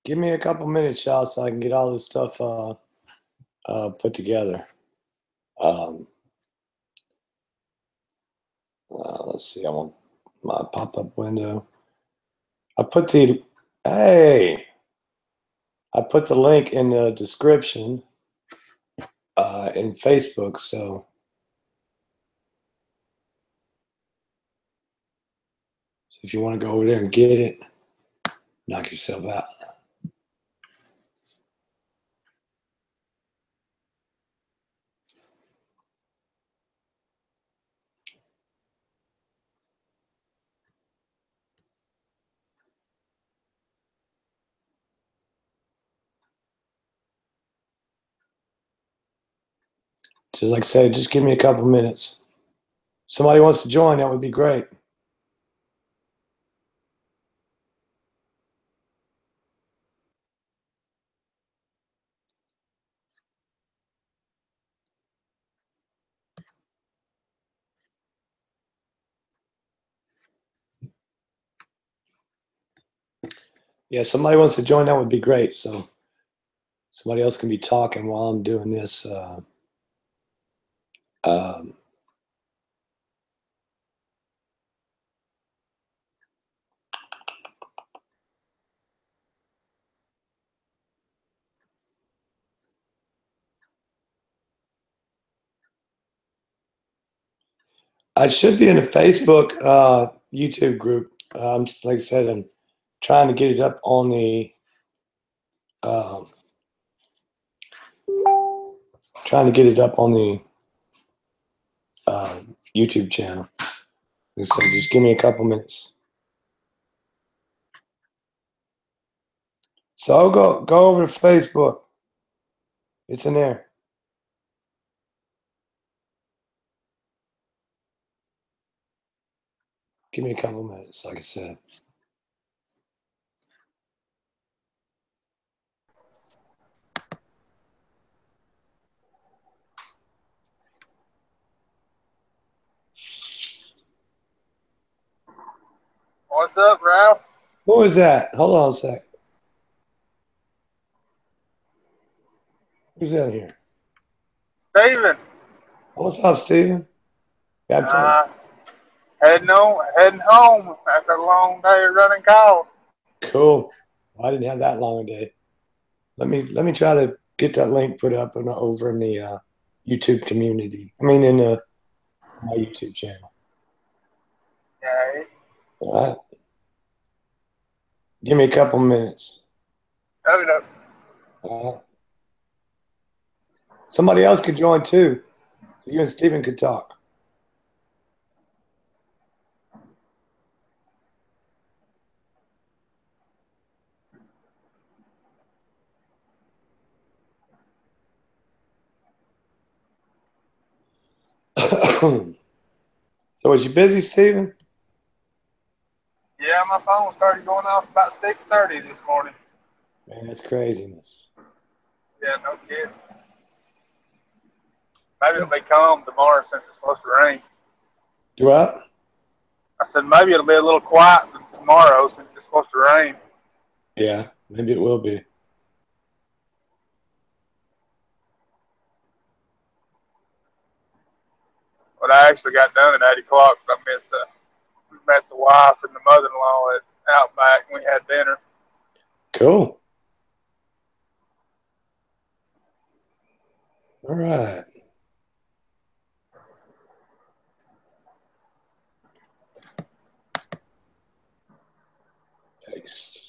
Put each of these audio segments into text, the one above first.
Give me a couple minutes, y'all, so I can get all this stuff put together. Let's see. I want my pop-up window. I put the link in the description in Facebook. So if you want to go over there and get it, knock yourself out. Just like I said, just give me a couple minutes. Somebody wants to join, that would be great. Yeah, somebody wants to join, that would be great. So somebody else can be talking while I'm doing this. I should be in a Facebook YouTube group. Like I said, I'm trying to get it up on the YouTube channel. So just give me a couple minutes. So go over to Facebook. It's in there. Give me a couple minutes, like I said. What's up, Ralph? Who is that? Hold on a sec. Who's in here? Steven. What's up, Steven? Heading home after a long day of running calls. Cool. Well, I didn't have that long a day. Let me try to get that link put up and over in the YouTube community. I mean, in my YouTube channel. Okay. All right. Give me a couple minutes. Okay. Somebody else could join too. So you and Steven could talk. So was you busy, Steven? Yeah, my phone started going off about 6:30 this morning. Man, that's craziness. Yeah, no kidding. Maybe it'll be calm tomorrow since it's supposed to rain. Do what? I said maybe it'll be a little quiet tomorrow since it's supposed to rain. Yeah, maybe it will be. But I actually got done at 8 o'clock. I met the wife and the mother-in-law at Outback, and we had dinner. Cool. All right. Paste.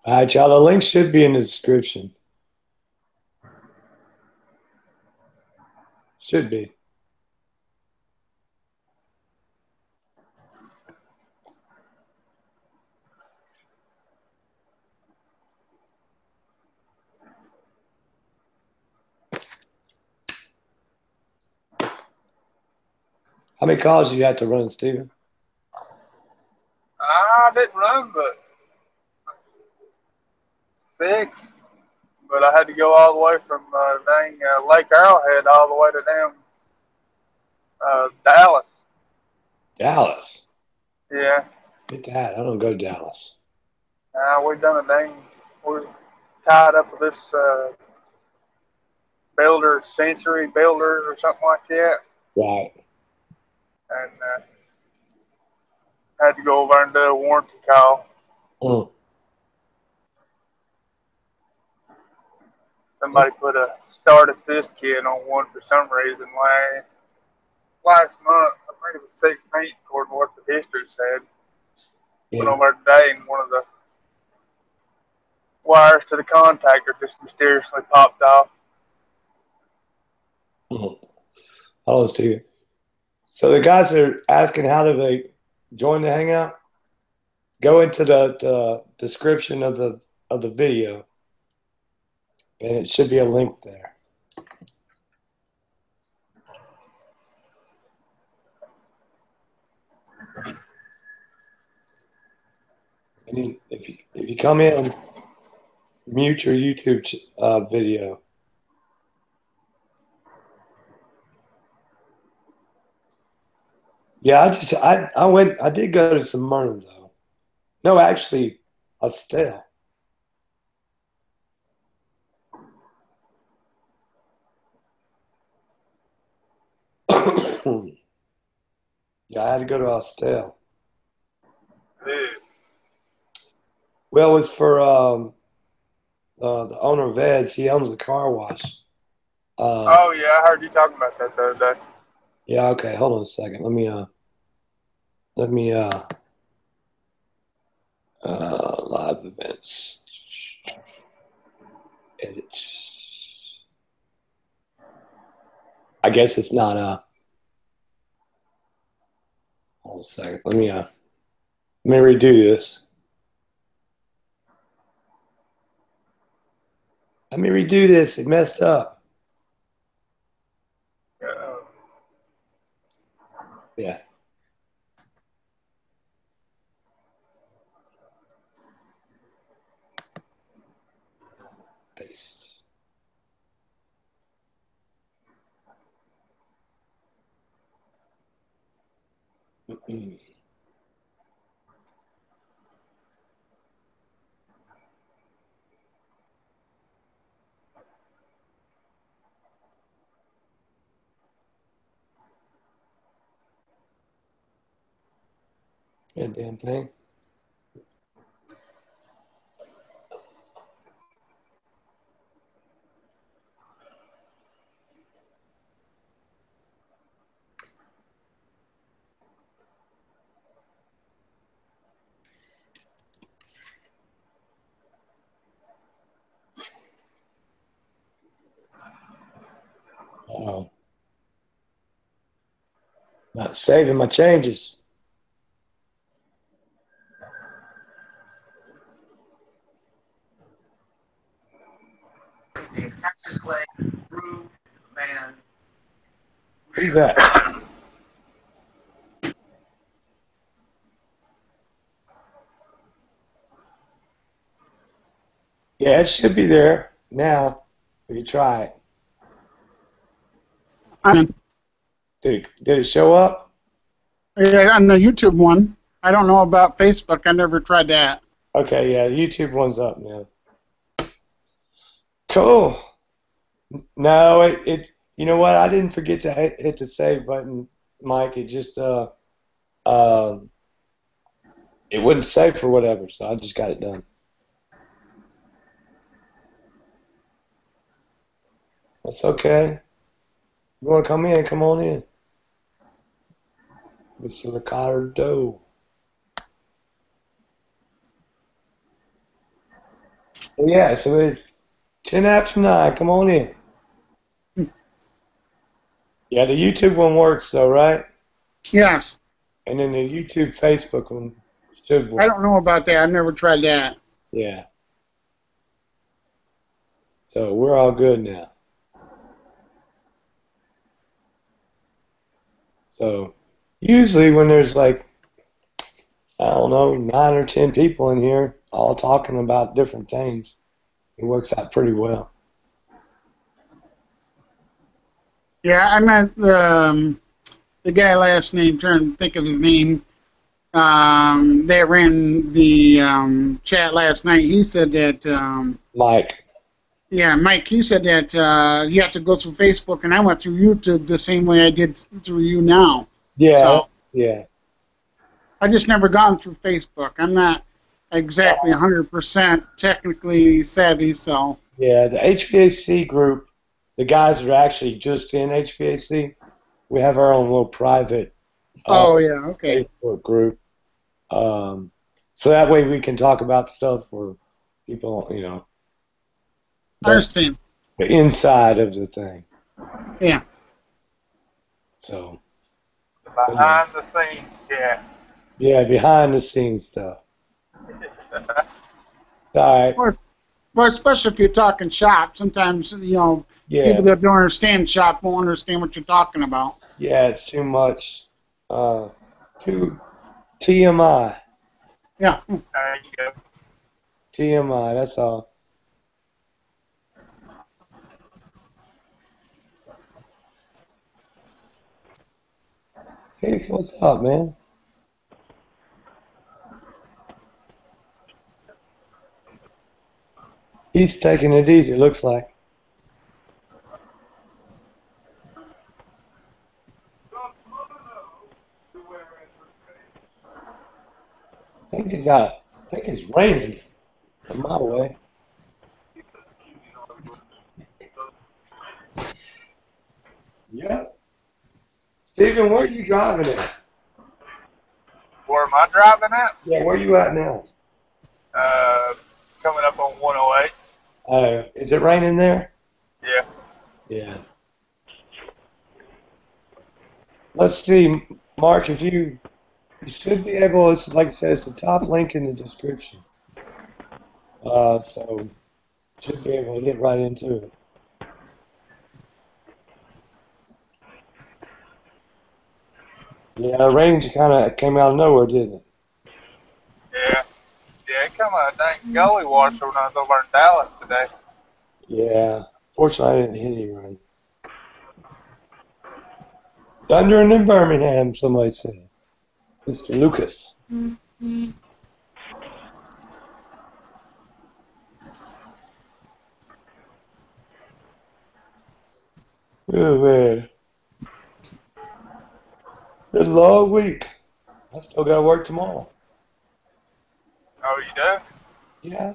All right, y'all. The link should be in the description. Should be. How many calls do you have to run, Steven? I didn't run but 6, but I had to go all the way from Lake Arrowhead all the way to Dallas. Dallas. Yeah. Get that. I don't go to Dallas. We done a dang. We're tied up with this builder, Century Builders or something like that, Right. and had to go over and do a warranty call. Mm. Somebody put a start assist kit on one for some reason last month. I think it was the 16th, according to what the history said. Yeah. Went over today, and one of the wires to the contactor just mysteriously popped off. Mm. Hello, Steven. So the guys are asking how do they join the Hangout? Go into the description of the video, and it should be a link there. And if you come in, mute your YouTube video. Yeah, I did go to Smyrna though. No, actually, Estelle. Yeah, I had to go to Estelle. Yeah. Well, it was for the owner of Ed's. He owns the car wash. Oh yeah, I heard you talking about that the other day. Yeah, okay. Hold on a second. Let me live events. Edit. I guess it's not hold on a second. Let me redo this. Let me redo this. It messed up. Yeah. Paste. God damn thing. Oh, not saving my changes. Texas Way, Rue, man. Who's that? Yeah, it should be there now if you try it. Did it show up? Yeah, on the YouTube one. I don't know about Facebook. I never tried that. Okay, yeah, the YouTube one's up now. Cool. No, you know what? I didn't forget to hit the save button, Mike. It just it wouldn't save for whatever, so I just got it done. That's okay. You want to come in? Come on in, Mr. Ricardo. Yeah, so it's 10 after 9. Come on in. Yeah, the YouTube one works though, right? Yes. And then the YouTube Facebook one should work. I don't know about that. I never tried that. Yeah. So we're all good now. So Usually when there's like, I don't know, 9 or 10 people in here all talking about different things, it works out pretty well. Yeah, I met the guy last name, trying to think of his name, that ran the chat last night. He said that, Mike. yeah, Mike, he said that you have to go through Facebook, and I went through YouTube the same way I did through you now. Yeah, So yeah. I just never gone through Facebook. I'm not exactly 100% technically savvy, so. Yeah, the HVAC group, the guys that are actually just in HVAC, we have our own little private Oh, yeah, okay. Facebook group. So that way we can talk about stuff where people, I understand. the inside of the thing. Yeah. So. Behind the scenes, yeah. Yeah, behind the scenes stuff. All right. Well, especially if you're talking shop, sometimes, Yeah. people that don't understand shop won't understand what you're talking about. Yeah, it's too much. Too TMI. Yeah. There you go. TMI, that's all. Hey, what's up, man? He's taking it easy, looks like. I think it's raining in my way. Yeah. Stephen, where are you driving at? Where am I driving at? Yeah, where are you at now? Coming up on 108. Is it raining there? Yeah. Yeah. Let's see, Mark, if you should be able, it's like I said, it's the top link in the description. So you should be able to get right into it. Yeah, the rain kind of came out of nowhere, didn't it? Yeah. Yeah, it come out of dang gully washer when I was over in Dallas today. Yeah. Fortunately, I didn't hit any rain. Thundering in Birmingham, somebody said. Mr. Lucas. Oh, man. It's a long week. I still got to work tomorrow. Oh, you do? Yeah.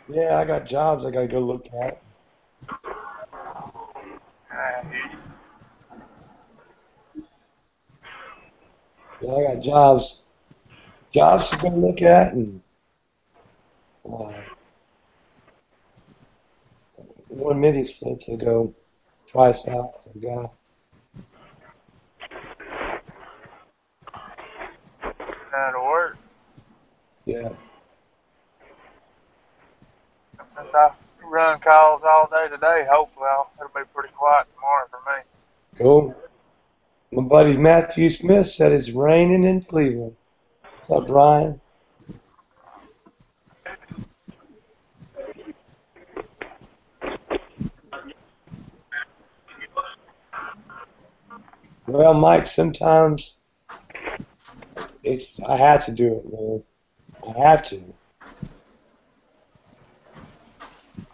Yeah, I got jobs I got to go look at. Yeah, I got jobs to go look at, and one midi split to go price out for a guy. That'll work. Yeah. Since I run calls all day today, hopefully it'll be pretty quiet tomorrow for me. Cool. My buddy Matthew Smith said it's raining in Cleveland. What's up, Brian? Well, Mike, sometimes I have to do it, man. I have to.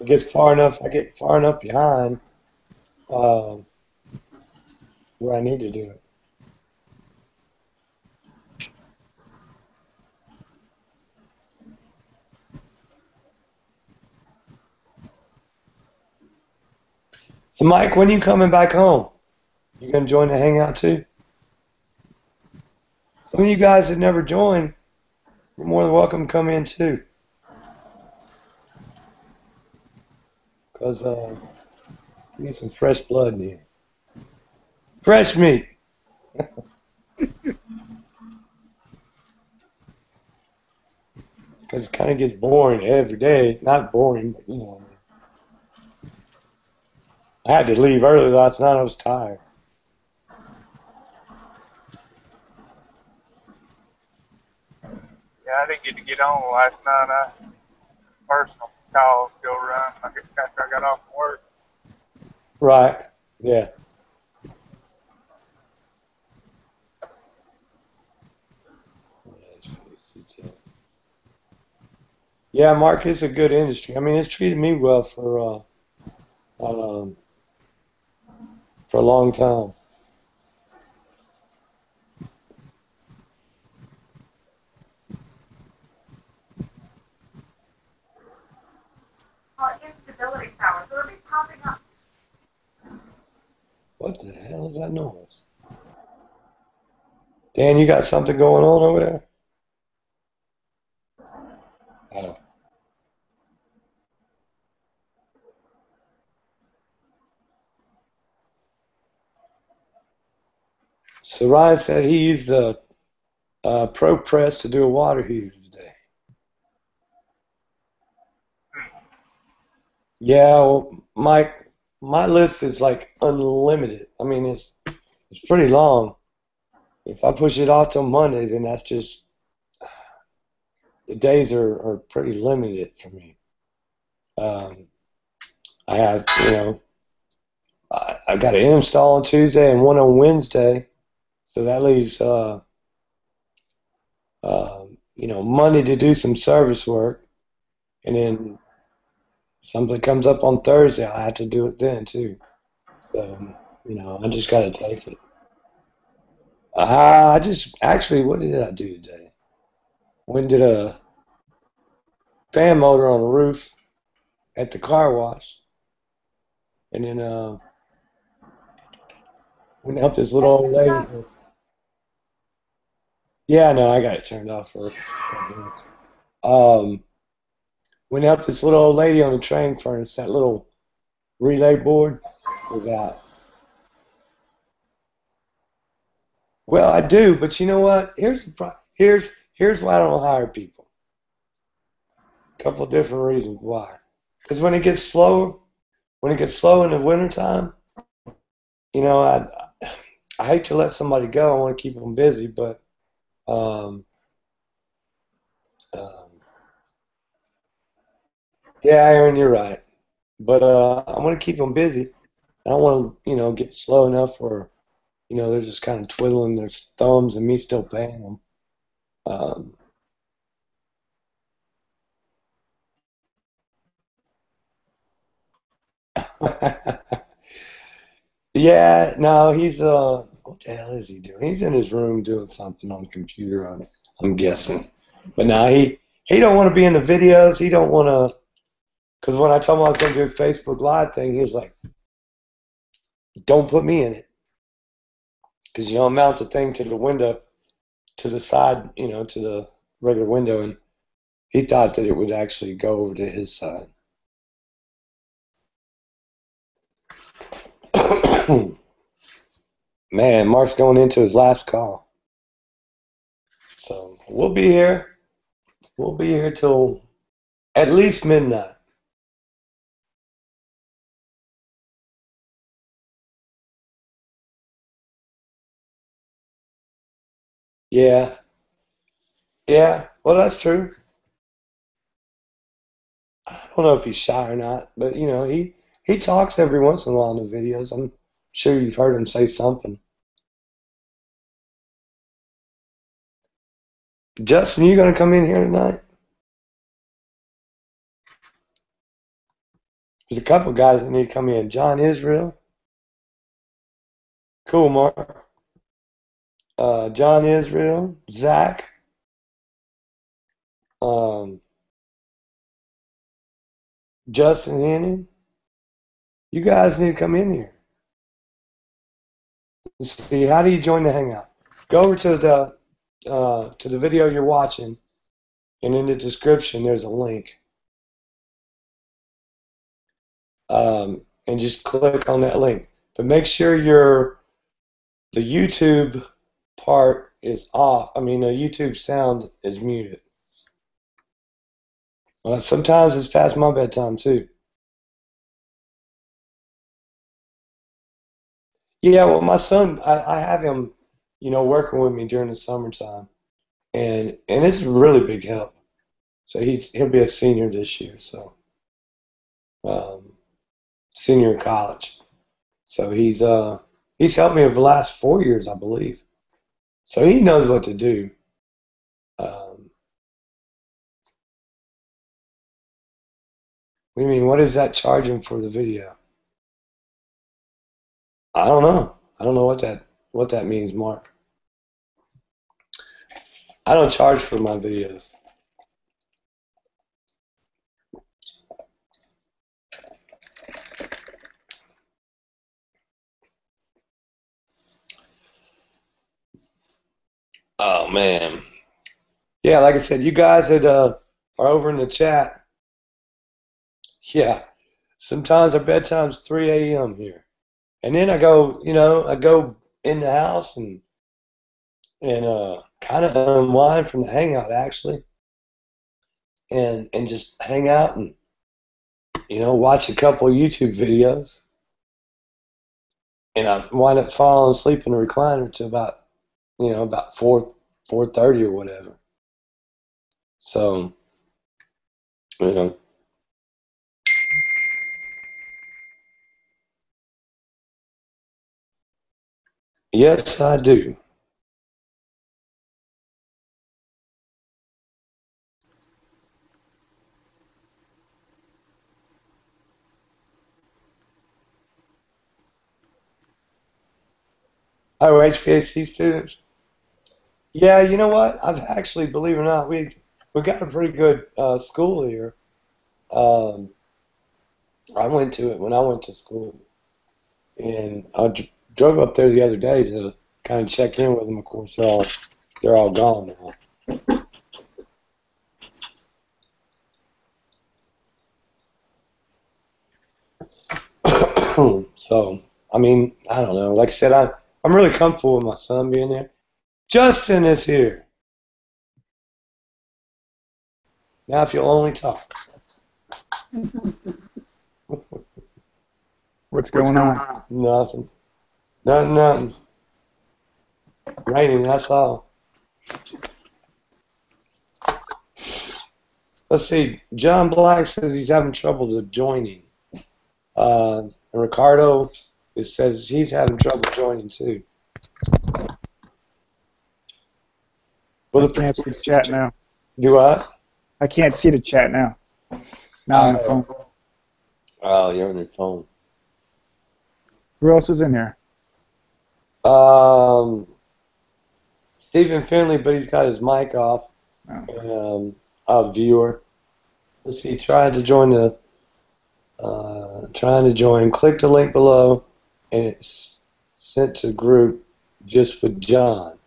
I get far enough behind where I need to do it. So, Mike, when are you coming back home? You gonna join the hangout too? Some of you guys that never joined, you're more than welcome to come in too. Because we need some fresh blood in here. Fresh meat. Because it kind of gets boring every day. Not boring, but I had to leave early last night. I was tired. I didn't get on last night. Personal calls go run after I got off from work. Right. Yeah. Yeah, Mark, it's a good industry. I mean, it's treated me well for a long time. Instability tower, so it'll be popping up. What the hell is that noise? Dan, you got something going on over there? Oh. So Ryan said he used a Pro Press to do a water heater today. Yeah, well, my list is like unlimited. I mean, it's pretty long. If I push it off till Monday, then that's just the days are pretty limited for me. I have, I've got an install on Tuesday and one on Wednesday, so that leaves Monday to do some service work, and then something comes up on Thursday, I have to do it then too. So, I just got to take it. What did I do today? When did a fan motor on the roof at the car wash, and then went up this little old lady. Yeah, no, I got it turned off for a couple minutes. Went up this little old lady on the train furnace. That little relay board was out. Well, I do, but you know what? Here's why I don't hire people. A couple of different reasons why. Because when it gets slow in the wintertime, I hate to let somebody go. I want to keep them busy, but yeah, Aaron, you're right. But I want to keep them busy. I don't want to, get slow enough where, they're just kind of twiddling their thumbs and me still paying them. Yeah, no, he's what the hell is he doing? He's in his room doing something on the computer. I'm guessing, but now he don't want to be in the videos. He don't want to, because when I told him I was going to do a Facebook Live thing, he was like, "Don't put me in it," because I mount the thing to the window, to the side, to the regular window, and he thought that it would actually go over to his side. Man, Mark's going into his last call. So we'll be here. We'll be here till at least midnight. Yeah. Yeah. Well, that's true. I don't know if he's shy or not, but he talks every once in a while in the videos. I'm sure you've heard him say something. Justin, you gonna come in here tonight? There's a couple guys that need to come in. John Israel. Cool, Mark. John Israel. Zach. Justin Henning. You guys need to come in here. Let's see, how do you join the Hangout? Go over to the video you're watching, and in the description there's a link. And just click on that link. But make sure the YouTube part is off. I mean, the YouTube sound is muted. Well, sometimes it's past my bedtime too. Yeah, well, my son, I have him, working with me during the summertime. and it's a really big help. So he'll be a senior this year. So senior in college. So he's helped me over the last 4 years, I believe. So he knows what to do. What do you mean? What is that charging for the video? I don't know. I don't know what that means, Mark. I don't charge for my videos. Oh man. Yeah, like I said, you guys that are over in the chat. Yeah. Sometimes our bedtime's 3 a.m. here. And then I go in the house and kind of unwind from the hangout actually. And just hang out and watch a couple of YouTube videos. And I wind up falling asleep in the recliner to about 4:30 or whatever. So, yes, I do. Oh, HVAC students. Yeah, you know what? I've actually, believe it or not, we got a pretty good school here. I went to it when I went to school, and I drove up there the other day to kind of check in with them. Of course, they're all gone now. So, I mean, I don't know. Like I said, I'm really comfortable with my son being there. Justin is here. Now, if you'll only talk. What's going on? Nothing. Nothing. Raining, that's all. Let's see. John Black says he's having trouble joining. And Ricardo says he's having trouble joining too. Well, I can't see the chat now. Do what? I can't see the chat now. Now on the phone. Oh, you're on your phone. Who else is in here? Stephen Finley, but he's got his mic off. Oh. A viewer. Let's see. Trying to join. Click the link below, and it's sent to group just for John.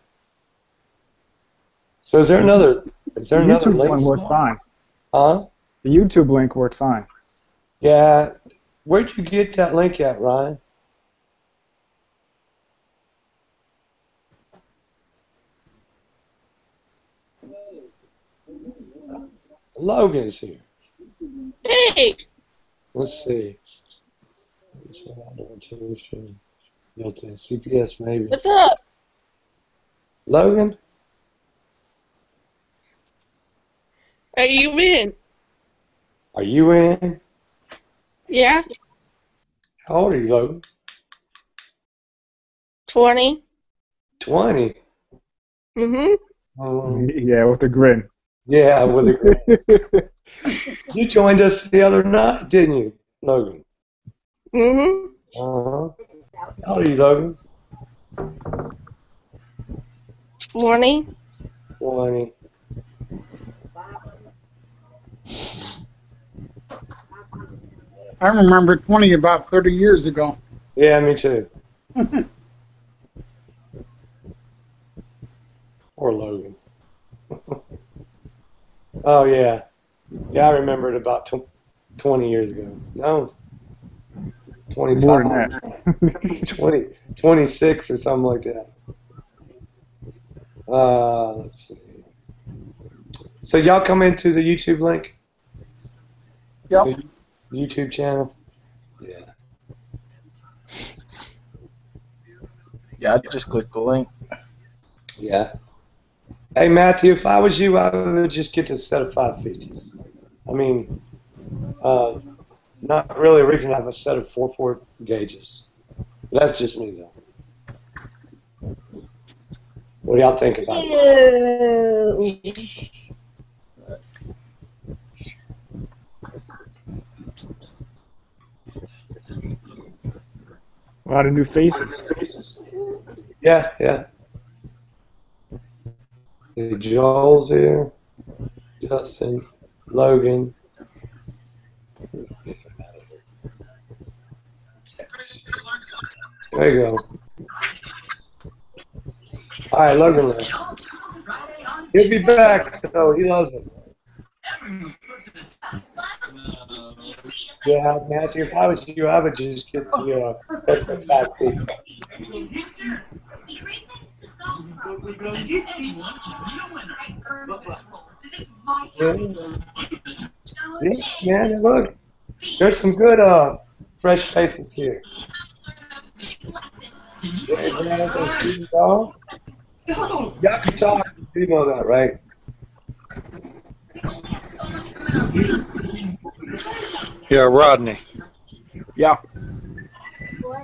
So is there another? Is there another YouTube link? one worked fine. Huh? The YouTube link worked fine. Yeah. Where'd you get that link at, Ryan? Logan's here. Hey! Let's see. CPS maybe. What's up? Logan? Are you in? Are you in? Yeah? How old are you, Logan? 20? 20. Mm-hmm. Yeah, with the grin. Yeah, with a You joined us the other night, didn't you, Logan? Mm-hmm. Uh-huh. How old are you, Logan? 20? 20. I remember 20 about 30 years ago. Yeah, me too. Poor Logan. Oh, yeah. Yeah, I remember it about 20 years ago. No. 25. More than that. 20, 26 or something like that. Let's see. So y'all come into the YouTube link? Yep. The YouTube channel? Yeah. Yeah, I just clicked the link. Yeah. Hey, Matthew, if I was you, I would just get a set of 550s. I mean, not really a reason to have a set of 4-4 gauges. That's just me, though. What do y'all think about that? A lot of new faces. Yeah, yeah. Joel's here. Justin, Logan. There you go. All right, Logan left. He'll be back, so he loves it. Yeah, Matthew, if I was you, I would just get the best of 550. Yeah, man, look, there's some good fresh faces here. Y'all can talk. You know that, right? Yeah, Rodney. Yeah.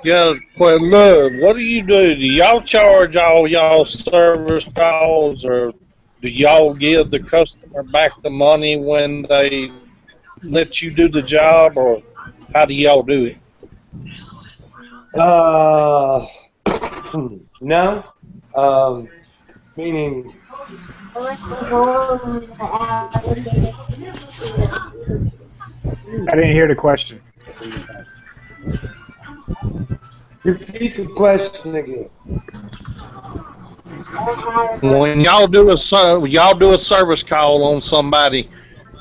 Yeah, well, look, what do you do? Do y'all charge all y'all service calls, or do y'all give the customer back the money when they let you do the job, or how do y'all do it? No. Meaning. I didn't hear the question. Repeat the question again. When y'all do a service call on somebody,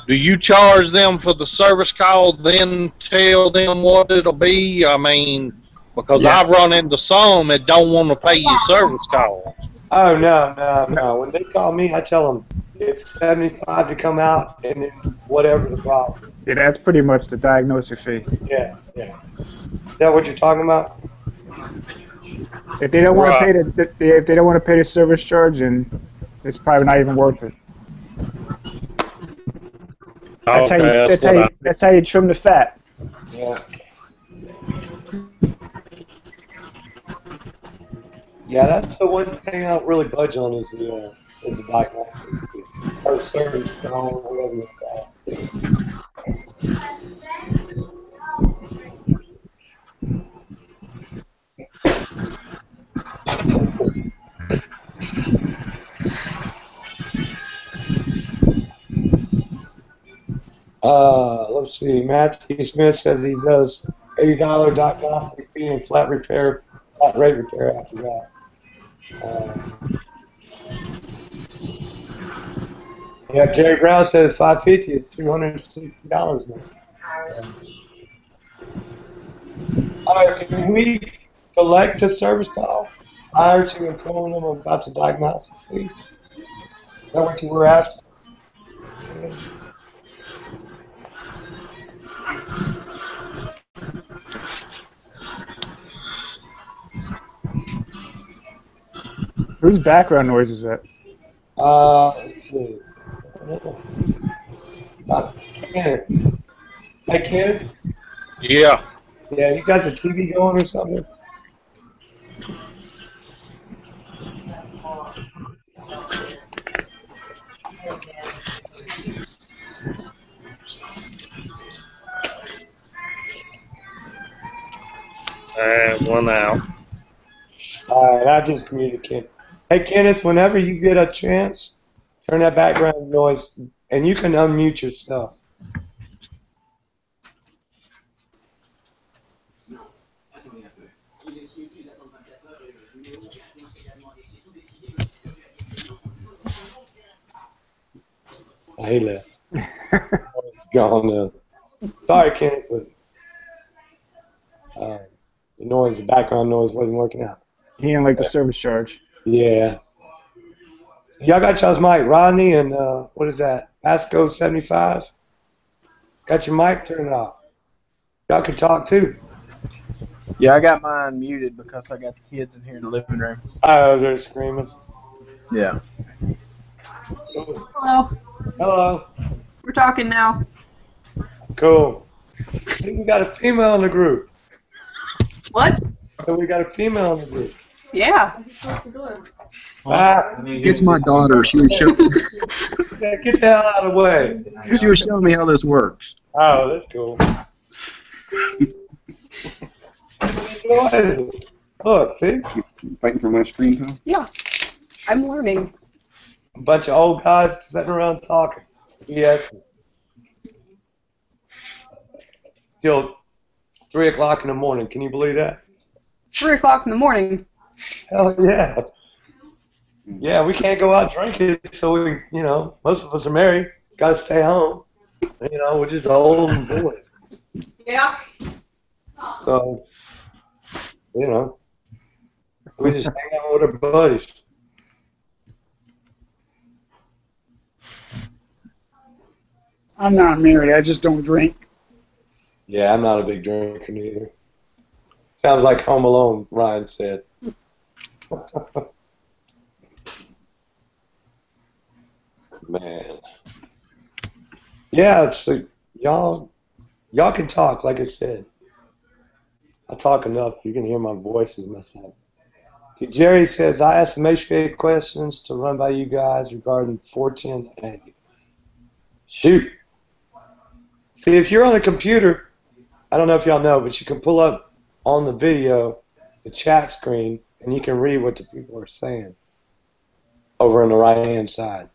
do you charge them for the service call, then tell them what it'll be? I mean, because Yeah. I've run into some that don't want to pay you service calls. Oh, no. When they call me, I tell them it's $75 to come out, and then whatever the problem. Yeah, that's pretty much the diagnosis fee. Yeah. Is that what you're talking about? If they don't want Right. to pay if they don't want to pay the service charge, then it's probably not even worth it. That's That's how you trim the fat. Yeah. Yeah, that's the one thing I don't really budge on is the diagnosis or service call, whatever you call it. Let's see. Matthew Smith says he does $80 diagnostic fee and flat rate repair after that. Yeah, Jerry Brown says $550 is $260 now. All right, can we collect a service call prior to informing them about the diagnostic fee? Is that what you were asking? Whose background noise is that? Let's see. Kenneth. Hey, Kenneth? Yeah. Yeah, you got the TV going or something? And one out. All right, I just muted Kenneth. Hey, Kenneth, whenever you get a chance, turn that background noise, and you can unmute yourself. He left. Gone now. Sorry, Kenneth, but the noise, the background noise wasn't working out. He didn't like the service charge. Yeah. Y'all got y'all's mic, Rodney, and what is that? Pasco 75. Got your mic turned off. Y'all can talk too. Yeah, I got mine muted because I got the kids in here in the living room. Oh, they're screaming. Yeah. Hello. Hello. We're talking now. Cool. We got a female in the group. What? So we got a female in the group. Yeah. It's my daughter. She was showing. Yeah, get the hell out of the way. She was showing me how this works. Oh, that's cool. What is it? Look, see? Fighting for my screen time? Yeah. I'm learning. A bunch of old guys sitting around talking. Yes. Till 3 o'clock in the morning. Can you believe that? 3 o'clock in the morning. Hell yeah. Yeah, we can't go out drinking, so we, most of us are married. Got to stay home. We're just old and bored. Yeah. So, we just hang out with our buddies. I'm not married. I just don't drink. Yeah, I'm not a big drinker either. Sounds like Home Alone, Ryan said. Man. Yeah, so y'all can talk, like I said. I talk enough. You can hear my voice is messed up. See, Jerry says, I asked some HVAC questions to run by you guys regarding 410A. Shoot. See, if you're on the computer, I don't know if y'all know, but you can pull up on the video the chat screen, and you can read what the people are saying over on the right-hand side.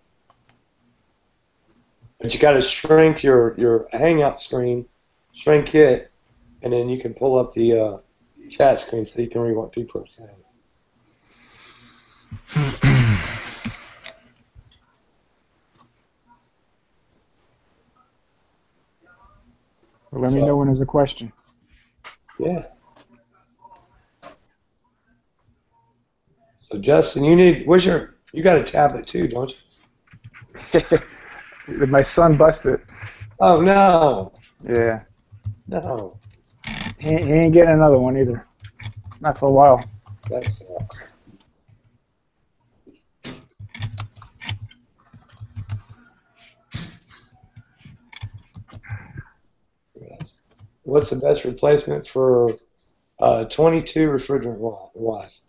But you got to shrink your Hangout screen, shrink it, and then you can pull up the chat screen so you can read what people are saying. Well, let me know when there's a question. Yeah. So Justin, you got a tablet too, don't you? My son busted. Oh no. Yeah. No. He ain't getting another one either. Not for a while. That sucks. What's the best replacement for 22 refrigerant wise?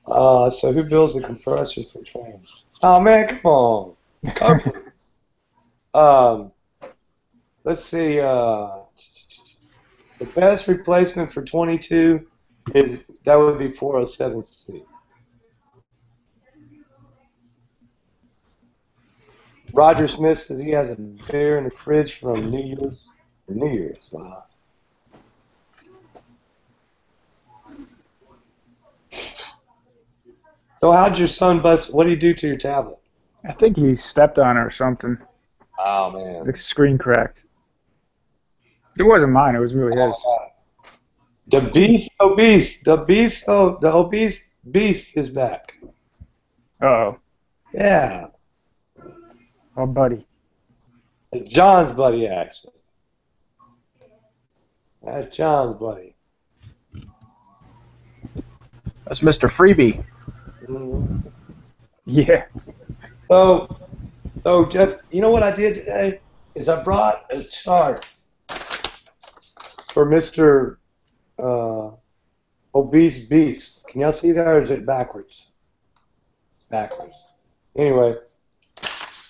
So who builds the compressors for trains? Oh man, come on. Let's see. The best replacement for 22 that would be 407C. Roger Smith says he has a beer in the fridge from New Year's. Wow. So how'd your son bust? What did he do to your tablet? I think he stepped on it or something. Oh man. The screen cracked. It wasn't mine. It was really his. The obese beast is back. Uh-oh. Yeah. Oh, buddy. John's buddy, actually. That's John's buddy. That's Mr. Freebie. Mm-hmm. Yeah. So just, you know what I did today? Is I brought a chart for Mr. Obese Beast. Can y'all see that, or is it backwards? Backwards. Anyway.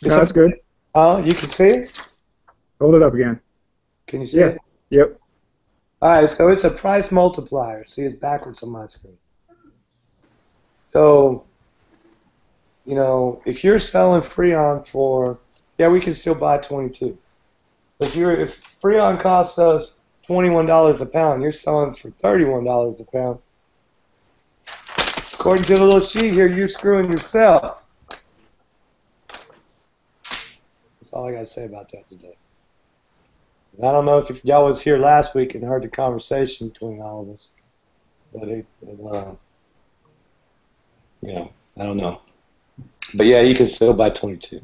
No, that's good. Oh, you can see it? Hold it up again. Can you see it? Yep. All right, so it's a price multiplier. See, it's backwards on my screen. So, if you're selling Freon for, we can still buy 22. But if Freon costs us $21 a pound, you're selling for $31 a pound. According to the little sheet here, you're screwing yourself. That's all I got to say about that today. And I don't know if y'all was here last week and heard the conversation between all of us, but I don't know. But yeah, you can still buy 22.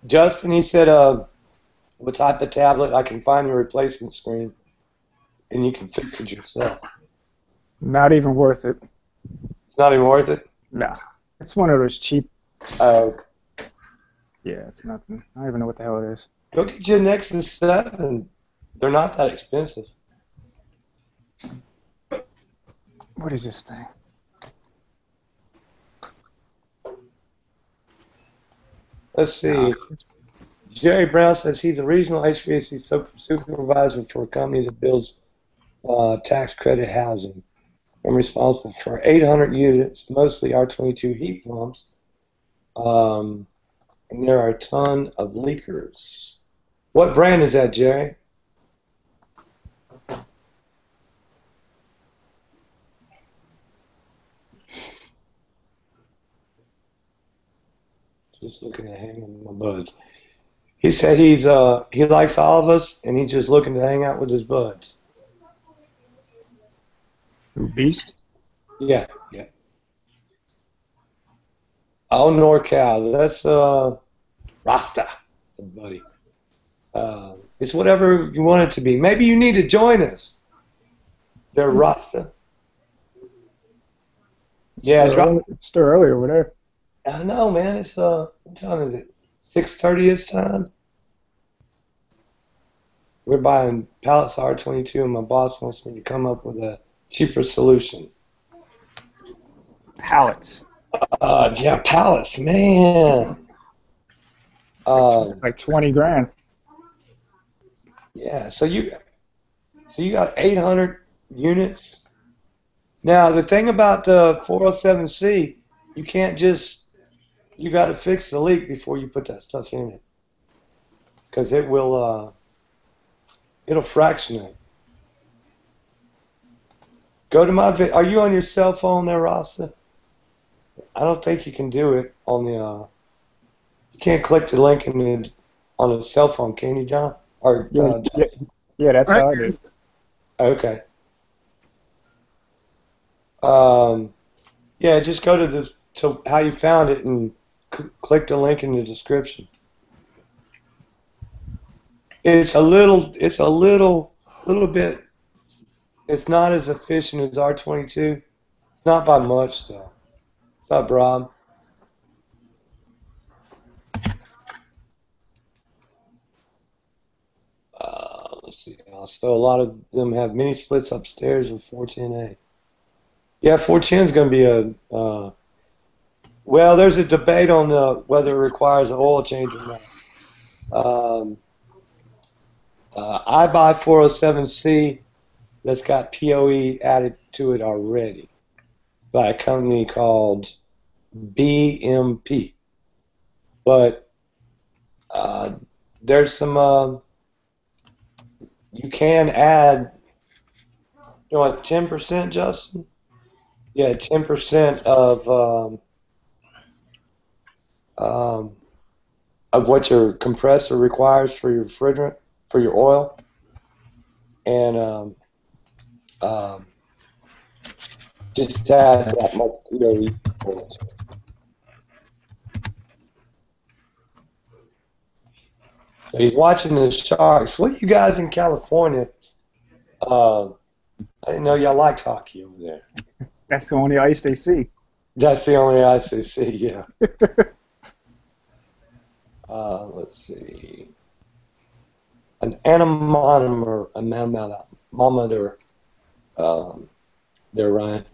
Justin, he said, what type of tablet? I can find your replacement screen, and you can fix it yourself. Not even worth it. It's not even worth it? Nah. It's one of those cheap. Oh. Yeah, it's nothing. I don't even know what the hell it is. Go get you a Nexus 7. They're not that expensive. What is this thing? Let's see. Jerry Brown says he's a regional HVAC supervisor for a company that builds tax credit housing. I'm responsible for 800 units, mostly R22 heat pumps, and there are a ton of leakers. What brand is that, Jerry? Just looking to hang with my buds. He said he likes all of us, and he's just looking to hang out with his buds. Beast? Yeah, yeah. Oh, NorCal. That's Rasta, buddy. It's whatever you want it to be. Maybe you need to join us. They're Rasta. Yeah, it's still early over there. I know, man. It's what time is it? 6:30 this time. We're buying pallets of R22, and my boss wants me to come up with a cheaper solution. Pallets. Yeah, pallets, man. Like 20 grand. Yeah, so you got 800 units. Now the thing about the 407C, you can't just, you got to fix the leak before you put that stuff in it, because it will it'll fractionate. Go to my are you on your cell phone there, Rasta? I don't think you can do it on the you can't click the link on a cell phone, can you, John? Or yeah, that's how I do. Okay. Yeah, just go to how you found it and click the link in the description. It's a little bit. It's not as efficient as R22. It's not by much, though. What's up, Rob? Let's see. So a lot of them have mini splits upstairs with 410A. Yeah, 410 is going to be a. Well, there's a debate on whether it requires an oil change or not. I buy 407C that's got POE added to it already by a company called BMP. But there's some, you can add, you know what, 10%, Justin? Yeah, 10% of what your compressor requires for your refrigerant, for your oil, and just add that much POE. So he's watching the Sharks. What are you guys in California? I didn't know y'all liked hockey over there. That's the only ice they see. That's the only ice they see, yeah. Let's see. An anemometer, there, Ryan.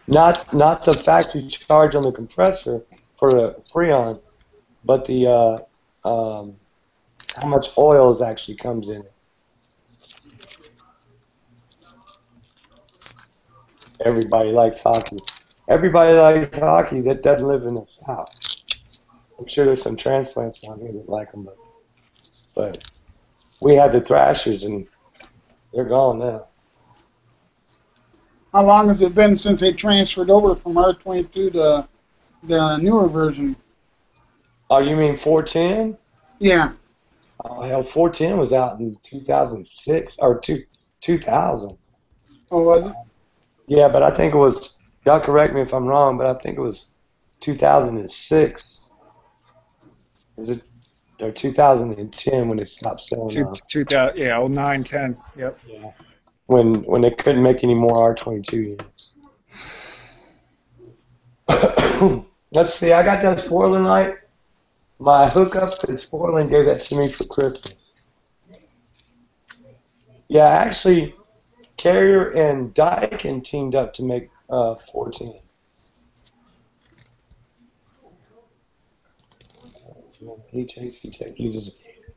Not the factory charge on the compressor for the Freon, but the how much oil actually comes in it. Everybody likes hockey. Everybody likes hockey that doesn't live in the South. I'm sure there's some transplants down here that like them, but we had the Thrashers and they're gone now. How long has it been since they transferred over from R22 to the newer version? Oh, you mean 410? Yeah. Oh, hell, 410 was out in 2006 or 2000. Oh, was it? Yeah, but I think it was, y'all correct me if I'm wrong, but I think it was 2006. or 2010 when it stopped selling. 2000, yeah, 09, 10. Yep. Yeah. When they couldn't make any more R22 units. Let's see. I got that spoiler light. My hookup to spoiling gave that to me for Christmas. Yeah, actually, Carrier and Daikin teamed up to make 14.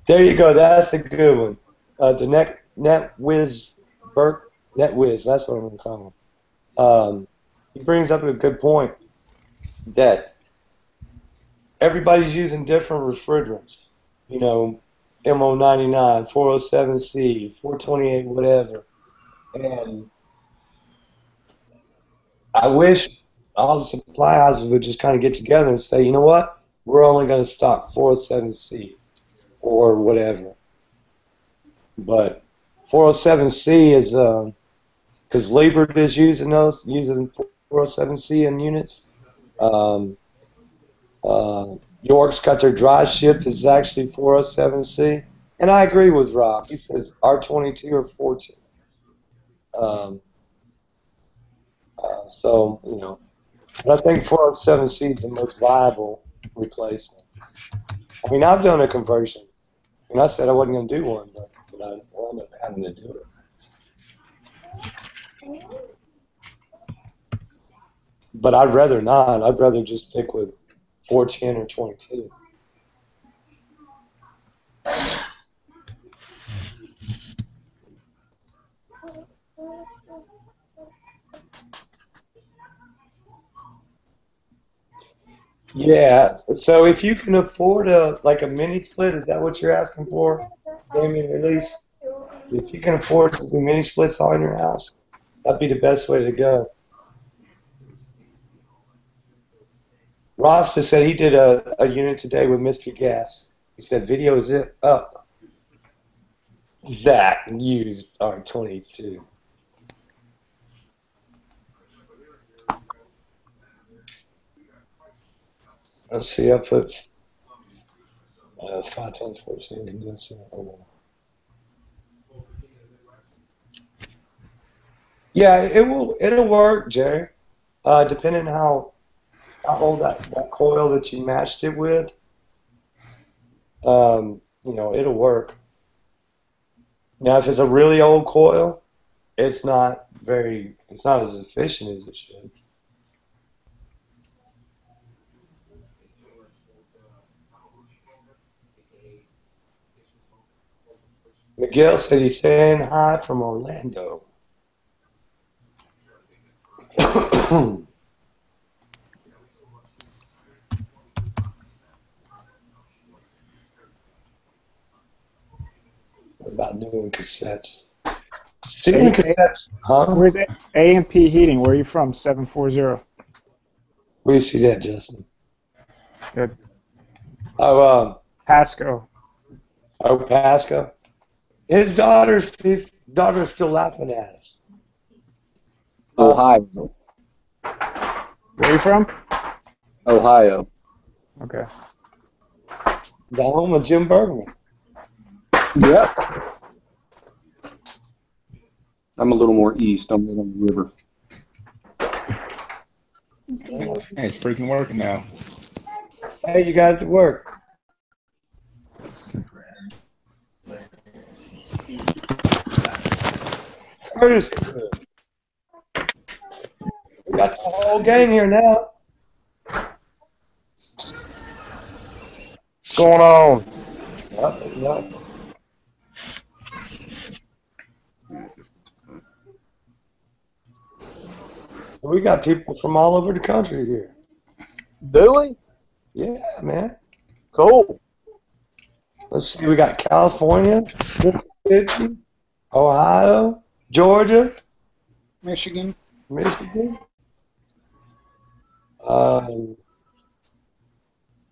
There you go. That's a good one. The NetWiz, that's what I'm going to call him. He brings up a good point that everybody's using different refrigerants. You know, MO99, 407C, 428, whatever. And I wish all the supply houses would just kind of get together and say, you know what? We're only going to stock 407C or whatever. But 407C is, because Liebert is using 407C in units. York's got their dry shift is actually 407C. And I agree with Rob. He says R22 or 14. So, you know, but I think 407C is the most viable replacement. I mean, I've done a conversion. And I said I wasn't going to do one, but I wound up having to do it. But I'd rather not. I'd rather just stick with 410 or 22. Yeah, so if you can afford a mini split, is that what you're asking for, Damien Release? If you can afford to do mini splits all in your house, that'd be the best way to go. Ross just said he did a unit today with Mystery Gas. He said video is it up. That used R22. Let's see, I put 5 times 14 condenser. Yeah, it'll work, Jerry. Depending on how old that coil that you matched it with, you know, it'll work. Now, if it's a really old coil, it's not as efficient as it should. Miguel said he's saying hi from Orlando. What about doing cassettes? Doing cassettes, huh? Where's AMP Heating? Where are you from? 740. Where do you see that, Justin? Good. Oh, Pasco. Oh, Pasco. His daughter's still laughing at us. Ohio. Where are you from? Ohio. Okay. The home of Jim Bergman. Yep. I'm a little more east. I'm right on the river. Hey, it's freaking working now. Hey, you got it to work. Curtis, we got the whole gang here now. What's going on? Yep. We got people from all over the country here. Do we? Yeah, man. Cool. Let's see, we got California, Mississippi, Ohio, Georgia, Michigan.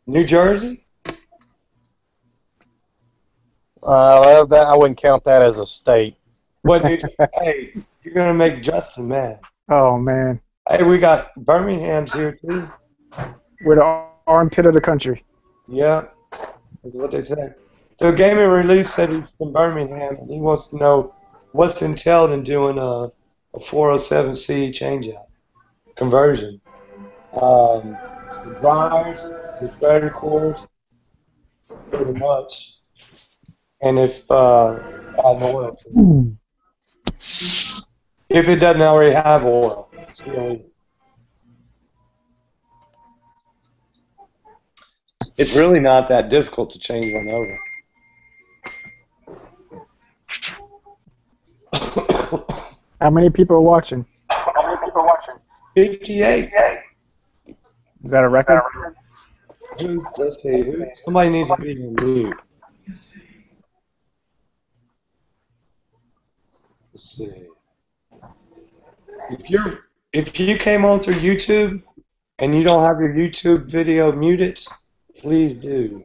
New Jersey. That I wouldn't count that as a state. What? Hey, you're gonna make Justin mad. Oh, man. Hey, we got Birmingham's here too. We're the armpit of the country. Yeah. is what they said. So Gaming Release said he's from Birmingham, and he wants to know what's entailed in doing a 407C changeout conversion. The drives, the spreader cores, pretty much. And if add oil to it. If it doesn't already have oil. You know, it's really not that difficult to change one over. How many people are watching? 58. Is that a record? Let's see. Somebody needs to be in mute. Let's see. If you came on through YouTube and you don't have your YouTube video muted, please do.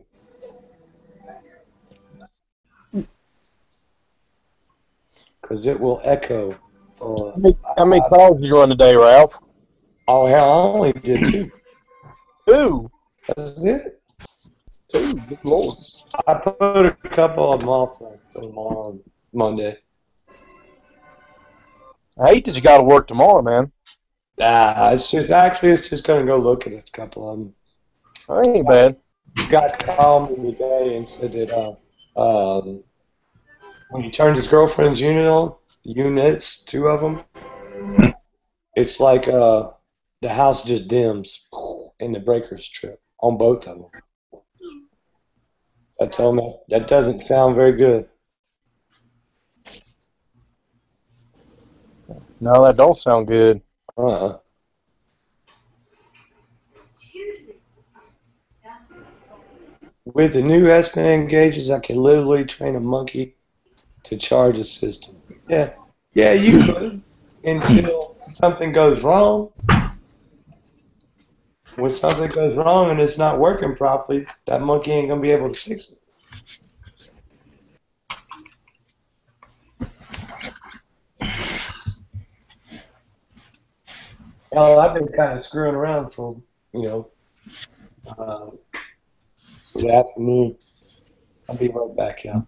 Because it will echo. How many calls did you run today, Ralph? Oh, hell, I only did 2. 2? That's it. 2? Good Lord. I put a couple of them off for tomorrow, Monday. I hate that you got to work tomorrow, man. It's just going to go look at a couple of them. That ain't bad. Guy called me today and said that when he turned his girlfriend's units, 2 of them, it's like the house just dims and the breakers trip on both of them. I told him that doesn't sound very good. No, that don't sound good. With the new S-band gauges, I can literally train a monkey to charge a system. Yeah, you could until something goes wrong. When something goes wrong and it's not working properly, that monkey ain't gonna be able to fix it. Well, I've been kind of screwing around for, the afternoon. I'll be right back out.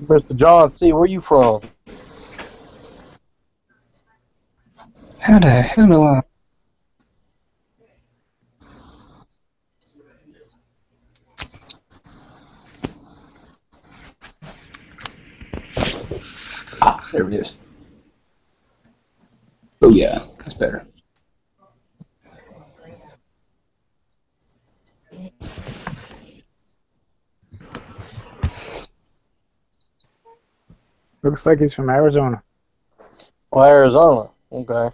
Mr. John C., where you from? How the hell do I... Ah, there it is. Oh yeah, that's better. Looks like he's from Arizona. Oh, Arizona. Okay.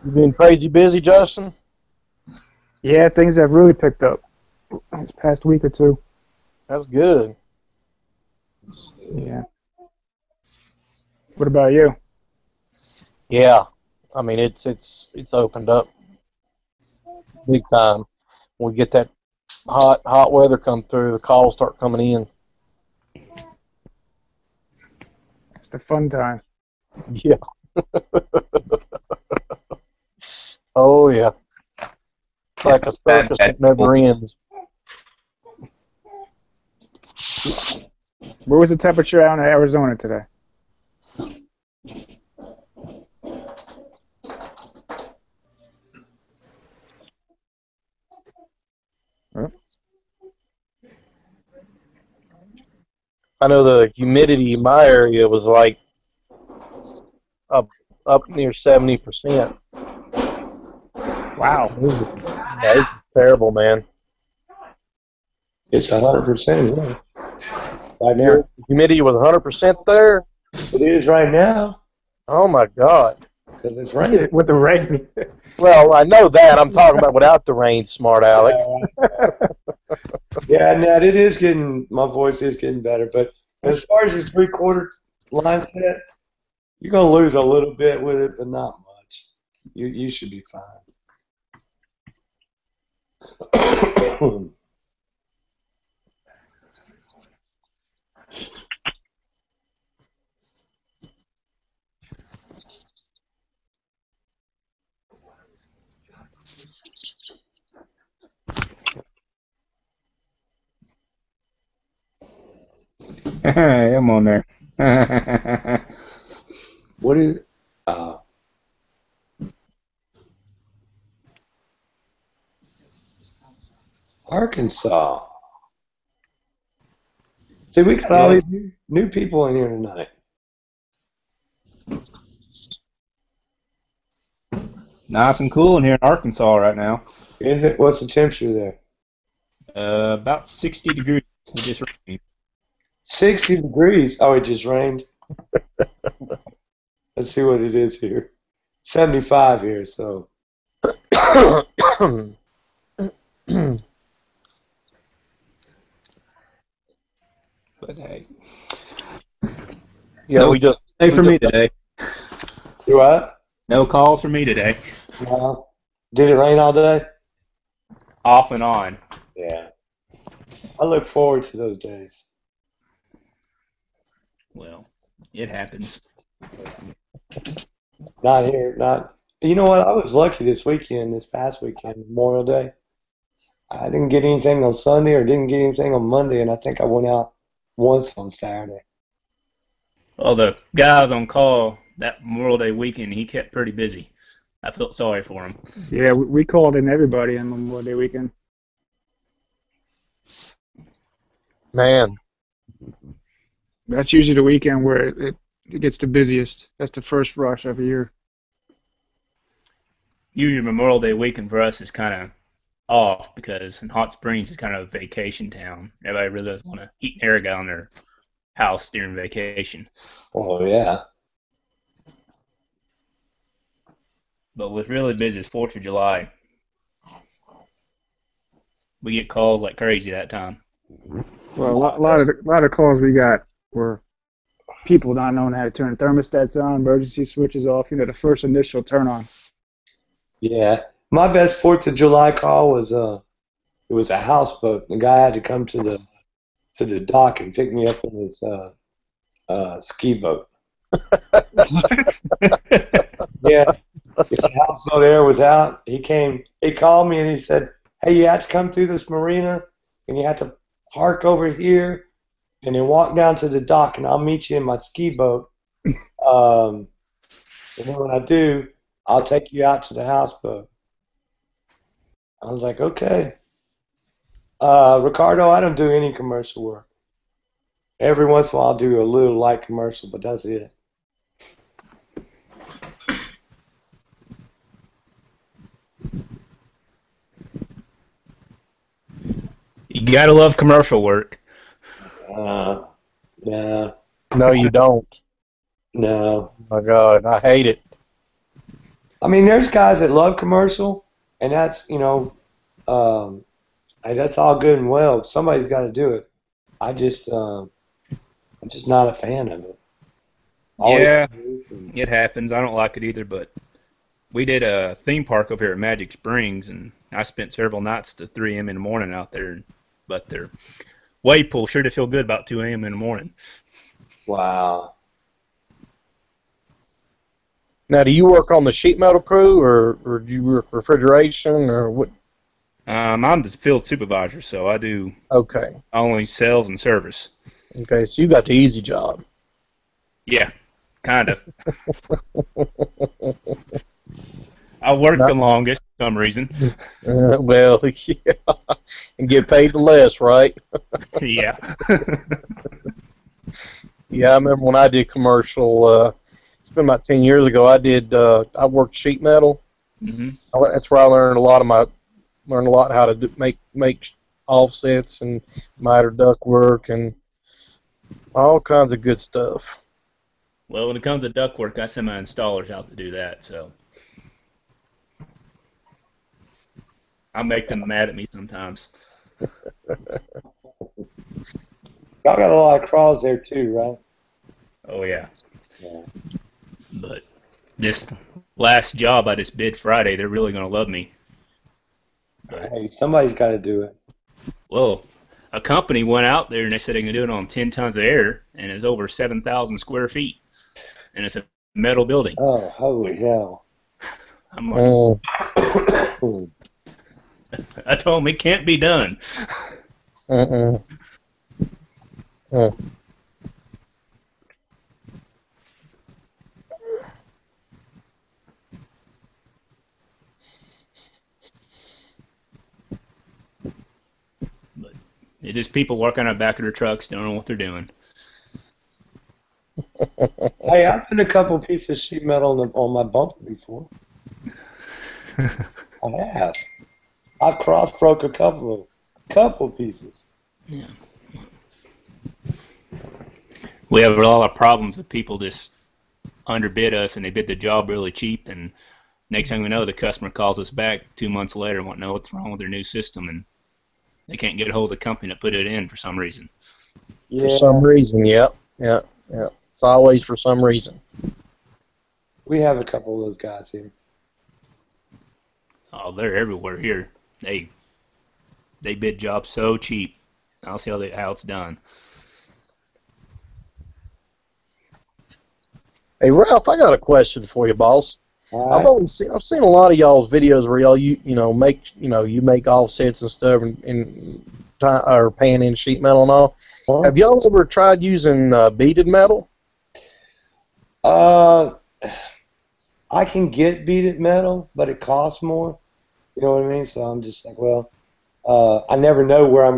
You been crazy busy, Justin? Yeah, things have really picked up this past week or 2. That's good. Yeah. What about you? Yeah. I mean, it's opened up big time. When we get that hot weather come through, the calls start coming in. It's the fun time. Yeah. Oh, yeah. It's like a circus that never ends. What was the temperature out in Arizona today? I know the humidity in my area was like up near 70%. Wow. Yeah, it's terrible, man. It's 100%, yeah. Right now. Your humidity was 100% there? It is right now. Oh, my God. Because it's raining. With the rain. Well, I know that. I'm talking about without the rain, smart Alec. Yeah, Nat, it is my voice is getting better, but as far as your 3/4 line set, you're going to lose a little bit with it, but not much. You should be fine. Hey, I'm on there. What is Arkansas? See, we got all these new people in here tonight. Nice and cool in here in Arkansas right now. Is it? What's the temperature there? About 60 degrees. It just rained. 60 degrees. Oh, it just rained. Let's see what it is here. 75 here, so. But hey. Yeah, no, we just. Hey, for me today. You what? No call for me today. No. Did it rain all day? Off and on. Yeah. I look forward to those days. Well, it happens. Not here. Not. You know what? I was lucky this past weekend, Memorial Day. I didn't get anything on Sunday or didn't get anything on Monday, and I think I went out once on Saturday. Well, the guy I was on call that Memorial Day weekend, he kept pretty busy. I felt sorry for him. Yeah, we called in everybody on Memorial Day weekend. Man. That's usually the weekend where it gets the busiest. That's the first rush every year. Usually Memorial Day weekend for us is kind of off because in Hot Springs is kind of a vacation town. Everybody really does want to heat and air down their house during vacation. Oh, yeah. But what's really busy is 4th of July. We get calls like crazy that time. Well, a lot of calls we got were people not knowing how to turn thermostats on, emergency switches off. You know, the first initial turn on. Yeah, my best 4th of July call was it was a houseboat. The guy had to come to the dock and pick me up in his ski boat. Yeah, the houseboat air was out. He called me and he said, "Hey, you have to come through this marina and you have to park over here and then walk down to the dock and I'll meet you in my ski boat. And then when I do, I'll take you out to the houseboat." I was like, okay. Ricardo, I don't do any commercial work. Every once in a while I'll do a little light commercial, but that's it. You gotta love commercial work. No. No, you don't. No. Oh my God, I hate it. I mean, there's guys that love commercial, and that's, that's all good and well. Somebody's got to do it. I'm just not a fan of it. Yeah, it happens. I don't like it either, but we did a theme park up here at Magic Springs, and I spent several nights to 3 a.m. in the morning out there, but their wave pool sure did feel good about 2 a.m. in the morning. Wow. Now, do you work on the sheet metal crew, or do you work refrigeration, or what? I'm the field supervisor, so I do only sales and service. Okay, so you got the easy job. Yeah, kind of. I work the longest for some reason. Well, yeah, and get paid the less, right? Yeah. Yeah, I remember when I did commercial. It's been about 10 years ago. I worked sheet metal. Mm-hmm. That's where I learned a lot how to make offsets and miter duct work and all kinds of good stuff. Well, when it comes to duct work, I send my installers out to do that, so I make them mad at me sometimes. Y'all got a lot of crawls there too, right? Oh yeah. Yeah. But this last job I just bid Friday, they're really gonna love me. But, Hey, somebody's got to do it. well, a company went out there and they said they can do it on 10 tons of air, and it's over 7,000 square feet, and it's a metal building. Oh, holy hell! I'm like, I told them it can't be done. But it's just people working on the back of their trucks, don't know what they're doing. Hey, I've put a couple pieces of sheet metal on my bumper before. I have. I've cross broke a couple pieces. Yeah. We have a lot of problems with people just underbid us and they bid the job really cheap, and next thing we know, the customer calls us back 2 months later and want to know what's wrong with their new system, and they can't get a hold of the company that put it in for some reason. Yeah. For some reason, yep. It's always for some reason. We have a couple of those guys here. Oh, they're everywhere here. They bid jobs so cheap. I'll see how it's done. Hey Ralph, I got a question for you, boss. Right. I've seen a lot of y'all's videos where y'all you make offsets and stuff or pan in sheet metal and all. Huh? Have y'all ever tried using beaded metal? I can get beaded metal, but it costs more. You know what I mean? So I'm just like, well, I never know where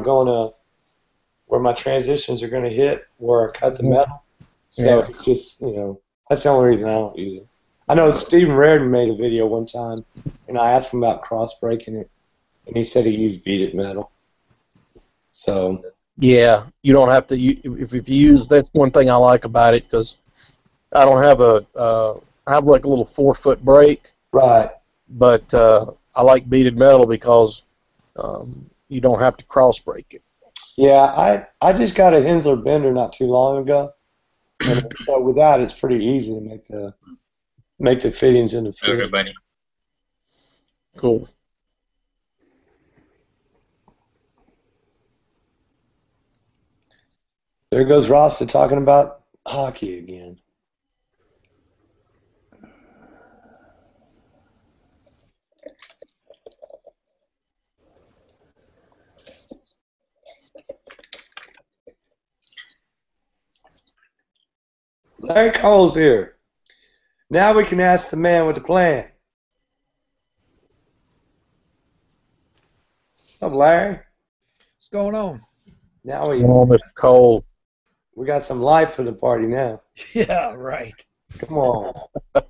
my transitions are gonna hit, where I cut the metal. So it's just, that's the only reason I don't use it. I know Stephen Reardon made a video one time, and I asked him about cross breaking it, and he said he used beaded metal. So. Yeah, you don't have to. If you use, that's one thing I like about it, because I don't have I have like a little 4-foot break. Right. But I like beaded metal because you don't have to cross break it. Yeah, I just got a Hensler bender not too long ago, and so with that, it's pretty easy to make the fittings in the field. Okay, buddy. Cool. There goes Rasta talking about hockey again. Larry Cole's here. Now we can ask the man with the plan. What's up, Larry? What's going on? Now Mr. Cole. We got some life for the party now. Yeah, right. Come on. I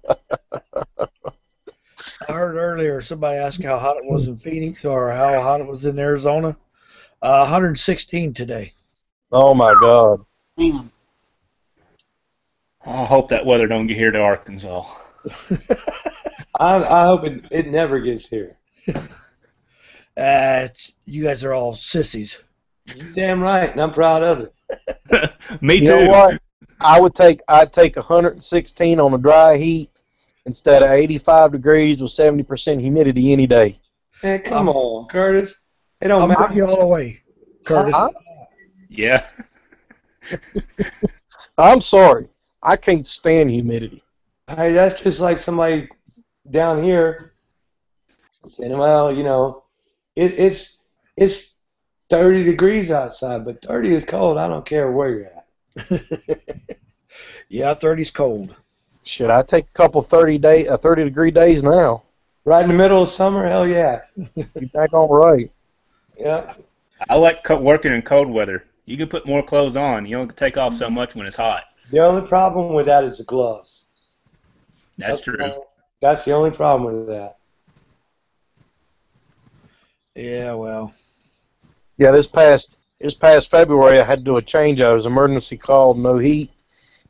heard earlier somebody asked how hot it was in Phoenix or how hot it was in Arizona. 116 today. Oh my God. Damn. I hope that weather don't get here to Arkansas. I hope it never gets here. You guys are all sissies. You're damn right, and I'm proud of it. Me too. You know what? I'd take 116 on a dry heat instead of 85 degrees with 70% humidity any day. Man, come on, Curtis. It don't matter. I'll you all the way, Curtis. Yeah. I'm sorry. I can't stand humidity. Hey, that's just like somebody down here saying, well, it's 30 degrees outside, but 30 is cold. I don't care where you're at. Yeah, 30's cold. Shit, I take a couple 30-degree days now. Right in the middle of summer? Hell yeah. You back on right. Yeah. I like working in cold weather. You can put more clothes on. You don't take off so much when it's hot. The only problem with that is the gloves. That's true. That's the only problem with that. Yeah, well. Yeah, this past February I had to do a change. I was emergency called, no heat,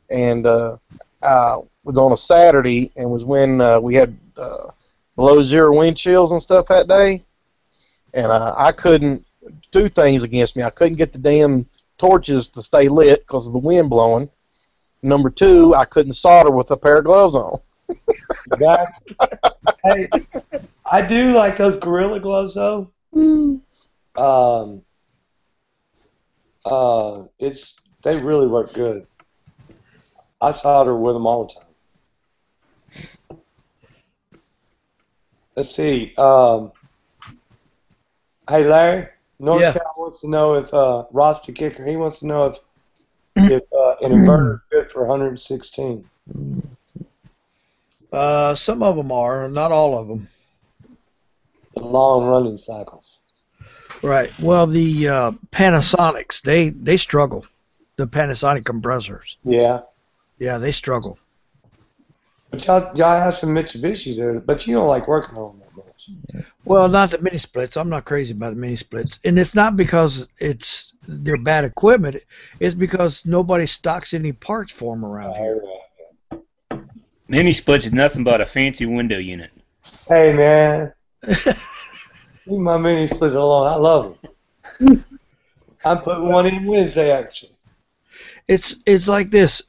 and was on a Saturday, and was when we had below zero wind chills and stuff that day, and I couldn't two things against me. I couldn't get the damn torches to stay lit because of the wind blowing. Number two, I couldn't solder with a pair of gloves on. Hey, I do like those Gorilla Gloves though. They really work good. I solder with them all the time. Let's see. Hey Larry, NorCal wants to know if Ross the Kicker. He wants to know if an inverter is good for 116. Some of them are, not all of them. The long running cycles. Right. Well, the Panasonics, they struggle. The Panasonic compressors. Yeah. Yeah, they struggle. But y'all have some Mitsubishis there, but you don't like working on them that much. Well, not the mini splits. I'm not crazy about the mini splits, and it's not because they're bad equipment. It's because nobody stocks any parts for them around here. Mini splits is nothing but a fancy window unit. Hey man, leave my mini splits alone. I love them. I'm putting one in Wednesday actually. It's like this.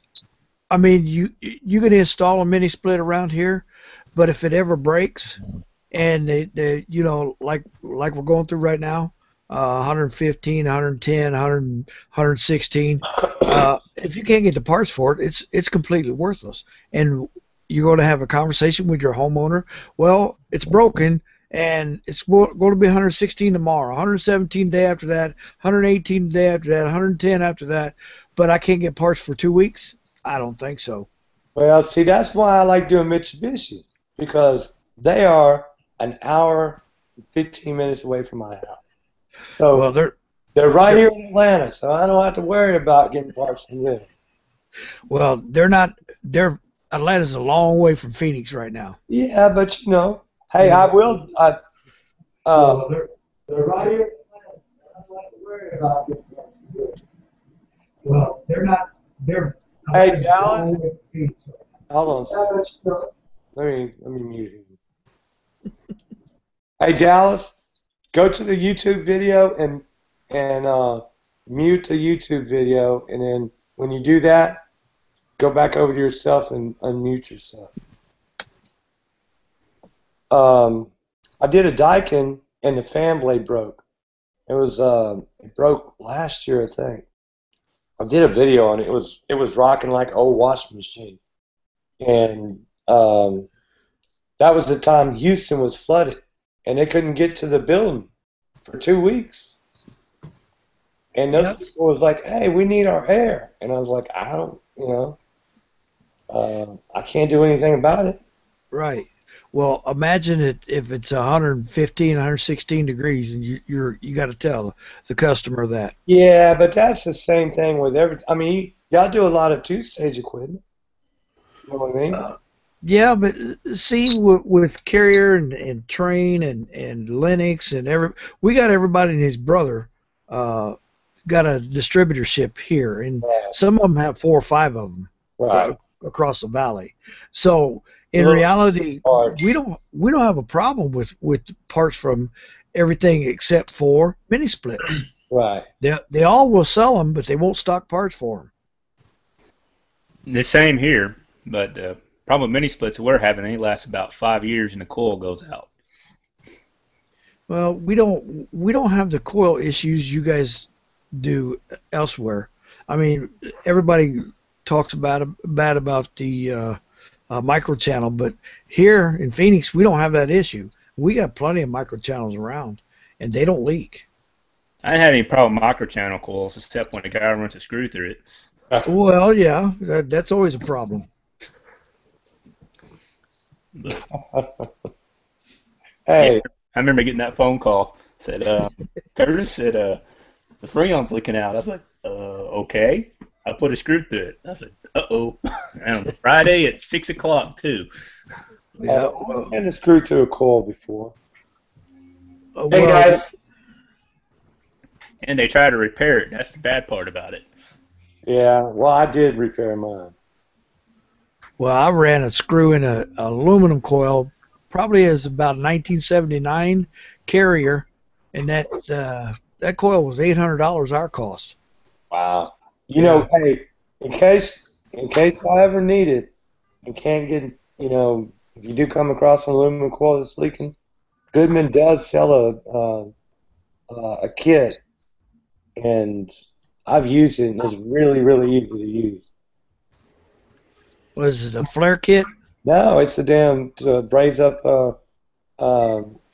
I mean, you can install a mini split around here, but if it ever breaks, and they like we're going through right now, 115, 110, 116. If you can't get the parts for it, it's completely worthless. And you're going to have a conversation with your homeowner. Well, it's broken, and it's going to be 116 tomorrow, 117 the day after that, 118 the day after that, 110 after that, but I can't get parts for 2 weeks. I don't think so. Well, see, that's why I like doing Mitsubishi, because they are an hour and 15 minutes away from my house. So well, they're right here in Atlanta, so I don't have to worry about getting parts from them. Well, Atlanta's a long way from Phoenix right now. Yeah, but hey, I will. They're right here in Atlanta. I don't have to worry about getting parts from them. Well, they're. Hey, Dallas. Hold on. Let me mute him. Hey, Dallas, go to the YouTube video and mute the YouTube video, and then when you do that, go back over to yourself and unmute yourself. I did a Daikin and the fan blade broke. It broke last year, I think. I did a video on it. It was rocking like an old washing machine, and that was the time Houston was flooded, and they couldn't get to the building for 2 weeks. And those people was like, "Hey, we need our air," and I was like, "I don't, I can't do anything about it." Right. Well, imagine if it's 115, 116 degrees, and you got to tell the customer that. Yeah, but that's the same thing with everything. I mean, y'all do a lot of two-stage equipment. You know what I mean? Yeah, but see, with Carrier and Train and Lennox and we got everybody and his brother got a distributorship here, and some of them have 4 or 5 of them across the valley. So in reality, we don't have a problem with parts from everything except for mini splits. Right. They all will sell them, but they won't stock parts for them. The same here, but the problem with mini splits we're having, they last about 5 years and the coil goes out. Well, we don't have the coil issues you guys do elsewhere. I mean, everybody talks bad about the micro channel, but here in Phoenix we don't have that issue. We got plenty of micro channels around, and they don't leak. I didn't have any problem with micro channel coils except when a guy runs a screw through it. Well, yeah, that's always a problem. Hey, I remember getting that phone call. Said Curtis said the Freon's leaking out. I was like, okay. I put a screw through it. I said, uh-oh. And on Friday at 6 o'clock, too. Yeah, I've been a screw through a coil before. Hey, guys. And they try to repair it. That's the bad part about it. Yeah, well, I did repair mine. Well, I ran a screw in an aluminum coil, probably as about 1979 Carrier, and that that coil was $800 our cost. Wow. You know, hey, in case I ever need it and can't get, you know, if you do come across an aluminum coil that's leaking, Goodman does sell a kit, and I've used it, and it's really, really easy to use. Was it a flare kit? No, it's a damn to braise up for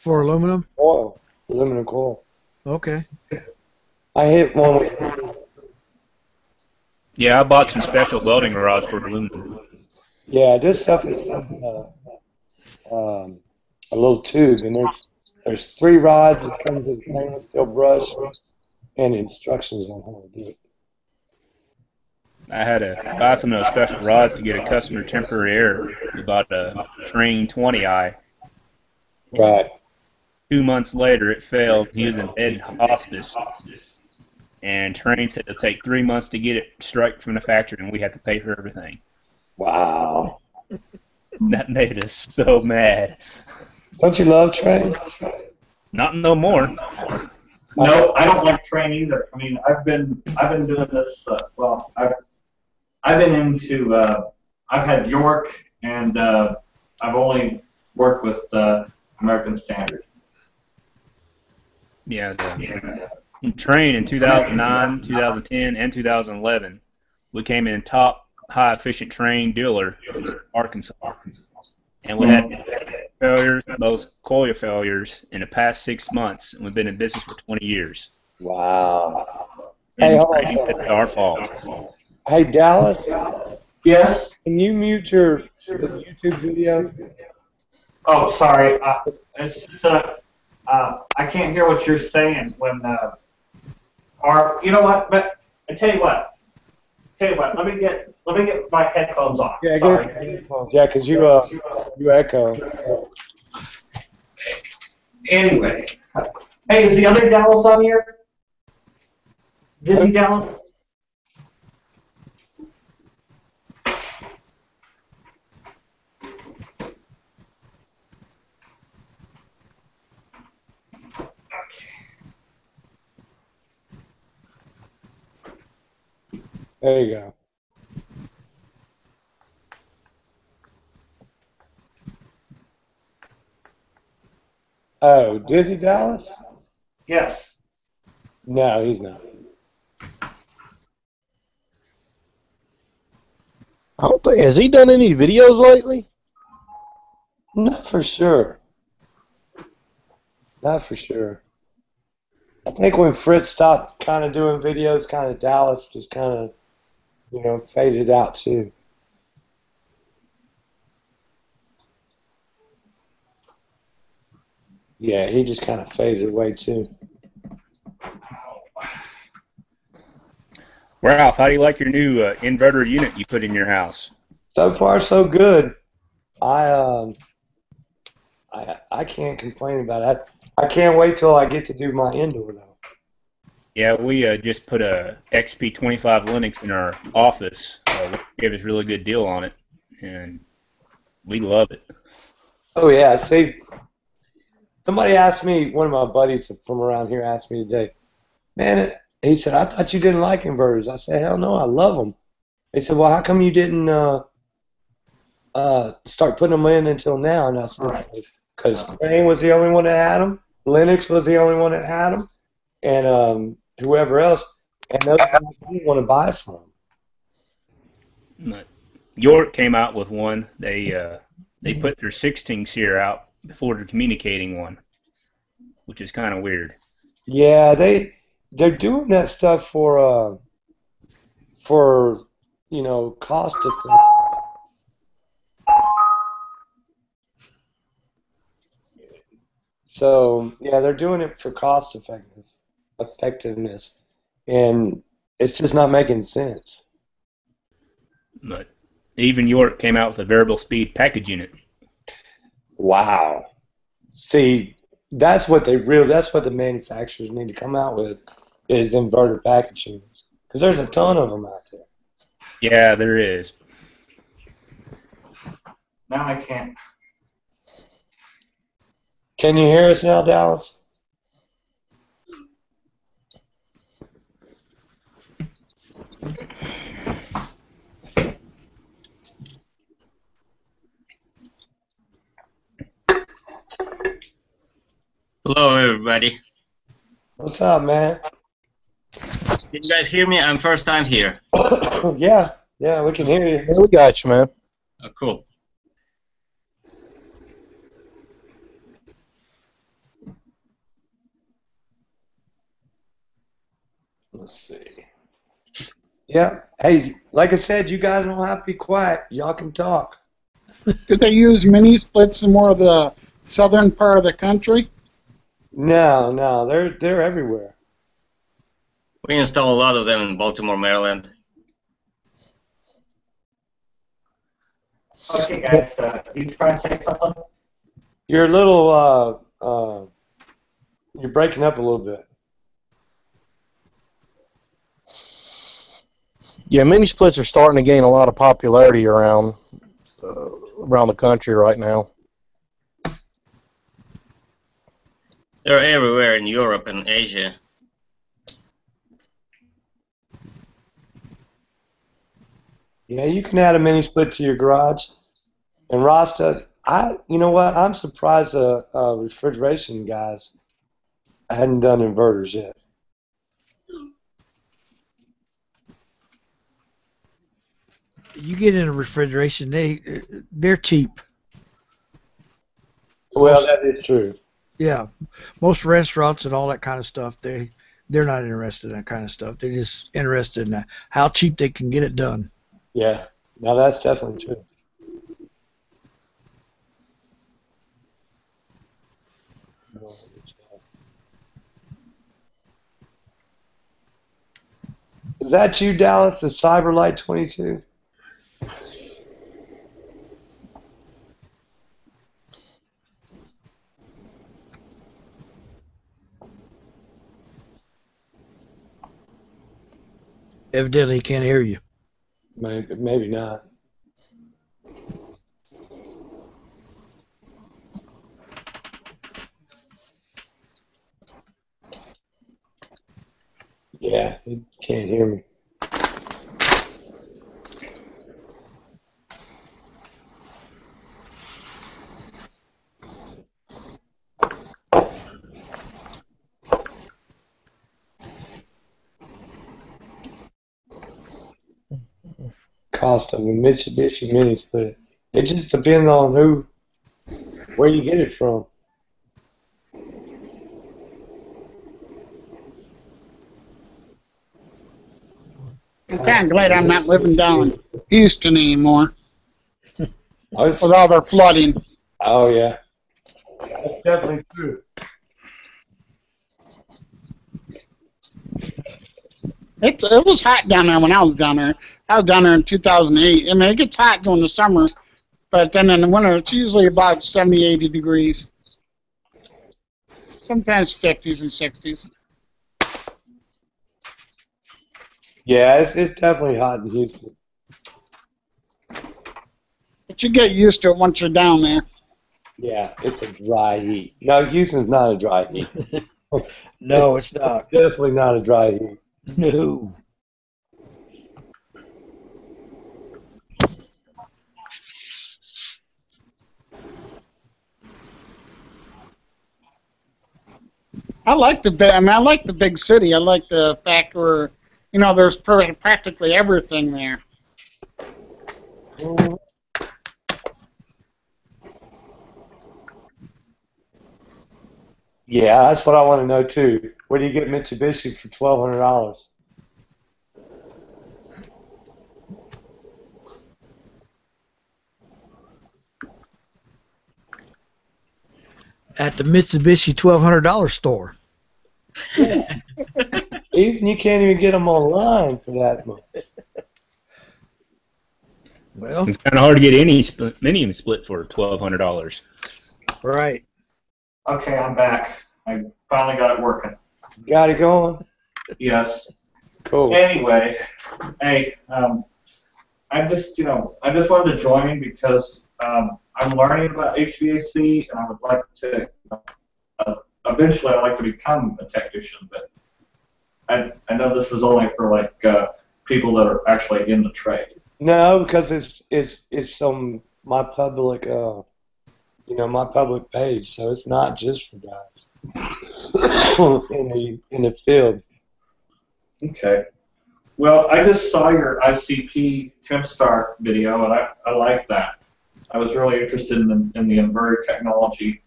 aluminum coil, aluminum coil. Okay. I hit one. Yeah, I bought some special welding rods for aluminum. Yeah, this stuff is a little tube, and there's 3 rods that comes with stainless steel brush and instructions on how to do it. I had to buy some of those special rods to get a customer temporary error. We bought a Train 20i. Right. 2 months later, it failed. He was in bed in hospice. And Train said it'll take 3 months to get it straight from the factory, and we had to pay for everything. Wow. That made us so mad. Don't you love Train? Not no more. No, I don't like Train either. I mean, I've been doing this. I've been into. I've had York, and I've only worked with American Standard. Yeah. Train in 2009, 2010, and 2011, we came in top high efficient Train dealer in Arkansas, and we had failures, most coil failures in the past 6 months, and we've been in business for 20 years. Wow. And Hey, hold on. it's our fault. Hey, Dallas. Yes. Can you mute your YouTube video? Oh, sorry. It's just I can't hear what you're saying when. You know what? But I tell you what. Let me get my headphones on. Yeah, sorry. get your headphones. Yeah, because you echo. Anyway, hey, is the other Dallas on here? Dizzy Dallas? There you go. Oh, Dizzy Dallas? Yes. No, he's not. I don't think, has he done any videos lately? Not for sure. Not for sure. I think when Fritz stopped kind of doing videos, kind of Dallas just kind of, you know, faded out too. Yeah, he just kind of faded away too. Ralph, how do you like your new inverter unit you put in your house? So far, so good. I can't complain about it. I can't wait till I get to do my indoor though. Yeah, we just put a XP25 Linux in our office. Gave us a really good deal on it, and we love it. Oh yeah, see, somebody asked me, one of my buddies from around here asked me today, man, he said, I thought you didn't like inverters. I said, hell no, I love them. They said, well, how come you didn't start putting them in until now? And I said, because Crane was the only one that had them, Linux was the only one that had them, and whoever else, and those guys didn't want to buy from them. York came out with one. They put their 16 SEER out before their communicating one, which is kind of weird. Yeah, they're doing that stuff for you know, cost effective. So yeah, they're doing it for cost effectiveness, and it's just not making sense. But even York came out with a variable speed package unit. Wow. See, that's what the manufacturers need to come out with is inverter package units, because there's a ton of them out there. Yeah, there is. Now I can't. Can you hear us now, Dallas? Hello, everybody. What's up, man? Can you guys hear me? I'm first time here. Yeah, we can hear you. Yeah, we got you, man. Oh, cool. Let's see. Yeah. Hey, like I said, you guys don't have to be quiet. Y'all can talk. Do they use mini splits in more of the southern part of the country? No, they're everywhere. We install a lot of them in Baltimore, Maryland. Okay, guys, you try and say something? You're a little you're breaking up a little bit. Yeah, mini splits are starting to gain a lot of popularity around the country right now. They're everywhere in Europe and Asia. Yeah, you can add a mini split to your garage. And Rasta, you know what? I'm surprised the refrigeration guys hadn't done inverters yet. You get into refrigeration, they're cheap. Well, that is true. Yeah, most restaurants and all that kind of stuff, they're not interested in that kind of stuff. They're just interested in how cheap they can get it done. Yeah, now that's definitely true. Is that you, Dallas, the Cyberlight 22? Evidently, he can't hear you. Maybe not. Yeah, he can't hear me. Cost of a Mitsubishi mini split. It just depends on where you get it from. I'm kind of glad I'm not living down in Houston anymore. With all their flooding. Oh, yeah. That's definitely true. It was hot down there when I was down there. I was down there in 2008. I mean, it gets hot during the summer, but then in the winter, it's usually about 70, 80 degrees. Sometimes 50s and 60s. Yeah, it's definitely hot in Houston. But you get used to it once you're down there. Yeah, it's a dry heat. No, Houston's not a dry heat. No, it's not. Definitely not a dry heat. No. I like the big city. I like the fact where, there's practically everything there. Yeah, that's what I want to know too. Where do you get Mitsubishi for $1,200? At the Mitsubishi $1,200 store. Yeah. Even you can't even get them online for that much. Well, it's kind of hard to get any mini split for $1,200. Right. Okay, I'm back. I finally got it working. Got it going? Yes. Cool. Anyway, hey, I just wanted to join in because I'm learning about HVAC, and I would like to, eventually I'd like to become a technician, but I know this is only for people that are actually in the trade. No, because it's on my public my public page, so it's not just for guys in the field. Okay. Well, I just saw your ICP Temp Star video, and I like that. I was really interested in the inverter technology,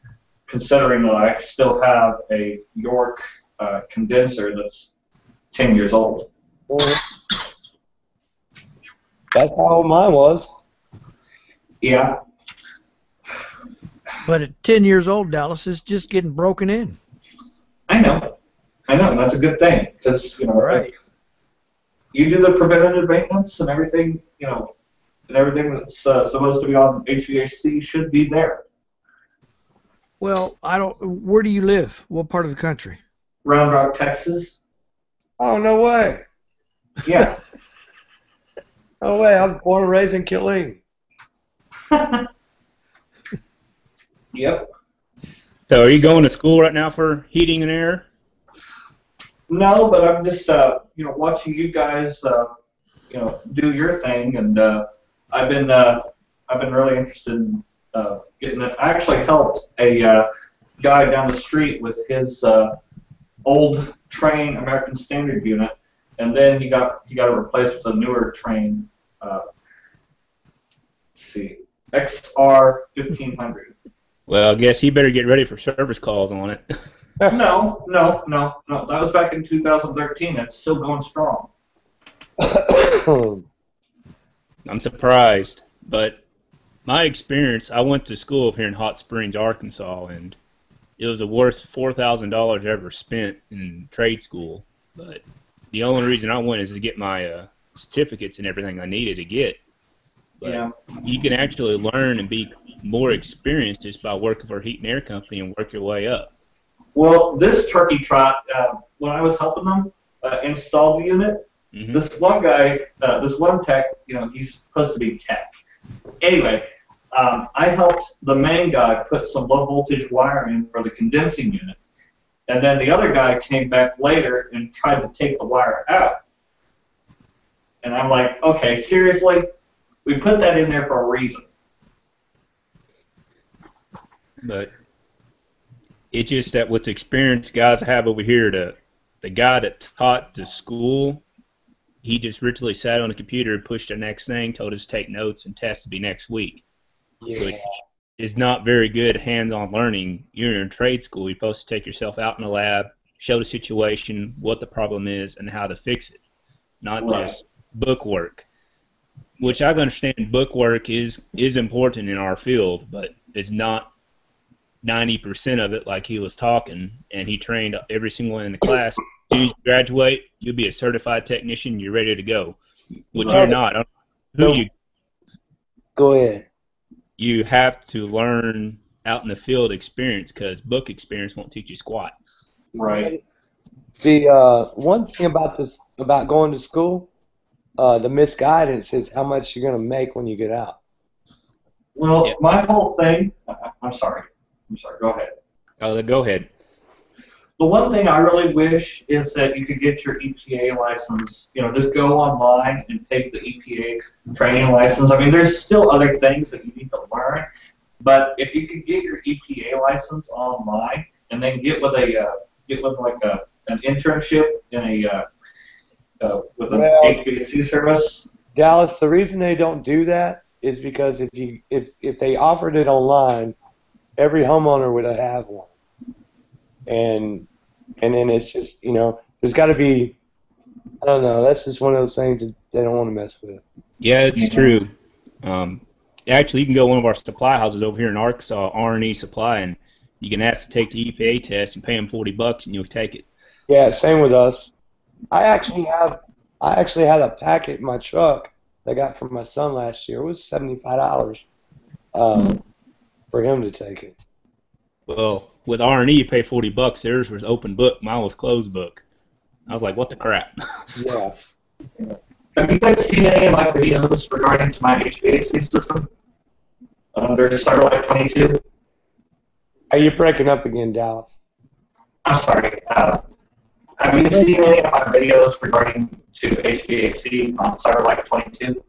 considering that I still have a York condenser that's 10 years old. That's how old mine was. Yeah. But at 10 years old, Dallas is just getting broken in. I know. That's a good thing, because right. You do the preventative maintenance and everything, and everything that's supposed to be on HVAC should be there. Well, where do you live? What part of the country? Round Rock, Texas. Oh, no way. Yeah. No way. I was born and raised in Killeen. Yep. So are you going to school right now for heating and air? No, but I'm just watching you guys do your thing, and I've been really interested in getting it. I actually helped a guy down the street with his old Train American Standard unit, and then he got it replaced with a newer Train XR 1500. Well, I guess he better get ready for service calls on it. No. That was back in 2013. It's still going strong. I'm surprised, but my experience, I went to school up here in Hot Springs, Arkansas, and it was the worst $4,000 ever spent in trade school. But the only reason I went is to get my certificates and everything I needed to get. But yeah. You can actually learn and be more experienced just by working for a heat and air company and work your way up. Well, this turkey trot, when I was helping them install the unit, this one guy, this one tech, he's supposed to be tech. Anyway, I helped the main guy put some low voltage wire in for the condensing unit. And then the other guy came back later and tried to take the wire out. And I'm like, okay, seriously? We put that in there for a reason. But it's just that with the experience guys I have over here, the guy that taught the school, he just literally sat on the computer and pushed the next thing, told us to take notes and test to be next week. Yeah. Which is not very good hands-on learning. You're in trade school. You're supposed to take yourself out in the lab, show the situation, what the problem is, and how to fix it, not just book work. Which I understand book work is important in our field, but it's not 90% of it like he was talking, and he trained every single one in the class. As soon as you graduate, you'll be a certified technician, you're ready to go, which you're not. Go ahead. You have to learn out in the field experience, because book experience won't teach you squat. Right. The one thing about going to school, the misguidance is how much you're going to make when you get out. Well, my whole thing, I'm sorry, go ahead. Oh, go ahead. The one thing I really wish is that you could get your EPA license, just go online and take the EPA training license. I mean, there's still other things that you need to learn, but if you could get your EPA license online and then get with an internship in with an HVAC service. Dallas, the reason they don't do that is because if they offered it online, every homeowner would have one. And then it's just, there's got to be, I don't know, that's just one of those things that they don't want to mess with. Yeah, it's true. Actually, you can go to one of our supply houses over here in Arkansas, R&E Supply, and you can ask to take the EPA test and pay them $40 and you'll take it. Yeah, same with us. I actually had a packet in my truck that I got from my son last year. It was $75 for him to take it. Well, with R&E, you pay $40. Theirs was open book. Mine was closed book. I was like, what the crap? Yeah. Have you guys seen any of my videos regarding to my HVAC system under Starlight 22? Are you breaking up again, Dallas? I'm sorry. Have you seen any of my videos regarding to HVAC on Cyberlight 22?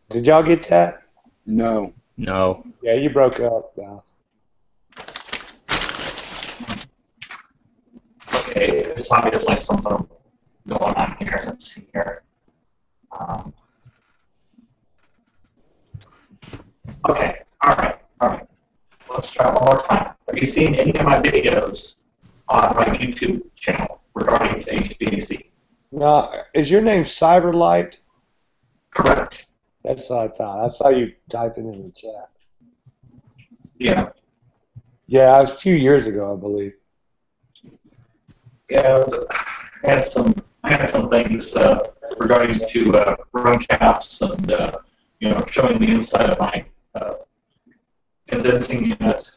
Did y'all get that? No. No. Yeah, you broke up. Yeah. Okay, it's obviously something going on here. Let's see here. Okay, all right. Let's try one more time. Have you seen any of my videos on my YouTube channel regarding to HVAC? Now, is your name Cyberlight? Correct. That's what I thought. I saw you typing in the chat. Yeah. Yeah, it was a few years ago, I believe. Yeah, I had some things regarding to run caps and showing the inside of my condensing unit.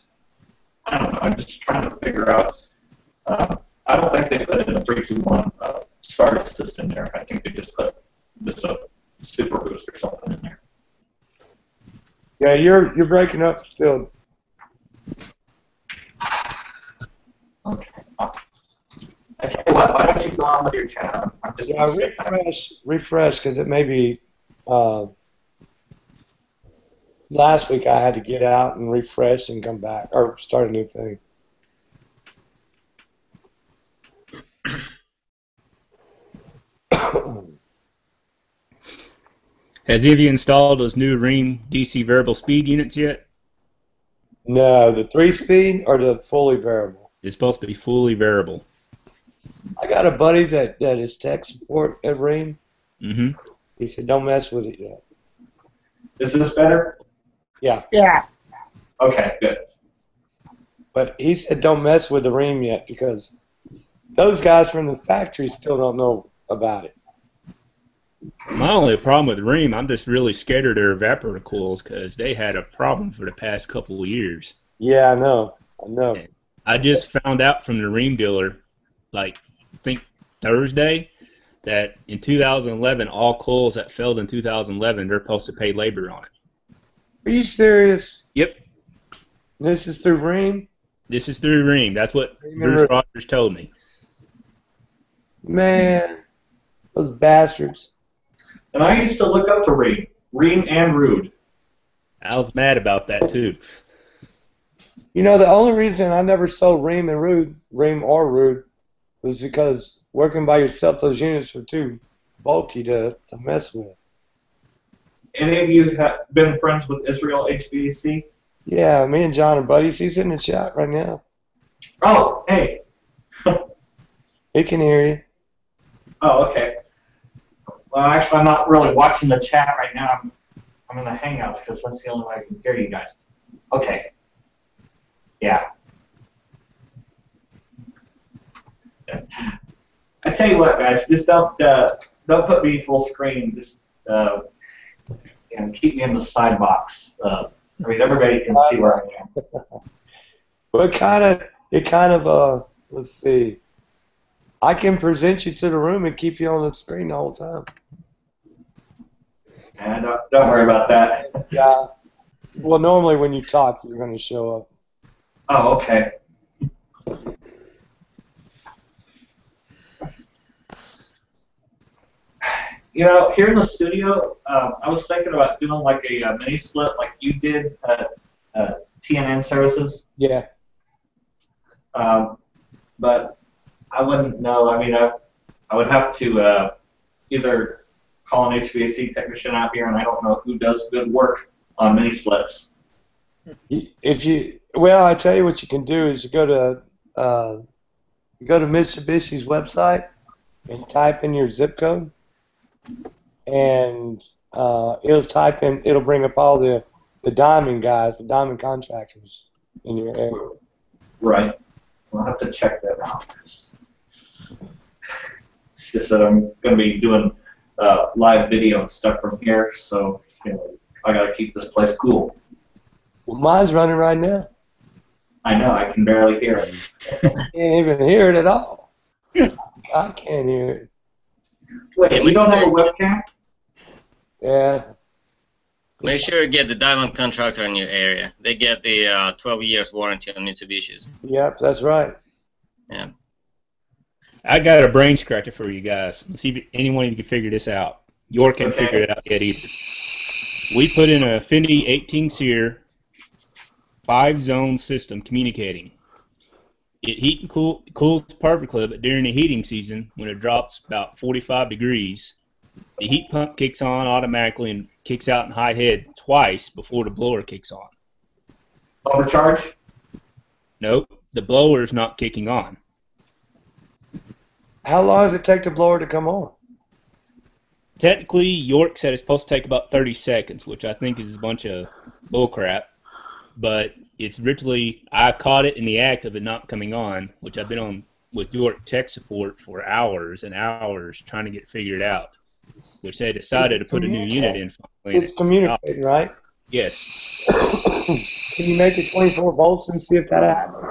I don't know. I'm just trying to figure out. I don't think they put in a 321 start assist in there. I think they just put a super boost or something in there. Yeah, you're breaking up still. Okay. I tell you what, why don't you go on with your channel? Yeah, refresh, because it may be. Last week I had to get out and refresh and come back, or start a new thing. Has any of you installed those new Ream DC variable speed units yet? No, the 3-speed or the fully variable? It's supposed to be fully variable. I got a buddy that is tech support at Ream. Mm-hmm. He said, don't mess with it yet. Is this better? Yeah. Yeah. Okay, good. But he said don't mess with the Ream yet because those guys from the factory still don't know about it. My only problem with Ream, I'm just really scared of their evaporator coils because they had a problem for the past couple of years. Yeah, I know. I just found out from the Ream dealer, like, I think Thursday, that in 2011, all coils that failed in 2011, they're supposed to pay labor on it. Are you serious? Yep. This is through Ream? This is through Ream. That's what Bruce Rogers told me. Man, those bastards. And I used to look up to Ream and Rude. I was mad about that too. You know, the only reason I never sold Ream or Rude, was because working by yourself, those units were too bulky to mess with. Any of you have been friends with Israel HVAC? Yeah, me and John are buddies. He's in the chat right now. Oh, hey. He can hear you. Oh, okay. Well, actually, I'm not really watching the chat right now. I'm in the Hangouts because that's the only way I can hear you guys. Okay. Yeah. I tell you what, guys, just don't put me full screen. Just keep me in the side box. I mean, everybody can see where I am. Well, let's see. I can present you to the room and keep you on the screen the whole time. And don't worry about that. Yeah. Well, normally when you talk, you're going to show up. Oh, okay. You know, here in the studio, I was thinking about doing like a mini split like you did at TNN Services. Yeah. But I wouldn't know. I mean, I would have to either call an HVAC technician out here, and I don't know who does good work on mini splits. Well, I tell you what you can do is you go to Mitsubishi's website and type in your zip code, and it'll bring up all the diamond guys, the diamond contractors in your area. Right. I'll have to check that out. It's just that I'm going to be doing live video and stuff from here, so I got to keep this place cool. Well, mine's running right now. I know, I can barely hear it. Can't even hear it at all. I can't hear it. Wait, we don't have a webcam? Yeah. Make sure you get the diamond contractor in your area. They get the 12 years warranty on Mitsubishi's. Yep, that's right. Yeah. I got a brain scratcher for you guys. Let's see if anyone of you can figure this out. York can't figure it out yet either. We put in a Fendi 18 SEER 5-zone system communicating. It heat and cools perfectly, but during the heating season, when it drops about 45 degrees, the heat pump kicks on automatically and kicks out in high head twice before the blower kicks on. Overcharge? Nope, the blower is not kicking on. How long does it take the blower to come on? Technically, York said it's supposed to take about 30 seconds, which I think is a bunch of bullcrap. But it's literally, I caught it in the act of it not coming on, which I've been on with York tech support for hours and hours trying to get figured out, which they decided to put a new unit in finally. It's communicating, right? Yes. Can you make it 24 volts and see if that happens?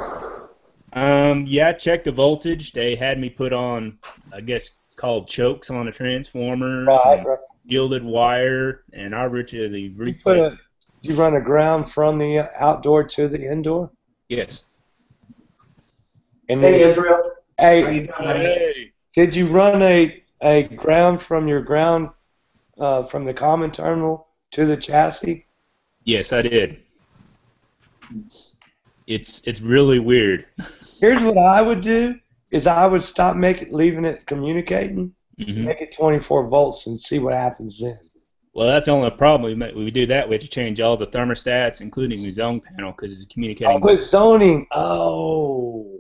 Yeah, I checked the voltage. They had me put on, I guess, called chokes on the transformers, right. shielded wire, and I originally replaced it. You run a ground from the outdoor to the indoor? Yes. And Hey, Israel. Hey, did you run a ground from your ground from the common terminal to the chassis? Yes, I did. It's really weird. Here's what I would do: is I would stop leaving it communicating, make it 24 volts, and see what happens then. Well, that's the only problem. We do that, we have to change all the thermostats, including the zone panel, because it's communicating. Oh, with zoning. Oh.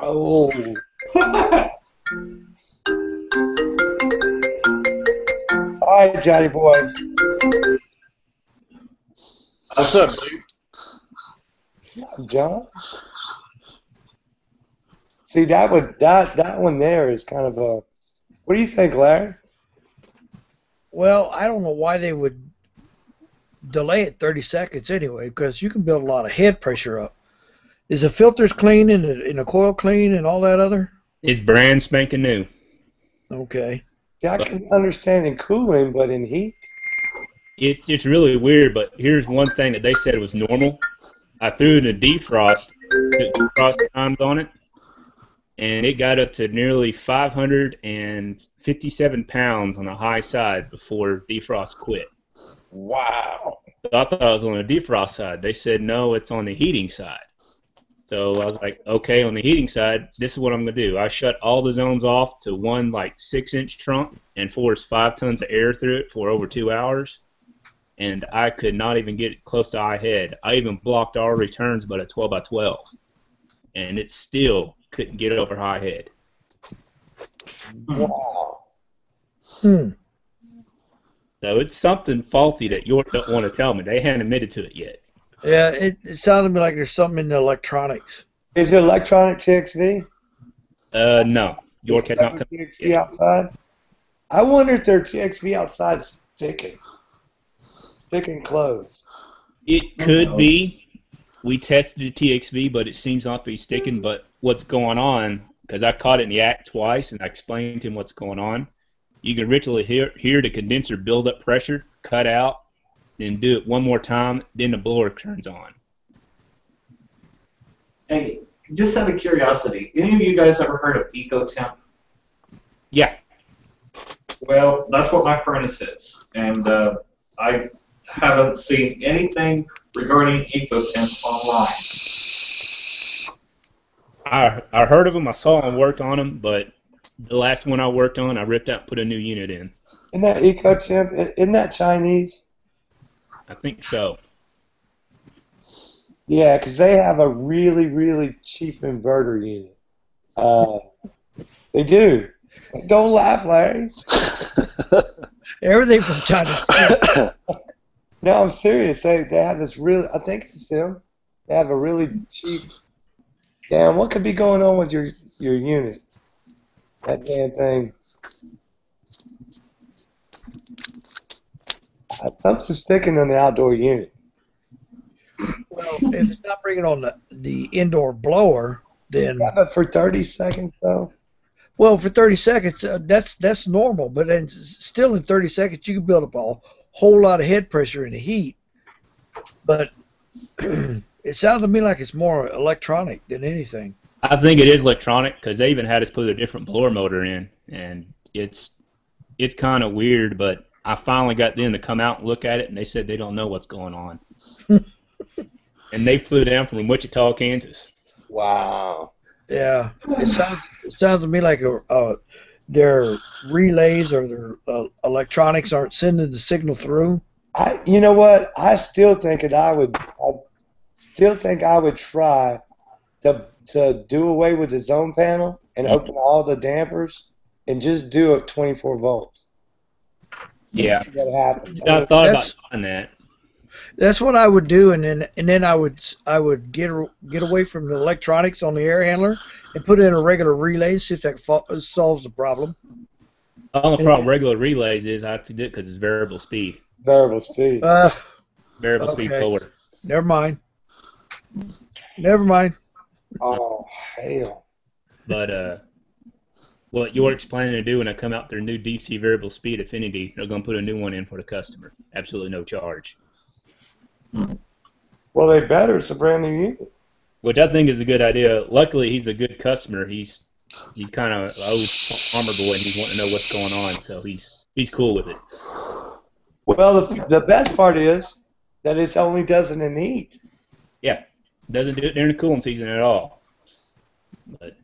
All right, Johnny boy. What's up, dude? John. See, that one there is kind of a. What do you think, Larry? Well, I don't know why they would delay it 30 seconds anyway, because you can build a lot of head pressure up. Is the filters clean and the coil clean and all that other? It's brand spanking new. Okay. Yeah, I can understand in cooling, but in heat? It's really weird, but here's one thing that they said was normal. I threw in a defrost, put defrost times on it, and it got up to nearly 557 pounds on the high side before defrost quit. Wow. So I thought I was on the defrost side. They said, no, it's on the heating side. So I was like, okay, on the heating side, this is what I'm going to do. I shut all the zones off to one 6-inch trunk and forced 5 tons of air through it for over 2 hours. And I could not even get close to high head. I even blocked all returns but at 12 by 12. And it still couldn't get over high head. Wow. So it's something faulty that you don't want to tell me. They haven't admitted to it yet. Yeah, it sounded to me like there's something in the electronics. Is it electronic TXV? No. York has not come TXV outside? I wonder if their TXV outside is thick and closed. It could be. We tested the TXV, but it seems not to be sticking. But what's going on, because I caught it in the act twice, and I explained to him what's going on, you can literally hear the condenser build up pressure, cut out, then do it one more time, then the blower turns on. Hey, just out of curiosity, any of you guys ever heard of EcoTemp? Yeah. Well, that's what my furnace is, and I haven't seen anything regarding EcoTemp online. I heard of them, I saw them, worked on them, but the last one I worked on, I ripped out and put a new unit in. Isn't that EcoTemp? Isn't that Chinese? I think so. Yeah, because they have a really, really cheap inverter unit. They do. Don't laugh, Larry. Everything from China. No, I'm serious. They have this really, I think it's them. They have a really cheap. Damn, what could be going on with your unit? That damn thing. Something's sticking on the outdoor unit. Well, if it's not bringing on the indoor blower, then. Yeah, but for 30 seconds, though. Well, for 30 seconds, that's normal. But then still in 30 seconds, you can build up a whole lot of head pressure in the heat. But it sounds to me like it's more electronic than anything. I think it is electronic because they even had us put a different blower motor in, and it's kind of weird. But I finally got them to come out and look at it, and they said they don't know what's going on. And they flew down from Wichita, Kansas. Wow. Yeah, it sounds to me like their relays or their electronics aren't sending the signal through. You know what? I still think I would try to do away with the zone panel and open all the dampers and just do it 24 volts. Yeah. That happens. I thought about doing that. That's what I would do, and then I would get away from the electronics on the air handler and put in a regular relay and see if that solves the problem. The only problem with regular relays is I have to do it because it's variable speed. Variable speed. Variable speed blower. Never mind. Never mind. Oh, hell. But what York's planning to do when I come out their new DC variable speed Affinity, they're going to put a new one in for the customer. Absolutely no charge. Well, they better. It's a brand new unit. Which I think is a good idea. Luckily, he's a good customer. He's kind of an old farmer boy, and he's wanting to know what's going on, so he's cool with it. Well, the best part is that it only does it in the heat. Yeah, doesn't do it during the cooling season at all. But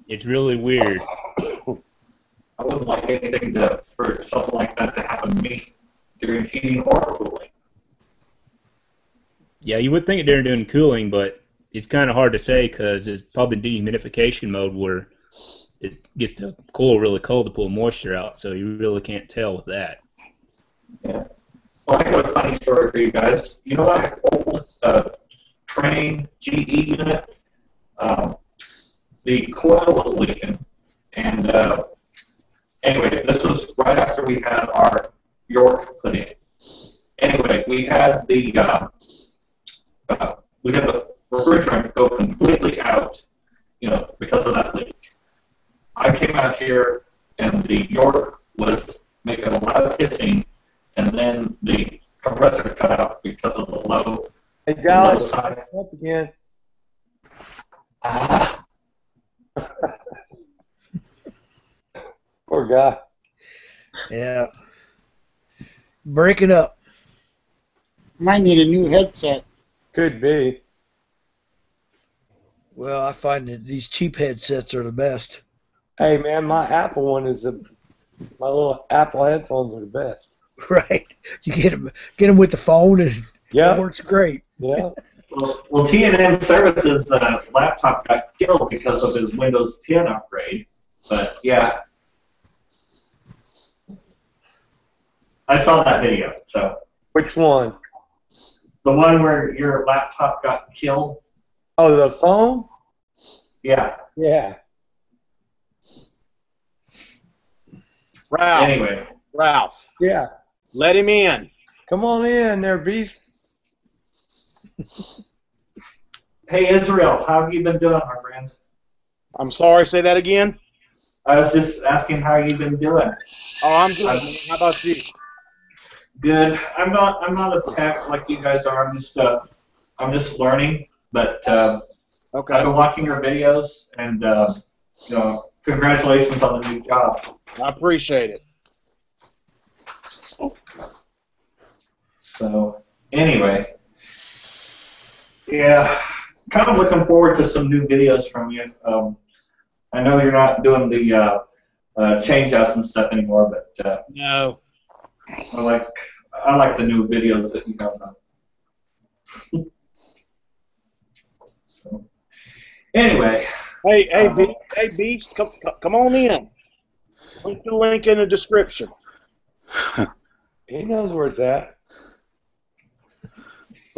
it's really weird. I wouldn't like anything for something like that to happen to me during heating or cooling. Yeah, you would think it during cooling, but it's kind of hard to say because it's probably dehumidification mode where it gets to cool really cold to pull moisture out, so you really can't tell with that. Yeah. Well, I got a funny story for you guys. You know that old train GE unit? The coil was leaking, and anyway, this was right after we had our York put in. Anyway, we had the refrigerant go completely out, because of that leak. I came out here, and the York was making a lot of hissing, and then the compressor cut out because of the low. Hey, guys, up again. Poor guy. Yeah. Break it up. Might need a new headset. Could be. Well, I find that these cheap headsets are the best. Hey, man, my Apple one is my little Apple headphones are the best. Right. You get them with the phone, and it works great. Yeah. Well, T&M Services laptop got killed because of his Windows 10 upgrade. But yeah, I saw that video. So. Which one? The one where your laptop got killed. Oh, the phone? Yeah. Yeah. Ralph. Anyway. Ralph. Yeah. Let him in. Come on in there, beast. Hey, Israel, how have you been doing, my friend? I'm sorry, say that again? I was just asking how you've been doing. Oh, I'm good, man. How about you? Good. I'm not a tech like you guys are. I'm just learning. But okay. I've been watching your videos, and congratulations on the new job. I appreciate it. So anyway, yeah, kind of looking forward to some new videos from you. I know you're not doing the change outs and stuff anymore, but no. I like the new videos that you have done. So anyway, hey, Beast, come on in. Put the link in the description. He knows where it's at.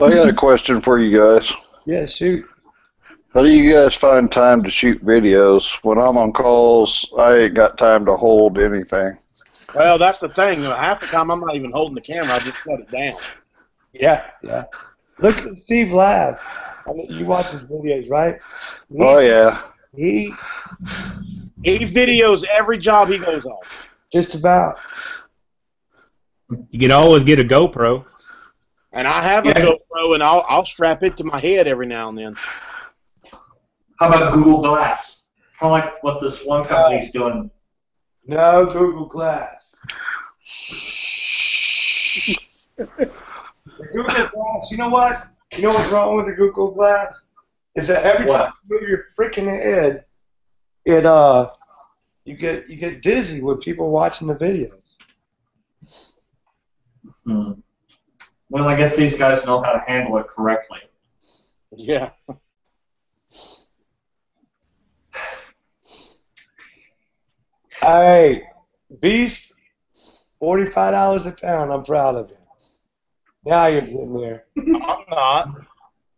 I got a question for you guys. Yeah, shoot. How do you guys find time to shoot videos? When I'm on calls, I ain't got time to hold anything. Well, that's the thing. Half the time I'm not even holding the camera. I just shut it down. Yeah. Look at Steve laugh. I mean, you watch his videos, right? Oh, yeah. He videos every job he goes on. Just about. You can always get a GoPro. And I have a GoPro, and I'll strap it to my head every now and then. How about Google Glass? Kind of like what this one company's doing. No Google Glass. The Google Glass, you know what? You know what's wrong with the Google Glass? Is that every time you move your freaking head, you get dizzy with people watching the videos. Well, I guess these guys know how to handle it correctly. Yeah. Hey, Beast, $45 a pound. I'm proud of you. Now you're getting there. I'm not.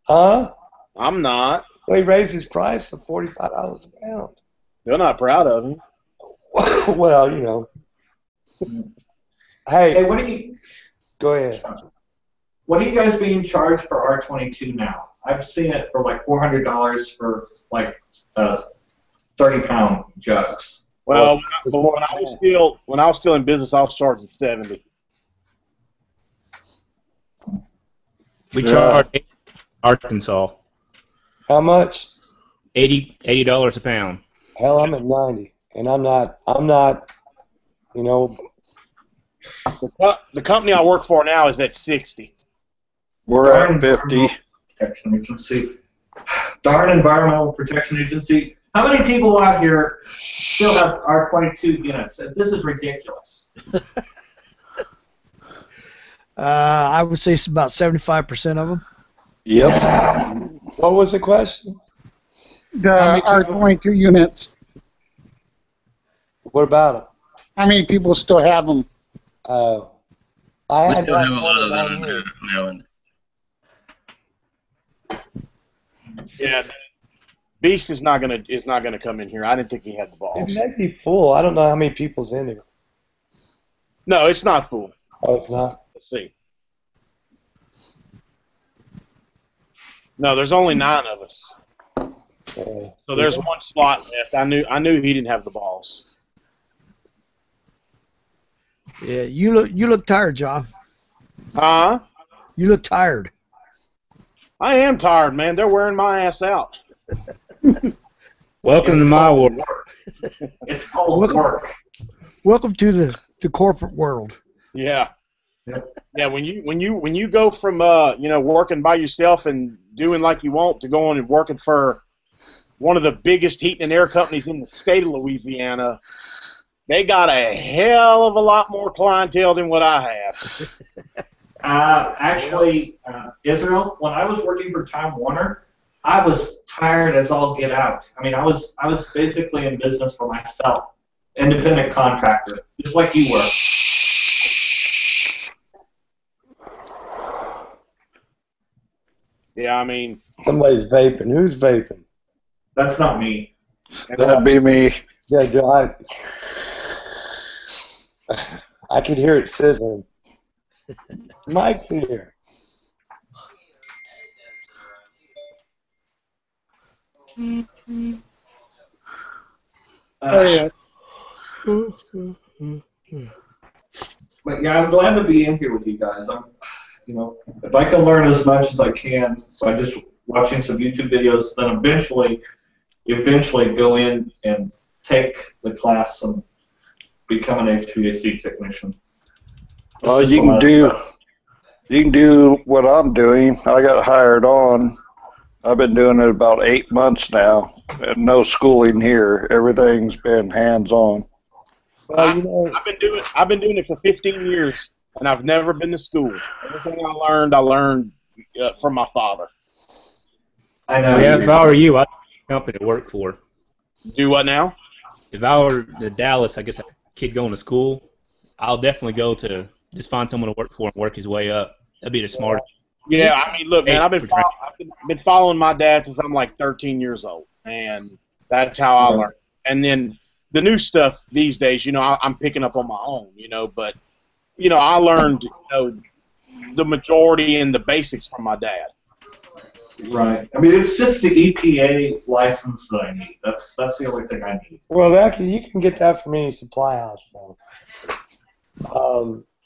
Huh? I'm not. Well, he raised his price to $45 a pound. They're not proud of him. Well, you know. Hey, what do you? Go ahead. What are you guys being charged for R22 now? I've seen it for like $400 for like 30-pound jugs. Well, when I was still in business, I was charging $70. We charge Arkansas. How much? $80 a pound. Hell, I'm at 90, and I'm not, you know. The company I work for now is at 60. We're at 50. Protection Agency. Darn Environmental Protection Agency. How many people out here still have R22 units? This is ridiculous. I would say it's about 75% of them. Yep. What was the question? The R22 units. What about them? How many people still have them? I We had still have a lot of one them in Maryland. Yeah. Beast is not gonna come in here. I didn't think he had the balls. It may be full. I don't know how many people's in here. No, it's not full. Oh, it's not? Let's see. No, there's only 9 of us. So there's one slot left. I knew he didn't have the balls. Yeah, you look tired, John. Huh? You look tired. I am tired, man. They're wearing my ass out. Welcome to my world. It's called work. Welcome to the corporate world. Yeah. Yeah, when you go from working by yourself and doing like you want to going and working for one of the biggest heating and air companies in the state of Louisiana, they got a hell of a lot more clientele than what I have. Actually, Israel, when I was working for Time Warner, I was tired as all get out. I mean, I was basically in business for myself, independent contractor, just like you were. Yeah, I mean, somebody's vaping. Who's vaping? That's not me. That'd be me. Yeah, Joe, I could hear it sizzling. Mike's here. Oh, yeah. But yeah, I'm glad to be in here with you guys. If I can learn as much as I can by just watching some YouTube videos, then eventually go in and take the class and become an HVAC technician. Well, you can do what I'm doing. I got hired on. I've been doing it about 8 months now, and no schooling here. Everything's been hands-on. Well, I've been doing it for 15 years, and I've never been to school. Everything I learned from my father. I know. Yeah, if I were you, I'd pick a company to work for. Do what now? If I were to Dallas, I guess a kid going to school, I'll definitely go to just find someone to work for and work his way up. That'd be the smartest. Yeah, I mean, look, man, I've been following my dad since I'm like 13 years old, and that's how I learned. And then the new stuff these days, I'm picking up on my own, but, I learned, the majority and the basics from my dad. Right. I mean, it's just the EPA license that I need. That's the only thing I need. Well, you can get that from any supply house, phone.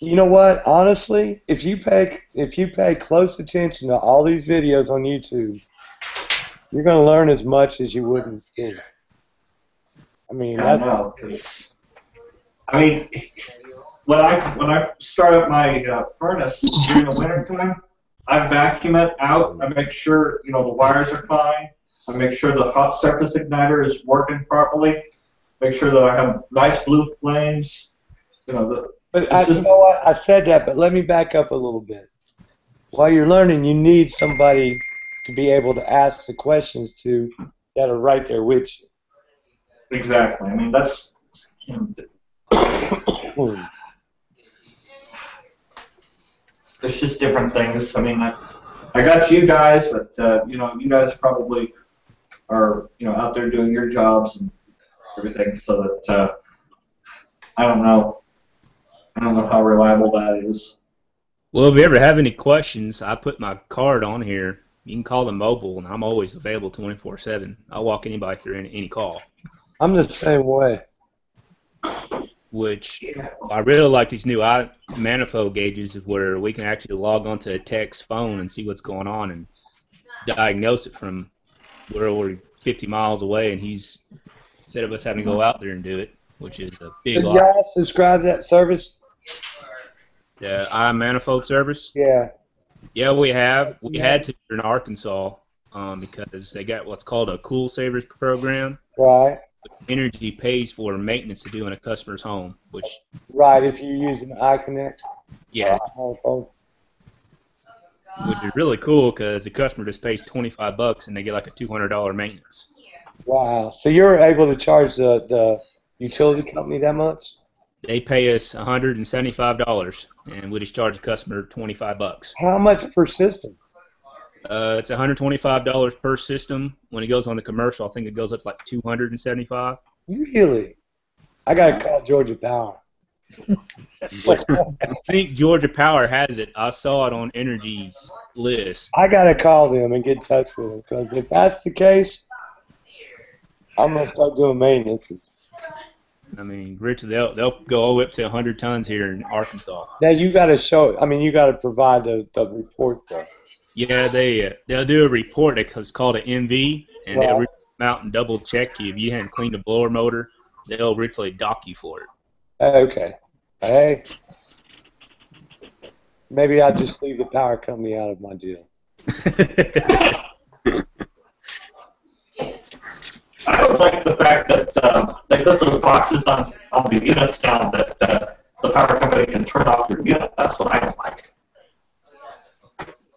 You know what? Honestly, if you pay close attention to all these videos on YouTube, you're going to learn as much as you would in school. I mean, I know, 'cause, I mean, when I start up my furnace during the wintertime, I vacuum it out. I make sure the wires are fine. I make sure the hot surface igniter is working properly. Make sure that I have nice blue flames. But you know what? I said that, but let me back up a little bit. While you're learning, you need somebody to be able to ask the questions to that are right there with you. Exactly. I mean, that's. It's just different things. I mean, I got you guys, but you guys probably are out there doing your jobs and everything, so that I don't know how reliable that is. Well, if you ever have any questions, I put my card on here. You can call the mobile, and I'm always available 24/7. I'll walk anybody through any call. I'm the same way. Which I really like these new manifold gauges where we can actually log onto a tech's phone and see what's going on and diagnose it from where we're 50 miles away, and he's instead of us having to go out there and do it, which is a big Did lot. y'all subscribe to that service? The manifold service? Yeah. Yeah, we have. We had to in Arkansas because they got what's called a Cool Savers program. Right. Energy pays for maintenance to do in a customer's home, which. Right, if you use an iConnect. Yeah. Which is really cool because the customer just pays $25 and they get like a $200 maintenance. Wow. So you're able to charge the utility company that much? They pay us $175 and we just charge the customer $25. How much per system? It's $125 per system. When it goes on the commercial, I think it goes up to like $275. Really? I gotta call Georgia Power. I think Georgia Power has it. I saw it on Energy's list. I gotta call them and get in touch with them because if that's the case, I'm gonna start doing maintenances. I mean, Richard, they'll go all the way up to 100 tons here in Arkansas. Now you gotta show. I mean, you gotta provide the report though. Yeah, they'll do a report that's called an MV, and they'll come out and double check you if you haven't cleaned a blower motor. They'll literally dock you for it. Okay. Hey, maybe I'll just leave the power company out of my deal. I don't like the fact that they put those boxes on the units down that the power company can turn off your unit. That's what I don't like.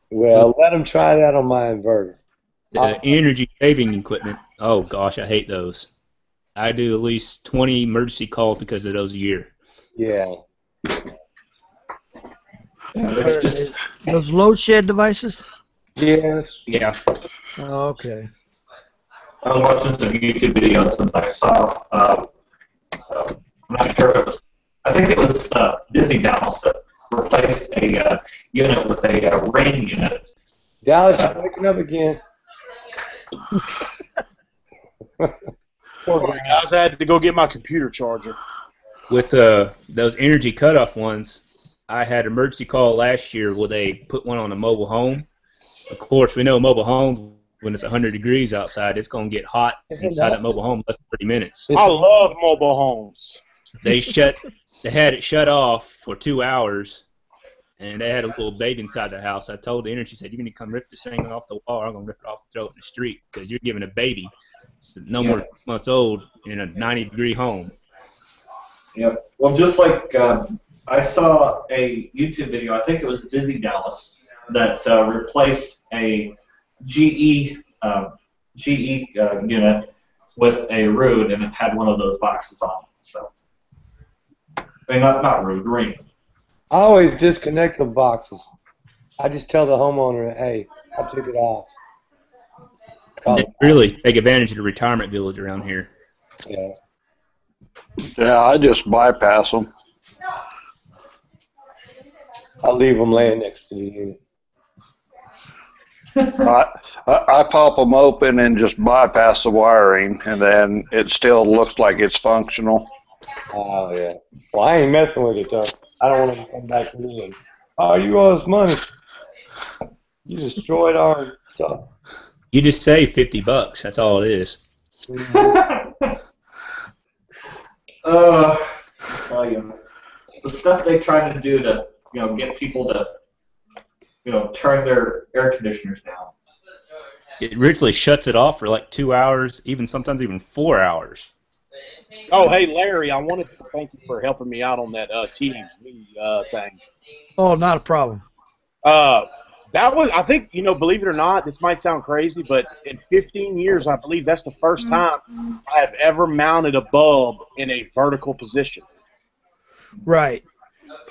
Well, let them try that on my inverter. The energy saving equipment. Oh gosh, I hate those. I do at least 20 emergency calls because of those a year. Yeah. Those load shed devices? Yes. Yeah. Oh, okay. I was watching some YouTube videos and I saw, I'm not sure if it was, I think it was Disney Dallas that replaced a unit with a rain unit. Dallas, you're waking up again. Guys, I had to go get my computer charger. With those energy cutoff ones, I had an emergency call last year where they put one on a mobile home. Of course, we know mobile homes, when it's 100 degrees outside, it's going to get hot inside that mobile home in less than 30 minutes. I love mobile homes. They had it shut off for 2 hours, and they had a little baby inside the house. I told the energy, said, "You're going to come rip this thing off the wall, or I'm going to rip it off and throw it in the street because you're giving a baby no more than 6 months old in a 90-degree home." Yep. Well, just like I saw a YouTube video, I think it was Disney Dallas, that replaced a GE unit with a Rude, and it had one of those boxes on it. So, I mean, not Rude, Ring. I always disconnect the boxes. I just tell the homeowner, "Hey, I took it off." They really take advantage of the retirement village around here. Yeah. Yeah, I just bypass them. I'll leave them laying next to the unit. I pop them open and just bypass the wiring, and then it still looks like it's functional. Oh, yeah. Well, I ain't messing with it, though. I don't want them to come back to me and, "Oh, you owe us money. You destroyed our stuff." You just save $50. That's all it is. I tell you, the stuff they try to do to, get people to, turn their air conditioners down. It originally shuts it off for like 2 hours, sometimes even 4 hours. Oh, hey, Larry, I wanted to thank you for helping me out on that TXV thing. Oh, not a problem. That was, I think, believe it or not, this might sound crazy, but in 15 years, I believe that's the first time I have ever mounted a bulb in a vertical position. Right.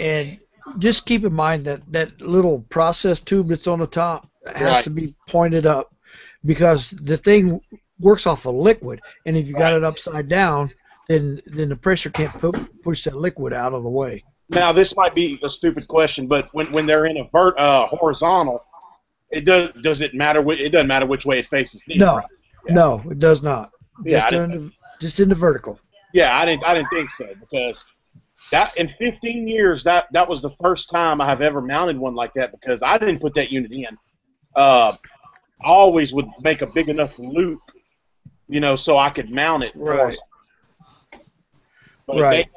And just keep in mind that that little process tube that's on the top has to be pointed up, because the thing works off of liquid, and if you got it upside down, then the pressure can't push that liquid out of the way. Now, this might be a stupid question, but when they're in a horizontal, it does it matter? It doesn't matter which way it faces. No, right? no, it does not. Yeah, Just in the vertical. Yeah, I didn't think so, because that in 15 years that was the first time I have ever mounted one like that, because I didn't put that unit in. I always would make a big enough loop, so I could mount it. Right. But right.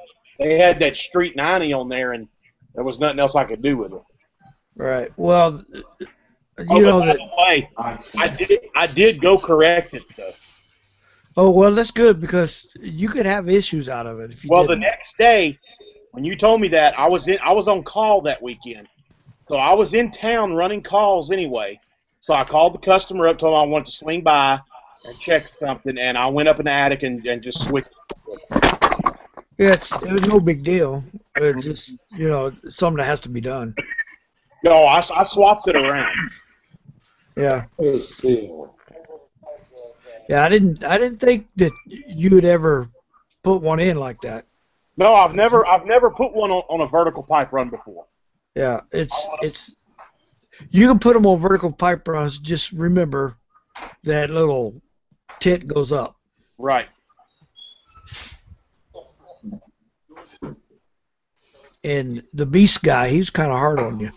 They had that Street 90 on there, and there was nothing else I could do with it. Right. Well, by the way, I did go correct it though. Oh, well, that's good, because you could have issues out of it if you didn't. The next day, when you told me that, I was on call that weekend, so I was in town running calls anyway. So I called the customer up, told him I wanted to swing by and check something, and I went up in the attic and just switched. Yeah, it was no big deal. It's just, something that has to be done. No, I swapped it around. Yeah. Yeah, I didn't think that you would ever put one in like that. No, I've never put one on a vertical pipe run before. Yeah, it's you can put them on vertical pipe runs. Just remember that little tit goes up. Right. And the beast guy, he's kind of hard on you.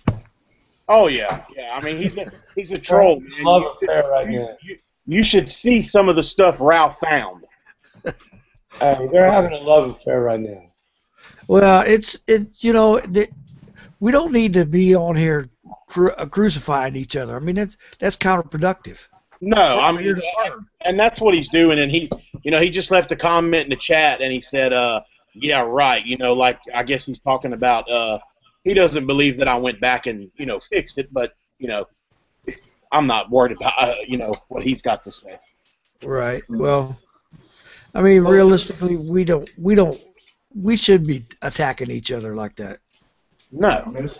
Oh yeah. I mean, he's a troll. Man. Love affair right now. You should see some of the stuff Ralph found. They're having a love affair right now. Well, we don't need to be on here crucifying each other. I mean, that's counterproductive. No, I mean, and that's what he's doing. And he just left a comment in the chat, and he said, "Yeah, right." Like I guess he's talking about. He doesn't believe that I went back and fixed it, but I'm not worried about what he's got to say. Right. Well, I mean, realistically, we shouldn't be attacking each other like that. No. I mean,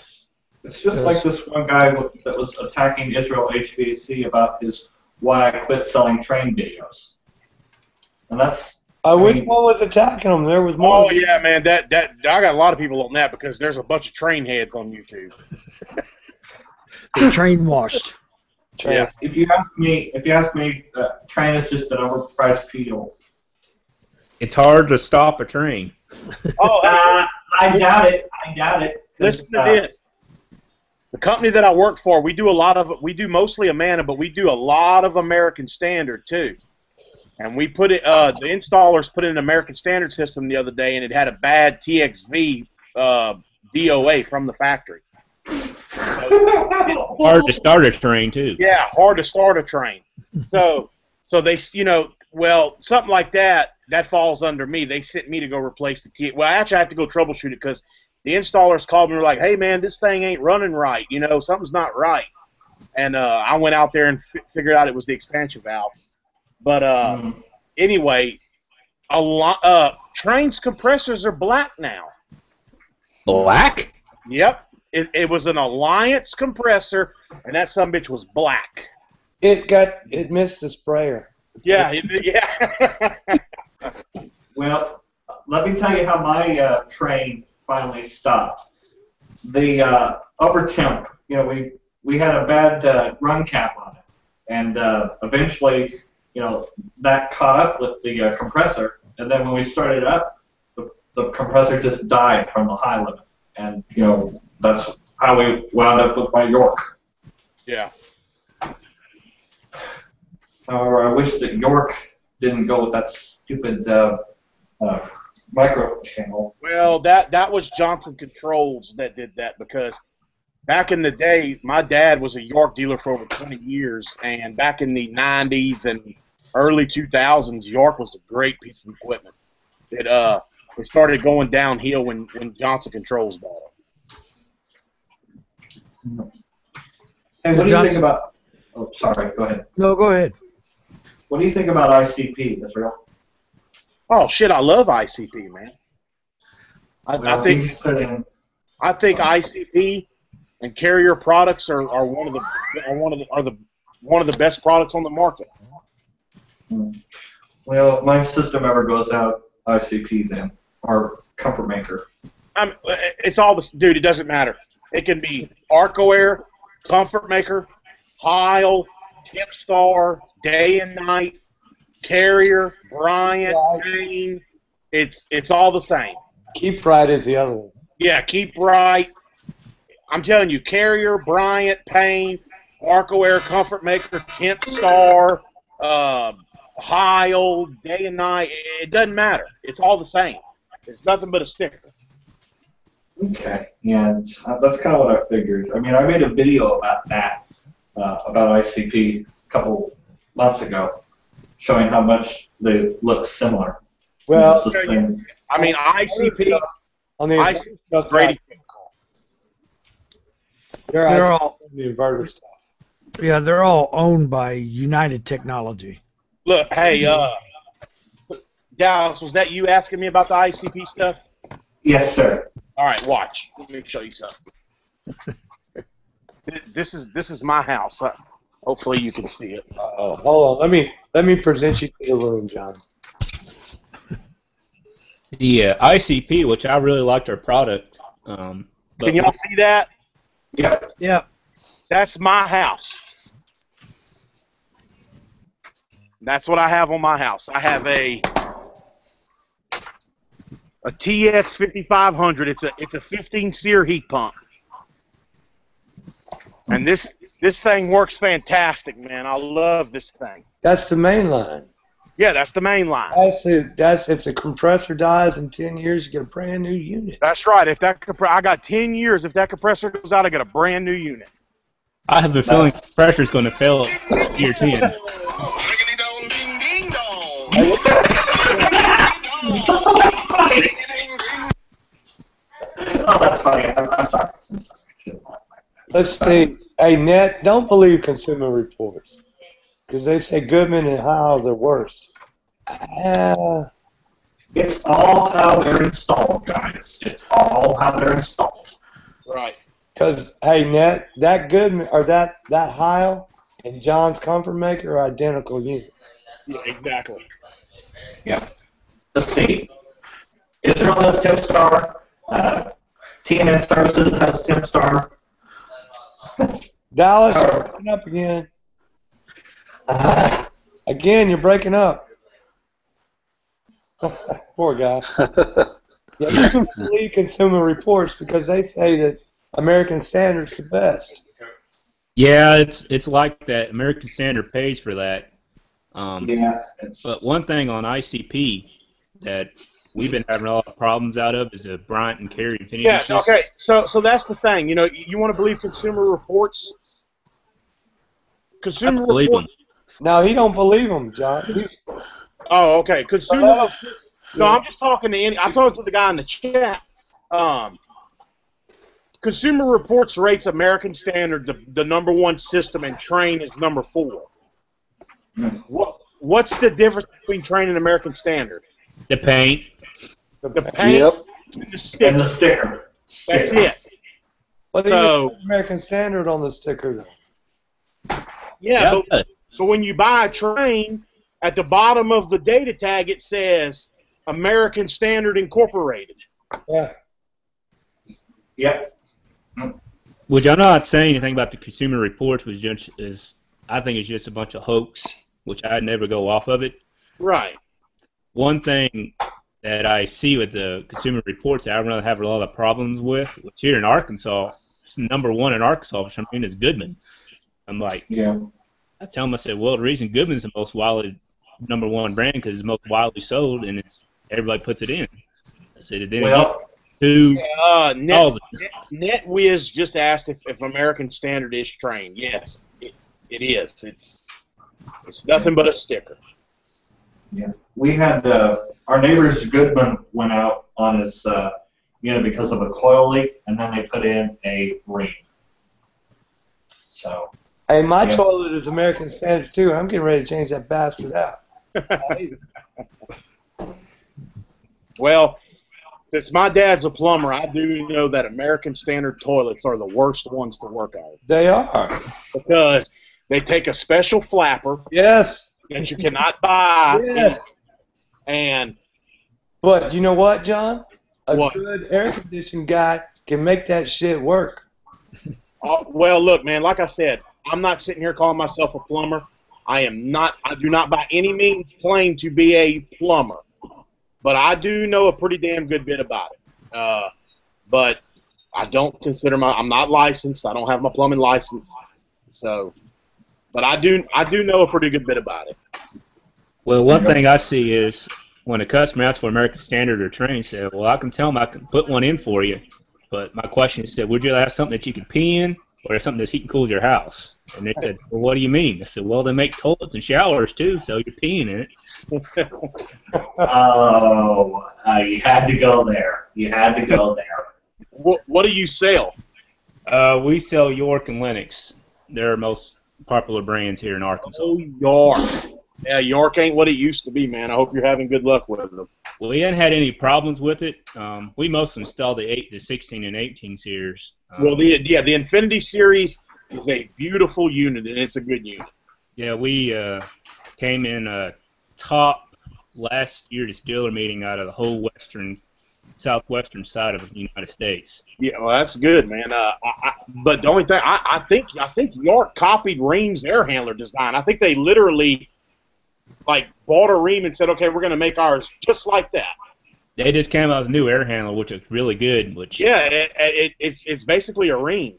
it's just like this one guy that was attacking Israel HVAC about his why I quit selling train videos, and that's. Which one was attacking them? There was more. Oh yeah, man. That I got a lot of people on that, because there's a bunch of train heads on YouTube. They're train washed. Yeah. If you ask me, train is just an overpriced fuel. It's hard to stop a train. Oh, I doubt it. Listen to this. The company that I work for, we do mostly Amana, but we do a lot of American Standard too. And we put it. The installers put in an American Standard system the other day, and it had a bad TXV DOA from the factory. Hard to start a train too. Yeah, hard to start a train. So they, something like that falls under me. They sent me to go replace the TXV. Well, actually, I had to go troubleshoot it, because the installers called me and were like, "Hey, man, this thing ain't running right. Something's not right." And I went out there and figured out it was the expansion valve. But anyway, trains' compressors are black now. Black? Yep. It was an Alliance compressor, and that sumbitch was black. It missed the sprayer. Yeah, yeah. Well, let me tell you how my train finally stopped. The upper temp, we had a bad run cap on it, and eventually, that caught up with the compressor, and then when we started up, the compressor just died from the high limit, and that's how we wound up with my York. Yeah. However, I wish that York didn't go with that stupid micro channel. Well, that was Johnson Controls that did that, because back in the day, my dad was a York dealer for over 20 years, and back in the 90s and early 2000s, York was a great piece of equipment. It started going downhill when Johnson Controls bought it. Hey, what do you think about? Oh, sorry. Go ahead. No, go ahead. What do you think about ICP, Israel? Oh shit, I love ICP, man. I think ICP and Carrier products are one of the best products on the market. Well, my system ever goes out ICP then, or Comfort Maker. It's all the dude. It doesn't matter. It can be ArcoAir, Comfort Maker, Heil, Tipstar, Day and Night, Carrier, Bryant, Payne. It's all the same. Keep Right is the other one. Yeah, Keep Right. I'm telling you, Carrier, Bryant, Payne, ArcoAir, Comfort Maker, Tipstar, Heil, Day and Night. It doesn't matter. It's all the same. It's nothing but a sticker. Okay, yeah, that's kind of what I figured. I mean, I made a video about that, about ICP a couple months ago, showing how much they look similar. Well, I mean, ICP is great. They're all the inverter stuff. Yeah, they're all owned by United Technology. Look, hey, Dallas, was that you asking me about the ICP stuff? Yes, sir. All right, watch. Let me show you something. This is my house. Hopefully, you can see it. Hold on. Let me present you to the room, John. The ICP, which I really liked our product. Can y'all see that? Yep. Yep. That's my house. That's what I have on my house. I have a TX 5500. It's a 15 SEER heat pump, and this thing works fantastic, man. I love this thing. That's the main line. Yeah, that's the main line. If the compressor dies in 10 years, you get a brand new unit. That's right. I got 10 years. If that compressor goes out, I get a brand new unit. I have a feeling the pressure's going to fail at year 10. Oh, that's funny. I'm sorry. Let's see. Hey, Net, don't believe Consumer Reports, because they say Goodman and Howes are worse. It's all how they're installed, guys. It's all how they're installed. Right. Because, hey, Net, that Goodman, or that Heil and John's Comfort Maker are identical units. Yeah, exactly. Yeah. Let's see. Israel has Tipstar. TNN Services has Tipstar. Dallas, you're breaking up again. Again, you're breaking up. Poor guy. Yeah, you can believe Consumer Reports because they say that American Standard's the best. Yeah, it's like that. American Standard pays for that. Yeah. But one thing on ICP that we've been having a lot of problems out of is the Bryant and Carey opinion. Yeah, okay. So that's the thing. You know, you want to believe Consumer Reports? Consumer Reports. No, he don't believe them, John. Oh, okay. Consumer. No, I'm just talking to I'm talking to the guy in the chat. Consumer Reports rates American Standard the #1 system, and Train is number 4. What's the difference between Train and American Standard? The paint. The paint. Yep. And the sticker. That's it. What do you think American Standard on the sticker, though? Yeah, but when you buy a Train, at the bottom of the data tag it says American Standard Incorporated. Yeah. Yep. Which I'm not saying anything about the Consumer Reports, which I think it's just a bunch of hoax, which I'd never go off of it. Right. One thing that I see with the Consumer Reports that I really have a lot of problems with, which here in Arkansas, it's #1 in Arkansas, which I mean is Goodman. I'm like, yeah. I tell them, I said, well, the reason Goodman's the most widely #1 brand because it's the most widely sold and it's everybody puts it in. I said, then Well, who calls it? NetWiz just asked if American Standard is trained. Yes, it is. It's nothing but a sticker. Yeah, we had our neighbor's Goodman went out on his because of a coil leak, and then they put in a ring. So. Hey, my toilet is American Standard too. I'm getting ready to change that bastard out. Well, since my dad's a plumber, I do know that American Standard toilets are the worst ones to work on. They are. Because they take a special flapper. Yes. That you cannot buy. Yes. But you know what, John? A good air conditioning guy can make that shit work. Well, look, man, like I said, I'm not sitting here calling myself a plumber. I do not by any means claim to be a plumber. But I do know a pretty damn good bit about it. But I don't consider I'm not licensed. I don't have my plumbing license. So, but I do know a pretty good bit about it. Well, one thing I see is when a customer asks for American Standard or training, say, well, I can tell them I can put one in for you. But my question is, would you have something that you can pee in or something that heat and cools your house? And they said, well, what do you mean? I said, well, they make toilets and showers too, so you're peeing in it. You had to go there. You had to go there. What do you sell? We sell York and Lennox. They're our most popular brands here in Arkansas. Oh, York. Yeah, York ain't what it used to be, man. I hope you're having good luck with them. Well, we hadn't had any problems with it. We mostly install the 16 and 18 series. Well, the Infinity series is a beautiful unit, and it's a good unit. Yeah, we came in top last year at the dealer meeting out of the whole southwestern side of the United States. Yeah, well, that's good, man. But the only thing, I think York copied Ream's air handler design. I think they literally bought a Ream and said, okay, we're going to make ours just like that. They just came out with a new air handler, which is really good. It's basically a Ream.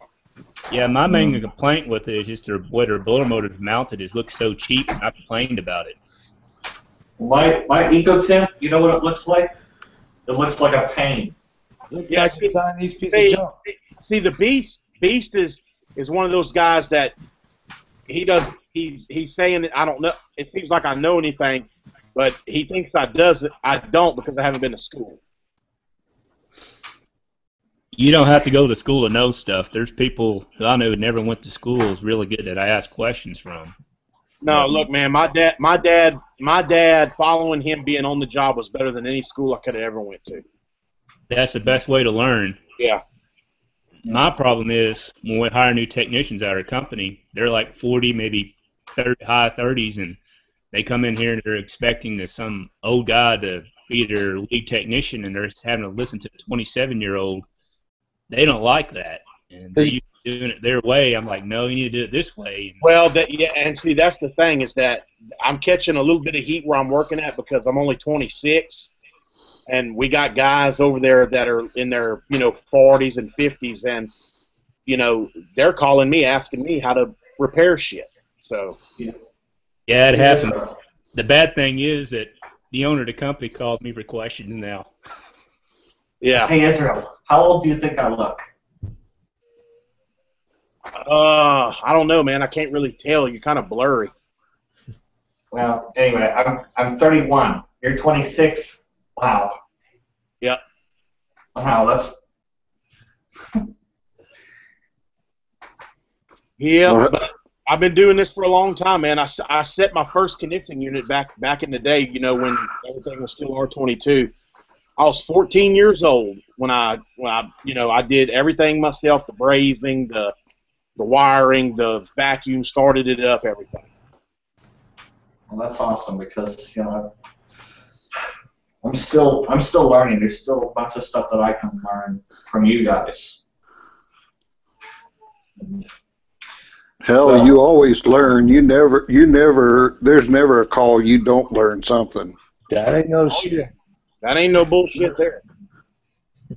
Yeah, my main complaint with it is just where their blower motor's mounted is looks so cheap, and I complained about it. My EcoTemp, you know what it looks like? It looks like a pain. Yeah, see, the Beast is one of those guys that he's saying that I don't know. It seems like I know anything, but he thinks I don't because I haven't been to school. You don't have to go to school to know stuff. There's people who I know who never went to school is really good that I ask questions from. No, look, man, my dad, following him being on the job was better than any school I could have ever went to. That's the best way to learn. Yeah. My problem is when we hire new technicians out of our company, they're like 40, maybe 30, high 30s, and they come in here and they're expecting some old guy to be their lead technician, and they're having to listen to a 27-year-old. They don't like that, and they're doing it their way. I'm like, no, you need to do it this way. Well, and see, that's the thing is that I'm catching a little bit of heat where I'm working at because I'm only 26, and we got guys over there that are in their 40s and 50s, and they're calling me asking me how to repair shit. So yeah, it happens. The bad thing is that the owner of the company calls me for questions now. Yeah. Hey Israel, how old do you think I look? I don't know, man. I can't really tell. You're kind of blurry. Well, anyway, I'm 31. You're 26. Wow. Yep. Wow, that's. Yeah, but I've been doing this for a long time, man. I set my first condensing unit back in the day, when everything was still R22. I was 14 years old when I did everything myself, the brazing, the wiring, the vacuum, started it up, everything. Well, that's awesome because I'm still learning. There's still a bunch of stuff that I can learn from you guys. Hell, you always learn. There's never a call you don't learn something. That ain't no shit. That ain't no bullshit there.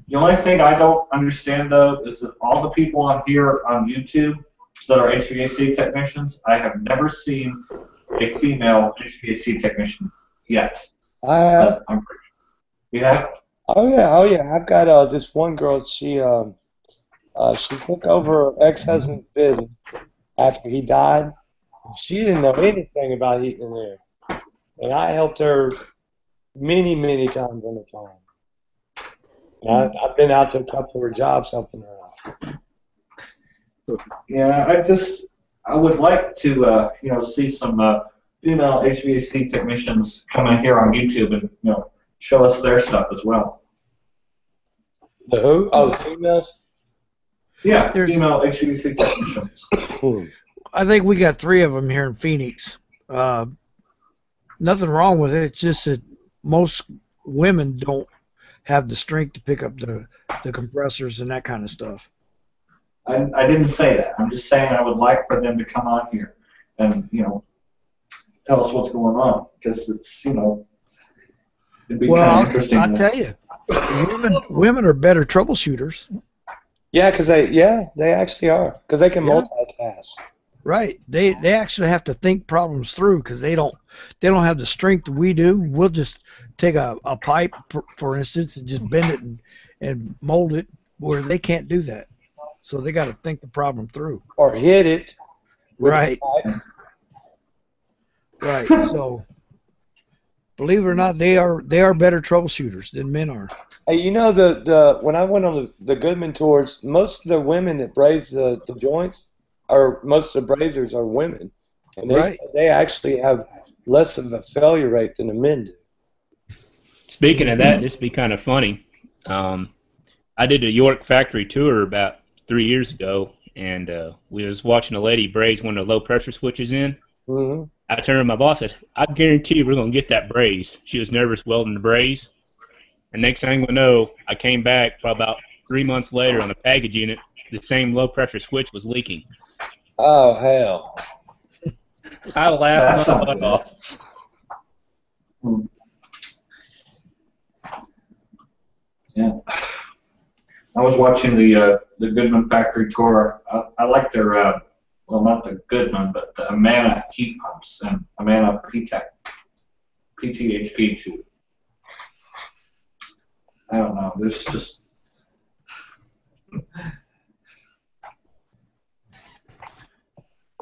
The only thing I don't understand, though, is that all the people on here on YouTube that are HVAC technicians. I have never seen a female HVAC technician yet. I have. You have? Oh yeah. I've got this one girl. She took over her ex-husband's business after he died. She didn't know anything about heating and air, and I helped her many times on the phone. And I've been out to a couple of her jobs helping her out. Yeah, I would like to, see some female HVAC technicians come in here on YouTube and, show us their stuff as well. The who? Oh, the females? Yeah, female HVAC technicians. I think we got 3 of them here in Phoenix. Nothing wrong with it. It's just that most women don't have the strength to pick up the compressors and that kind of stuff. I didn't say that. I'm just saying I would like for them to come on here and, tell us what's going on, because it's, it'd be kind of interesting. I'll tell you, women are better troubleshooters. Yeah, because they actually are, because they can multitask. Right. They actually have to think problems through, because they don't have the strength that we do. We'll just take a pipe, for instance, and just bend it and mold it, where they can't do that. So they got to think the problem through. Or hit it. Right. Right. So, believe it or not, they are better troubleshooters than men are. Hey, the when I went on the Goodman tours, most of the women that braze the joints, or most of the brazers are women, and they actually have less of a failure rate than the men do. Speaking of that, this would be kind of funny. I did a York factory tour about 3 years ago, and we was watching a lady braze one of the low pressure switches in. Mm-hmm. I turned to my boss and said, I guarantee we're going to get that braze. She was nervous welding the braze. And next thing we know, I came back probably about 3 months later on a package unit. The same low pressure switch was leaking. Oh, hell. I laughed my butt off. Yeah. I was watching the Goodman factory tour. I like their, well, not the Goodman, but the Amana heat pumps and Amana PTHP too. I don't know. There's just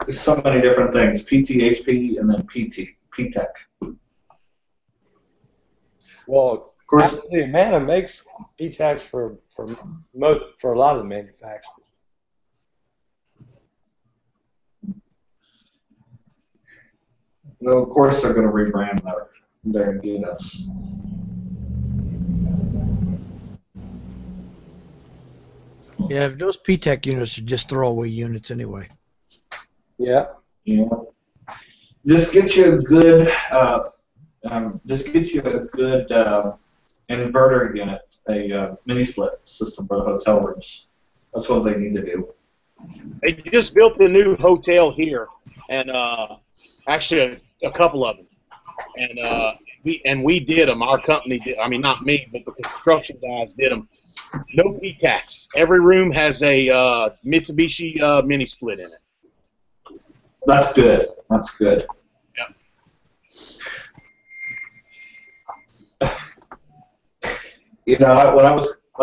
there's so many different things. PTHP and then PTEC. Well, of course, actually, Amana makes PTACs for a lot of the manufacturers. Well, of course they're going to rebrand their units. Yeah, those PTEC units are just throwaway units anyway. Yeah. Yeah. Just get you a good inverter unit, a mini split system for the hotel rooms. That's what they need to do. They just built a new hotel here, and actually a couple of them, and we did them. Our company did. I mean, not me, but the construction guys did them. No PTACs. Every room has a Mitsubishi mini split in it. That's good. That's good. You know, when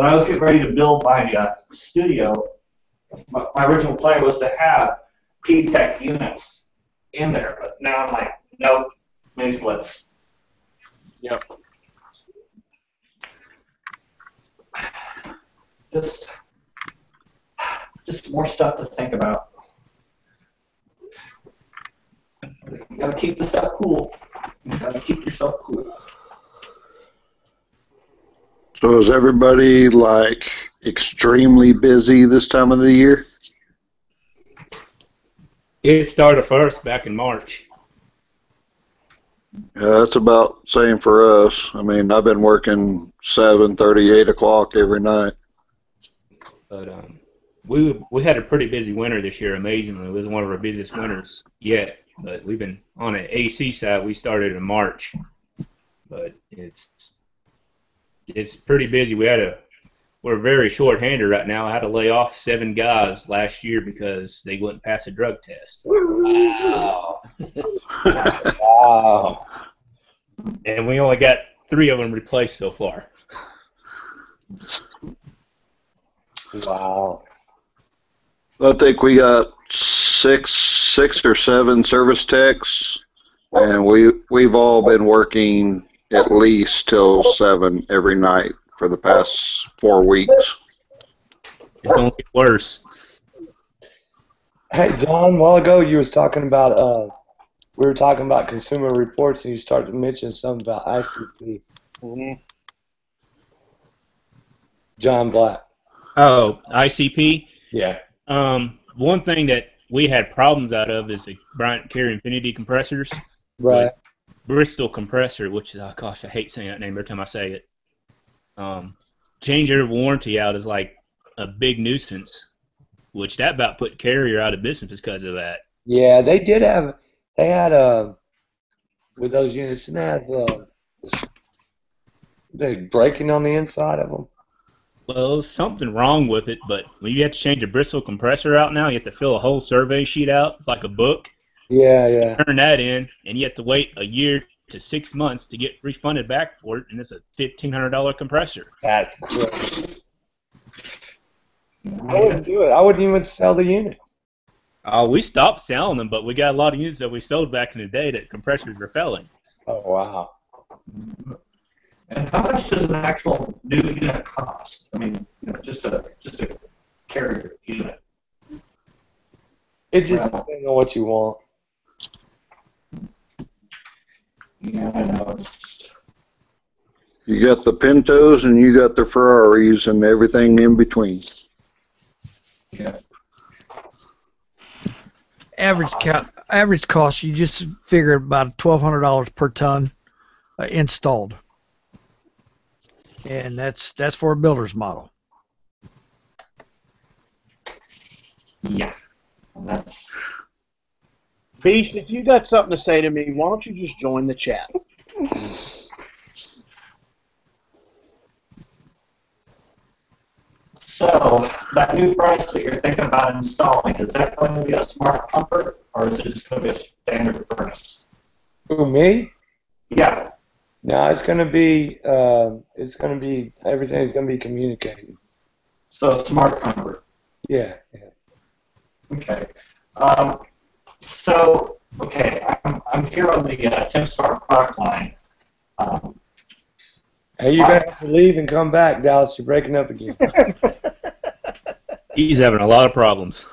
I was getting ready to build my studio, my original plan was to have PTEC units in there, but now I'm like, nope, mini splits. Yep. Just more stuff to think about. You gotta keep the stuff cool. You gotta keep yourself cool. So is everybody like extremely busy this time of the year? It started first back in March. Yeah, that's about the same for us. I mean, I've been working 7:30, 8 o'clock every night. But we had a pretty busy winter this year. Amazingly, it was one of our busiest winters yet. But we've been on an AC side. We started in March, but it's pretty busy. We had we're very short-handed right now. I had to lay off 7 guys last year because they wouldn't pass a drug test. Wow. Wow. And we only got 3 of them replaced so far. Wow. I think we got six or seven service techs, and we've all been working at least till 7 every night for the past 4 weeks. It's going to get worse. Hey, John, a while ago you was talking about we were talking about consumer reports, and you started to mention something about ICP. Mm-hmm. John Black. Oh, ICP? Yeah. One thing that we had problems out of is the Bryant Carrier Infinity compressors. Right. Bristol compressor, which is, oh gosh, I hate saying that name every time I say it. Change their warranty out is like a big nuisance, which that about put Carrier out of business because of that. Yeah, they had with those units, and they breaking on the inside of them. Well, there's something wrong with it, but when you have to change a Bristol compressor out now, you have to fill a whole survey sheet out. It's like a book. Yeah, yeah. Turn that in, and you have to wait a year to 6 months to get refunded back for it, and it's a $1,500 compressor. That's crazy. I wouldn't do it. I wouldn't even sell the unit. We stopped selling them, but we got a lot of units that we sold back in the day that compressors were failing. Oh, wow. And how much does an actual new unit cost? I mean, just a Carrier unit. It just depends on what you want. Yeah, I know. You got the Pintos and you got the Ferraris and everything in between. Yeah. Average cost, you just figure about $1,200 per ton installed, and that's for a builder's model. Yeah. That's... Beast, if you got something to say to me, why don't you just join the chat? So, that new price that you're thinking about installing, is that going to be a smart comfort, or is it just going to be a standard furnace? Who, me? Yeah. No, it's gonna be everything's gonna be communicating. So, smart comfort. Yeah. Okay. I'm here on the 10-star product line. Hey, you're gonna have to leave and come back, Dallas. You're breaking up again. He's having a lot of problems.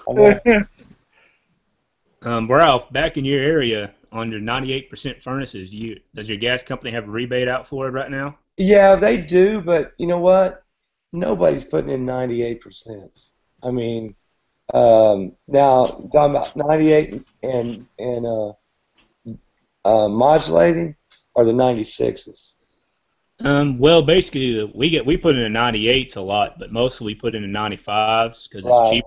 Ralph, back in your area, on your 98% furnaces, does your gas company have a rebate out for it right now? Yeah, they do, but you know what? Nobody's putting in 98%. I mean, now talking about 98 and modulating, or the 96s. Well, basically, we put in the 98s a lot, but mostly we put in the 95s because it's cheap.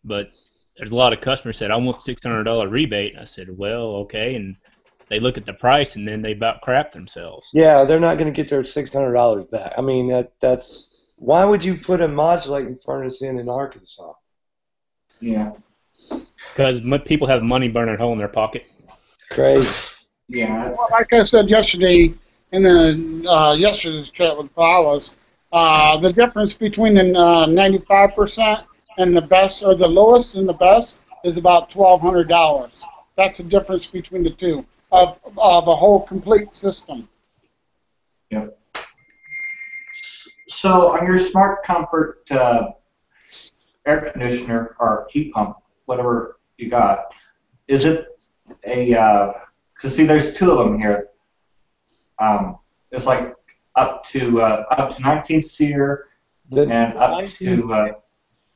But there's a lot of customers said, I want $600 rebate. I said, well, okay, and they look at the price and then they about crap themselves. Yeah, they're not going to get their $600 back. I mean, that's why would you put a modulating furnace in Arkansas? Yeah. Because people have money burning a hole in their pocket. Crazy. Yeah. Well, like I said yesterday in the yesterday's chat with Paula's, the difference between the 95% and the best, or the lowest and the best, is about $1,200. That's the difference between the two of a whole complete system. Yep. So on your smart comfort air conditioner or heat pump, whatever you got, is it a? Because see, there's 2 of them here. It's like up to 19 SEER and up to.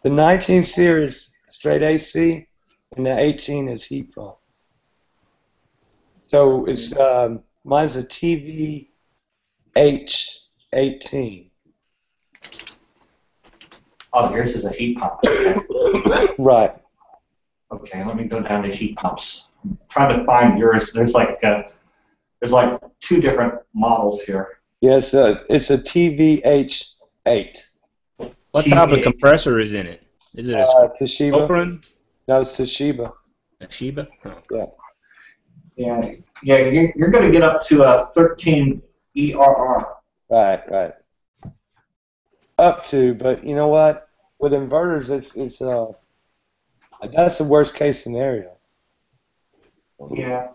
The 19 SEER is straight AC, and the 18 is heat pump. So it's mine's a TVH18. Oh, yours is a heat pump. Right. Okay, let me go down to heat pumps. I'm trying to find yours. There's like 2 different models here. Yes, it's a TVH8. What type of compressor is in it? Is it a Toshiba? Sopron? No, it's Toshiba. Toshiba? Oh. Yeah. You're going to get up to a 13 ERR. Right. Up to, but you know what? With inverters, it's that's the worst case scenario. Yeah.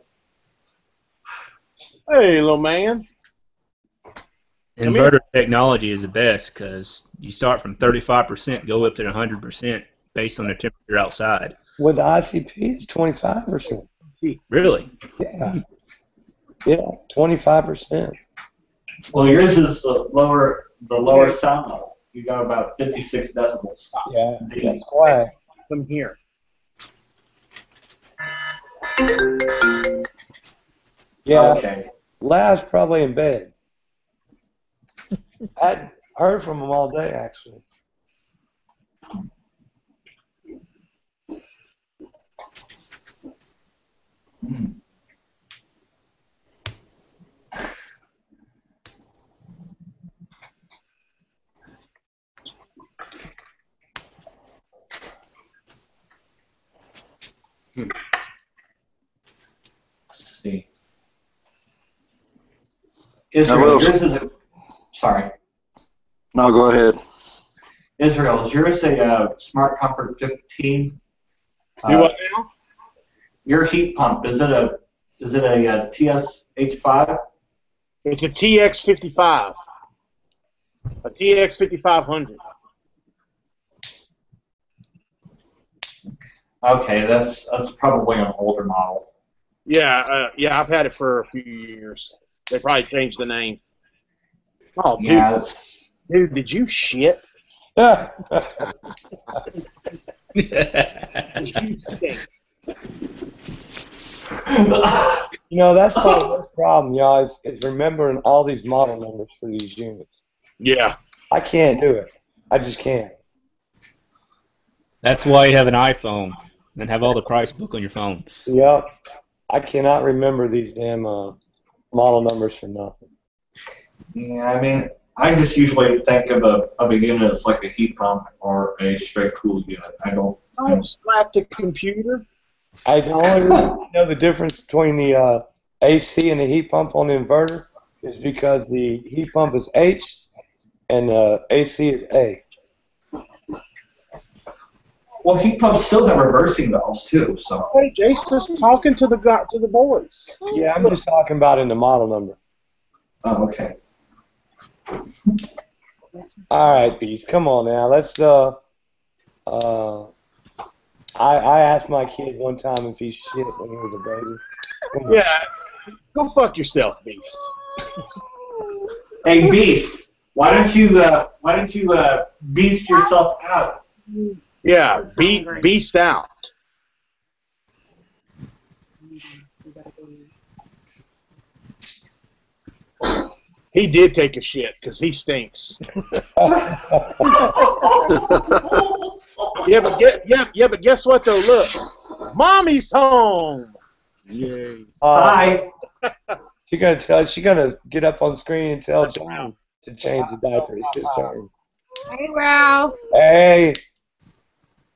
Hey, little man. Inverter technology is the best because you start from 35%, go up to 100% based on the temperature outside. With the ICP, it's 25%. Really? Yeah, 25%. Well, yours is the lower sound level. You got about 56 decibels. Yeah, that's why. Come here. Yeah. Okay. Lav's probably in bed. I hadn't heard from him all day, actually. Let's see. Israel, yours is a... Sorry. No, go ahead. Israel, is yours a Smart Comfort 15? Do what now? Your heat pump, is it a TSH5? It's a TX55. A TX5500. Okay, that's probably an older model. Yeah, I've had it for a few years. They probably changed the name. Oh, dude. Yeah, Dude, did you shit? You know, that's probably the worst problem, y'all, is remembering all these model numbers for these units. Yeah. I can't do it. I just can't. That's why you have an iPhone and have all the price book on your phone. Yep. I cannot remember these damn model numbers for nothing. Yeah, I mean, I just usually think of a unit as like a heat pump or a straight cool unit. I don't slap the computer. I only know the difference between the AC and the heat pump on the inverter is because the heat pump is H and the AC is A. Well, heat pumps still have reversing valves too, so. Hey, Jason's talking to the boys. Yeah, I'm just talking about in the model number. Oh, okay. All right, Beast, come on now. Let's I asked my kid one time if he shit when he was a baby. Yeah, go fuck yourself, Beast. Hey, Beast, why don't you beast yourself out? Yeah, beast out. He did take a shit because he stinks. but guess what though? Look, Mommy's home. Yay! Hi. She gonna get up on screen and tell John to change the diaper. It's his turn. Hey, Ralph. Hey.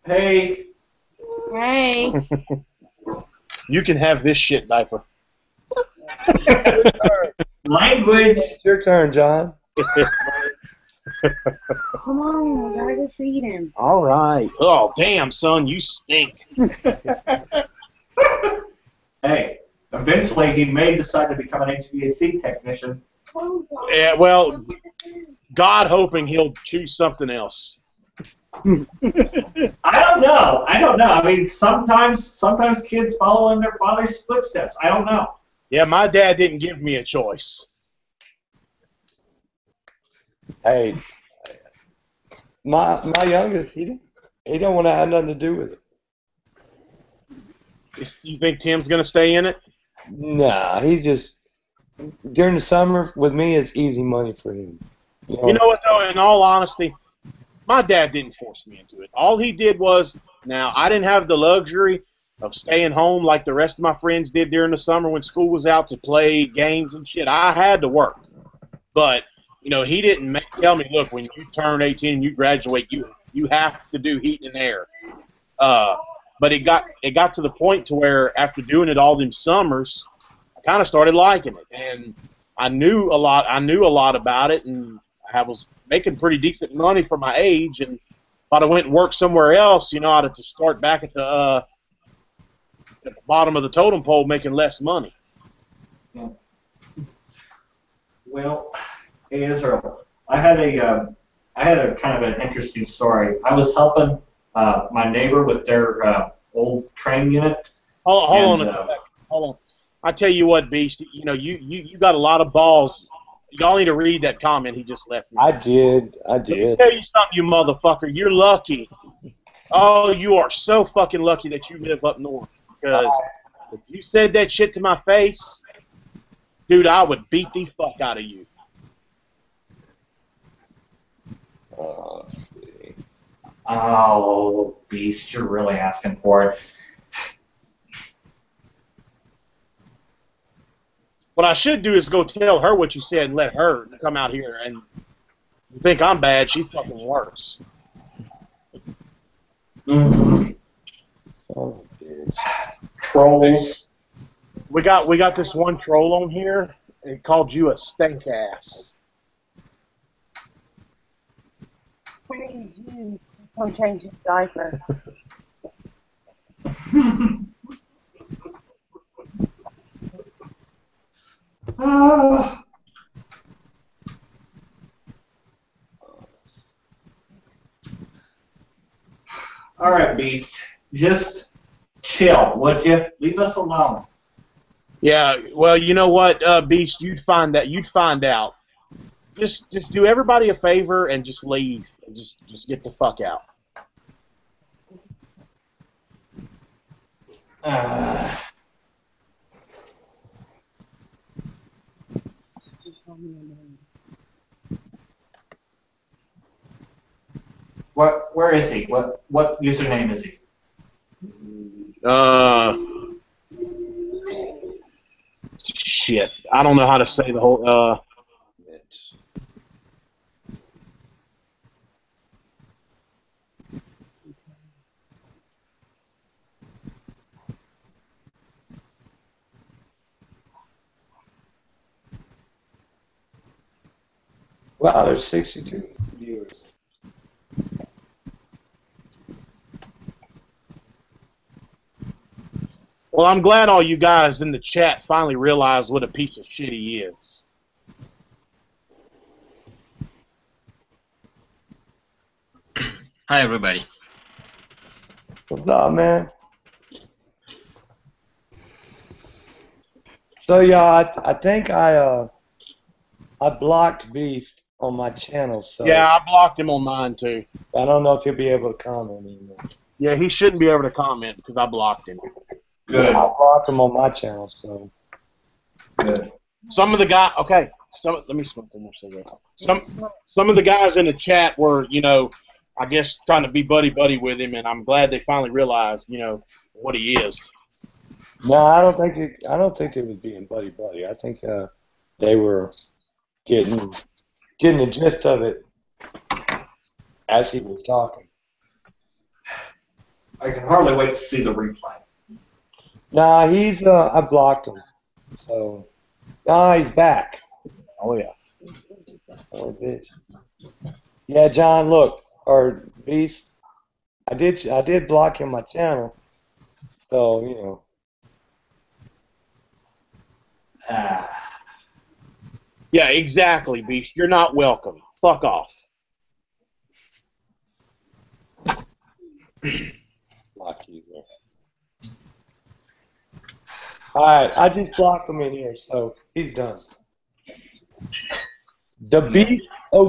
Hey. Hey. You can have this shit diaper. Language. It's your turn, John. Come on, I gotta go feed him. All right. Oh, damn, son, you stink. Hey, eventually he may decide to become an HVAC technician. Yeah, well, God hoping he'll choose something else. I don't know. I mean, sometimes kids follow in their father's footsteps. I don't know. Yeah, my dad didn't give me a choice. Hey, my youngest, he don't want to have nothing to do with it. You think Tim's gonna stay in it? Nah, he just during the summer with me, it's easy money for him. You know what though? In all honesty, my dad didn't force me into it. All he did was, now I didn't have the luxury of staying home like the rest of my friends did during the summer when school was out to play games and shit. I had to work. But he didn't tell me, look, when you turn 18 and you graduate, you have to do heat and air. But it got to the point to where after doing it all them summers, I kind of started liking it, and I knew a lot about it, and I was making pretty decent money for my age. And if I'd have went and worked somewhere else, I'd have to start back at the bottom of the totem pole making less money. Yeah. Well, hey Israel, I had a kind of an interesting story. I was helping my neighbor with their old train unit. Hold on a second. Hold on. I tell you what, Beast. You got a lot of balls. Y'all need to read that comment he just left me. I did. Let me tell you something, you motherfucker. You're lucky. Oh, you are so fucking lucky that you live up north. Because if you said that shit to my face, dude, I would beat the fuck out of you. Oh, Beast, you're really asking for it. What I should do is go tell her what you said and let her come out here. And you think I'm bad, she's fucking worse. Mm-hmm. Oh, bitch. Trolls. We got this one troll on here, and he called you a stank ass. Praise you. Don't change his diaper. All right, Beast. Just chill, would you? Leave us alone. Yeah, well, you know what, Beast, you'd find out. Just do everybody a favor and just leave. And just get the fuck out. Where is he? What username is he? Shit. I don't know how to say the whole, Wow, there's 62 viewers. Well, I'm glad all you guys in the chat finally realized what a piece of shit he is. Hi, everybody. What's up, man? So, yeah, I think I blocked Beef on my channel. So Yeah, I blocked him on mine, too. I don't know if he'll be able to comment anymore. Yeah, he shouldn't be able to comment because I blocked him. Good. I blocked him on my channel, so. Good. Some of the guys, okay, let me smoke one more cigarette. Some of the guys in the chat were, I guess trying to be buddy with him, and I'm glad they finally realized, what he is. No, I don't think they was being buddy. I think they were getting the gist of it as he was talking. I can hardly wait to see the replay. Nah, I blocked him. So, he's back. Oh, yeah. Oh, bitch. Yeah, John, look, or Beast, I did block him on my channel. So, Yeah, exactly, Beast. You're not welcome. Fuck off. Block you there. Alright, I just blocked him in here, so he's done. The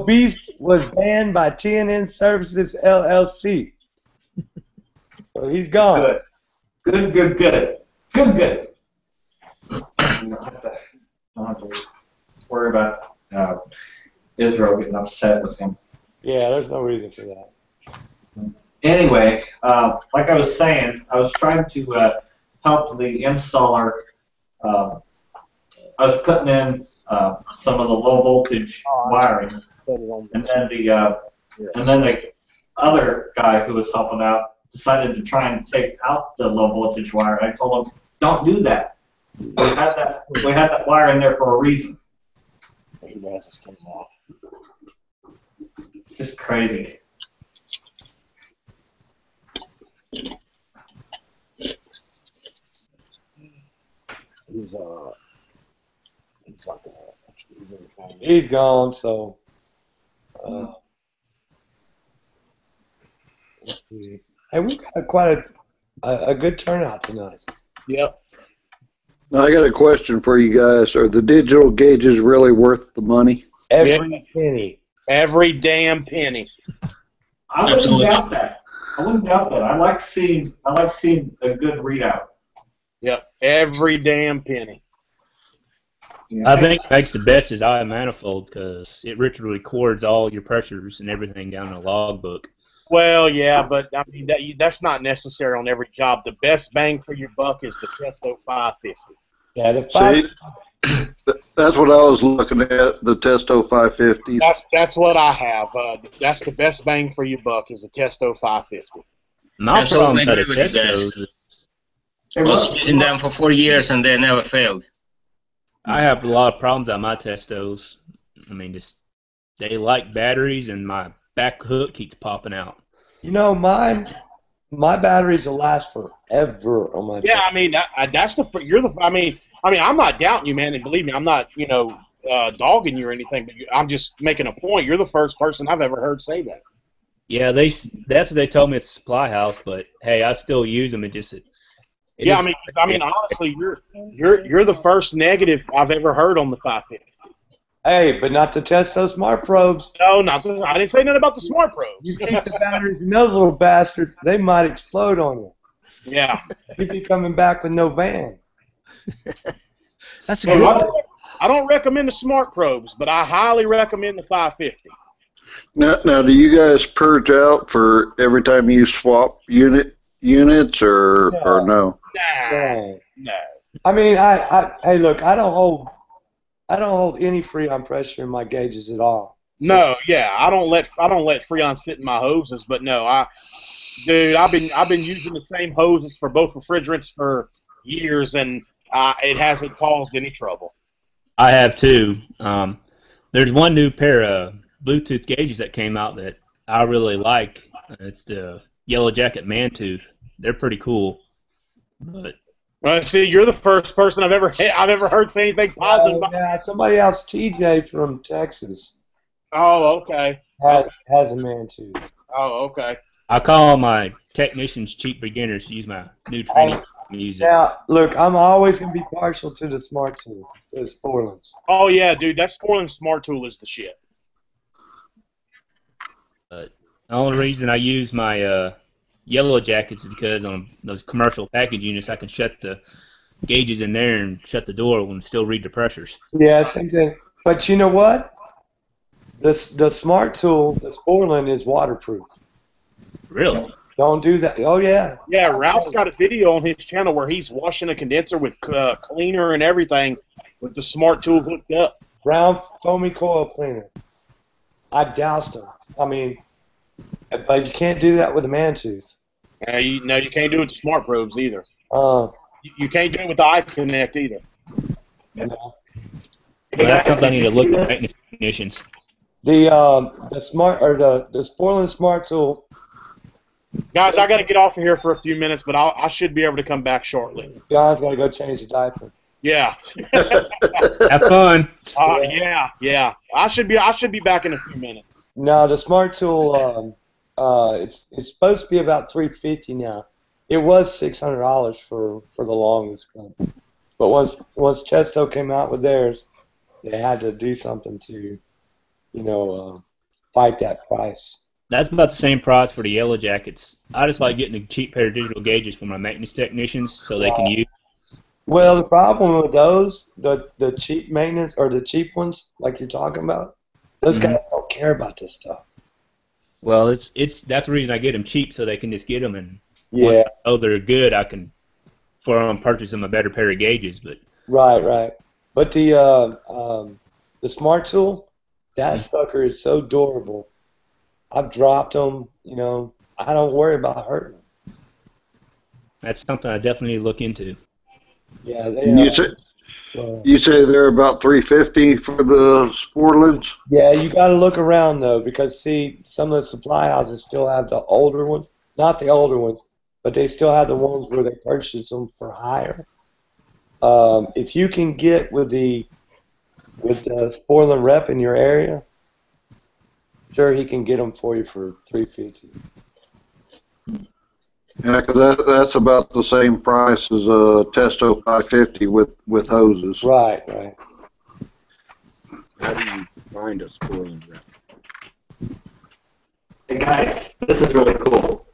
Beast was banned by TNN Services LLC. So he's gone. Good. You don't have to worry about Israel getting upset with him. Yeah, there's no reason for that. Anyway, like I was saying, I was trying to help the installer. I was putting in some of the low voltage wiring, and then the other guy who was helping out decided to try and take out the low voltage wire. I told him, don't do that. We had that wire in there for a reason. Just crazy. He's gone, so let's see. Hey, we've got quite a good turnout tonight. Yep. Now, I got a question for you guys. Are the digital gauges really worth the money? Every penny. Every damn penny. I wouldn't doubt that. I like seeing a good readout. Yep. Every damn penny. I think what makes the best is I manifold because it literally records all your pressures and everything down in a logbook. Well, yeah, but I mean that's not necessary on every job. The best bang for your buck is the Testo 550. Yeah, the that's what I was looking at. The Testo 550. That's what I have. That's the best bang for your buck is the Testo 550. My problem with the agree with you Testos, I was using them for 4 years and they never failed. I have a lot of problems on my Testos. I mean, they like batteries, and my back hook keeps popping out. You know, my batteries will last forever on my. Yeah, I mean I mean I'm not doubting you, man, and believe me, I'm not dogging you or anything, but I'm just making a point. You're the first person I've ever heard say that. Yeah, that's what they told me at the supply house, but hey, I still use them. I mean, honestly, you're the first negative I've ever heard on the 550. Hey, but not to test those smart probes. No, I didn't say nothing about the smart probes. You keep the batteries in those little bastards, they might explode on you. Yeah. You'd be coming back with no van. That's a good. I don't recommend the smart probes, but I highly recommend the 550. Now, do you guys purge out for every time you swap units or no? No. I mean, hey, look, I don't hold any Freon pressure in my gauges at all. So. No, yeah, I don't let Freon sit in my hoses, but no, I've been using the same hoses for both refrigerants for years, and it hasn't caused any trouble. I have too. There's one new pair of Bluetooth gauges that came out that I really like. It's the Yellow Jacket Mantooth. They're pretty cool. But well, see, you're the first person I've ever heard say anything positive. Yeah, somebody else, TJ from Texas. Oh, okay. Has a Mantooth. Oh, okay. I call my technicians cheap beginners to use my new training music. Now, look, I'm always going to be partial to the Smart Tool, those Sporlands. Oh, yeah, dude, that Sporland Smart Tool is the shit. The only reason I use my Yellow Jackets is because on those commercial package units, I can shut the gauges in there and shut the door and still read the pressures. Yeah, same thing. But you know what? The Smart Tool, the Sporland, is waterproof. Really? Don't do that. Oh, yeah. Yeah, Ralph's got a video on his channel where he's washing a condenser with cleaner and everything with the Smart Tool hooked up. Brown foamy coil cleaner. I doused them. I mean, but you can't do that with a Mantooth. No, you can't do it with the Smart Probes either. You can't do it with the iConnect either. No. Well, that's something I need to look at maintenance technicians. The Sporland Smart Tool. Guys, I got to get off of here for a few minutes, but I should be able to come back shortly. John's got to go change the diaper. Yeah. Have fun. Yeah. I should be back in a few minutes. No, the Smart Tool, it's supposed to be about $350 now. It was $600 for the longest, but once Chesto came out with theirs, they had to do something to, fight that price. That's about the same price for the Yellow Jackets. I just like getting a cheap pair of digital gauges for my maintenance technicians so they can use. Well, the problem with those, the cheap maintenance or the cheap ones, like you're talking about, those guys don't care about this stuff. Well, that's the reason I get them cheap so they can just get them, and once I know they're good, I can purchase them a better pair of gauges. But right. But the smart tool, that sucker is so durable. I've dropped them. You know, I don't worry about hurting them. That's something I definitely need to look into. Yeah, You say they're about $350 for the Sporlands? Yeah, you got to look around though, because see, some of the supply houses still have the older ones, not the older ones, but they still have the ones where they purchase them for higher. If you can get with the Sporland rep in your area, sure, he can get them for you for $350. Yeah, 'cause that's about the same price as a Testo 550 with hoses. Right. How do you find a Sporland rep? Hey guys, this is really cool.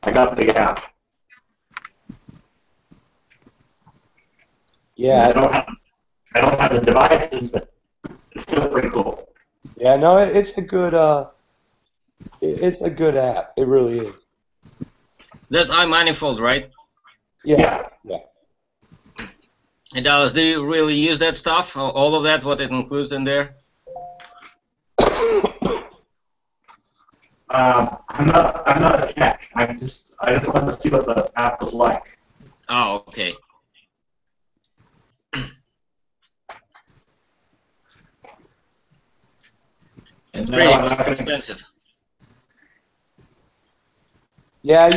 I got the app. Yeah. I don't have the devices, but it's still pretty cool. Yeah, no, it's a good app. It really is. That's iManifold, right? Yeah. And Dallas, do you really use that stuff? All of that, what it includes in there? I'm not a tech. I just wanted to see what the app was like. Oh, okay. It's pretty expensive. Yeah,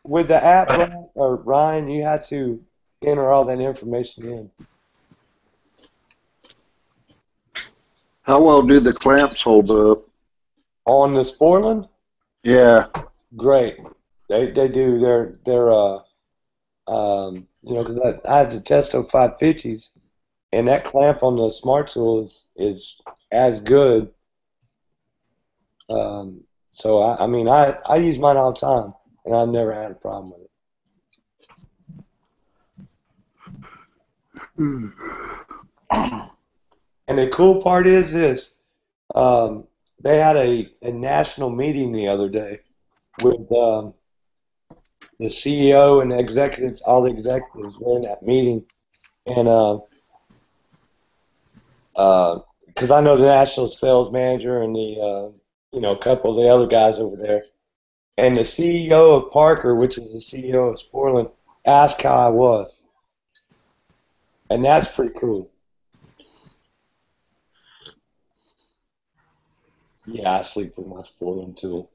with the app, Ryan, you had to enter all that information in. How well do the clamps hold up? On the Sporland? Yeah. Great. They do. They're because I have the Testo 550s, and that clamp on the Smart Tool is as good. So I use mine all the time, and I've never had a problem with it. And the cool part is this: they had a national meeting the other day with the CEO and the executives. All the executives were in that meeting, and because I know the national sales manager and the a couple of the other guys over there. And the CEO of Parker, which is the CEO of Sporland, asked how I was. And that's pretty cool. Yeah, I sleep with my Sporland tool.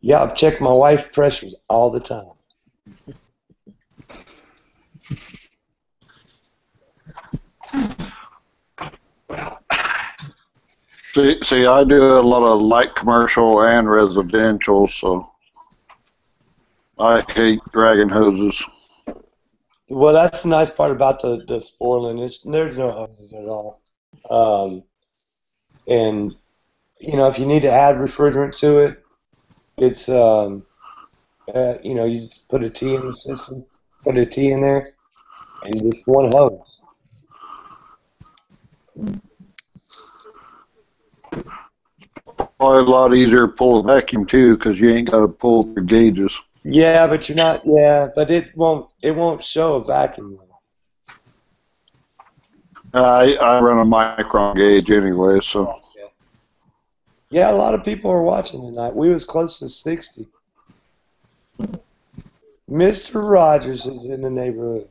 Yeah, I check my wife's pressures all the time. See, I do a lot of light commercial and residential, so I hate dragging hoses. Well, that's the nice part about the Sporland. There's no hoses at all. And, if you need to add refrigerant to it, it's, you just put a T in the system, put a T in there, and just one hose. Probably a lot easier to pull a vacuum too, because you ain't got to pull the gauges. Yeah, but you're not. Yeah, but it won't show a vacuum. I run a micron gauge anyway, so. Yeah, a lot of people are watching tonight. We was close to 60. Mr. Rogers is in the neighborhood.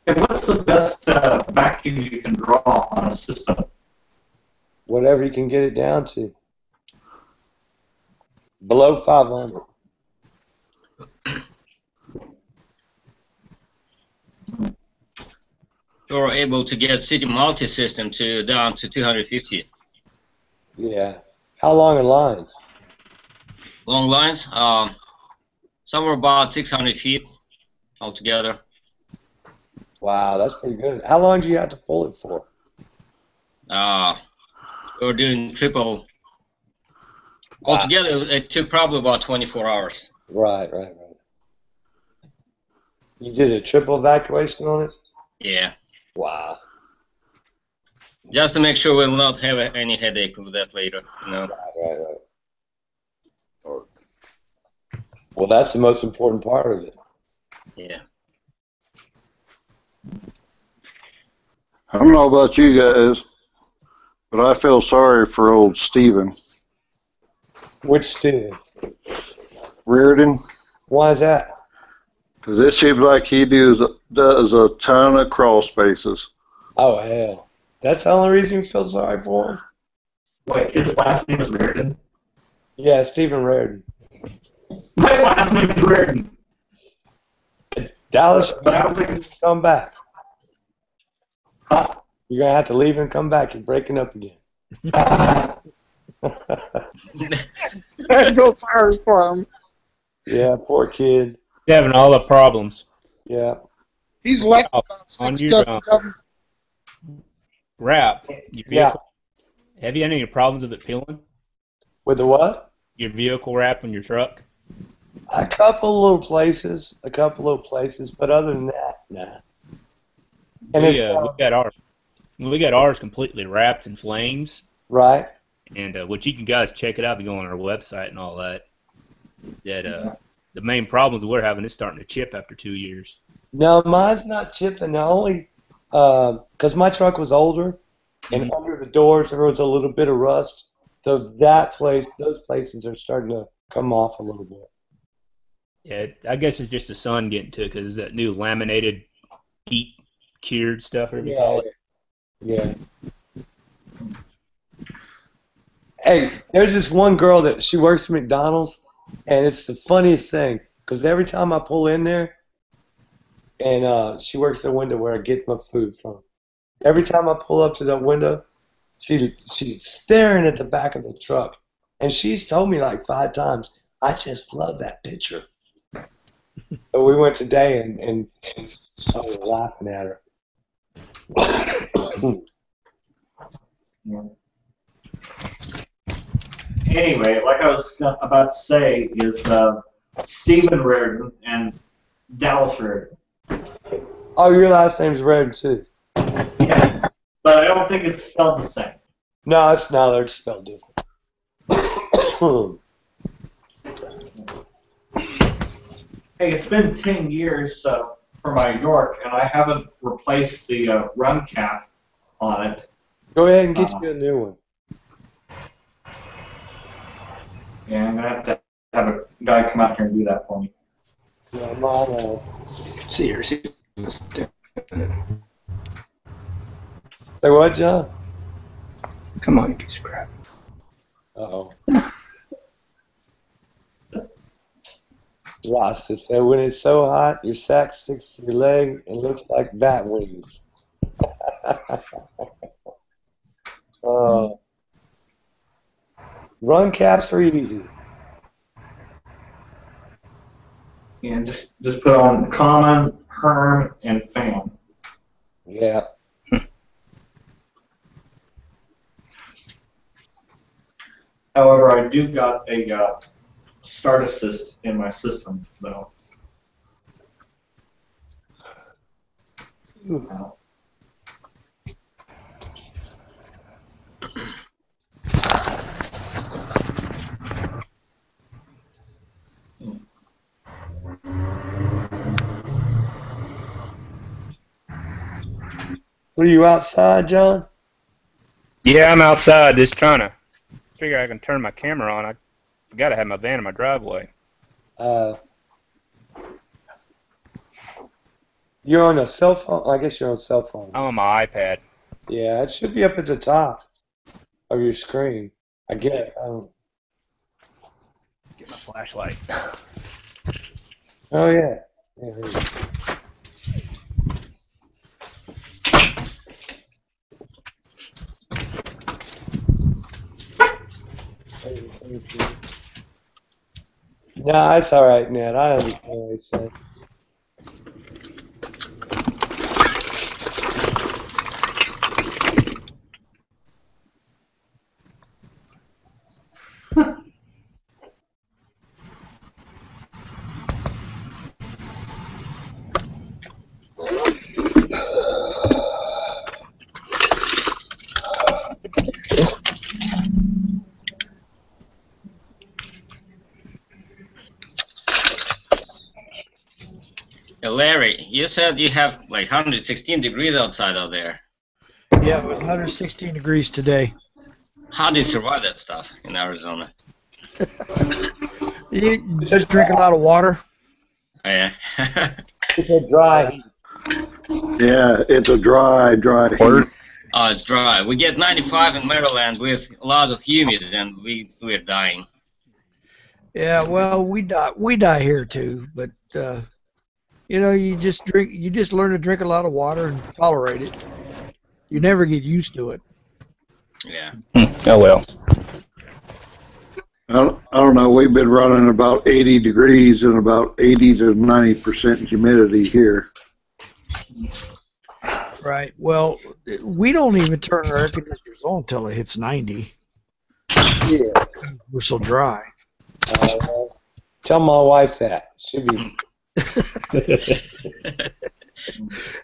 And what's the best vacuum you can draw on a system? Whatever you can get it down to. Below 500. You're able to get city multi-system down to 250. Yeah. How long are lines? Long lines? Somewhere about 600 feet altogether. Wow, that's pretty good. How long do you have to pull it for? We're doing triple. Wow. Altogether, it took probably about 24 hours. Right. You did a triple evacuation on it? Yeah. Wow. Just to make sure we'll not have any headache with that later, Right. Well, that's the most important part of it. Yeah. I don't know about you guys, but I feel sorry for old Steven. Which Steven? Reardon. Why is that? Because it seems like he does a ton of crawl spaces. Oh, hell. That's the only reason you feel sorry for him? Wait, his last name is Reardon? Yeah, Stephen Reardon. My last name is Reardon. Dallas, But I don't think it's... come back. Huh? You're going to have to leave and come back. You're breaking up again. I feel sorry for him. Yeah, poor kid. He's having all the problems. Yeah. He's left about On 6 your dozen government. wrap. Your Yeah. vehicle, have you had any problems with it peeling? With the what? Your vehicle wrap on your truck? A couple little places, but other than that, nah. And We got ours completely wrapped in flames. Right. And which you can guys check it out if you go on our website and all that. That the main problems we're having is starting to chip after 2 years. No, mine's not chipping. The only, because my truck was older, and under the doors there was a little bit of rust. So those places are starting to come off a little bit. Yeah, I guess it's just the sun getting to it because it's that new laminated, heat cured stuff, whatever you call it. Yeah. Hey, there's this one girl that she works at McDonald's, and it's the funniest thing because every time I pull in there, and she works the window where I get my food from. Every time I pull up to that window, she's staring at the back of the truck, and she's told me like 5 times, "I just love that picture." So we went today, and I was laughing at her. Anyway, like I was about to say, is Stephen Reardon and Dallas Reardon. Oh, your last name's Reardon too. Yeah, but I don't think it's spelled the same. No, it's not. They're spelled different. Hey, it's been 10 years for my York, and I haven't replaced the run cap on it. Go ahead and get you a new one. Yeah, I'm going to have a guy come out here and do that for me. Yeah, mine. See her. See. Say what, John? Come on, you piece of crap. Uh-oh. Ross just said, when it's so hot, your sack sticks to your leg and looks like bat wings. Run caps are easy. And just put on common, herm, and fan. Yeah. However, I do got a start assist in my system, though. Were you outside, John? Yeah, I'm outside just trying to figure I can turn my camera on. I forgot I had my van in my driveway. You're on a cell phone? I guess you're on a cell phone. I'm on my iPad. Yeah, it should be up at the top of your screen. I guess. I don't... Get my flashlight. Oh, yeah. Yeah, there you go. No, it's all right, Ned. I understand what you're saying. Larry, you said you have like 116 degrees outside out there. Yeah, 116 degrees today. How do you survive that stuff in Arizona? You just drink a lot of water. Oh, yeah. It's a dry. Yeah, it's a dry heat. Oh, it's dry. We get 95 in Maryland with a lot of humidity, and we're dying. Yeah, well, we die here too, but you know, you just learn to drink a lot of water and tolerate it. You never get used to it. Yeah. Oh well. I don't know. We've been running about 80 degrees and about 80 to 90% humidity here. Right. Well, we don't even turn our air conditioners on until it hits 90. Yeah. We're so dry. Tell my wife that. She'll be.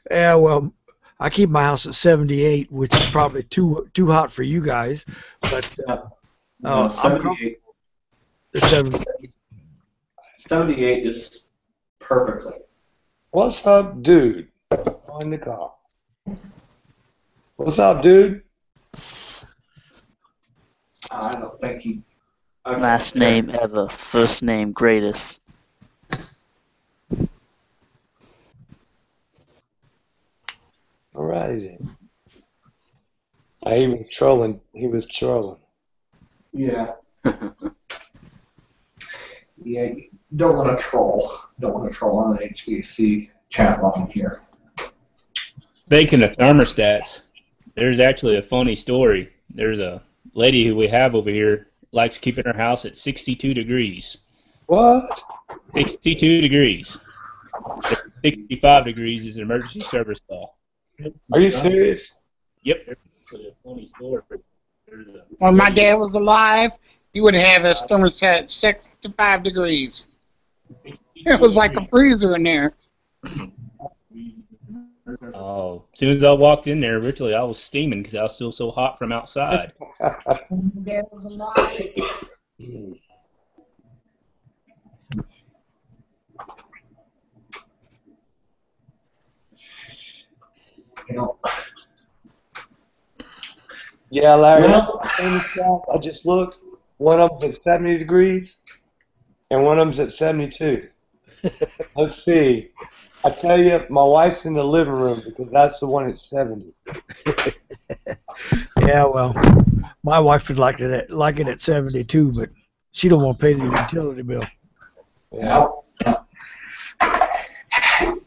Yeah. Well, I keep my house at 78, which is probably too hot for you guys, but. 78. The 78. 78 is perfectly. What's up, dude? On the call. What's up, dude? I don't think he. Okay. Last name ever, first name greatest. Alrighty then. He was trolling. He was trolling. Yeah. Yeah, you don't want to troll. Don't want to troll on the HVAC chat line here. Speaking of thermostats, there's actually a funny story. There's a lady who we have over here likes keeping her house at 62 degrees. What? 62 degrees. 65 degrees is an emergency service call. Are you serious? Yep. There's a funny story. When my dad was alive, he would have his thermostat at 65 degrees. It was like a freezer in there. Oh, as soon as I walked in there, virtually I was steaming because I was still so hot from outside. Dad was alive. You know. Yeah, Larry. Well, I just looked. One of them's at 70 degrees, and one of them's at 72. Let's see. I tell you, my wife's in the living room because that's the one at 70. Yeah, well, my wife would like it at 72, but she don't want to pay the utility bill. Yeah.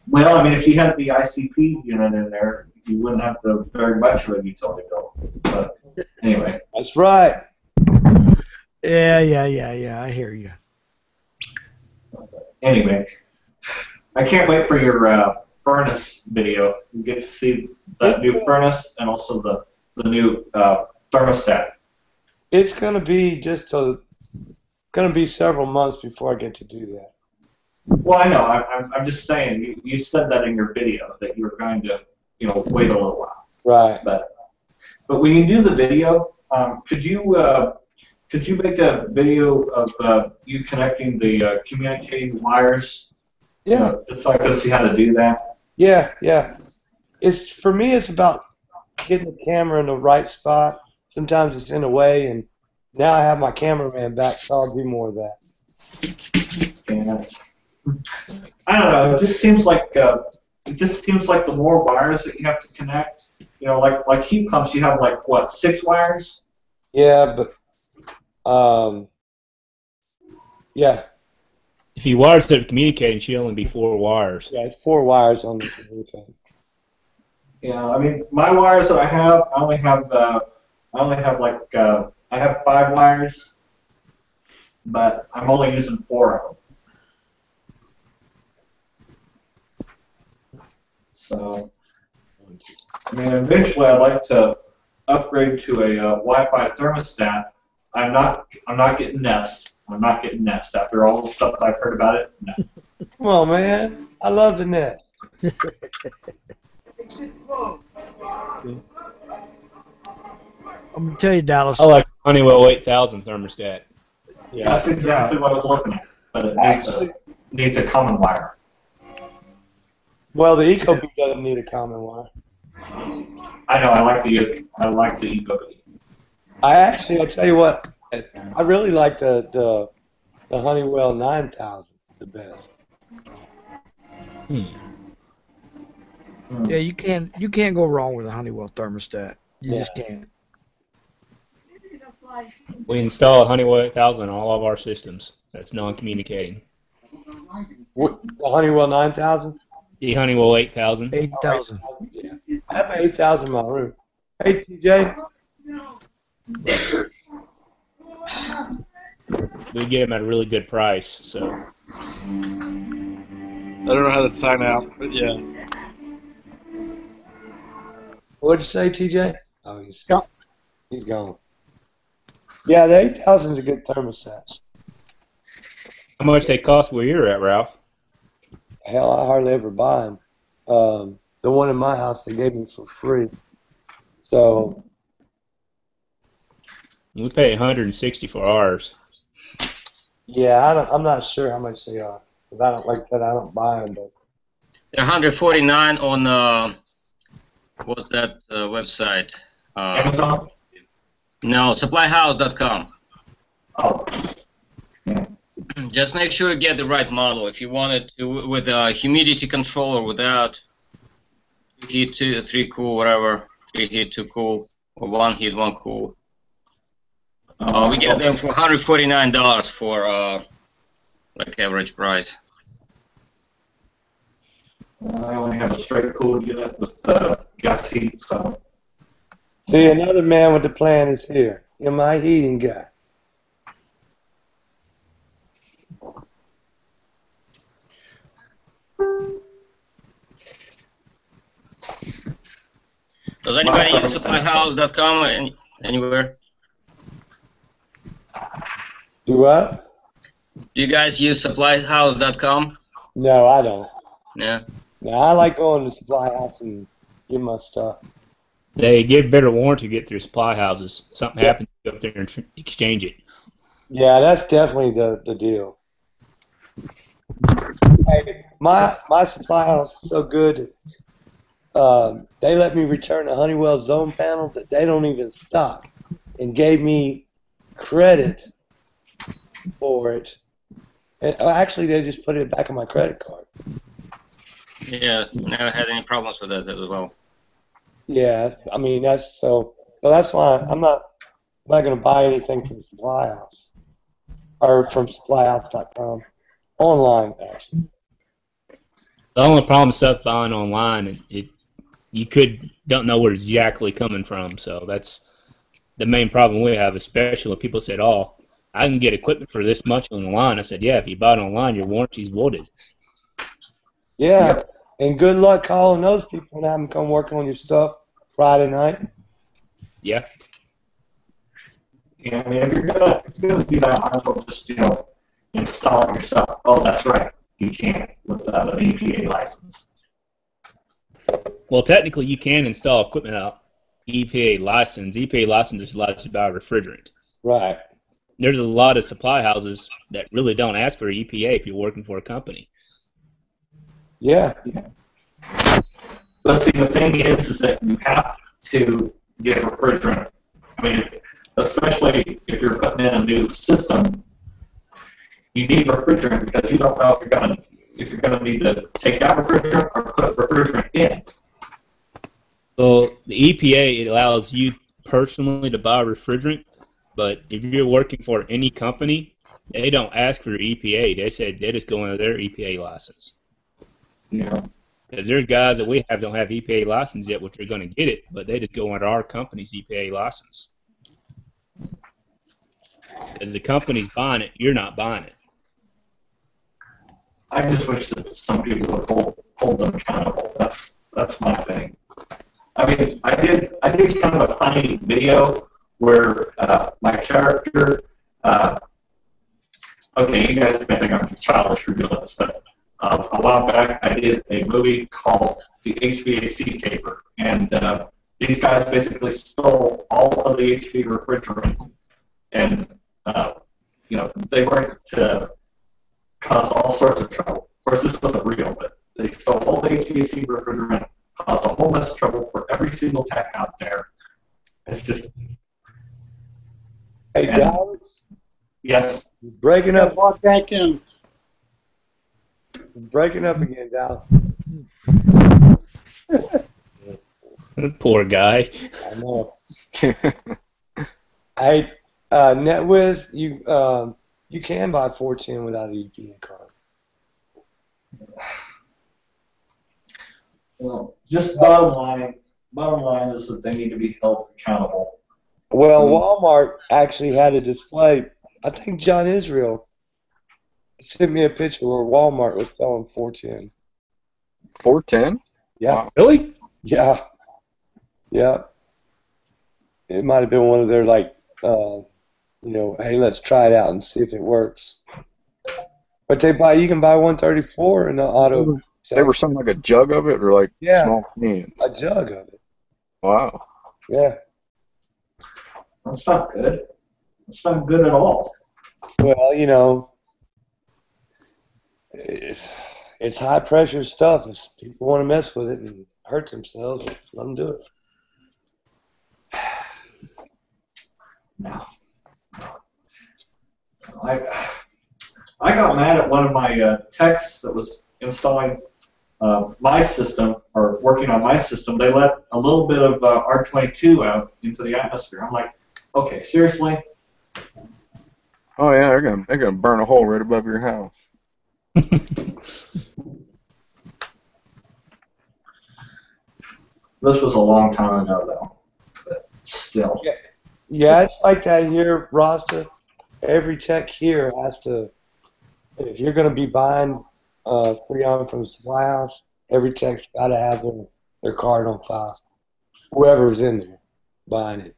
Well, I mean, if you had the ICP unit in there, you wouldn't have to very much of a utility bill. But anyway. That's right. Yeah. I hear you. Anyway, I can't wait for your furnace video. You get to see that new furnace and also the new thermostat. It's gonna be several months before I get to do that. Well, I know. I'm just saying. You said that in your video that you were going to, wait a little while. Right. But when you do the video, could you make a video of you connecting the communicating wires? Yeah. Just so I can see how to do that. Yeah. For me, it's about getting the camera in the right spot. Sometimes it's in a way, and now I have my cameraman back, so I'll do more of that. Yeah. I don't know. It just seems like the more wires that you have to connect, like heat pumps, you have 6 wires? Yeah, but yeah. If you wires that are communicating, it should only be 4 wires. Yeah, it's 4 wires on the communicator. Yeah, I mean, my wires that I have, I only have I have 5 wires, but I'm only using 4 of them. So, I mean, eventually I'd like to upgrade to a Wi-Fi thermostat. I'm not getting Nest. I'm not getting Nest after all the stuff I've heard about it. No. Come on, man. I love the Nest. I'm gonna tell you, Dallas. I like Honeywell 8000 thermostat. Yeah, that's exactly what I was looking at, but it needs a common wire. Well, the EcoBee doesn't need a common wire. I know. I like the EcoBee. I'll tell you what, I really like the Honeywell 9000 the best. Yeah, you can't go wrong with a Honeywell thermostat. You just can't. We install a Honeywell 8000 on all of our systems. That's non-communicating. What, the Honeywell 9000? The Honeywell 8000. 8000. Yeah. I have an 8000 in my room. Hey, TJ. We get them at a really good price, so. I don't know how to sign out, but yeah. What'd you say, TJ? Oh, he's gone. He's gone. Yeah, the 8000 is a good thermostat. How much they cost where you're at, Ralph? Hell, I hardly ever buy them. The one in my house they gave me for free. So We pay $160 for ours. yeah, I'm not sure how much they are. 'Cause I don't, like I said, I don't buy them. But They're $149 on what's that website? Amazon? No, supplyhouse.com. Oh. Just make sure you get the right model. If you want it to, with a humidity controller without 2 heat, 3 cool, whatever, 3 heat, 2 cool, or 1 heat, 1 cool. We get them for $149 for like average price. I only have a straight cool unit with gas heat, so. see, another man with the plan is here. You're my heating guy. Does anybody use supplyhouse.com anywhere? Do what? Do you guys use supplyhouse.com? No, I don't. Yeah. No, I like going to Supply House and get my stuff. They give better warranty to get through supply houses. Something happens, you go up there and exchange it. Yeah, that's definitely the deal. Hey, my supply house is so good. They let me return a Honeywell Zone panel that they don't even stock, and gave me credit for it. And actually, they just put it back on my credit card. Yeah, never had any problems with that as well. Yeah, I mean that's so that's why I'm not going to buy anything from Supply House or from supplyhouse.com online actually. The only problem with stuff buying online, you don't know where it's exactly coming from. So that's the main problem we have, especially when people said, "Oh, I can get equipment for this much online." I said, "Yeah, if you buy it online, your warranty's voided." Yeah, and good luck calling those people and having them come work on your stuff Friday night. Yeah. Yeah, I mean, if you're gonna do that, might as well just install it yourself. Oh, that's right, you can't without an EPA license. Well, technically, you can install equipment without EPA license. EPA license just allows you to buy a refrigerant. Right. There's a lot of supply houses that really don't ask for EPA if you're working for a company. Yeah. But see, the thing is that you have to get a refrigerant. I mean, especially if you're putting in a new system, you need refrigerant because you don't know if you're gonna need to take out refrigerant or put refrigerant in. Well, the EPA, it allows you personally to buy refrigerant, but if you're working for any company, they don't ask for EPA. They said they just go into their EPA license. Yeah. Because there's guys that we have don't have EPA license yet, which are going to get it, but they just go under our company's EPA license. Because the company's buying it, you're not buying it. I just wish that some people would hold them accountable. That's my thing. I mean, I did kind of a funny video where my character. Okay, you guys may think I'm childish for doing this, but a while back I did a movie called The HVAC Caper, and these guys basically stole all of the HV refrigerant, and they were to cause all sorts of trouble. Of course, this wasn't real, but They sell old HVAC refrigerant, cause a whole mess of trouble for every single tech out there. It's just. Hey, Dallas? Yes. Breaking up. Walk back in. Breaking up again, Dallas. Poor guy. I know. Hey, NetWiz, you can buy 410 without an EPA card. Well, just bottom line is that they need to be held accountable. Well, Walmart actually had a display. I think John Israel sent me a picture where Walmart was selling 410. 410? Yeah. Wow. Really? Yeah. Yeah. It might have been one of their, like, hey, let's try it out and see if it works. But you can buy 134 in the auto. They were something like a jug of it, or like small cans? A jug of it. Wow. Yeah. That's not good. That's not good at all. Well, it's high pressure stuff. If people want to mess with it and hurt themselves, let them do it. No. I got mad at one of my techs that was installing my system, or working on my system. They let a little bit of R22 out into the atmosphere. I'm like, okay, seriously? Oh yeah, they're gonna burn a hole right above your house. This was a long time ago, though. But still. Yeah, it's like that here, Rasta. Every tech here has to, if you're going to be buying Freon from the supply house, every tech's got to have their card on file. Whoever's in there buying it.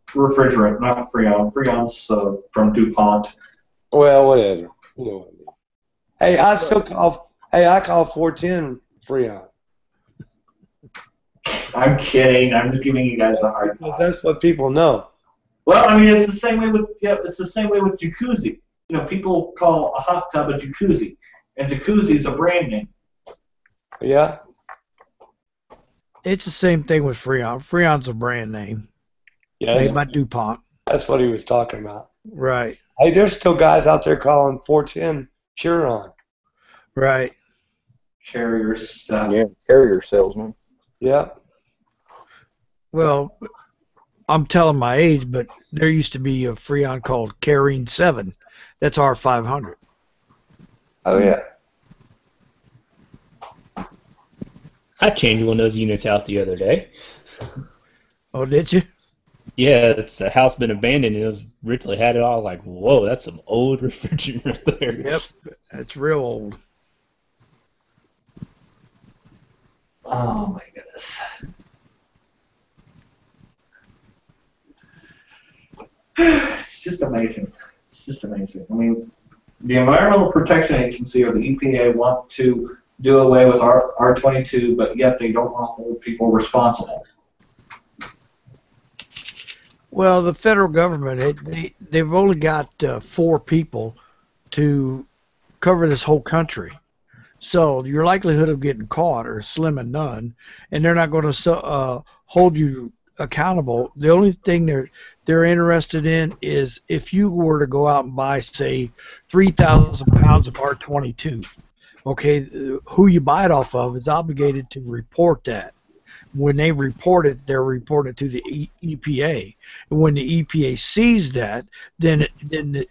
Refrigerant, not Freon. Freon's from DuPont. Well, whatever. You know what I mean. Hey, I call 410 Freon. I'm kidding. I'm just giving you guys a hard time. That's what people know. Well, I mean, it's the same way with jacuzzi. People call a hot tub a jacuzzi, and jacuzzi is a brand name. Yeah. It's the same thing with Freon. Freon's a brand name. Yeah. Made by DuPont. That's what he was talking about. Right. Hey, there's still guys out there calling 410 Puron. Right. Carrier stuff. Yeah, carrier salesman. Yeah. Well, I'm telling my age, but there used to be a Freon called Carine 7. That's R500. Oh, yeah. I changed one of those units out the other day. Oh, did you? Yeah, it's a house been abandoned, and it was originally had it all. Like, whoa, that's some old refrigerant right there. Yep, that's real old. Oh my goodness. It's just amazing. It's just amazing. I mean, the Environmental Protection Agency or the EPA want to do away with R22, but yet they don't want to hold people responsible. Well, the federal government, they've only got 4 people to cover this whole country. So your likelihood of getting caught are slim and none, and they're not going to hold you accountable. The only thing they're interested in is if you were to go out and buy, say, 3,000 pounds of R22, okay, who you buy it off of is obligated to report that. When they report it, they're reported to the EPA. And when the EPA sees that, then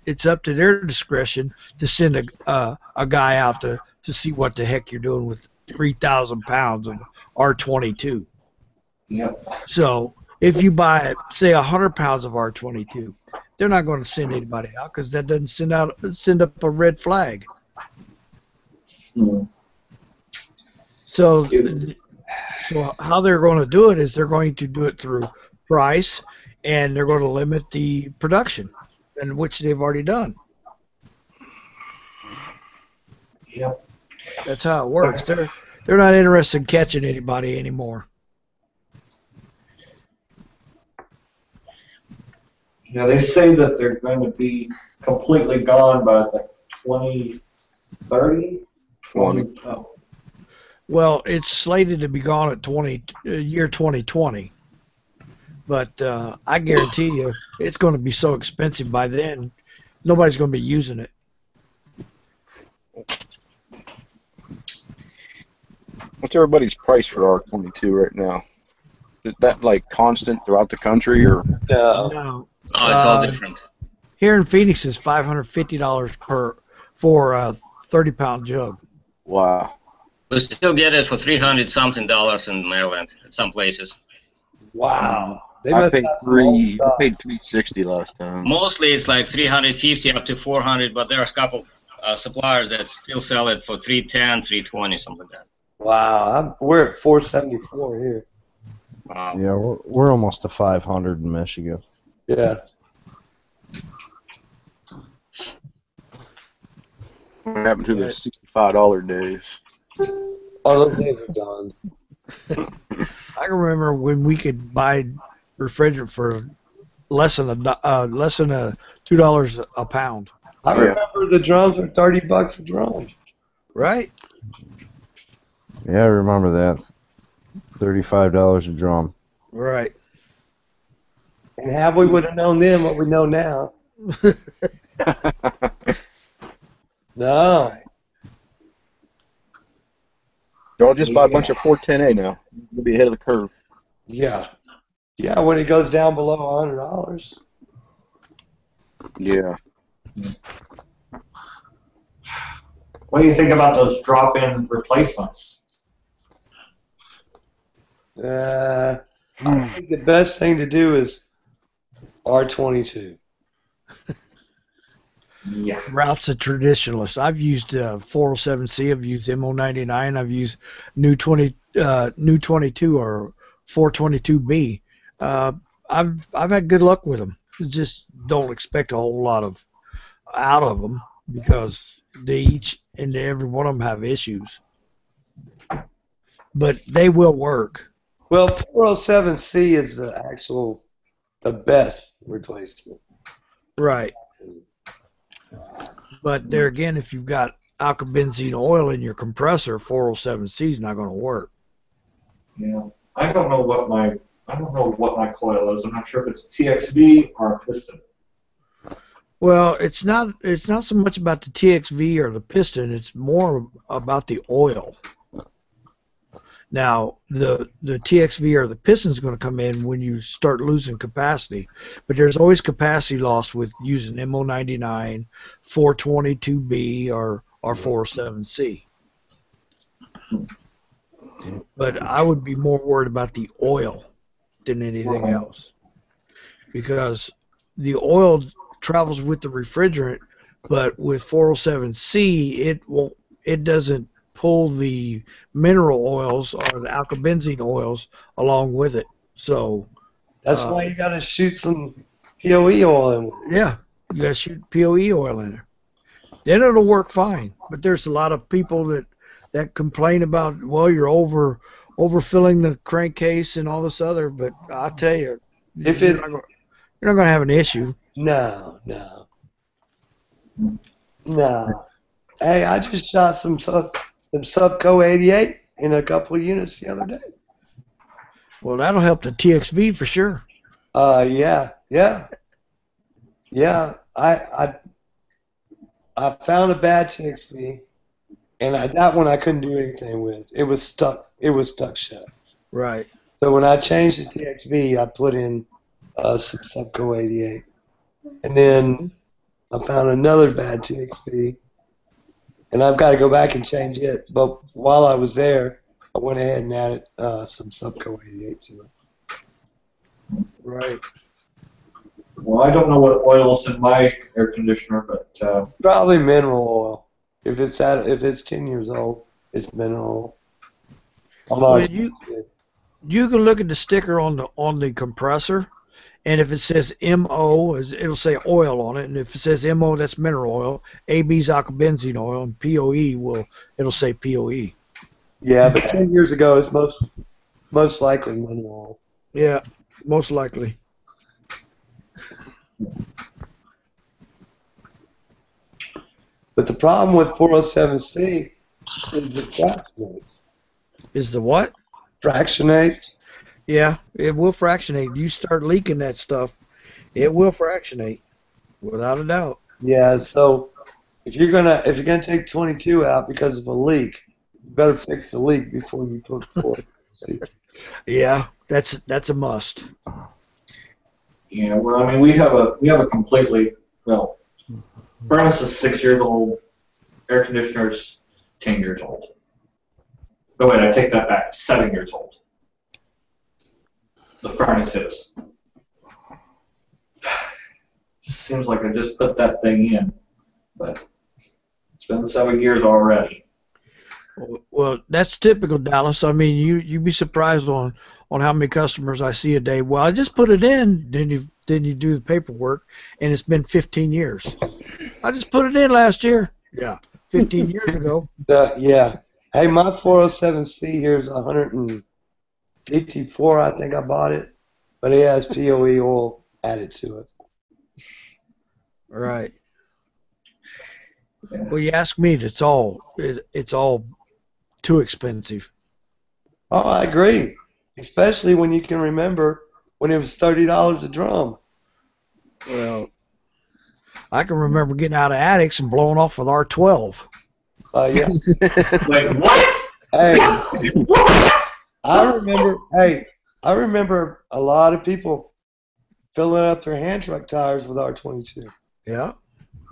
it's up to their discretion to send a guy out to see what the heck you're doing with 3,000 pounds of R22. Yep. So if you buy, say, 100 pounds of R22, they're not going to send anybody out because that doesn't send up a red flag. Hmm. So how they're going to do it is they're going to do it through price, and they're going to limit the production, and which they've already done. Yep. That's how it works. They're not interested in catching anybody anymore. Yeah, they say that they're going to be completely gone by like 2030. 20. Well, it's slated to be gone at year 2020. But I guarantee you, it's going to be so expensive by then, nobody's going to be using it. What's everybody's price for R22 right now? Is that like constant throughout the country, or? No. Oh, it's all different. Here in Phoenix is $550 for a 30-pound jug. Wow. We still get it for $300-something in Maryland at some places. Wow. I paid $360 last time. Mostly it's like 350 up to 400, but there's a couple suppliers that still sell it for 310, 320, something like that. Wow. We're at 474 here. Wow. Yeah, we're almost to 500 in Michigan. Yeah. What happened to the $65 days? Oh, those days are gone. I can remember when we could buy refrigerant for less than $2 a pound. I remember the drums were $30 a drum. Right? Yeah, I remember that. $35 a drum. Right. And how we would have known then what we know now. No. Y'all just buy a bunch of 410A now. You'll be ahead of the curve. Yeah. Yeah, when it goes down below $100. Yeah. What do you think about those drop-in replacements? I think the best thing to do is R22. Yeah. Ralph's a traditionalist. I've used 407C. I've used MO99. I've used new 22 or 422B. I've had good luck with them. Just don't expect a whole lot out of them because they each and every one of them have issues. But they will work. Well, 407C is the best replacement. Right. But there again, if you've got alkylbenzene oil in your compressor, 407C is not going to work. Yeah. I don't know what my coil is. I'm not sure if it's TXV or a piston. Well, it's not so much about the TXV or the piston. It's more about the oil. Now, the TXV or the piston is going to come in when you start losing capacity, but there's always capacity loss with using MO99, 422B, or 407C. But I would be more worried about the oil than anything else, because the oil travels with the refrigerant, but with 407C, it doesn't pull the mineral oils or the alkylbenzene oils along with it. So that's why you got to shoot some POE oil in there. Yeah, you got to shoot POE oil in there. Then it'll work fine. But there's a lot of people that complain about, well, you're overfilling the crankcase and all this other. But I tell you, you're not going to have an issue. No. Hey, I just shot some Subco 88 in a couple of units the other day. Well, that'll help the TXV for sure. Yeah. I found a bad TXV, and that one I couldn't do anything with. It was stuck. It was stuck shut. Right. So when I changed the TXV, I put in some Subco 88, and then I found another bad TXV. And I've got to go back and change it. But while I was there, I went ahead and added some Subco 88 to it. Right. Well, I don't know what oil's in my air conditioner, but probably mineral oil. If it's 10 years old, it's mineral oil. Well, you can look at the sticker on the compressor, and if it says MO, it'll say oil on it, and if it says MO, that's mineral oil. AB's alkylbenzene oil, and POE it'll say POE. Yeah, but 10 years ago, it's most likely mineral oil. Yeah, most likely. But the problem with 407C is the crack rates. Is the what? Fractionates. Yeah, it will fractionate. You start leaking that stuff, it will fractionate, without a doubt. Yeah, so if you're gonna take 22 out because of a leak, you better fix the leak before you put 4. Yeah, that's a must. Yeah, well, I mean, we have a completely, well, furnace is 6 years old, air conditioner's 10 years old. Oh wait, I take that back, 7 years old. The furnace is. Just seems like I just put that thing in, but it's been 7 years already. Well, that's typical, Dallas. I mean, you'd be surprised on how many customers I see a day. Well, I just put it in, then you do the paperwork, and it's been 15 years. I just put it in last year. Yeah, 15 years ago. Yeah. Hey, my 407C here is 154. I think I bought it, but it has POE oil added to it. Right. Well, you ask me, it's all too expensive. Oh, I agree. Especially when you can remember when it was $30 a drum. Well, I can remember getting out of attics and blowing off with R12. Yeah. Wait, what? Hey, I remember a lot of people filling up their hand truck tires with R22. Yeah,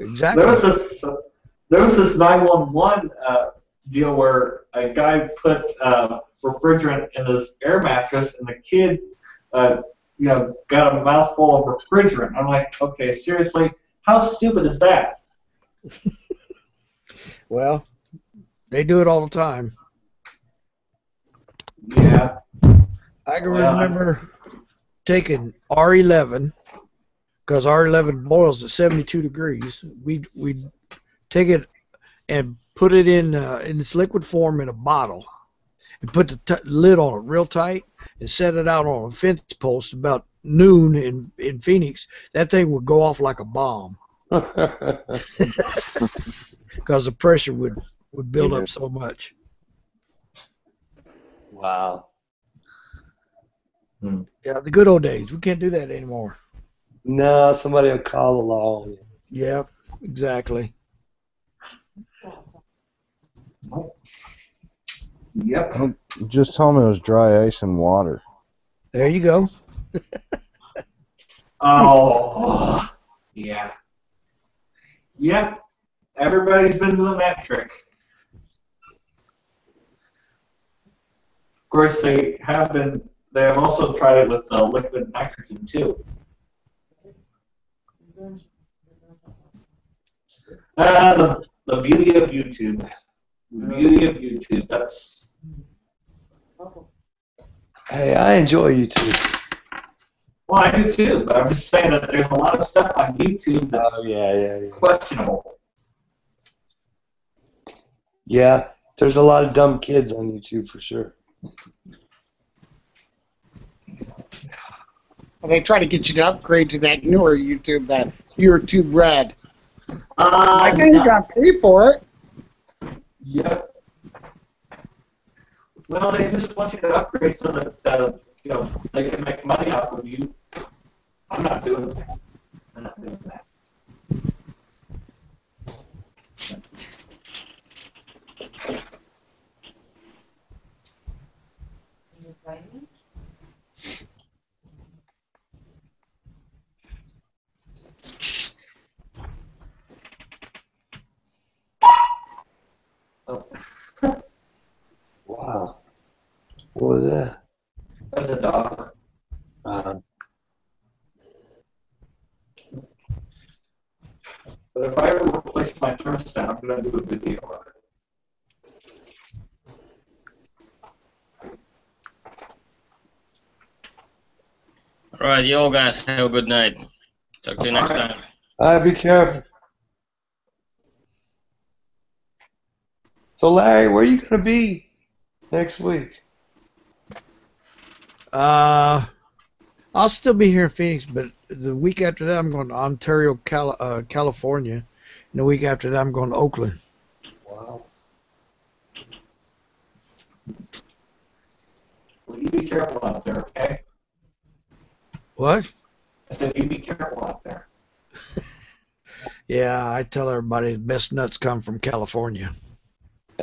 exactly. There was this 911 deal where a guy put refrigerant in his air mattress, and the kid, got a mouthful of refrigerant. I'm like, okay, seriously, how stupid is that? Well, they do it all the time. Yeah. I can remember taking R11, because R11 boils at 72 degrees. We'd take it and put it in its liquid form in a bottle, and put the lid on it real tight, and set it out on a fence post about noon in Phoenix. That thing would go off like a bomb. Because the pressure would build up so much. Wow. Yeah, the good old days. We can't do that anymore. No, somebody will call the law on you. Yeah, exactly. Yep. Just tell me it was dry ice and water. There you go. Oh, yeah. Yep. Everybody's been doing that trick. Of course, they have also tried it with liquid nitrogen, too. The beauty of YouTube. That's... Hey, I enjoy YouTube. Well, I do too, but I'm just saying that there's a lot of stuff on YouTube that's questionable. Yeah, there's a lot of dumb kids on YouTube for sure. Well, they try to get you to upgrade to that newer YouTube, that YouTube Red. I think you got to pay for it. Yep. Well, they just want you to upgrade so that they can make money off of you. I'm not doing that. Oh. Wow. What was that? That's a dog. But if I ever replace my thermostat, I'm going to do a video on it. All right, you all guys have a good night. Talk to you next time. All right, be careful. So, Larry, where are you going to be next week? I'll still be here in Phoenix, but the week after that I'm going to Ontario, California, and the week after that I'm going to Oakland. Wow. you be careful out there, okay? What? I said you be careful out there. Yeah, I tell everybody the best nuts come from California.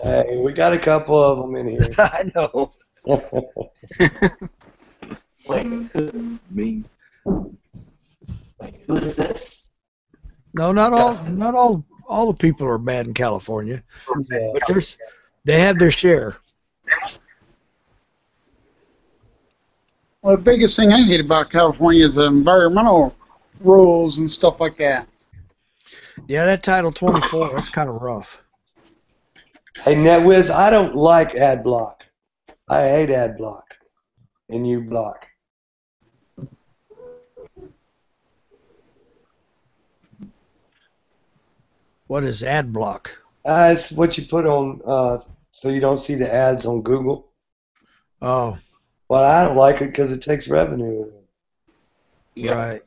Hey, we got a couple of them in here. I know. Like, me? Like, who is this? No, not all the people are bad in California, Yeah. but they have their share. Well, the biggest thing I hate about California is the environmental rules and stuff like that. Yeah, that Title 24, that's kind of rough. Hey, NetWiz, I don't like ad block. I hate ad block and you block. What is ad block? It's what you put on so you don't see the ads on Google. Oh. Well, I don't like it because it takes revenue. Yeah. Right.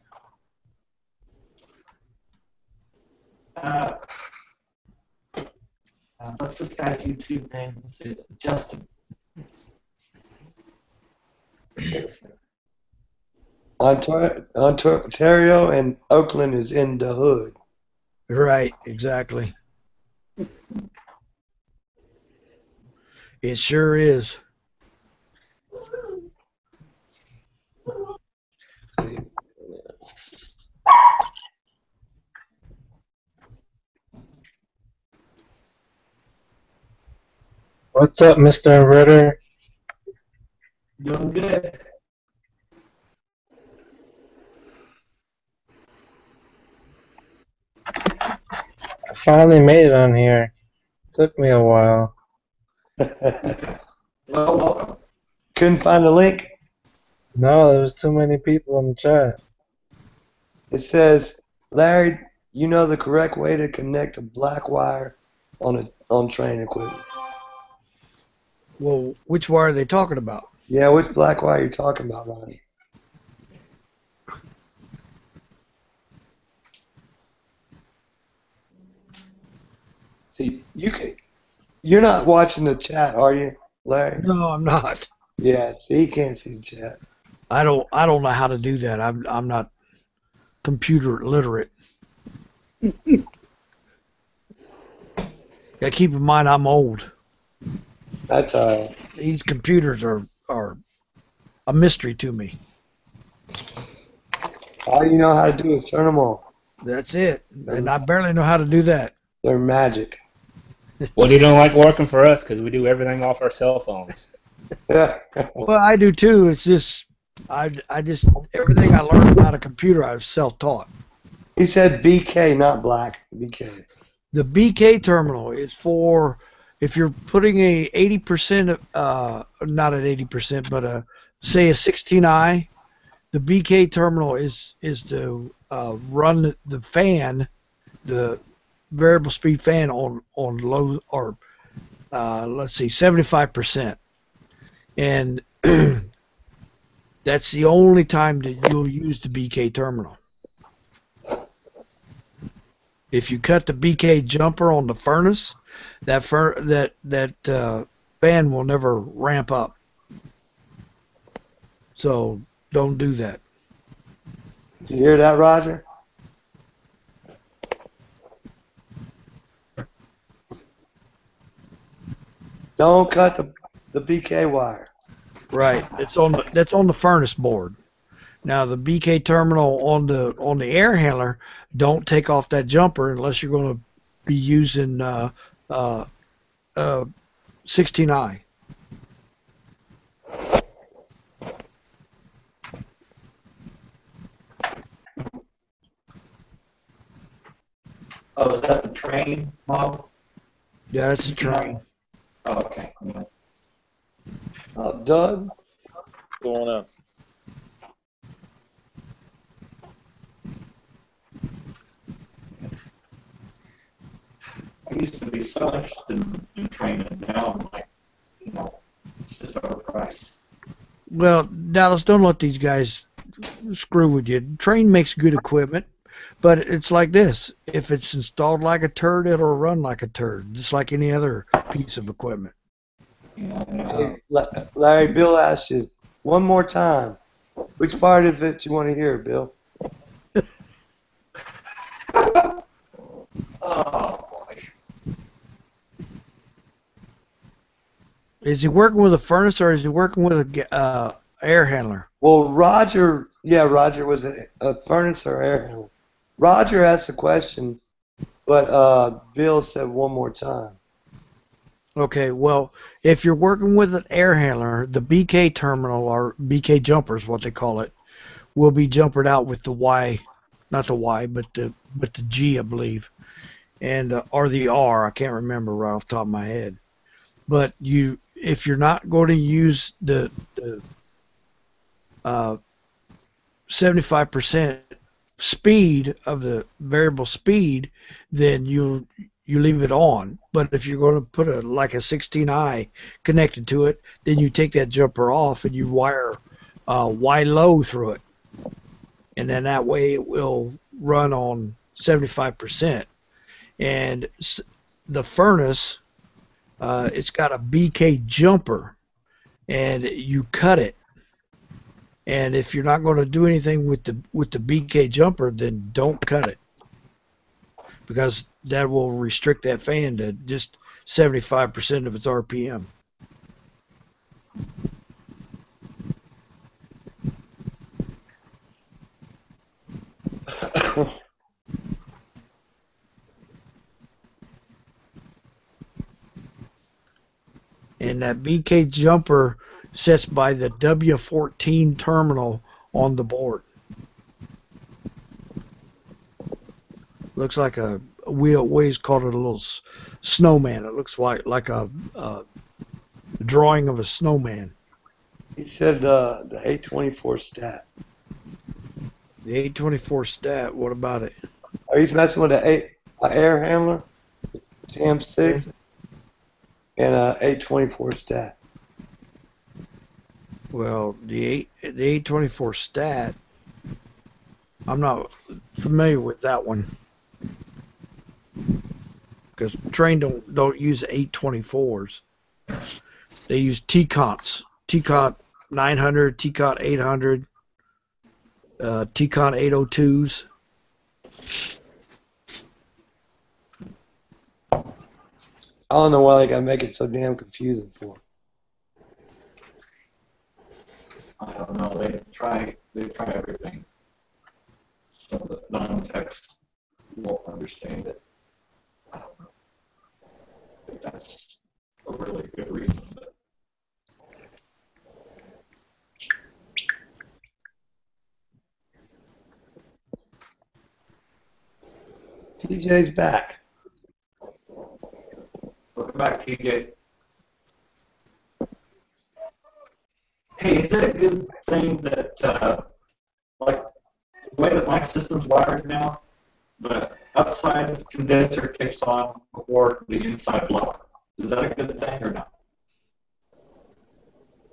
What's this guy's YouTube name? Is it Justin? Ontario and Oakland is in the hood. Right, exactly. It sure is. What's up, Mr. Ritter? Doing good. I finally made it on here. Took me a while. Well, welcome. Couldn't find the link? No, there was too many people in the chat. It says, Larry, you know the correct way to connect a black wire on train equipment. Well, which wire are they talking about? Yeah, which black wire are you talking about, Ronnie? See, you're not watching the chat, are you, Larry? No, I'm not. Yeah, see, he can't see the chat. I don't know how to do that. I'm not computer literate. Gotta keep in mind I'm old. That's all right. These computers are a mystery to me. All you know how to do is turn them on. That's it. And I barely know how to do that. They're magic. Well, you don't like working for us because we do everything off our cell phones. Yeah. Well, I do too. It's just I just everything I learned about a computer I've self-taught. He said BK, not black. BK. The BK terminal is for if you're putting a 80%, not an 80%, but say a 16i. The BK terminal is to run the fan, the variable speed fan on low or let's see 75%, and that's the only time that you'll use the BK terminal. If you cut the BK jumper on the furnace, that fan will never ramp up. So don't do that. Did you hear that, Roger? Don't cut the BK wire. Right. That's on the furnace board. Now the BK terminal on the air handler, don't take off that jumper unless you're going to be using 16i. Oh, is that the train model? Yeah, that's a train. Oh, okay. Doug? What's going on? I used to be so interested in training, and now I'm like, it's just overpriced. Well, Dallas, don't let these guys screw with you. Train makes good equipment, but it's like this. If it's installed like a turd, it'll run like a turd, just like any other piece of equipment. Hey, Larry, Bill asked you, One more time. Which part of it you want to hear, Bill? Oh boy. Is he working with a furnace or is he working with a air handler? Well, Roger was a furnace or air handler. Roger asked the question, but Bill said one more time. Okay, well, if you're working with an air handler, the BK terminal, or BK jumper is what they call it, will be jumpered out with the Y, not the Y, but the G, I believe, and or the R. I can't remember right off the top of my head. But if you're not going to use the 75% speed of the variable speed, then you leave it on. But if you're going to put like a 16i connected to it, then you take that jumper off and you wire Y low through it, and then that way it will run on 75%. And the furnace, it's got a BK jumper, and you cut it. And if you're not going to do anything with the BK jumper, then don't cut it, because that will restrict that fan to just 75% of its RPM. And that BK jumper sits by the W14 terminal on the board. Looks like we always called it a little snowman. It looks like a drawing of a snowman. He said the 824 stat. The 824 stat, what about it? Are you messing with an air handler, TM6, and a 824 stat? Well, the 824 stat, I'm not familiar with that one, because Train don't use 824s. They use TCONs, TCON 900, TCON 800, TCON 802s. I don't know why they gotta make it so damn confusing for them. I don't know. They try everything so that non-techs won't understand it. I don't know. I think that's a really good reason. But TJ's back. welcome back, TJ. Hey, is it a good thing that, like, the way that my system's wired now, the outside condenser kicks on before the inside blower? Is that a good thing or not?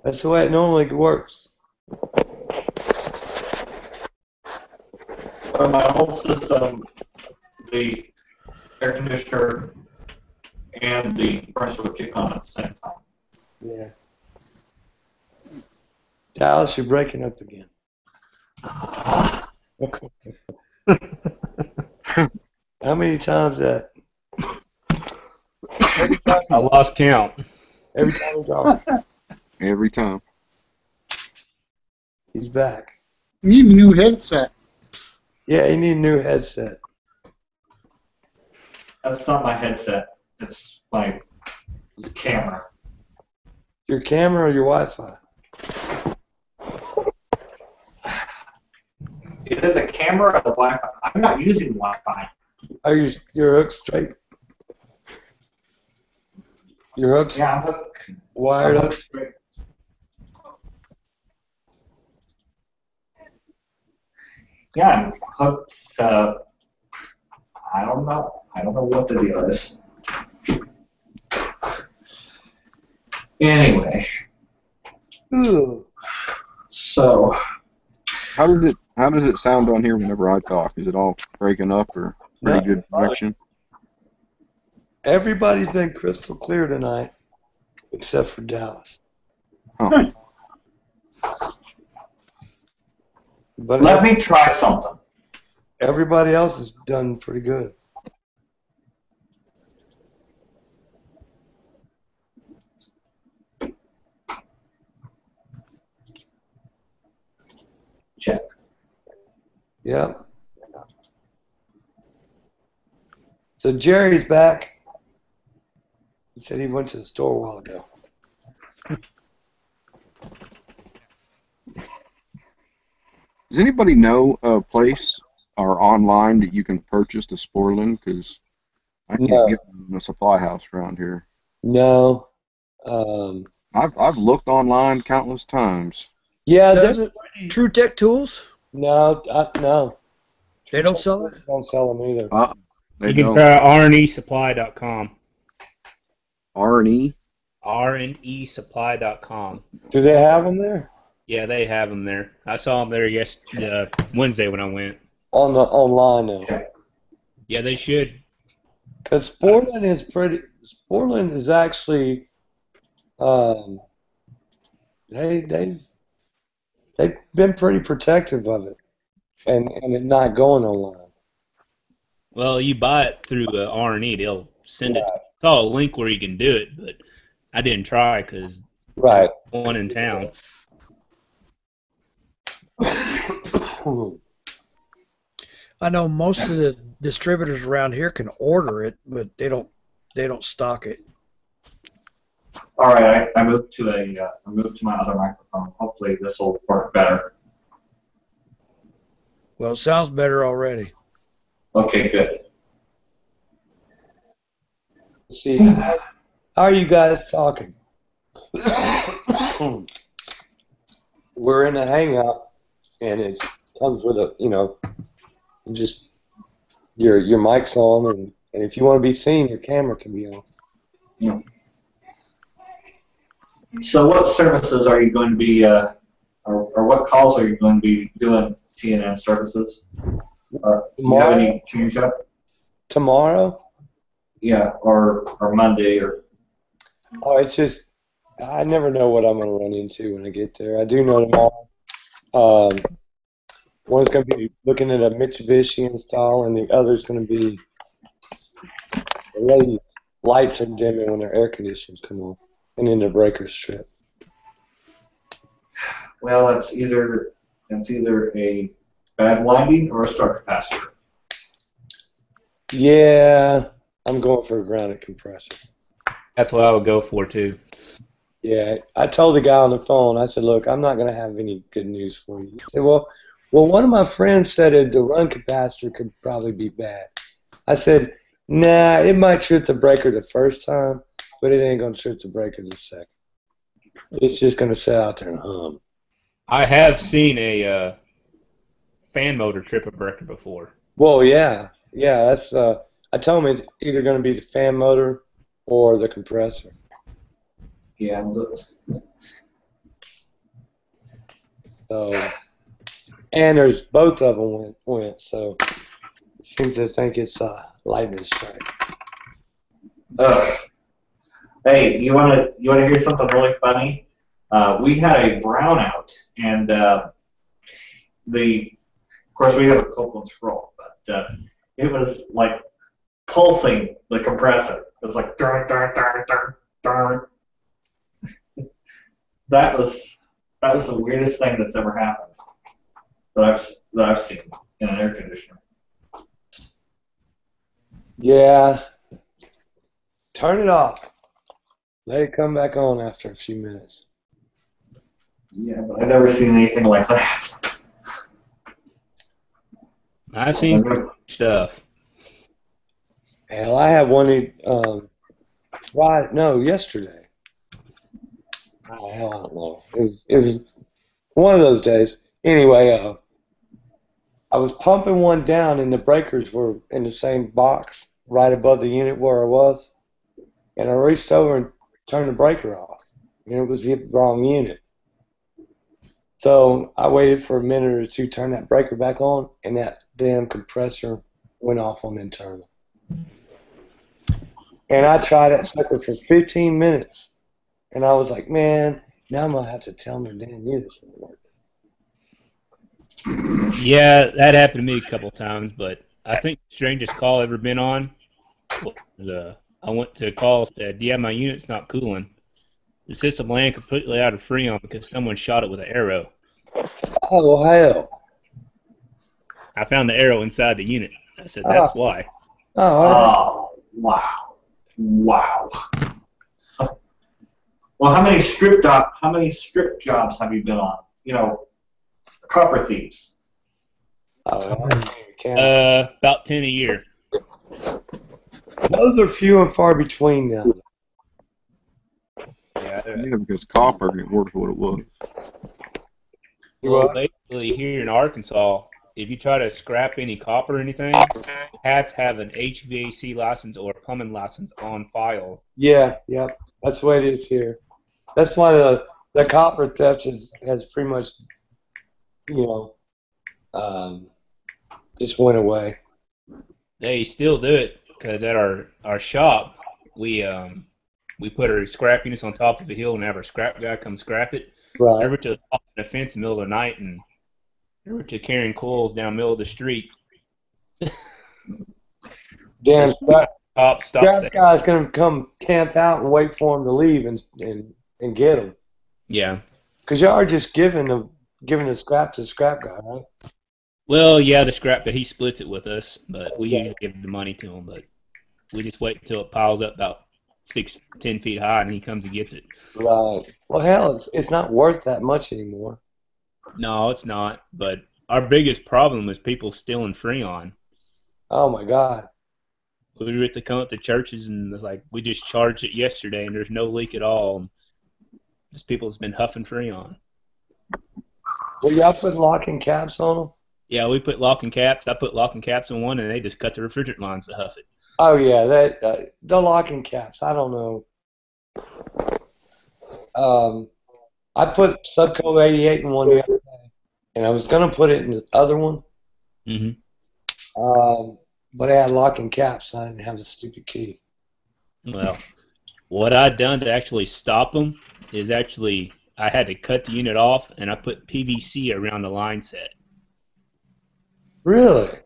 That's the way it normally works. On my old system, the air conditioner and the compressor would kick on at the same time. Yeah. Dallas, you're breaking up again. How many times that? I lost count. Every time we talk. Every time. He's back. You need a new headset. Yeah, you need a new headset. That's not my headset. It's my camera. Your camera or your Wi-Fi? Either the camera or the Wi-Fi. I'm not using Wi-Fi. Are your hook straight? Your hook's I'm hooked. wired I'm up? hooked straight. Yeah, I'm hooked. I don't know. I don't know what the deal is. Anyway. Ooh. So. How does it sound on here whenever I talk? Is it all breaking up or pretty good connection? Everybody's been crystal clear tonight, except for Dallas. Huh. But Let me try something. everybody else has done pretty good. Check. Yeah. So Jerry's back. He said he went to the store a while ago. Does anybody know a place or online that you can purchase the sporulin? Because I can't No. get them in a supply house around here. No. I've looked online countless times. Yeah, Does it? True Tech Tools? no, no. They don't sell it? Don't sell them either. They You can don't. try rnesupply.com. R&E? rnesupply.com. Do they have them there? Yeah, they have them there. I saw them there Wednesday when I went. On the online though. Yeah, they should. Because Sportland is actually, they've been pretty protective of it, and it not going online. Well, you buy it through R&E. They'll send it. I saw a link where you can do it, but I didn't try because right. One in town. I know most of the distributors around here can order it, but they don't stock it. All right, I moved to my other microphone. Hopefully this will work better. Well, it sounds better already. Okay, good. Let's see, how are you guys talking? We're in a hangout, and it comes with a, just your mic's on, and if you want to be seen, your camera can be on. Yeah. So what services are you going to be, or what calls are you going to be doing TNN services? Do you have any change up? Tomorrow? Yeah, or Monday or. Oh, it's just I never know what I'm going to run into when I get there. I do know tomorrow. One's going to be looking at a Mitsubishi install, and the other's going to be the lady lights are dimming when their air conditioners come on, and then the breakers trip. Well, it's either a bad winding or a stark capacitor. Yeah, I'm going for a grounded compressor. That's what I would go for too. Yeah, I told the guy on the phone, I said, look, I'm not going to have any good news for you. He said, well, one of my friends said the run capacitor could probably be bad. I said, nah, it might trip the breaker the first time, but it ain't going to trip the breaker the second. It's just going to sit out there and hum. I have seen a fan motor trip a breaker before. Well, yeah, that's. I told him it's either going to be the fan motor or the compressor. Yeah. So, and there's both of them went. So it seems to think it's lightning strike. Hey, you wanna hear something really funny? We had a brownout, and of course we have a Copeland scroll, but it was like pulsing the compressor. It was like darn, darn, darn, darn, darn. That was the weirdest thing that's ever happened that I've seen in an air conditioner. Yeah. Turn it off. Let it come back on after a few minutes. Yeah, but I've never seen anything like that. I've seen stuff. Hell, I had one yesterday. Oh, hell, I don't know. It was one of those days. Anyway, I was pumping one down, and the breakers were in the same box right above the unit where I was. And I reached over and turned the breaker off. And it was the wrong unit. So I waited for a minute or two, turned that breaker back on, and that damn compressor went off on internal. And I tried that sucker for 15 minutes. And I was like, man, Now I'm gonna have to tell them damn units don't work. Yeah, that happened to me a couple times, but I think the strangest call I ever been on was I went to a call said, "Yeah, my unit's not cooling. The system ran completely out of Freon because someone shot it with an arrow." Oh hell! I found the arrow inside the unit. I said, "That's why." Oh, wow. Wow. Well, how many strip jobs have you been on? You know, copper thieves. About 10 a year. Those are few and far between now. Yeah, because copper ain't worth what it was. Well, basically here in Arkansas, if you try to scrap any copper or anything, you have to have an HVAC license or a plumbing license on file. Yeah, yep. That's the way it is here. That's why the copper theft has pretty much, just went away. They still do it because at our shop, we put our scrap units on top of a hill and have our scrap guy come scrap it. Right. I were to off the fence in the middle of the night and I were to carrying coils down the middle of the street. Damn, scrap scrap guy's gonna come camp out and wait for him to leave and get them. Yeah. Because you are just giving the scrap to the scrap guy, right? Well, yeah, the scrap guy, he splits it with us, but we usually give the money to him. But we just wait until it piles up about 6-10 feet high, and he comes and gets it. Right. Well, hell, it's not worth that much anymore. No, it's not. But our biggest problem is people stealing Freon. Oh my God. We were to come up to churches, and it's like we just charged it yesterday, and there's no leak at all. And just people's been huffing Freon. Well, y'all put locking caps on them? Yeah, we put locking caps. I put locking caps on one, and they just cut the refrigerant lines to huff it. Oh yeah, the locking caps. I don't know. I put Subco 88 in one the other day, and I was gonna put it in the other one. But I had locking caps, so I didn't have the stupid key. Well, what I done to actually stop them is I had to cut the unit off, and I put PVC around the line set. Really?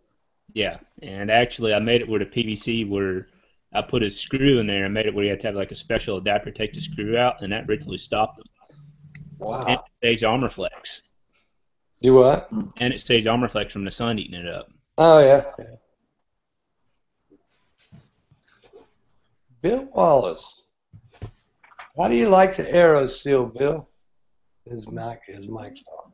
Yeah, and actually I made it where the PVC where I put a screw in there and made it where you had to have like a special adapter to take the screw out, and that originally stopped them. Wow. And it stays Armorflex. Do what? And it stays Armorflex from the sun eating it up. Oh yeah. Bill Wallace. How do you like the arrow seal, Bill? His mic's off.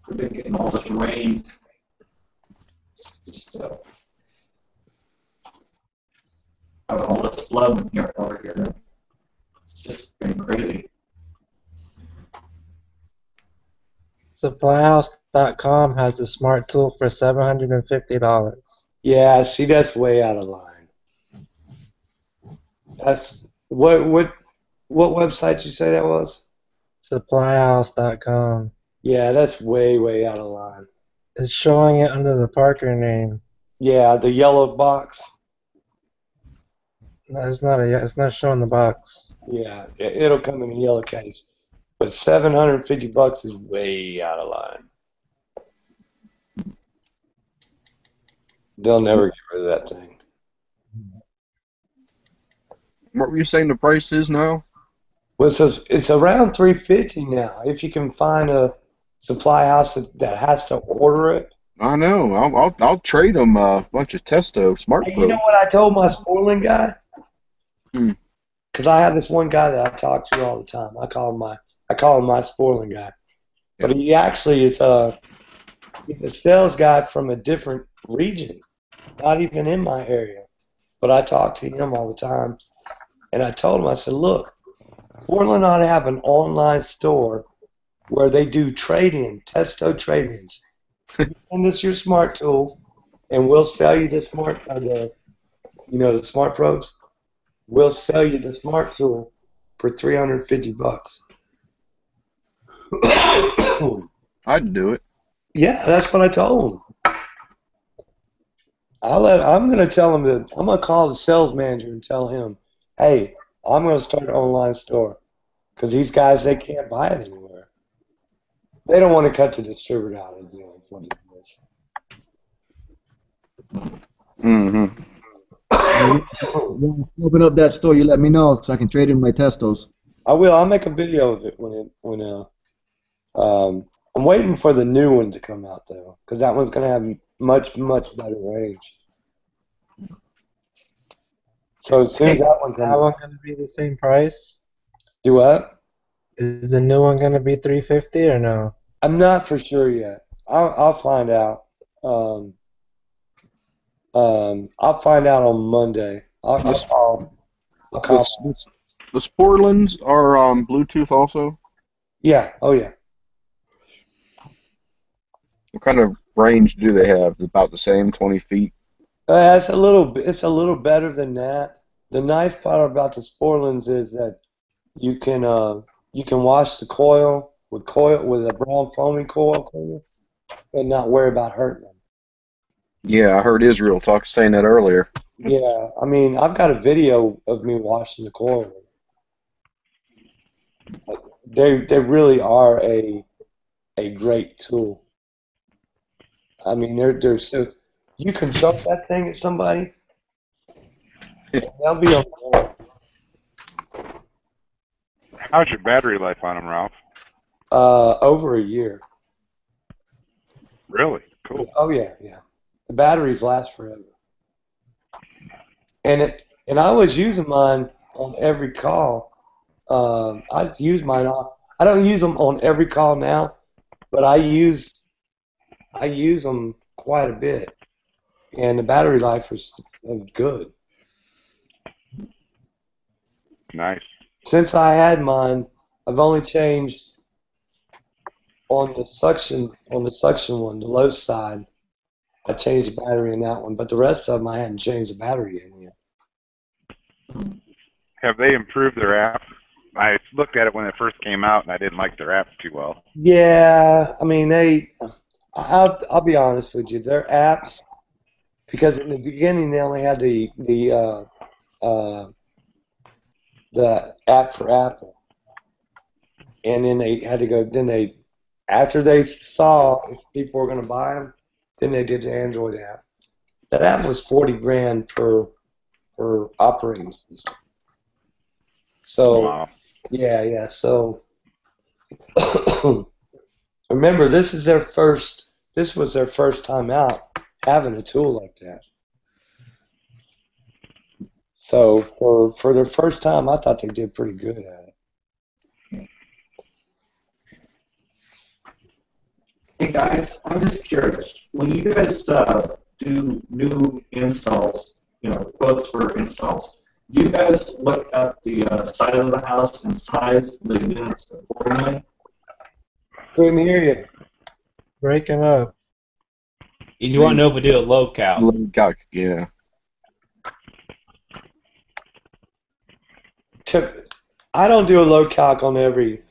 We've been getting all this rain. Just have all this flood here over here. It's just been crazy. Supplyhouse.com has a smart tool for $750. Yeah, see, that's way out of line. That's what website you say that was? Supplyhouse.com. Yeah, that's way out of line. It's showing it under the Parker name. Yeah, the yellow box. No, it's not showing the box. Yeah, it'll come in a yellow case. But $750 is way out of line. They'll never get rid of that thing. What were you saying the price is now? Well, it's around $350 now. If you can find a supply house that has to order it. I know. I'll trade them a bunch of Testo smart Hey, you know what I told my spoiling guy? Because I have this one guy that I talk to all the time. I call him my spoiling guy. But he actually is he's a sales guy from a different region, not even in my area. But I talk to him all the time. And I told him, I said, look, Portland ought to have an online store where they do trade-in, Testo trade-ins. You send us your smart tool, and we'll sell you the smart, the smart probes. We'll sell you the smart tool for $350. I'd do it. Yeah, that's what I told him. I'm gonna tell him that I'm gonna call the sales manager and tell him, hey, I'm gonna start an online store because these guys they can't buy it anywhere. They don't want to cut the distributor out of the deal. What it is. Mm-hmm. Open up that store, you let me know so I can trade in my Testos. I will. I'll make a video of it I'm waiting for the new one to come out though, because that one's gonna have much better range. So as soon as that one Is comes, that one gonna be the same price? do what? Is the new one gonna be $350 or no? I'm not for sure yet. I'll find out. I'll find out on Monday. I'll call. The Sportlands are Bluetooth also? Yeah. Oh yeah. What kind of range do they have? It's about the same, 20 feet? It's a little better than that. The nice part about the Sportlands is that you can wash the coil with a brown foaming coil cleaner and not worry about hurting them. Yeah, I heard Israel saying that earlier. Yeah, I mean, I've got a video of me washing the coil. They really are a great tool. I mean, they're so you can chuck that thing at somebody, and they'll be on the ground. How's your battery life on them, Ralph? Over a year. Really? Cool. Oh yeah. The batteries last forever. And I was using mine on every call. I use mine on. I don't use them on every call now, but I use them quite a bit, and the battery life was good. Nice. Since I had mine, I've only changed on the suction one, the low side. I changed the battery in that one, but the rest of them I hadn't changed the battery in yet. Have they improved their app? I looked at it when it first came out, and I didn't like their apps too well. Yeah, I mean I'll be honest with you, their apps, because in the beginning they only had the app for Apple, and then they had to go. Then after they saw if people were going to buy them, then they did the Android app. That app was $40,000 per operating system. So wow. yeah. So remember, this was their first time out having a tool like that. So for their first time, I thought they did pretty good at it. Hey guys, I'm just curious. When you guys do new installs, quotes for installs, do you guys look at the size of the house and size the units accordingly? Couldn't hear you. Breaking up. You want to know if we do a low calc? Low calc, yeah. I don't do a low calc on every.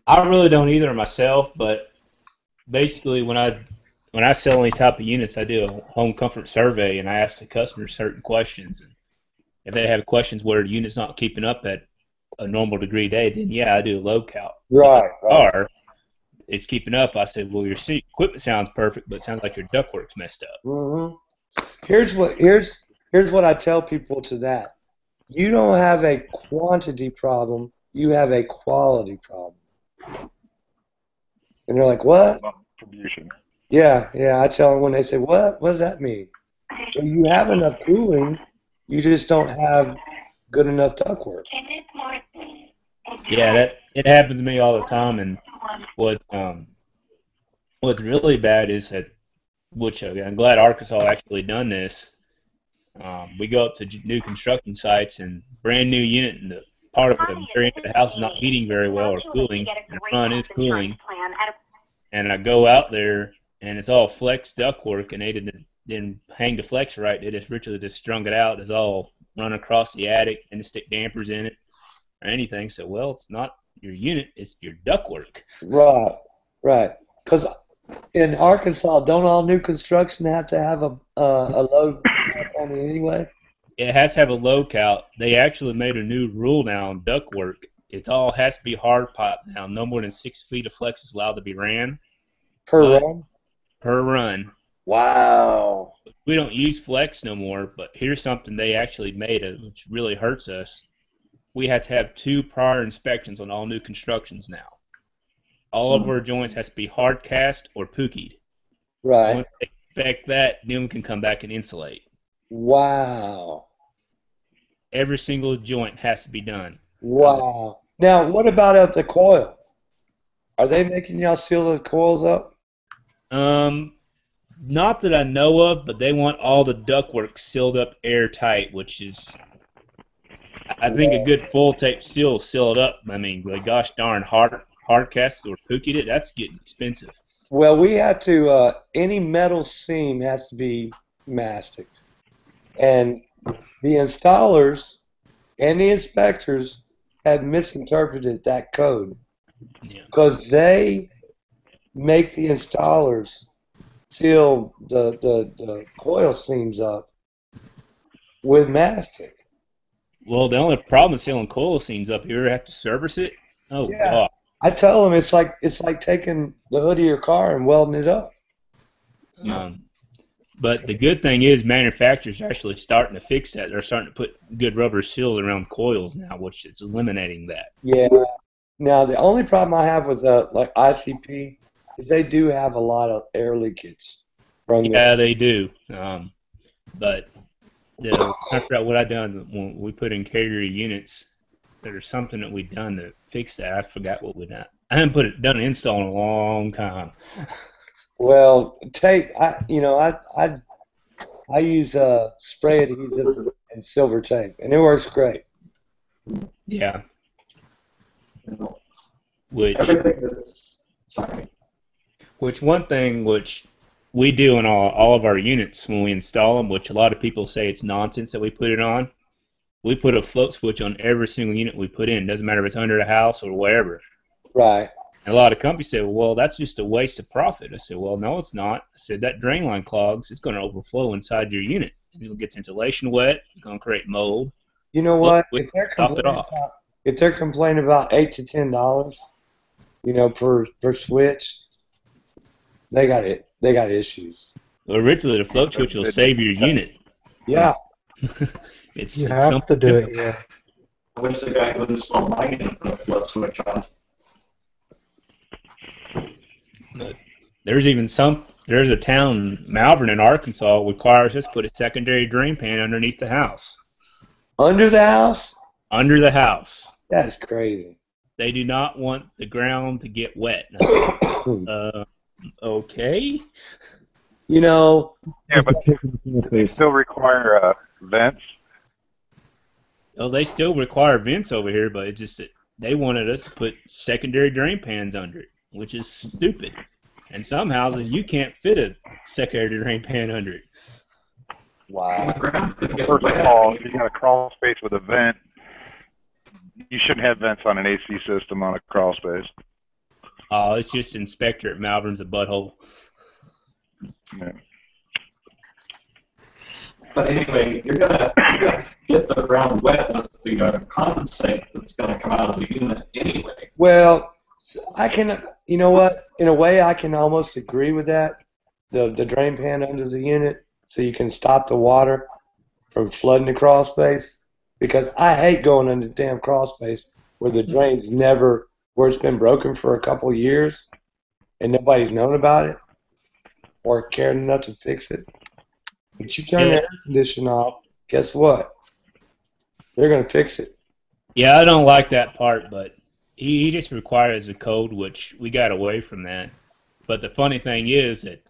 I really don't either myself, but basically when I sell any type of units, I do a home comfort survey and I ask the customers certain questions. And if they have questions where the unit's not keeping up at a normal degree day, then yeah, I do a low calc. Right. Or it's keeping up. I said, well, your equipment sounds perfect, but it sounds like your ductwork's messed up. Mm-hmm. Here's what I tell people to that. You don't have a quantity problem. You have a quality problem. And they're like, what? Distribution. Yeah. I tell them when they say, what does that mean? Well, you have enough cooling, you just don't have good enough ductwork. Yeah, it happens to me all the time. And what's really bad is that, which I'm glad Arkansas actually done this. We go up to new construction sites and brand new unit, and the part of the very end of the house is not heating very well or cooling, and the front is cooling. And I go out there, and it's all flex ductwork, and they didn't hang the flex right. They just literally just strung it out. It's all run across the attic, and stick dampers in it or anything. So, well, it's not your unit, it's your ductwork. Right. Because in Arkansas, don't all new construction have to have a load on it anyway? It has to have a low count. They actually made a new rule now on ductwork. It all has to be hard pipe now. No more than 6 feet of flex is allowed to be ran. Per run? Per run. Wow. We don't use flex no more, but here's something they actually made, which really hurts us. We have to have 2 prior inspections on all new constructions now. All of our joints has to be hard cast or pookied. Right. Once they inspect that, then we can come back and insulate. Wow. Every single joint has to be done. Wow. Now, what about at the coil? Are they making y'all seal the coils up? Not that I know of, but they want all the ductwork sealed up airtight, which is, I think, a good full tape seal will seal it up. I mean, like, gosh darn, hard cast or pookied it, that's getting expensive. Well, we have to, any metal seam has to be mastic. And the installers and the inspectors have misinterpreted that code. Because they make the installers seal the coil seams up with mastic. Well, the only problem with sealing coil seams up here, you have to service it. Oh, Yeah. God. I tell them it's like taking the hood of your car and welding it up. But the good thing is manufacturers are actually starting to fix that. They're starting to put good rubber seals around coils now, which is eliminating that. Yeah. Now, the only problem I have with like ICP is they do have a lot of air leakage. Yeah, they do. But I forgot what I done when we put in carrier units. There's something that we done to fix that. I forgot what we done. I haven't done an install in a long time. Well, tape. I use spray adhesive and silver tape, and it works great. Yeah. Which one thing which we do in all of our units when we install them, which a lot of people say it's nonsense that we put it on. We put a float switch on every single unit we put in. Doesn't matter if it's under the house or wherever. Right. And a lot of companies say, well, that's just a waste of profit. I said, well, no, it's not. I said, that drain line clogs, it's going to overflow inside your unit. It gets insulation wet. It's going to create mold. You know what? If they're complaining about $8 to $10, per switch, they got it. They got issues. Well, originally, the float switch will save your unit. Yeah. You have to do it, yeah. I wish the guy would install mine and put a float switch on. There's a town, Malvern in Arkansas, requires us to put a secondary drain pan underneath the house. Under the house? Under the house. That's crazy. They do not want the ground to get wet. Okay. Yeah, but they still require vents. Well, they still require vents over here, but it's just that they wanted us to put secondary drain pans under it, which is stupid. And some houses, you can't fit a secondary drain pan under it. Wow. First of all, if you got a crawl space with a vent, you shouldn't have vents on an AC system on a crawl space. Oh, it's just inspector at Malvern's a butthole. Yeah. But anyway, you're gonna get the ground wet with the condensate that's gonna come out of the unit anyway. Well, you know what? In a way, I can almost agree with that. The drain pan under the unit, so you can stop the water from flooding the crawl space. Because I hate going under the damn crawl space where the drain's where it's been broken for a couple of years and nobody's known about it or cared enough to fix it. But you turn the air conditioner off, guess what? They're going to fix it. Yeah, I don't like that part, but he just requires a code, which we got away from that. But the funny thing is that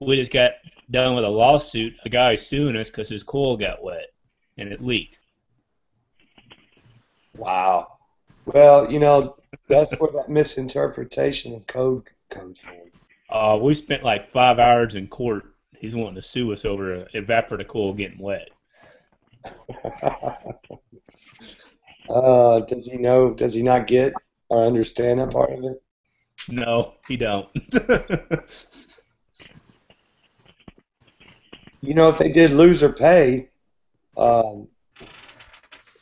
we just got done with a lawsuit, a guy suing us because his coil got wet and it leaked. Wow. Well, that's where that misinterpretation of code comes from. We spent like 5 hours in court. He's wanting to sue us over an evaporator coil getting wet. Does he not get or understand that part of it? No, he don't. You know, if they did loser pay,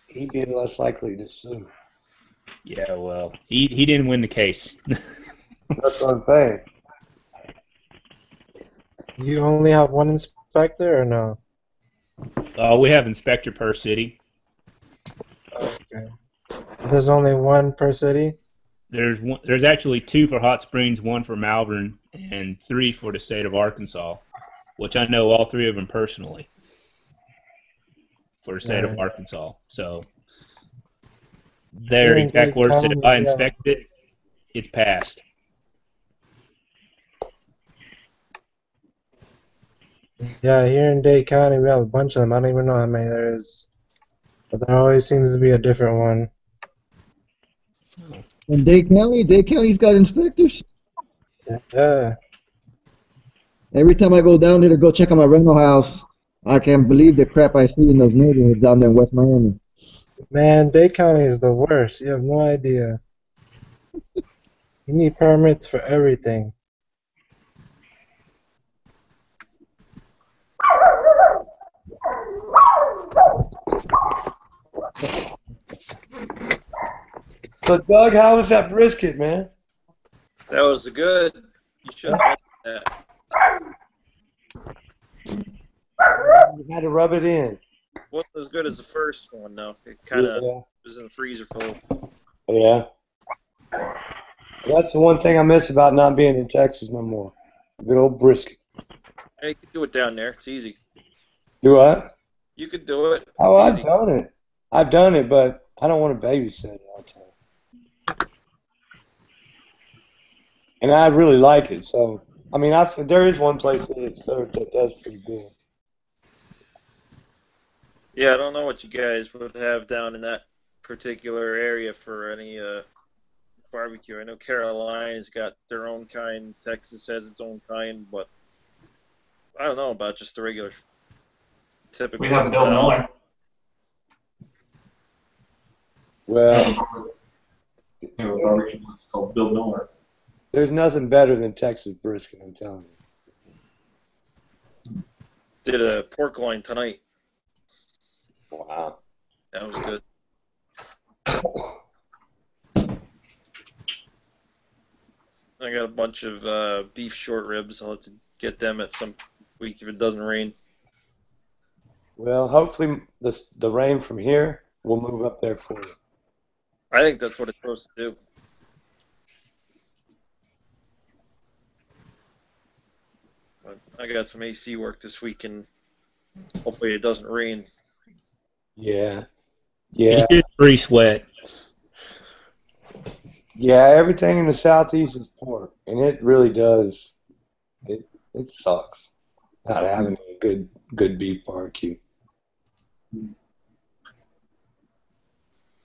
he'd be less likely to sue. Yeah, well, he didn't win the case. That's what I'm saying. You only have one inspector or no? We have inspector per city. Okay. There's only one per city? There's actually 2 for Hot Springs, 1 for Malvern, and 3 for the state of Arkansas, which I know all 3 of them personally for the state of Arkansas. So their exact words said, if I inspect it, it's passed. Yeah, here in Dade County we have a bunch of them. I don't even know how many there is. But there always seems to be a different one. In Dade County's got inspectors. Yeah. Every time I go down there to go check on my rental house, I can't believe the crap I see in those neighborhoods down there in West Miami. Man, Dade County is the worst. You have no idea. You need permits for everything. So, Doug, how was that brisket, man? That was good. You should have had that. You had to rub it in. Wasn't as good as the first one, though. It kind of was in the freezer full. Yeah. That's the one thing I miss about not being in Texas no more. Good old brisket. Hey, you can do it down there. It's easy. Do what? You could do it. Oh, It's I've easy. done it. I've done it, but I don't want to babysit it all the time. And I really like it, so I mean, there is one place that does pretty good. Yeah, I don't know what you guys would have down in that particular area for any barbecue. I know Carolina's got their own kind, Texas has its own kind, but I don't know about just the regular typical We have Bill style. Miller. Well, It's called Bill Miller. there's nothing better than Texas brisket, I'm telling you. Did a pork loin tonight. Wow. That was good. I got a bunch of beef short ribs. I'll have to get them at some week if it doesn't rain. Well, hopefully the rain from here will move up there for you. I think that's what it's supposed to do. But I got some AC work this week, and hopefully it doesn't rain. Yeah. Yeah. It's pretty sweat. Yeah, everything in the southeast is pork, and it really does. It sucks not having a good beef barbecue.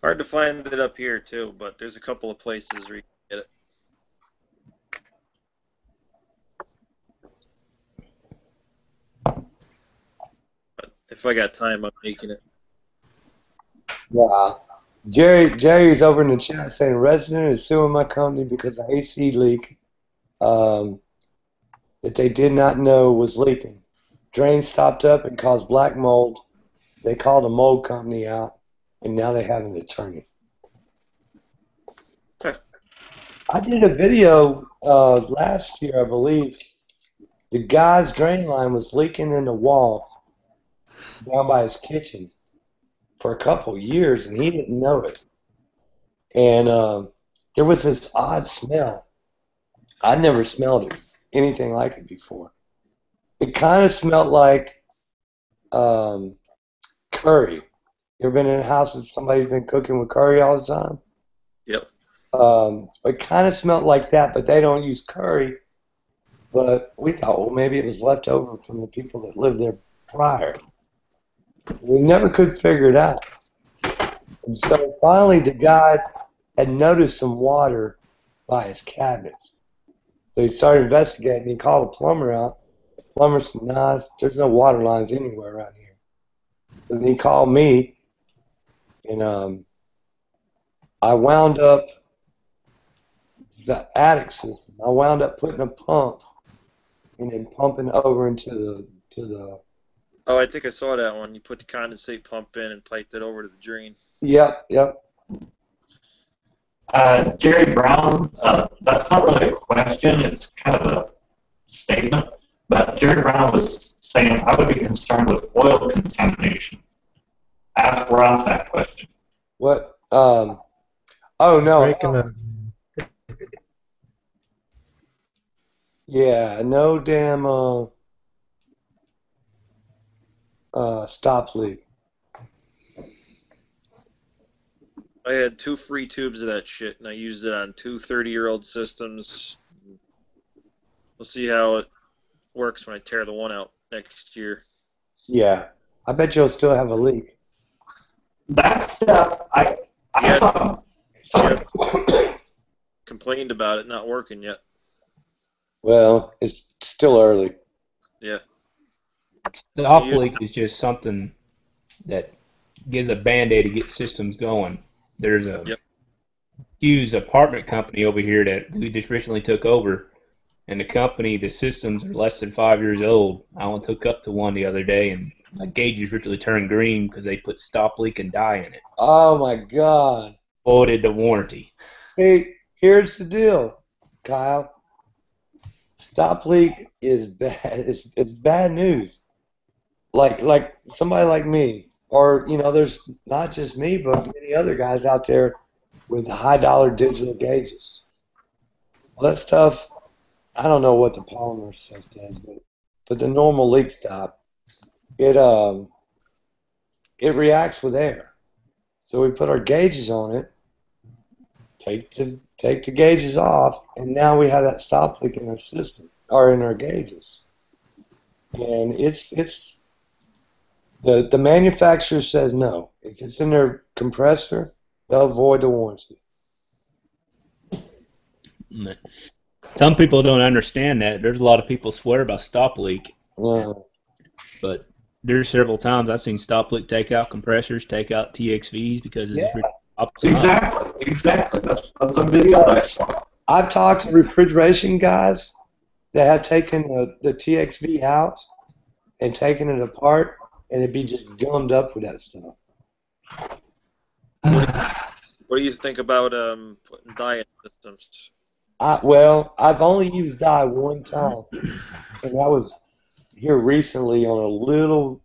Hard to find it up here too, but there's a couple of places where you can get it. But if I got time, I'm making it. Wow. Jerry's over in the chat saying resident is suing my company because of AC leak that they did not know was leaking. Drain stopped up and caused black mold. They called a mold company out, and now they have an attorney. I did a video last year, I believe. The guy's drain line was leaking in the wall down by his kitchen for a couple years, and he didn't know it. And there was this odd smell. I'd never smelled anything like it before. It kind of smelled like curry. You ever been in a house that somebody's been cooking with curry all the time? Yep. It kind of smelled like that, but they don't use curry. But we thought, well, maybe it was left over from the people that lived there prior. We never could figure it out. And so finally the guy had noticed some water by his cabinets. So he started investigating. He called a plumber out. The plumber said, nah, there's no water lines anywhere around here. And he called me, and I wound up the attic system. I wound up putting a pump and then pumping over into the. Oh, I think I saw that one. You put the condensate pump in and piped it over to the drain. Yep. Jerry Brown, that's not really a question, it's kind of a statement, but Jerry Brown was saying I would be concerned with oil contamination. Ask Ralph that question. What? Oh no. Breaking up. Yeah, no damn stop leak. I had 2 free tubes of that shit, and I used it on 2 30-year-old systems. We'll see how it works when I tear the one out next year. Yeah, I bet you'll still have a leak. That stuff, I saw. Complained about it not working yet. Well, it's still early. Yeah. Stop leak is just something that gives a band-aid to get systems going. There's a huge apartment company over here that we just recently took over, and the systems are less than 5 years old. I went took up to one the other day, and my gauges literally turned green because they put stop leak and dye in it. Oh my God. Voided the warranty. Hey, here's the deal, Kyle. Stop leak is bad. It's bad news. Like somebody like me, or there's not just me, but many other guys out there with high-dollar digital gauges. Well, that stuff, I don't know what the polymer stuff does, but the normal leak stop, it reacts with air. So we put our gauges on it, take the gauges off, and now we have that stop leak in our system or in our gauges. And it's the manufacturer says no. If it's in their compressor, they'll void the warranty. Some people don't understand that. There's a lot of people swear about stop leak. Yeah. But there's several times I've seen stop leak take out compressors, take out TXVs because it's Exactly. That's a video I saw. I've talked to refrigeration guys that have taken the TXV out and taken it apart, and it'd be just gummed up with that stuff. What do you think about putting dye in systems? Well, I've only used dye one time, and that was here recently on a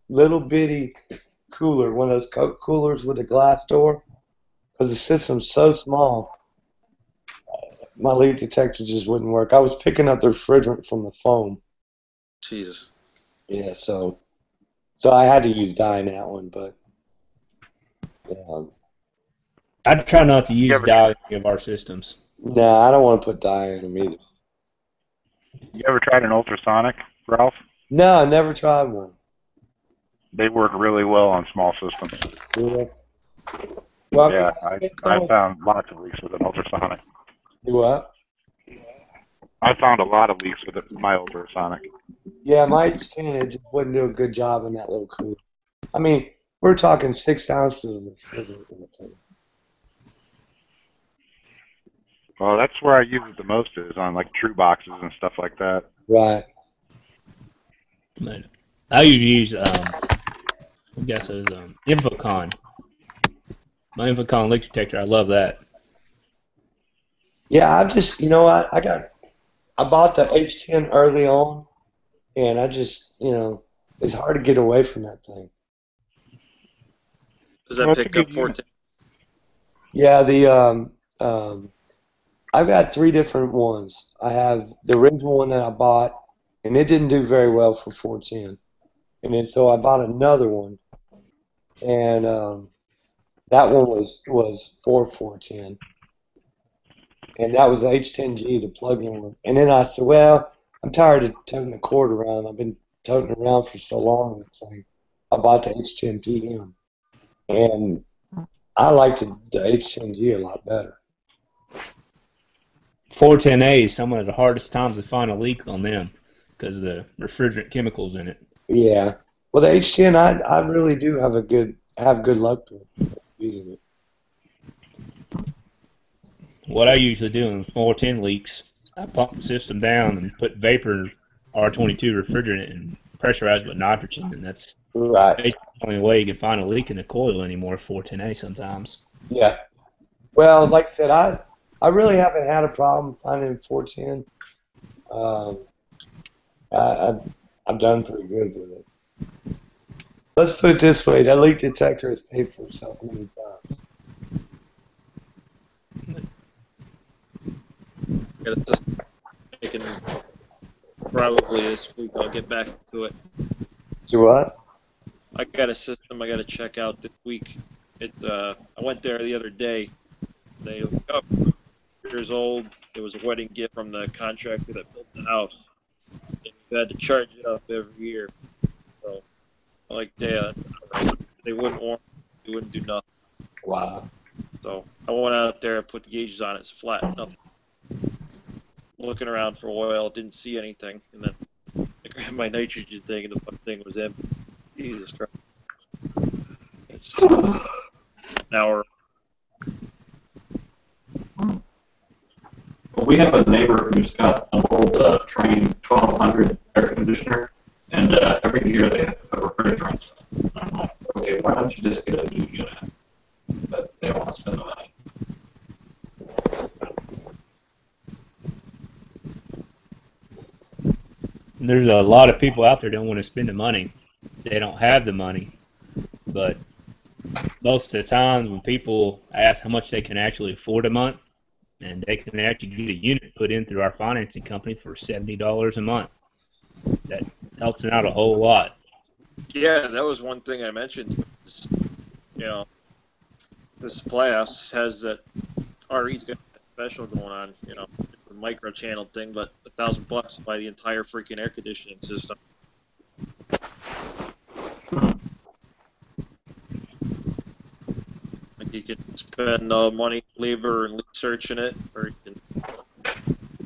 little bitty cooler, one of those Coke coolers with a glass door, because the system's so small, my leak detector just wouldn't work. I was picking up the refrigerant from the foam. Jesus. Yeah, so I had to use dye in that one, but I'd try not to use dye in any of our systems. No, I don't want to put dye in them either. You ever tried an ultrasonic, Ralph? No, I never tried one. They work really well on small systems. Yeah. Well, Yeah, I found lots of leaks with an ultrasonic. Do what? I found a lot of leaks with my ultrasonic. Yeah, my H10 just wouldn't do a good job in that little cooler. I mean, we're talking 6 ounces of refrigerant in the thing. Well, that's where I use it the most is on like true boxes and stuff like that. Right. I usually use, I guess it was Infocon. My Infocon leak detector, I love that. Yeah, I've just, I bought the H10 early on, and I just, it's hard to get away from that thing. Does that pick up 14? Yeah, I've got 3 different ones. I have the original one that I bought, and it didn't do very well for 410. And then so I bought another one, and that one was for 410. And that was the H10G, the plug-in one. And then I said, well, I'm tired of toting the cord around. I've been toting it around for so long. It's like I bought the H10PM. And I liked the H10G a lot better. 410A is some of the hardest times to find a leak on them because of the refrigerant chemicals in it. Yeah. Well, the H10, I really do have good luck with using it. what I usually do in 410 leaks, I pump the system down and put vapor R22 refrigerant and pressurize with nitrogen, and that's basically the only way you can find a leak in the coil anymore. 410A sometimes. Yeah. Well, like I said, I really haven't had a problem finding 410. I've done pretty good with it. Let's put it this way: that leak detector has paid for itself many times. Yeah, just taking probably this week. I'll get back to it. Do what? I got a system I got to check out this week. I went there the other day. They oh, years old. It was a wedding gift from the contractor that built the house. And you had to charge it up every year. So I'm like, yeah, that's not right. They wouldn't warn. They wouldn't do nothing. Wow. So I went out there, put the gauges on. It's flat. Nothing. Looking around for oil, didn't see anything, and then I grabbed my nitrogen thing, and the fucking thing was empty. Jesus Christ! It's an hour. Well, we have a neighbor who's got an old Train 1200 air conditioner, and every year they have to put refrigerant. I'm like, okay, why don't you just get a new unit? But they don't want to spend the money. There's a lot of people out there that don't want to spend the money. They don't have the money. But most of the times when people ask how much they can actually afford a month, and they can actually get a unit put in through our financing company for $70 a month. That helps them out a whole lot. Yeah, that was one thing I mentioned. Is, you know, the supply house has that RE's got a special going on. You know, the micro channel thing, but $1,000 to buy the entire freaking air conditioning system. Like you could spend money, labor, and searching it, or you can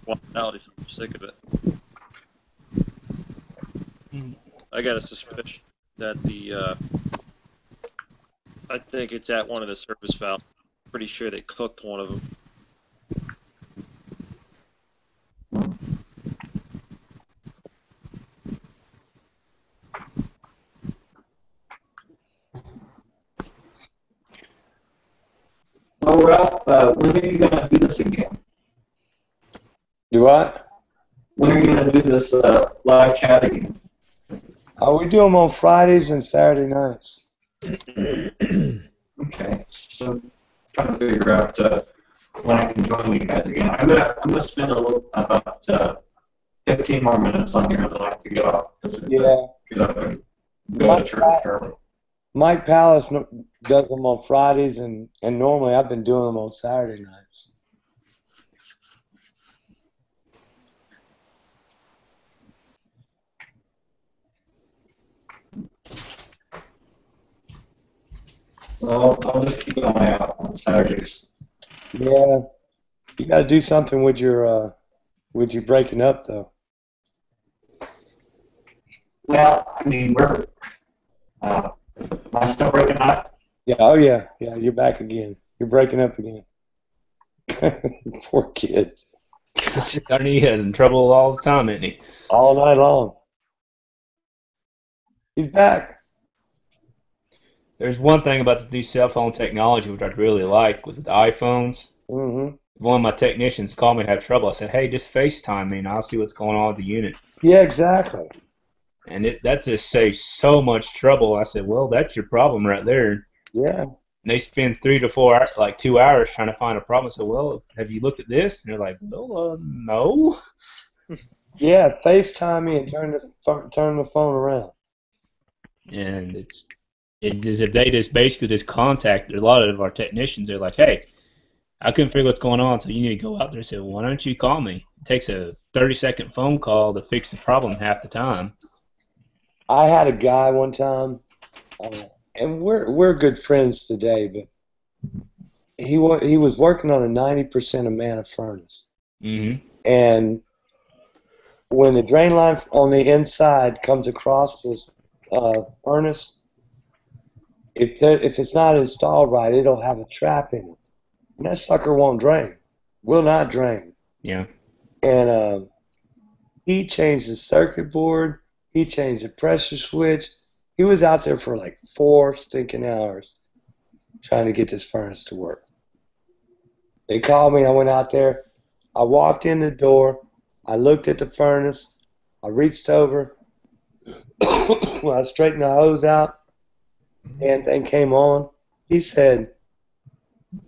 walk out if you're sick of it. I got a suspicion that I think it's at one of the service valves. Pretty sure they cooked one of them. Well, Ralph, when are you going to do this again? Do what? When are you going to do this live chat again? We do them on Fridays and Saturday nights. Okay, so trying to figure out when I can join you guys again. I'm gonna spend about 15 more minutes on here, and then I have to get off. Yeah. Get up and go to church early. Mike Palace does them on Fridays, and normally I've been doing them on Saturday nights. Well, I'll just keep an eye out on Saturdays. Yeah, you got to do something with your breaking up though. Well, I mean, we're am I still breaking up? Yeah. Oh yeah. Yeah. You're back again. You're breaking up again. Poor kid. He has in trouble all the time, isn't he? All night long. He's back. There's one thing about the new cell phone technology which I really like was the iPhones. Mm-hmm. One of my technicians called me and had trouble. I said, hey, just FaceTime me and I'll see what's going on with the unit. Yeah, exactly. And that just saves so much trouble. I said, well, that's your problem right there. Yeah. And they spend 3 to 4 hours, like 2 hours trying to find a problem. I said, well, have you looked at this? And they're like, well, no. Yeah, FaceTime me and turn the phone around. And it's just if they just basically just contact a lot of our technicians. They're like, hey, I couldn't figure what's going on, so you need to go out there and say, well, why don't you call me? It takes a 30-second phone call to fix the problem half the time. I had a guy one time, and we're good friends today, but he was working on a 90% Amana furnace. Mm-hmm. And when the drain line on the inside comes across this furnace, if it's not installed right, it'll have a trap in it. And that sucker won't drain. will not drain. Yeah. And he changed the circuit board. He changed the pressure switch. He was out there for like 4 stinking hours trying to get this furnace to work. They called me. I went out there. I walked in the door. I looked at the furnace. I reached over. When I straightened the hose out, and thing came on. He said,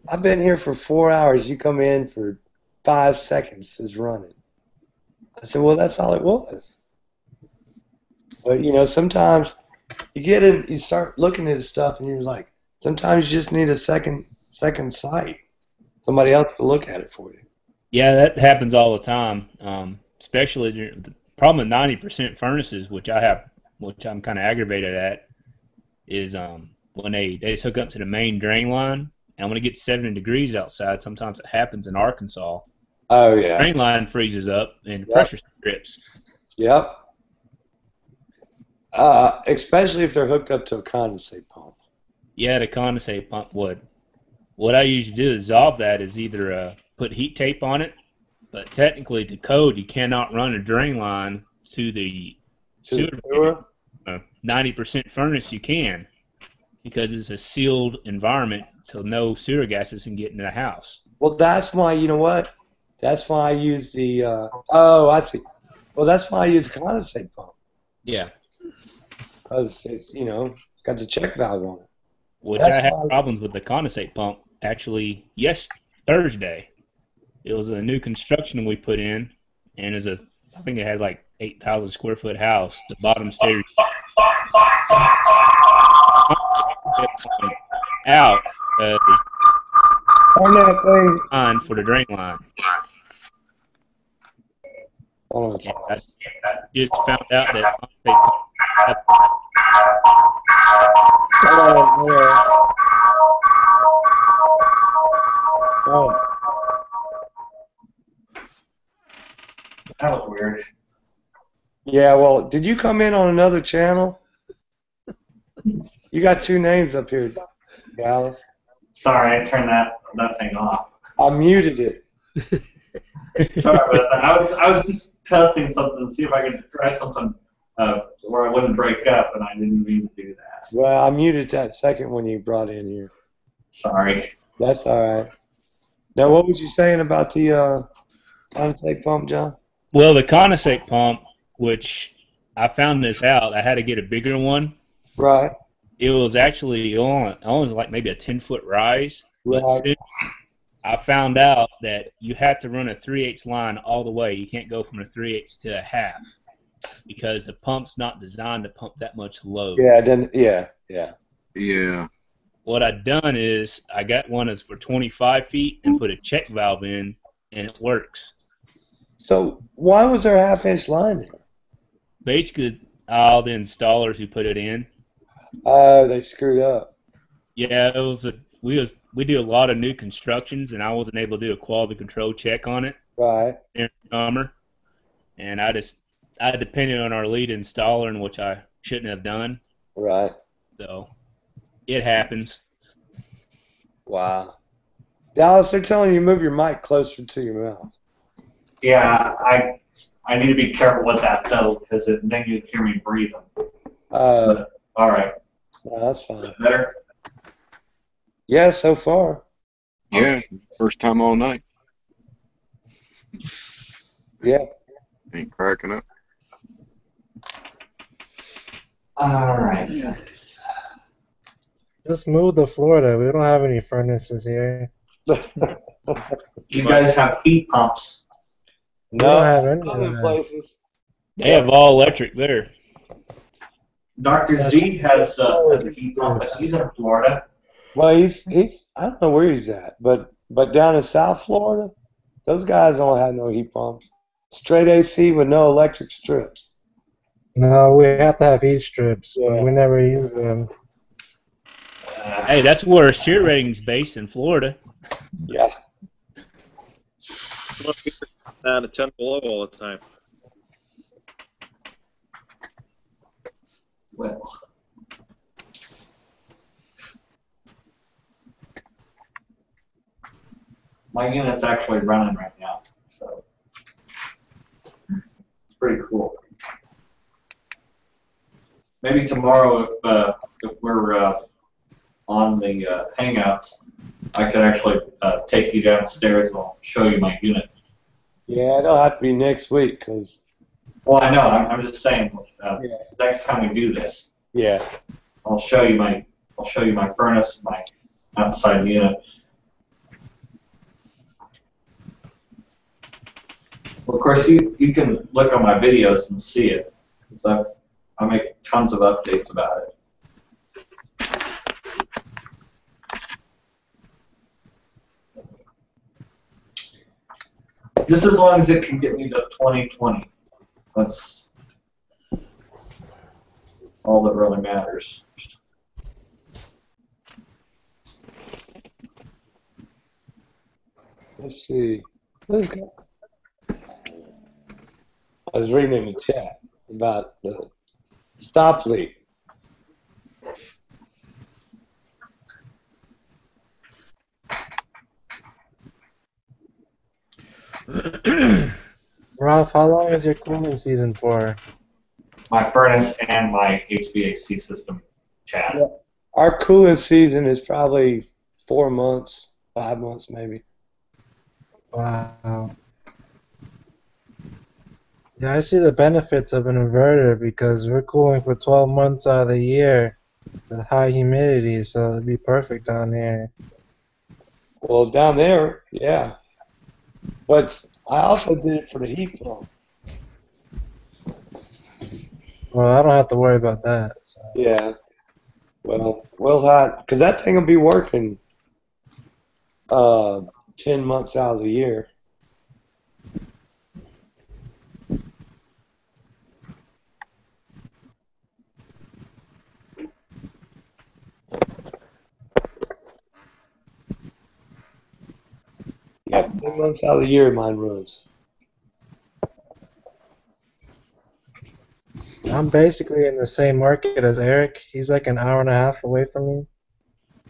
I've been here for 4 hours. You come in for 5 seconds is running. I said, well, that's all it was. But, you know, sometimes you get it, you start looking at the stuff, and you're like, sometimes you just need a second sight. Somebody else to look at it for you. Yeah, that happens all the time. Especially the problem with 90% furnaces, which I'm kind of aggravated at, is when they just hook up to the main drain line, and when it gets 70 degrees outside, sometimes it happens in Arkansas. Oh yeah. The drain line freezes up and the pressure strips. Yep. Especially if they're hooked up to a condensate pump. Yeah, the condensate pump would. What I usually do to resolve that is either put heat tape on it, but technically to code you cannot run a drain line to the sewer. 90% furnace you can, because it's a sealed environment, so no sewer gases can get into the house. Well, that's why, you know what? That's why I use the, I see. Well, that's why I use condensate pump. Yeah. Because, you know, it's got the check valve on it. Which I had problems with the condensate pump, actually, Thursday. It was a new construction we put in, and I think it had like 8,000 square foot house. The bottom stairs out on that thing on for the drain line. Oh, I just found out that condensate pump. That was weird. Yeah, well, did you come in on another channel? You got 2 names up here, Dallas. Sorry, I turned that thing off. I muted it. Sorry about that. I was just testing something to see if I could try something where I wouldn't break up, and I didn't mean to do that. Well, I muted that second one you brought in here. Sorry. That's all right. Now, what was you saying about the condensate pump, John? Well, the condensate pump, which I found this out, I had to get a bigger one. Right. It was actually only like maybe a 10-foot rise. Right. But since I found out that you have to run a 3/8 line all the way. You can't go from a 3/8 to a half because the pump's not designed to pump that much load. Yeah. What I've done is I got one that's for 25 feet and put a check valve in, and it works. So why was there a 1/2-inch line there? Basically, all the installers who put it in. They screwed up. Yeah, it was we do a lot of new constructions, and I wasn't able to do a quality control check on it. Right. In summer, and I depended on our lead installer, in which I shouldn't have done. Right. So it happens. Wow. Dallas, they're telling you to move your mic closer to your mouth. Yeah, I need to be careful with that though, because then you hear me breathing. All right. No, that's fine. Is that better? Yeah, so far. Yeah, first time all night. Yeah. Ain't cracking up. All right. Just move to Florida. We don't have any furnaces here. You guys have heat pumps. We don't have any other places. They have all electric there. Dr. Z has a heat pump, but he's in Florida. Well, he's I don't know where he's at, but down in South Florida, those guys don't have no heat pumps. Straight AC with no electric strips. No, we have to have heat strips, but we never use them. Hey, that's where our SEER rating's based in Florida. Yeah. Down to 10 below all the time. Well. My unit's actually running right now, so it's pretty cool. Maybe tomorrow, if we're on the Hangouts, I could actually take you downstairs and I'll show you my unit. Yeah, it'll have to be next week, cause. Well, I know. I'm just saying. Next time we do this, Yeah. I'll show you my furnace, my outside unit. Well, of course, you can look on my videos and see it, because I make tons of updates about it. Just as long as it can get me to 2020. That's all that really matters. Let's see. I was reading in the chat about the stop leak. Ralph, how long is your cooling season for? My furnace and my HVAC system, Chad. Yeah. Our cooling season is probably 4 months, 5 months maybe. Wow. Yeah, I see the benefits of an inverter because we're cooling for 12 months out of the year with high humidity, so it'd be perfect down here. Well, down there, yeah. But I also did it for the heat pump. Well, I don't have to worry about that. So. Yeah. Well, we'll have, because that thing will be working 10 months out of the year. Yeah, 10 months out of the year mine runs. I'm basically in the same market as Eric. He's like an hour and a half away from me,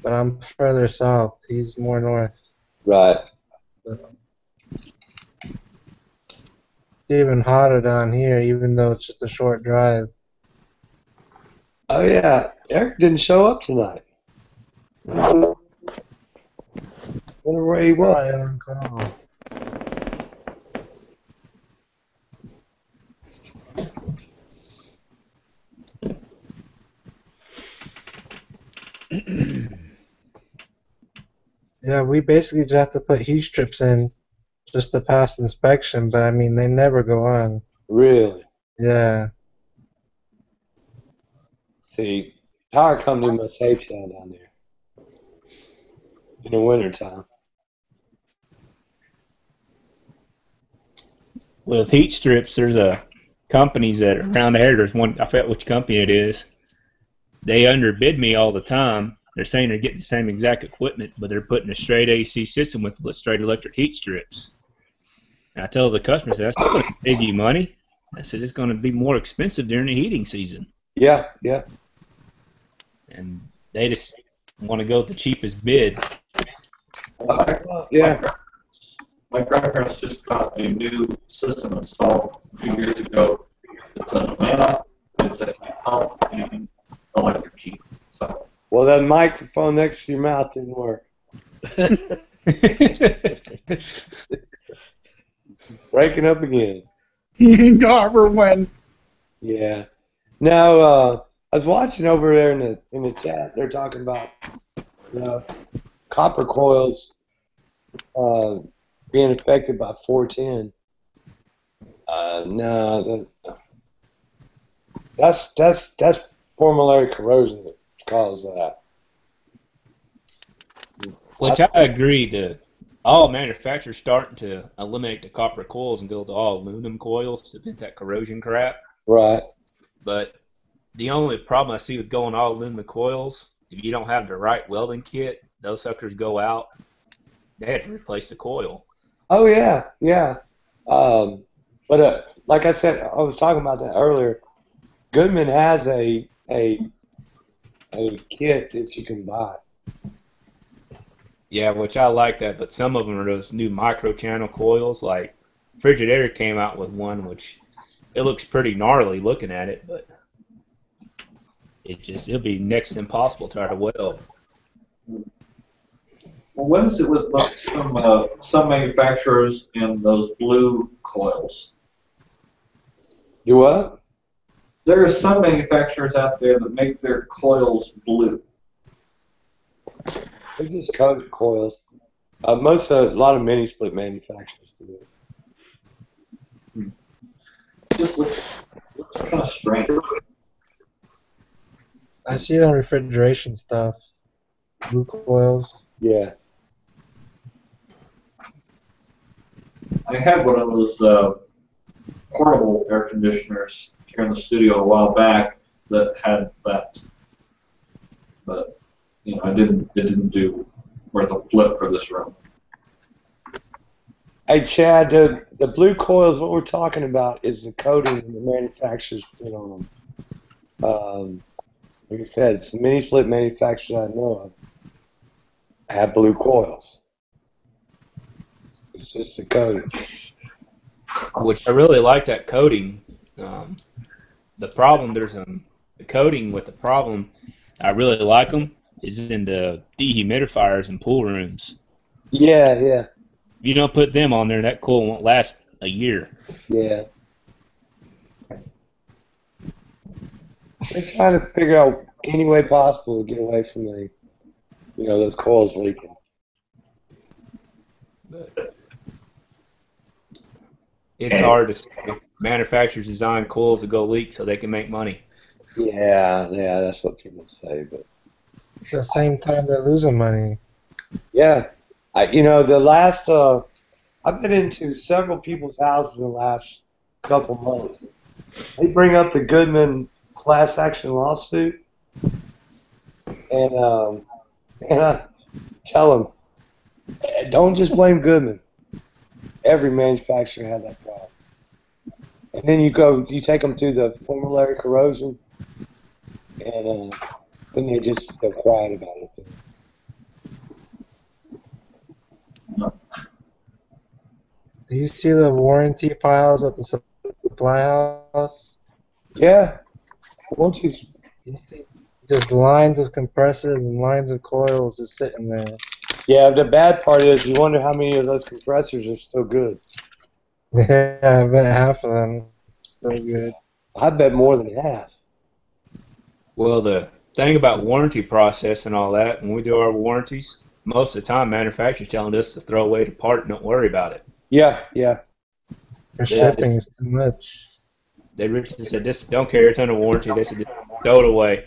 but I'm further south. He's more north. Right. So. It's even hotter down here, even though it's just a short drive. Oh, yeah. Eric didn't show up tonight. Wonder where he was. Yeah, we basically just have to put heat strips in just to pass inspection, but I mean, they never go on. Really? Yeah. See, power company must hate you down there in the wintertime. With heat strips, there's companies that are around here. There's one, I forget which company it is. They underbid me all the time. They're saying they're getting the same exact equipment, but they're putting a straight AC system with straight electric heat strips. And I tell the customers, that's going to save you money. I said it's going to be more expensive during the heating season. Yeah, yeah. And they just want to go with the cheapest bid. Yeah. My grandparents just got a new system installed a few years ago. It's an Atlanta, it's a heat pump, and electric heat. So. Well, that microphone next to your mouth didn't work. Breaking up again. Garber went. Yeah. Now, I was watching over there in the chat. They're talking about copper coils being affected by 410. No, that's formulary corrosion that caused that. Which I agree that all manufacturers starting to eliminate the copper coils and go to all aluminum coils to prevent that corrosion crap. Right. But the only problem I see with going all aluminum coils, if you don't have the right welding kit, those suckers go out. They have to replace the coil. Oh yeah, yeah. But like I said, I was talking about that earlier. Goodman has a kit that you can buy. Yeah, which I like that, but some of them are those new micro-channel coils. Like Frigidaire came out with one, which it looks pretty gnarly looking at it, but it'll be next to impossible to try to weld. Well, what is it with some manufacturers and those blue coils? You what? There are some manufacturers out there that make their coils blue. They're just coated coils. A lot of mini split manufacturers do it. Just looks kind of strange. I see it on refrigeration stuff. Blue coils. Yeah. I had one of those portable air conditioners here in the studio a while back that had that, but it didn't do worth a flip for this room. Hey Chad, the blue coils, what we're talking about is the coating the manufacturers put on them. Like I said, it's the mini split manufacturers I know of have blue coils. It's just the coating. Which I really like that coating. The problem, there's the coating with the problem, I really like them, is in the dehumidifiers in pool rooms. Yeah, yeah. If you don't put them on there, that coil won't last a year. Yeah. They're trying to figure out any way possible to get away from those coils leaking. It's hard to say. Manufacturers design coils to go leak so they can make money. Yeah, that's what people say. But at the same time, they're losing money. Yeah, I've been into several people's houses in the last couple months. They bring up the Goodman class action lawsuit, and I tell them, don't just blame Goodman. Every manufacturer had that problem. And then you take them through the formulary corrosion, and then they just go quiet about it. Do you see the warranty piles at the supply house? Yeah. Won't you? You see just lines of compressors and lines of coils just sitting there. Yeah, the bad part is you wonder how many of those compressors are still good. Yeah, I bet half of them still good. I bet more than half. Well, the thing about warranty process and all that, when we do our warranties, most of the time manufacturers telling us to throw away the part and don't worry about it. Yeah. For shipping is too much. They originally said, "This don't care, it's under warranty." They said, "Just throw it away."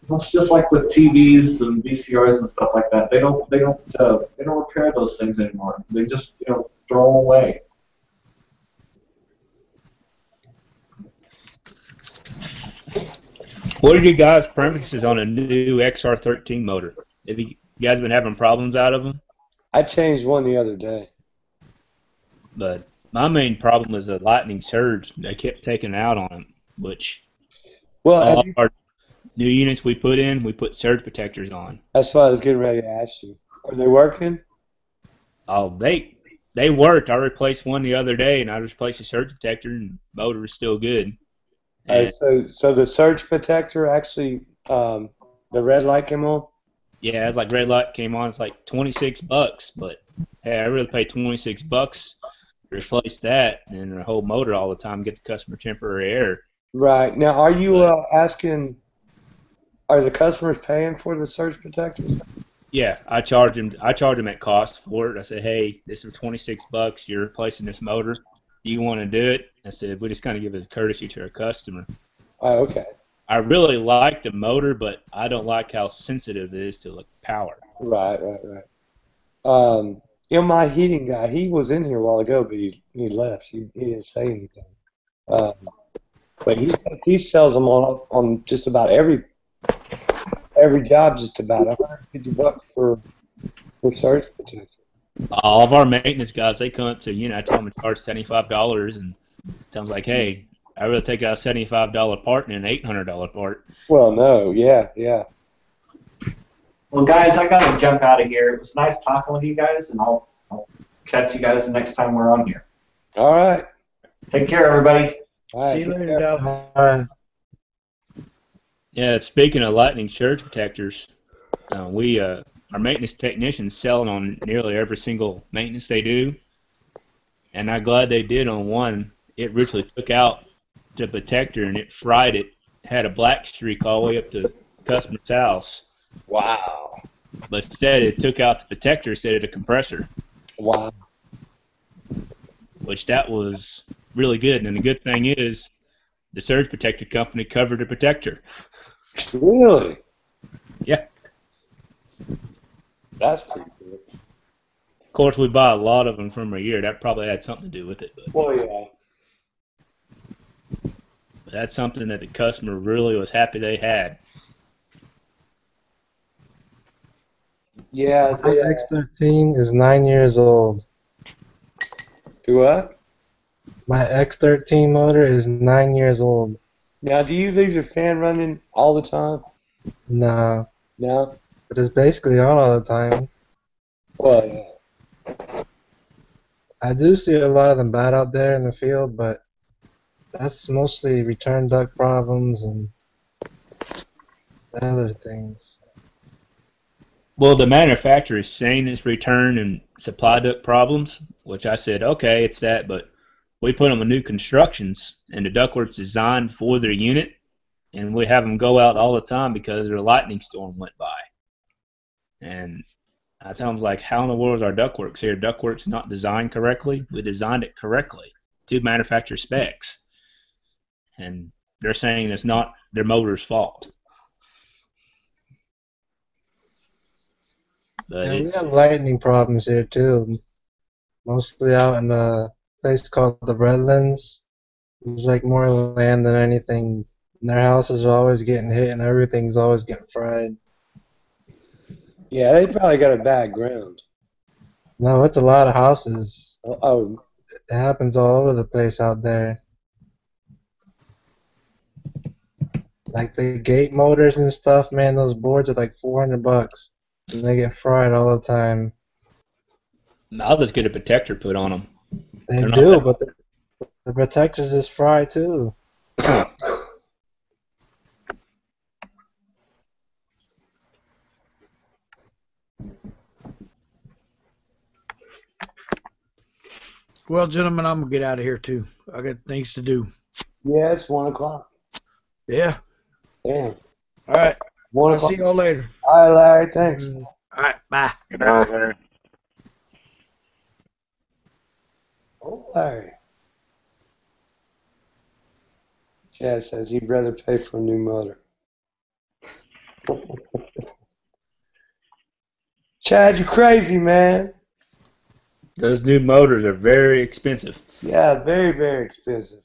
It's just like with TVs and VCRs and stuff like that. They don't repair those things anymore. They just throw them away. What are you guys' preferences on a new XR13 motor? Have you guys been having problems out of them? I changed one the other day. But my main problem was a lightning surge. They kept taking out on them, which all our new units we put surge protectors on. That's why I was getting ready to ask you. Are they working? Oh, they worked. I replaced one the other day, and I replaced the surge protector, and the motor is still good. So the surge protector actually, the red light came on? Yeah, it's like red light came on. It's like $26, but hey, I really paid $26 to replace that and the whole motor all the time, get the customer temporary air. Right. Now, are you asking, are the customers paying for the surge protectors? Yeah, I charge them at cost for it. I said, hey, this is $26. You're replacing this motor. Do you want to do it? I said, we just kind of give it a courtesy to our customer. Oh, okay. I really like the motor, but I don't like how sensitive it is to the power. Right. My heating guy, he was in here a while ago, but he left. He didn't say anything. But he sells them on just about every job, just about $150 for surge protection. All of our maintenance guys, they come up to, I tell them to charge $75, and tell them like, hey, I'd rather take out a $75 part than an $800 part. Well, no, yeah. Well, guys, I gotta jump out of here. It was nice talking with you guys, and I'll catch you guys the next time we're on here. All right. Take care, everybody. See you later, Dallas. All right. Yeah, speaking of lightning surge protectors, our maintenance technicians selling on nearly every single maintenance they do, and I'm glad they did on one. It literally took out the protector and it fried it. Had a black streak all the way up to the customer's house. Wow. But instead, it took out the protector instead of the compressor. Wow. Which that was really good. And the good thing is, the surge protector company covered the protector. Really? Yeah. That's pretty good. Of course, we buy a lot of them from a year. That probably had something to do with it. But Well, yeah. that's something that the customer really was happy they had. Yeah. My X13 is 9 years old. Do what? My X13 motor is 9 years old. Now, do you leave your fan running all the time? No. No? But it's basically on all the time. Well, yeah. I do see a lot of them bad out there in the field, but that's mostly return duct problems and other things. Well, the manufacturer is saying it's return and supply duct problems, which I said, okay, it's that, but we put them in new constructions, and the ductwork's designed for their unit, and we have them go out all the time because their lightning storm went by. And I tell them, like, how in the world is our ductworks here? Ductwork's not designed correctly. We designed it correctly to manufacturer specs. And they're saying it's not their motor's fault. But Yeah, we have lightning problems here too. Mostly out in a place called the Redlands. There's like more land than anything. And their houses are always getting hit and everything's always getting fried. Yeah, they probably got a bad ground. No, it's a lot of houses. Oh. It happens all over the place out there. Like the gate motors and stuff, man, those boards are like $400. And they get fried all the time. I'll just get a protector put on them. They do, but the protectors is fried too. Well, gentlemen, I'm going to get out of here, too. I got things to do. Yeah, it's 1 o'clock. Yeah. Damn. All right. 1 I'll o'clock. see y'all later. All right, Larry. Thanks. All right. Bye. Good night, Larry. Oh, Larry. Chad says he'd rather pay for a new motor. Chad, you crazy, man. Those new motors are very expensive. Yeah, very, very expensive.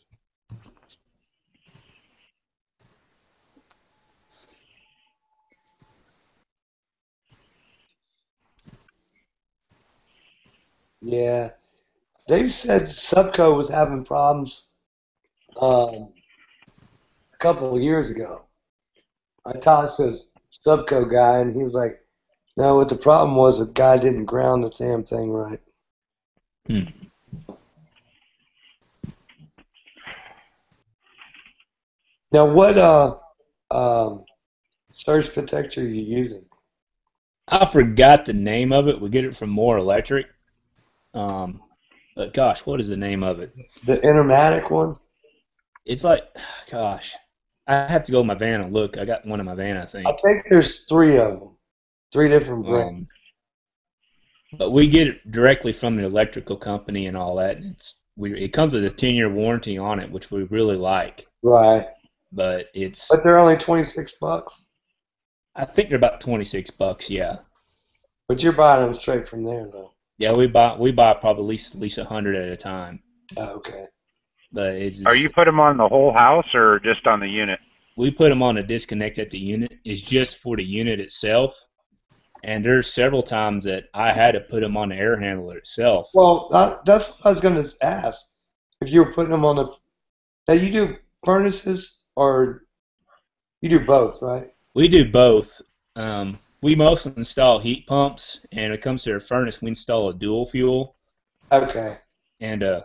Yeah. They said Subco was having problems a couple of years ago. I talked to a Subco guy, and he was like, no, what the problem was, the guy didn't ground the damn thing right. Now, what surge protector are you using? I forgot the name of it. We get it from More Electric. But gosh, what is the name of it? The Intermatic one? It's like, gosh, I have to go in my van and look. I got one in my van, I think. I think there's 3 of them. 3 different brands. But we get it directly from the electrical company and all that. And it comes with a 10-year warranty on it, which we really like. Right. But they're only $26. I think they're about $26, yeah. But you're buying them straight from there, though. Yeah, we buy probably at least 100 at a time. Oh, okay. But Are you put them on the whole house or just on the unit? We put them on a disconnect at the unit. It's just for the unit itself. And there's several times that I had to put them on the air handler itself. Well, that's what I was going to ask. If you were putting them on the... Now, you do furnaces or you do both, right? We do both. We mostly install heat pumps, and when it comes to our furnace, we install a dual fuel. Okay. And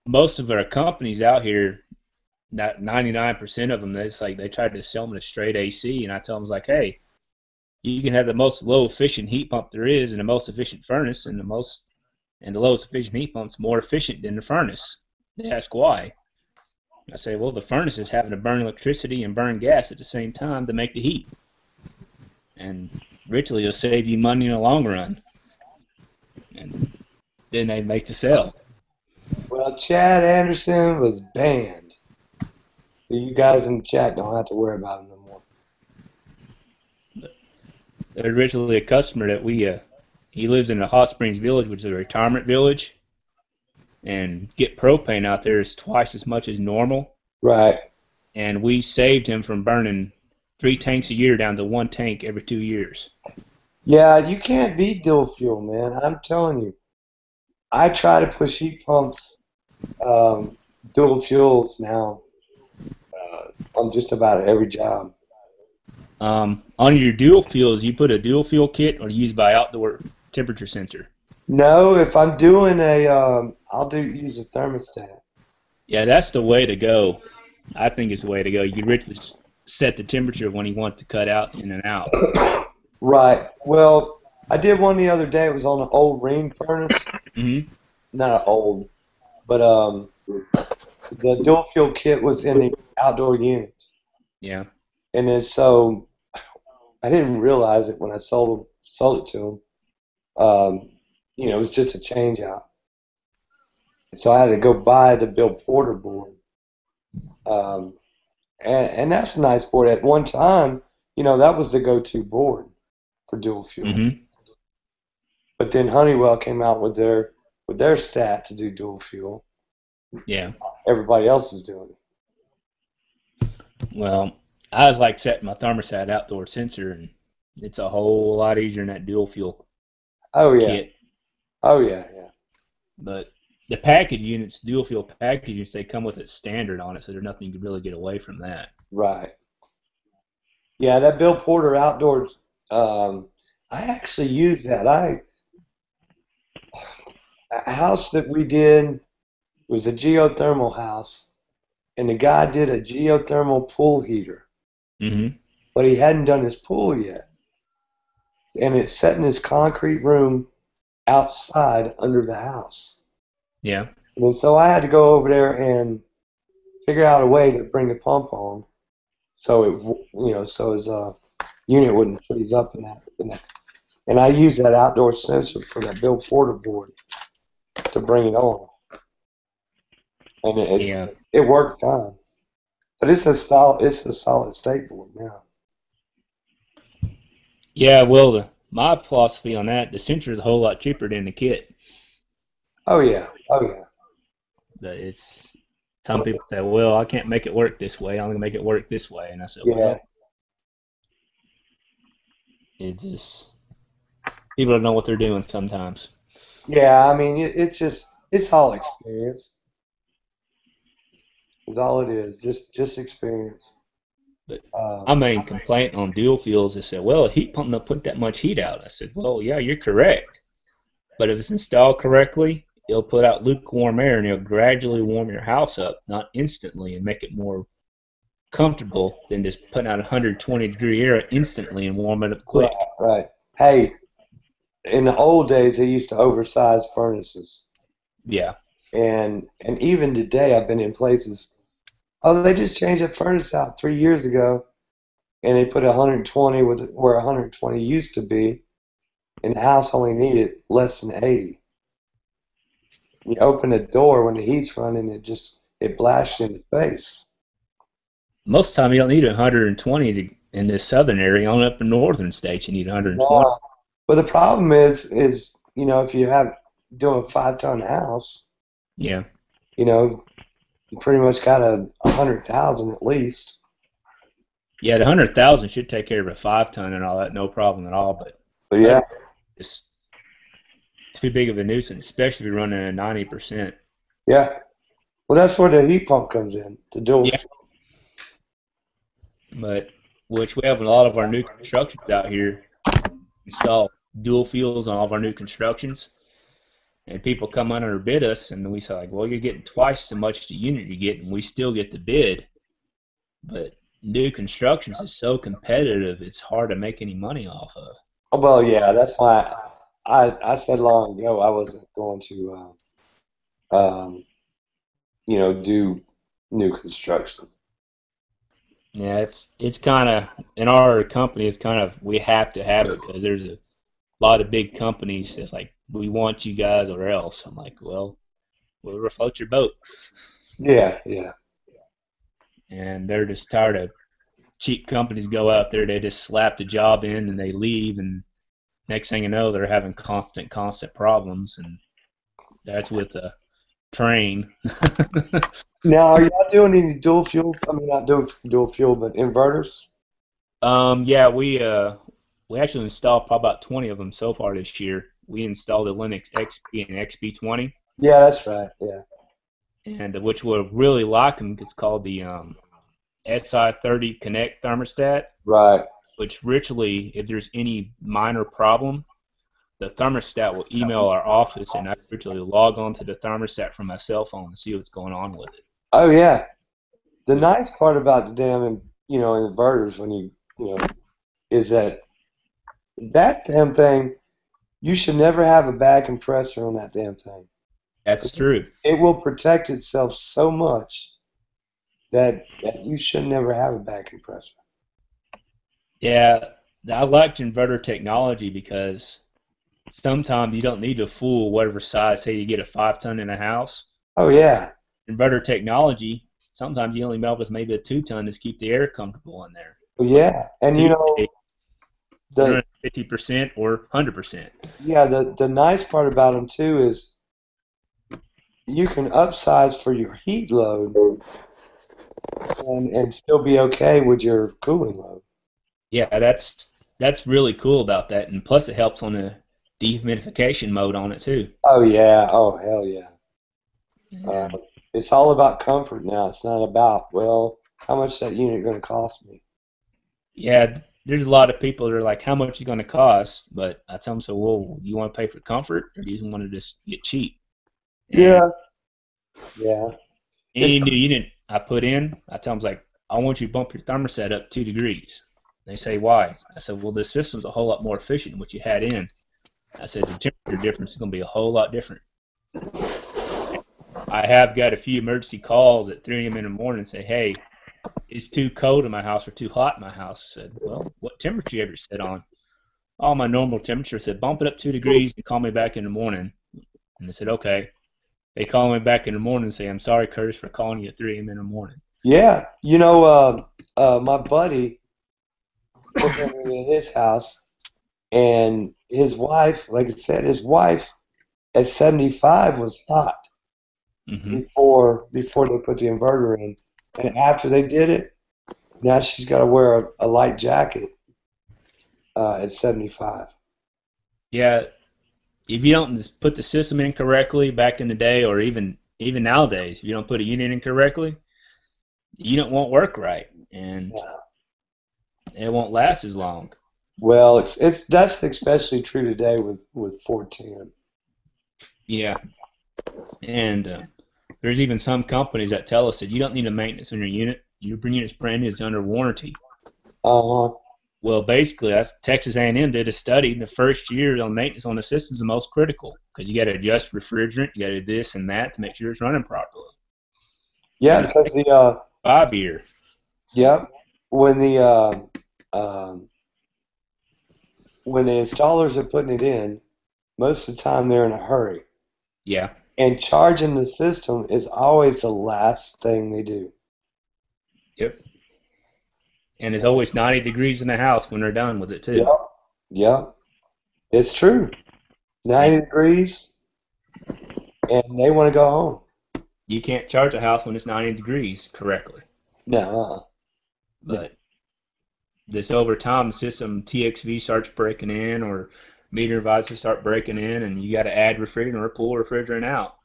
most of our companies out here, 99% of them, it's like they try to sell me a straight AC, and I tell them, it's like, hey, you can have the most low efficient heat pump there is, and the most efficient furnace, and the lowest efficient heat pump's more efficient than the furnace. They ask why. I say, well, the furnace is having to burn electricity and burn gas at the same time to make the heat. And richly, it'll save you money in the long run. And then they make the sale. Well, Chad Anderson was banned. You guys in the chat don't have to worry about him no more. There's originally a customer that he lives in a Hot Springs Village, which is a retirement village, and get propane out there is twice as much as normal. Right. And we saved him from burning 3 tanks a year down to 1 tank every 2 years. Yeah, you can't beat dual fuel, man. I'm telling you. I try to push heat pumps, dual fuels now on just about every job. On your dual fuels, you put a dual fuel kit or use by outdoor temperature sensor? No, if I'm doing I'll use a thermostat. Yeah, that's the way to go. I think it's the way to go. You can literally set the temperature when you want to cut out in and out. Right. Well, I did one the other day. It was on an old ring furnace. Mm-hmm. Not old, but the dual fuel kit was in the outdoor unit. Yeah. And then so I didn't realize it when I sold it to him. It was just a change out. So I had to go buy the Bill Porter board. And that's a nice board. At one time, that was the go-to board for dual fuel. Mm-hmm. But then Honeywell came out with their stat to do dual fuel. Yeah. Everybody else is doing it. Well, I was like setting my thermostat outdoor sensor, and it's a whole lot easier than that dual fuel kit. Oh, yeah. But the package units, dual fuel package units, they come with it standard on it, so there's nothing you can really get away from that. Right. Yeah, that Bill Porter outdoors, I actually use that. A house that we did was a geothermal house, and the guy did a geothermal pool heater. Mm-hmm. But he hadn't done his pool yet. And it's set in his concrete room outside under the house. Yeah. And so I had to go over there and figure out a way to bring the pump on so so his unit wouldn't freeze up in that. And I used that outdoor sensor for that Bill Porter board to bring it on. And it worked fine. But it's a solid state board now. Yeah, well, my philosophy on that, the sensor is a whole lot cheaper than the kit. Oh yeah. But some people say, well, I can't make it work this way. I'm going to make it work this way. And I said, well, it just, people don't know what they're doing sometimes. Yeah, I mean, it's all experience. It's all it is, just experience. But my main complaint on dual fuels is said, well, a heat pump don't put that much heat out. I said, well, yeah, you're correct. But if it's installed correctly, it'll put out lukewarm air and it'll gradually warm your house up, not instantly, and make it more comfortable than just putting out 120-degree air instantly and warm it up quick. Right. Hey, in the old days, they used to oversize furnaces. Yeah. And even today, I've been in places. Oh, they just changed that furnace out 3 years ago, and they put 120 where 120 used to be, and the house only needed less than 80. You open the door when the heat's running, it blasts you in the face. Most of the time, you don't need 120 in this southern area. Only up in northern states, you need 120. No. But the problem is if you have doing a 5-ton house, yeah, you pretty much got 100,000 at least. Yeah, the 100,000 should take care of a 5-ton and all that, no problem at all. But yeah, it's too big of a nuisance, especially if you're running at 90%. Yeah, well, that's where the heat pump comes in, the dual. Yeah. But which we have a lot of our new constructions out here. install dual fuels on all of our new constructions. And people come under and bid us, and we say, like, well, you're getting twice as much the unit you get, and we still get the bid. But new constructions is so competitive, it's hard to make any money off of. Well, yeah, that's why I said long ago I wasn't going to, do new construction. Yeah, it's kind of, in our company, it's kind of, we have to have it because there's a lot of big companies that's like, we want you guys or else. I'm like, well, we'll float your boat. Yeah, yeah. And they're just tired of cheap companies go out there, they just slap the job in and they leave, and next thing you know, they're having constant problems, and that's with a train. Now, are y'all doing any dual fuels? I mean, not dual fuel, but inverters? Yeah, we actually installed probably about 20 of them so far this year. We installed the Linux XP and XP20. Yeah, that's right. Yeah. And which will really like them. It's called the SI30 Connect thermostat. Right. Which literally, if there's any minor problem, the thermostat will email our office, and I literally log on to the thermostat from my cell phone and see what's going on with it. Oh yeah. The nice part about the damn inverters is that damn thing, you should never have a bad compressor on that damn thing. That's true. It will protect itself so much that you should never have a bad compressor. Yeah, I liked inverter technology because sometimes you don't need a full whatever size. Say you get a 5-ton in a house. Oh yeah. Inverter technology, sometimes you only melt with maybe a 2-ton to keep the air comfortable in there. Yeah, and the 50% or 100%. Yeah, the nice part about them too is you can upsize for your heat load and still be okay with your cooling load. Yeah, that's really cool about that, and plus it helps on the dehumidification mode on it too. Oh yeah, oh hell yeah. It's all about comfort now. It's not about, well, how much is that unit going to cost me? Yeah, there's a lot of people that are like, how much is it going to cost? But I tell them, so, well, you want to pay for comfort, or do you want to just get cheap? Yeah. Yeah. Any new unit I put in, I tell them, like, I want you to bump your thermostat up 2 degrees. They say, why? I said, well, this system's a whole lot more efficient than what you had in. I said, the temperature difference is going to be a whole lot different. I have got a few emergency calls at 3 a.m. in the morning and say, hey, it's too cold in my house or too hot in my house. I said, well, what temperature you ever set on? Oh, my normal temperature. I said, bump it up 2 degrees and call me back in the morning. And they said, okay. They call me back in the morning and say, I'm sorry, Curtis, for calling you at 3 a.m. in the morning. Yeah. My buddy put in his house, and his wife, like I said, his wife at 75 was hot before they put the inverter in. And after they did it, now she's got to wear a light jacket at 75. Yeah, if you don't put the system in correctly back in the day, or even nowadays, if you don't put a unit in correctly, the unit won't work right, and it won't last as long. Well, that's especially true today with 410. Yeah, and there's even some companies that tell us that you don't need a maintenance on your unit. Your unit's brand new, it's under warranty. Well, basically, Texas A&M did a study. The first year on maintenance on the system is the most critical because you got to adjust refrigerant, you got to do this and that to make sure it's running properly. Yeah, because the 5-year. Yeah, when the installers are putting it in, most of the time they're in a hurry. Yeah. And charging the system is always the last thing they do. Yep. And it's always 90 degrees in the house when they're done with it, too. Yep. Yep. It's true. 90 degrees, and they want to go home. You can't charge a house when it's 90 degrees correctly. No. But this over time, the system TXV starts breaking in, or meter devices start breaking in, and you got to add refrigerant or pull refrigerant out.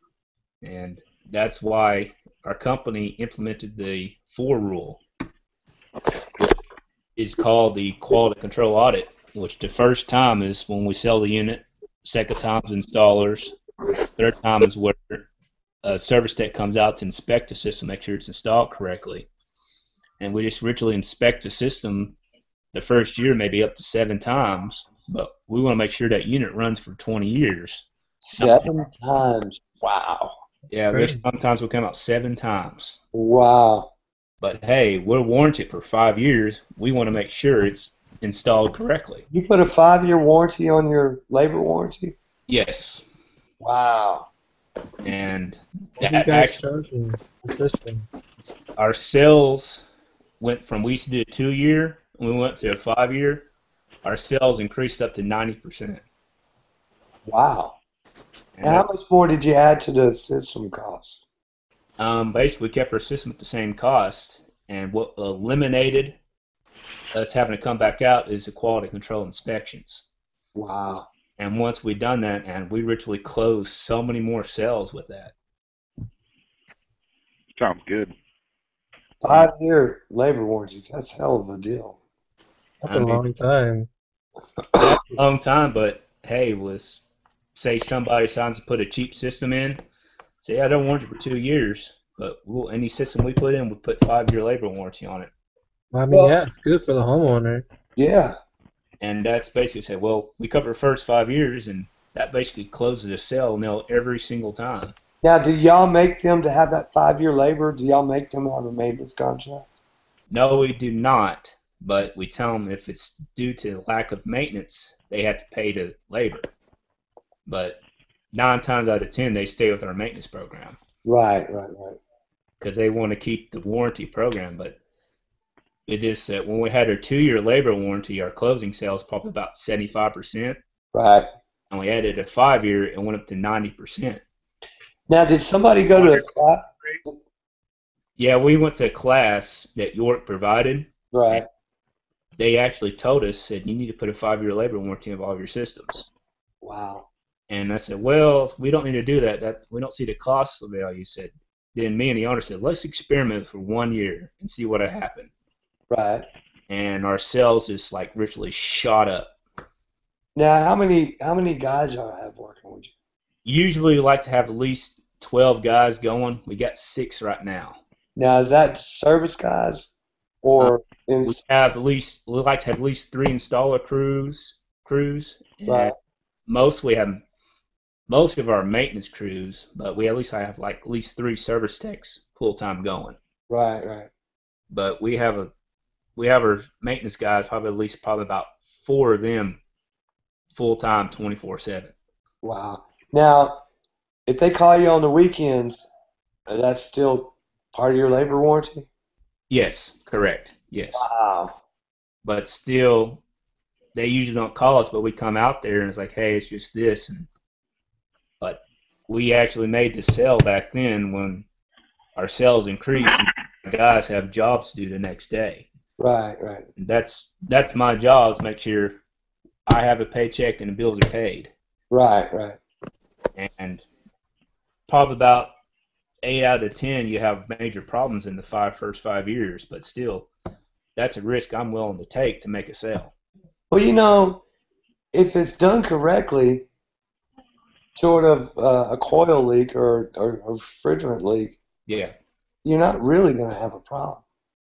And that's why our company implemented the 4 rule. It's called the quality control audit. which the first time is when we sell the unit, second time is installers, third time is where a service tech comes out to inspect the system, make sure it's installed correctly. And we just ritually inspect the system the first year, maybe up to 7 times, but we want to make sure that unit runs for 20 years. 7 times. Wow. Yeah, there's sometimes we come out 7 times. Wow. But hey, we'll warranty it for 5 years. We want to make sure it's installed correctly. You put a 5-year warranty on your labor warranty? Yes. Wow. And What do you guys charge in the system? our sales went from, we used to do a 2-year, and we went to a 5-year. Our sales increased up to 90%. Wow. And how much more did you add to the system cost? Basically, we kept our system at the same cost, and what eliminated us having to come back out is the quality control inspections. Wow. And once we've done that, and we literally closed so many more sales with that. Sounds good. 5-year labor warranties, that's a hell of a deal. That's a long time. That's a long time, but hey, say somebody signs to put a cheap system in, say, I don't warranty for 2 years, but any system we put in, we put 5-year labor warranty on it. I mean, yeah, it's good for the homeowner. Yeah. And that's basically say, well, we cover the first 5 years, and that basically closes the sale now every single time. Now, do y'all make them to have that 5-year labor? Do y'all make them have a maintenance contract? No, we do not, but we tell them if it's due to lack of maintenance, they have to pay the labor. But 9 times out of 10, they stay with our maintenance program. Right. Because they want to keep the warranty program, but it is that when we had our 2-year labor warranty, our closing sales probably about 75%. Right. And we added a 5-year, it went up to 90%. Now, did somebody go to a class? Yeah, we went to a class that York provided. Right. They actually told us, said, you need to put a 5-year labor warranty of all of your systems. Wow. And I said, well, we don't need to do that. We don't see the cost of value. Said. Then me and the owner said, let's experiment for 1 year and see what happened. Right. And our sales just like literally shot up. Now, how many guys y'all have working with you? Usually we like to have at least 12 guys going. We got 6 right now. Now, is that service guys or we like to have at least 3 installer crews. Right. Most of our maintenance crews, but we at least have like at least 3 service techs full time going. Right. But we have our maintenance guys probably about 4 of them full time 24/7. Wow. Now, if they call you on the weekends, that's still part of your labor warranty? Yes, correct. Yes. Wow. But still, they usually don't call us, but we come out there and it's like, hey, it's just this. But we actually made the sale back then when our sales increased and the guys have jobs to do the next day. Right. And that's my job, is make sure I have a paycheck and the bills are paid. Right. And probably about 8 out of 10 you have major problems in the first 5 years, but still, that's a risk I'm willing to take to make a sale. Well, if it's done correctly, sort of a coil leak or a refrigerant leak, yeah, you're not really going to have a problem.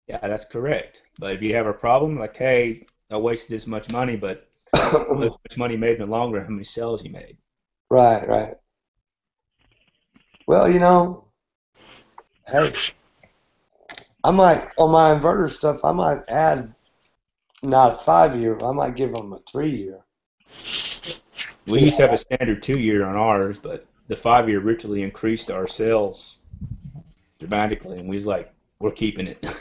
Yeah, that's correct. But if you have a problem, like, hey, I wasted this much money, but how much money made in the long run, how many sales you made? Right. Well, hey, I might, on my inverter stuff, I might add not a 5-year, I might give them a 3-year. We used to have a standard 2-year on ours, but the 5-year literally increased our sales dramatically, and we was like, we're keeping it.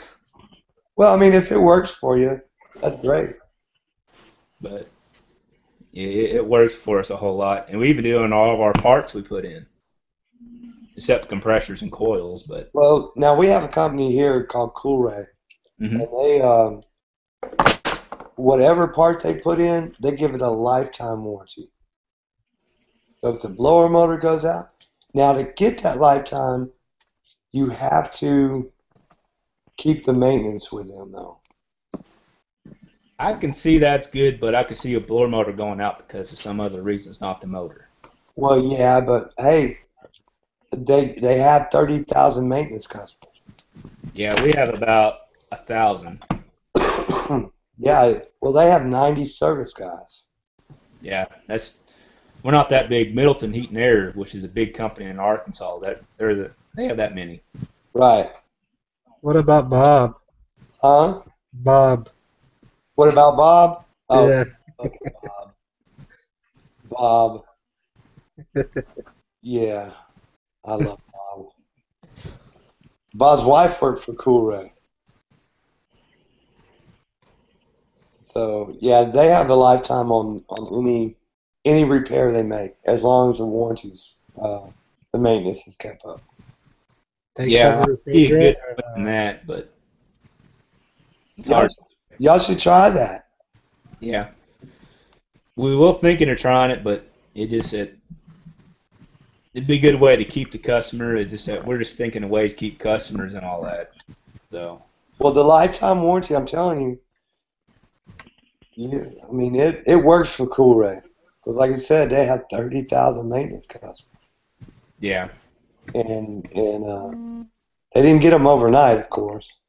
Well, I mean, if it works for you, that's great. But it works for us a whole lot, and we even do in all of our parts we put in, except compressors and coils. But well, now we have a company here called Coolray, and they whatever part they put in, they give it a lifetime warranty. So if the blower motor goes out, now to get that lifetime, you have to keep the maintenance with them, though. I can see that's good, but I could see a blower motor going out because of some other reasons, not the motor. Well, yeah, but hey, they have 30,000 maintenance customers. Yeah, we have about 1,000. Yeah, well, they have 90 service guys. Yeah, we're not that big. Middleton Heat and Air, which is a big company in Arkansas, they have that many. Right. What about Bob? Huh? Bob. What about Bob? Oh, Yeah. okay, Bob. Yeah, I love Bob. Bob's wife worked for Coolray. So yeah, they have a lifetime on any repair they make, as long as the warranties, the maintenance is kept up. Yeah, be a good than that, but it's hard. Y'all should try that. Yeah, we were thinking of trying it, but it'd be a good way to keep the customer. It's just that we're just thinking of ways to keep customers and all that. So. Well, the lifetime warranty, I'm telling you, I mean, it works for Coolray. Because like I said, they have 30,000 maintenance customers. Yeah. And they didn't get them overnight, of course.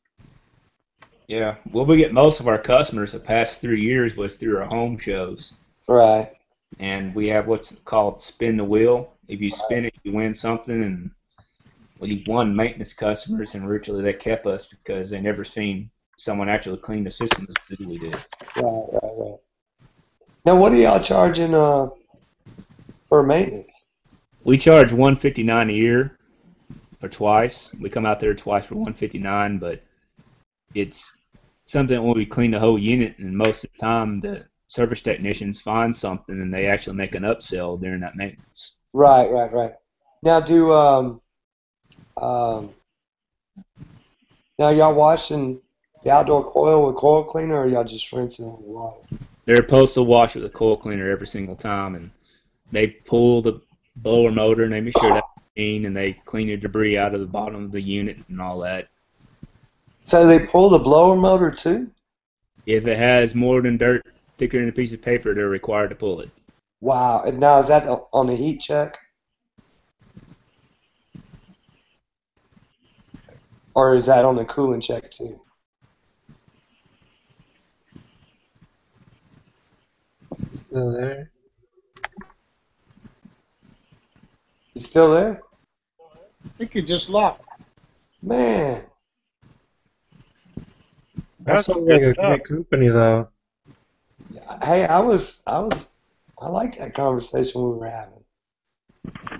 Yeah. Well, we get most of our customers the past 3 years was through our home shows. Right. And we have what's called spin the wheel. If you spin it, you win something. And we won maintenance customers, and virtually they kept us because they never seen someone actually clean the system as good as we did. Right. Now, what are y'all charging for maintenance? We charge $159 a year for twice. We come out there twice for $159, but it's something when we clean the whole unit, and most of the time the service technicians find something and they actually make an upsell during that maintenance. Right. Now, now y'all washing the outdoor coil with coil cleaner, or y'all just rinsing with water? They're supposed to wash with a coil cleaner every single time, and they pull the blower motor and they make sure that's clean, and they clean the debris out of the bottom of the unit and all that. So they pull the blower motor too? If it has more than dirt thicker than a piece of paper, they're required to pull it. Wow. And now, is that on the heat check? Or is that on the cooling check too? Still there? You still there? I think you just locked. Man. That sounds like a great company, though. Hey, I like that conversation we were having.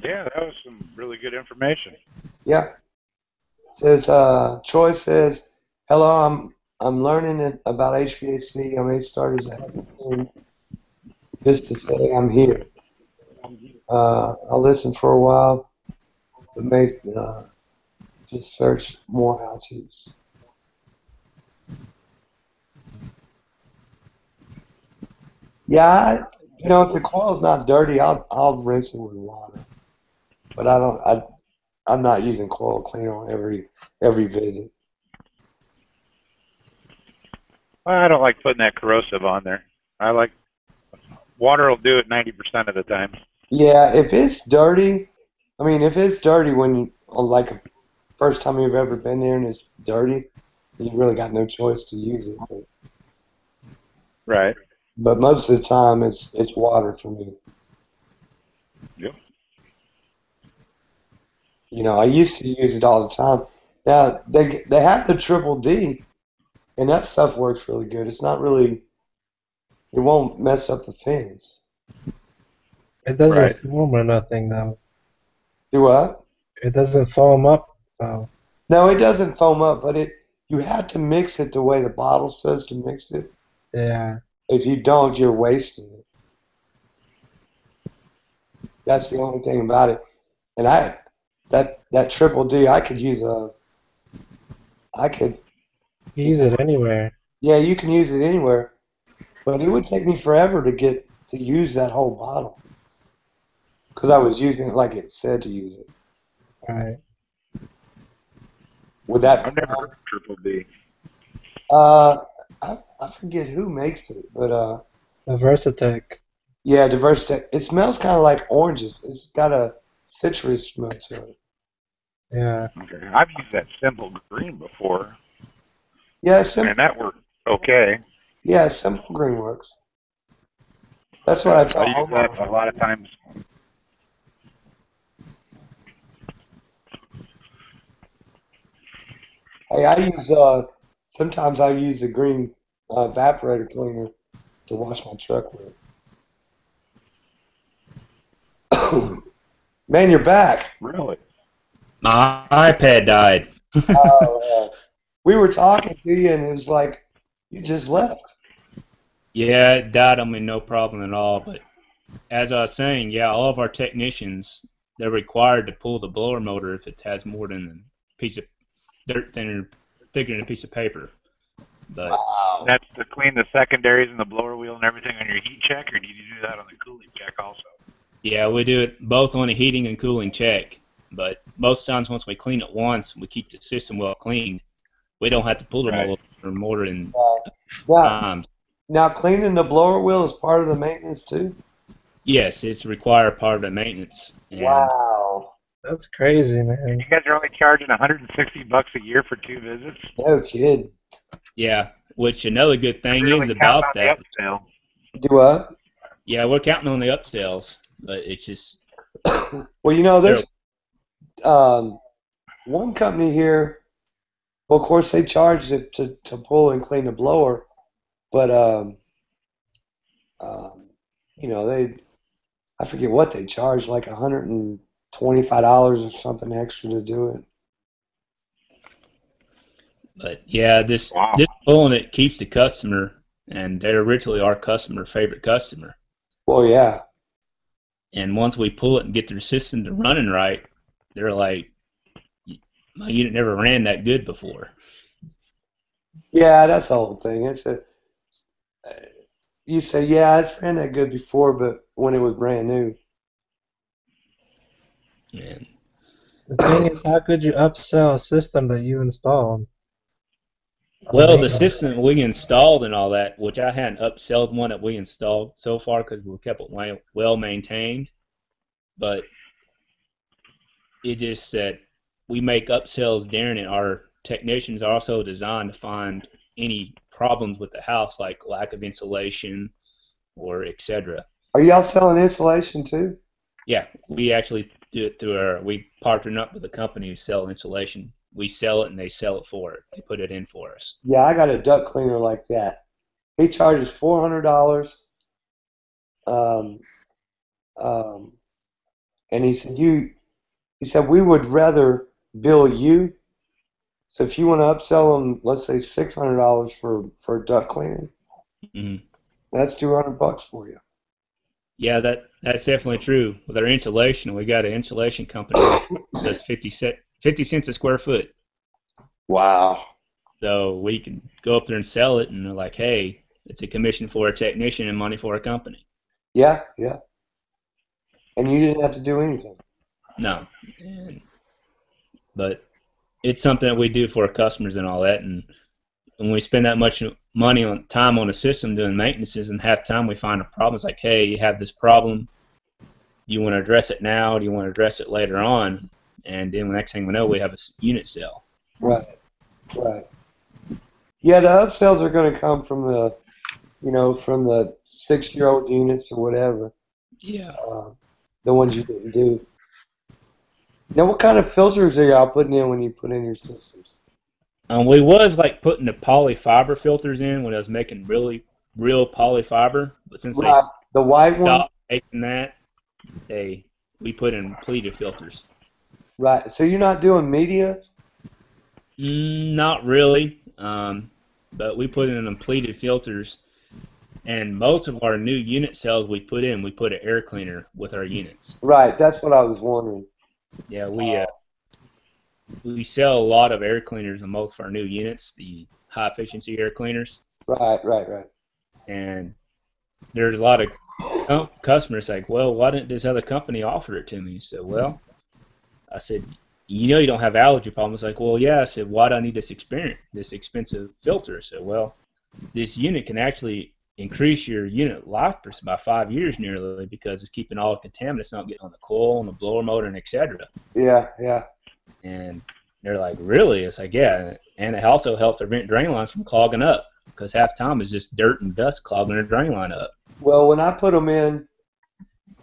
Yeah, that was some really good information. Yeah. Says Troy says, hello, I'm learning about HVAC. I may start as a just to say I'm here. I'll listen for a while, but may just search more how-tos. Yeah, if the coil's not dirty, I'll rinse it with water. But I'm not using coil cleaner on every visit. I don't like putting that corrosive on there. I like water will do it 90% of the time. Yeah, if it's dirty, if it's dirty like a first time you've ever been there and it's dirty, you really got no choice to use it. Right. But most of the time, it's water for me. Yep. I used to use it all the time. Now they have the triple D, and that stuff works really good. It's not really, it won't mess up the fins. It doesn't foam or nothing, though. Do what? It doesn't foam up, though. No, it doesn't foam up, but you have to mix it the way the bottle says to mix it. Yeah. If you don't, you're wasting it. That's the only thing about it. And that triple D, I could use use it anywhere. Yeah, you can use it anywhere, but it would take me forever to use that whole bottle because I was using it like it said to use it. Right. Would that? I've never heard of triple D. I forget who makes it, but The Versatech. yeah, Diversitech. It smells kind of like oranges. It's got a citrus smell to it. Yeah. Okay. I've used that Simple Green before, Yeah, and that worked okay. Yeah, Simple Green works. That's what I tell I use that homeowners. a lot of times. Hey, sometimes I use the green evaporator cleaner to wash my truck with. Man, you're back. Really? My iPad died. We were talking to you, and it was like you just left. Yeah, it died on me, no problem at all. But as I was saying, yeah, all of our technicians, they're required to pull the blower motor if it has more than a piece of dirt thicker than a piece of paper. But That's to clean the secondaries and the blower wheel and everything on your heat check, or do you do that on the cooling check also? yeah, we do it both on a heating and cooling check. But most times, once we clean it once, we keep the system well cleaned. We don't have to pull the motor for more than times. Now, cleaning the blower wheel is part of the maintenance too. Yes, it's a required part of the maintenance. And Wow. That's crazy, man. You guys are only charging $160 a year for 2 visits? No kidding. Yeah, which another good thing Really is about counting on that. the upsell. Do what? Yeah, we're counting on the upsells, but it's just. Well, you know, there's one company here. Well, of course, they charge it to pull and clean the blower, but you know, I forget what they charge, like $125 or something extra to do it. But yeah, this pulling it keeps the customer, and they're originally our favorite customer. Well, yeah. And once we pull it and get their system to running right, they're like, my unit never ran that good before. Yeah, that's the whole thing. You say, yeah, it's ran that good before, but when it was brand new. And the thing is, how could you upsell a system that you installed? Well, the system we installed and all that, which I hadn't upsold one that we installed so far because we kept it well maintained, but it just that we make upsells during it. Our technicians are also designed to find any problems with the house, like lack of insulation or etc. Are y'all selling insulation too? Yeah, we actually do it through we partner up with a company who sell insulation. We sell it and they sell it for it. They put it in for us. Yeah, I got a duct cleaner like that. He charges $400. And he said we would rather bill you. So if you want to upsell them, let's say $600 for duct cleaning, that's $200 for you. Yeah, that's definitely true. With our insulation, we got an insulation company that's 50 cents a square foot. Wow. So we can go up there and sell it, and they're like, hey, it's a commission for a technician and money for a company. Yeah, yeah. And you didn't have to do anything. No. But it's something that we do for our customers and all that, and when we spend that much time on a system doing maintenances, and half the time we find a problem. It's like, hey, you have this problem. Do you want to address it now? Do you want to address it later on? And then the next thing we know, we have a unit sale. Right. Right. Yeah, the upsells are going to come from the 6-year-old units or whatever. Yeah. The ones you didn't do. Now, what kind of filters are y'all putting in when you put in your systems? We was like putting the polyfiber filters in when I was making real polyfiber, but since they the white one, stopped making that, we put in pleated filters. Right. So you're not doing media? Not really, but we put in them pleated filters, and most of our new unit cells we put an air cleaner with our units. Right. That's what I was wondering. Yeah, we sell a lot of air cleaners in most of our new units, the high efficiency air cleaners. Right. And there's a lot of customers like, well, why didn't this other company offer it to me? So, well, I said, you don't have allergy problems. Like, well, yeah. I said, why do I need this expensive filter? I said, well, this unit can actually increase your unit life by 5 years nearly because it's keeping all the contaminants not getting on the coil and the blower motor and etc. Yeah, yeah. And they're like, really? It's like, yeah. And it also helps prevent drain lines from clogging up because half the time it's just dirt and dust clogging the drain line up. Well, when I put them in,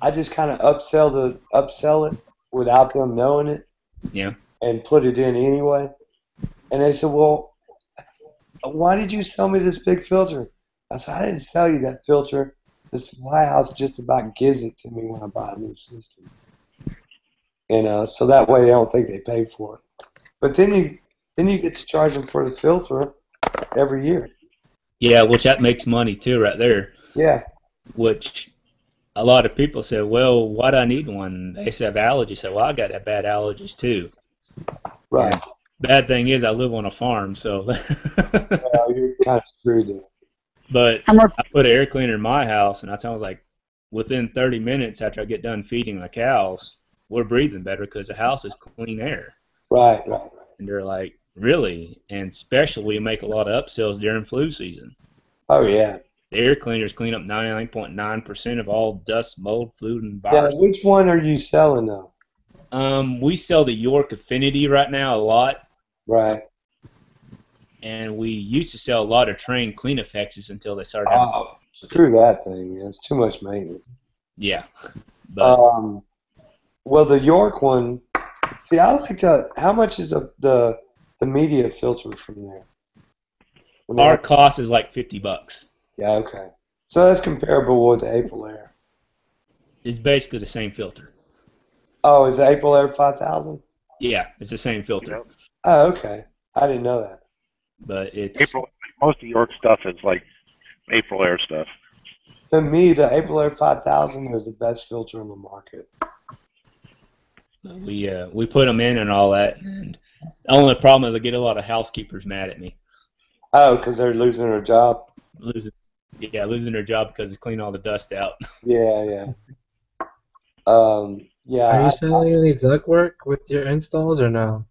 I just kind of upsell it without them knowing it. Yeah. And put it in anyway. And they said, well, why did you sell me this big filter? I said, I didn't sell you that filter. The supply house just about gives it to me when I buy a new system. And so that way I don't think they pay for it. But then you get to charge them for the filter every year. Yeah, which that makes money too right there. Yeah. Which a lot of people say, well, why do I need one? They say have allergies. Say, well, I got that bad allergies too. Right. And bad thing is I live on a farm, so well, you're kind of screwed there. But I put an air cleaner in my house, and I was like, within 30 minutes after I get done feeding the cows, we're breathing better because the house is clean air. Right. And they're like, really? And especially we make a lot of upsells during flu season. Oh, yeah. The air cleaners clean up 99.9% of all dust, mold, fluid, and virus. Yeah, which one are you selling though? We sell the York Affinity right now a lot. Right. And we used to sell a lot of Train Clean Effects until they started having... Oh, screw that thing, man. It's too much maintenance. Yeah. But, well, the York one, see, I like to, how much is the media filter from there? Our cost is like $50. Yeah, okay. So that's comparable with the April Air. It's basically the same filter. Oh, is the April Air 5000? Yeah, it's the same filter. Oh, okay. I didn't know that. But it's... Most of York stuff is like April Air stuff. To me, the April Air 5000 is the best filter on the market. We put them in and all that, and the only problem is I get a lot of housekeepers mad at me. Oh, because they're losing their job? Losing their job because they clean all the dust out. Yeah. Yeah. Are you selling any ductwork with your installs or no?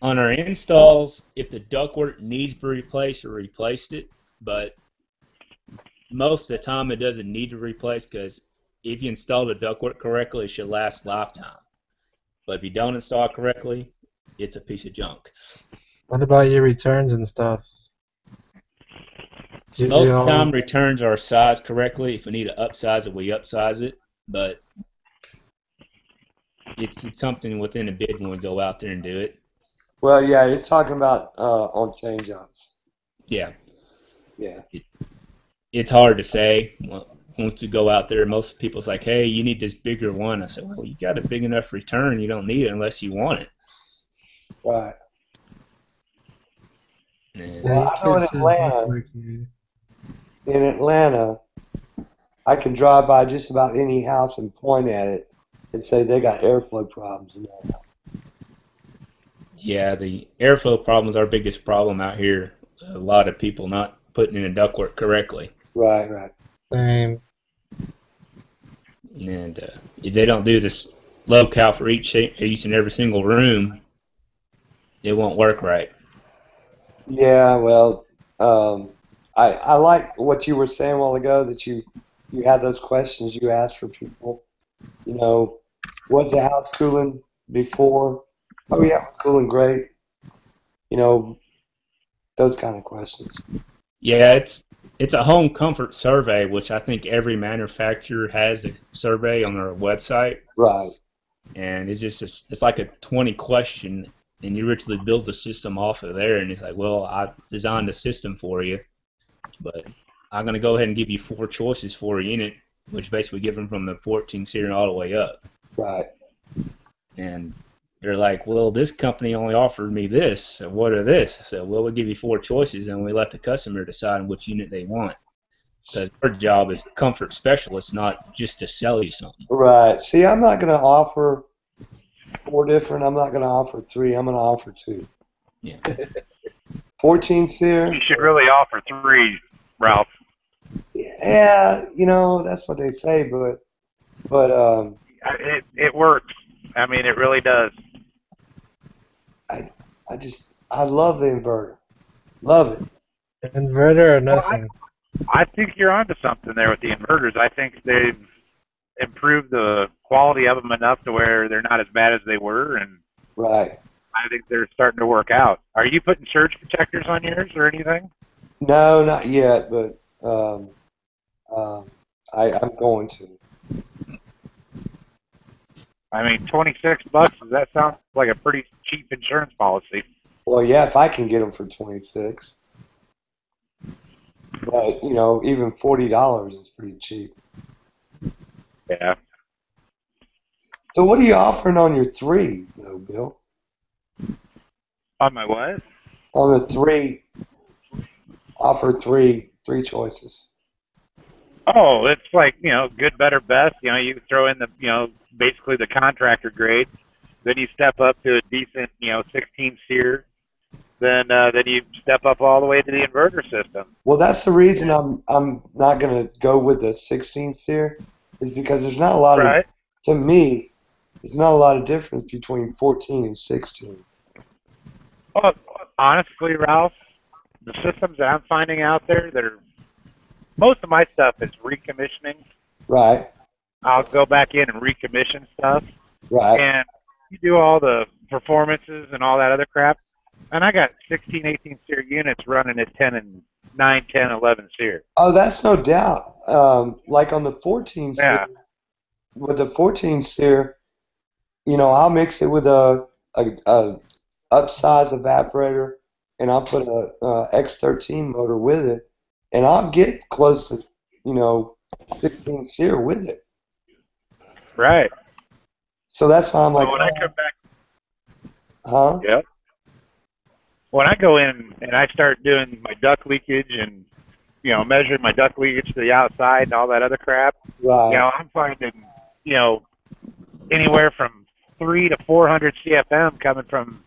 On our installs, if the ductwork needs to be replaced, we replaced it, but most of the time it doesn't need to replace because if you install the ductwork correctly, it should last lifetime. But if you don't install it correctly, it's a piece of junk. What about your returns and stuff? Most of the time, returns are sized correctly. If we need to upsize it, we upsize it. But it's something within a bid when we go out there and do it. Well, yeah, you're talking about on change-ups. Yeah. Yeah. It's hard to say. Once you go out there, most people's like, hey, you need this bigger one. I said, well, you got a big enough return. You don't need it unless you want it. Right. And well, I know in Atlanta, I can drive by just about any house and point at it and say they got airflow problems in there. Yeah, the airflow problem is our biggest problem out here. A lot of people not putting in the ductwork correctly. Right. Same. And if they don't do this locale for each and every single room, it won't work right. Yeah, well, I like what you were saying a while ago, that you had those questions you asked for people. You know, was the house cooling before? Oh, yeah, it was cooling great. You know, those kind of questions. Yeah, it's a home comfort survey, which I think every manufacturer has a survey on their website. Right. And it's like a 20 question, and you literally build the system off of there, and it's like, well, I designed a system for you, but I'm going to go ahead and give you 4 choices for a unit, which basically give them from the 14 series all the way up. Right. And they're like, well, this company only offered me this, so what are this? So, well, we'll give you 4 choices, and we let the customer decide which unit they want. Because our job is comfort specialists, not just to sell you something. Right. See, I'm not going to offer 4 different. I'm not going to offer 3. I'm going to offer 2. Yeah. 14 seer. You should really offer 3, Ralph. Yeah, you know, that's what they say, but it works. I mean, it really does. I love the inverter. Love it. Inverter or Well, nothing? I think you're onto something there with the inverters. I think they've improved the quality of them enough to where they're not as bad as they were, and Right. I think they're starting to work out. Are you putting surge protectors on yours or anything? No, not yet, but I'm going to. I mean, $26. Does that sound like a pretty cheap insurance policy? Well, yeah, if I can get them for 26. But you know, even $40 is pretty cheap. Yeah. So what are you offering on your 3, though, Bill? On my what? On the 3, offer three choices. Oh, it's like, good, better, best. You throw in basically the contractor grade. Then you step up to a decent, 16 SEER. Then you step up all the way to the inverter system. Well, that's the reason I'm not going to go with the 16 SEER, is because there's not a lot of, to me, there's not a lot of difference between 14 and 16. Well, honestly, Ralph, the systems that I'm finding out there, most of my stuff is recommissioning. Right. I'll go back in and recommission stuff. Right. And you do all the performances and all that other crap. And I got 16, 18 SEER units running at 9, 10, 11 SEER. Oh, that's no doubt. Like on the 14 SEER, Yeah. with the 14 SEER, I'll mix it with a upsize evaporator, and I'll put a X13 motor with it, and I'll get close to 16 SEER with it. Right. So that's why I'm like, when I come back, huh? Yep. When I go in and I start doing my duct leakage and measuring my duct leakage to the outside and all that other crap, right. I'm finding anywhere from 300 to 400 CFM coming from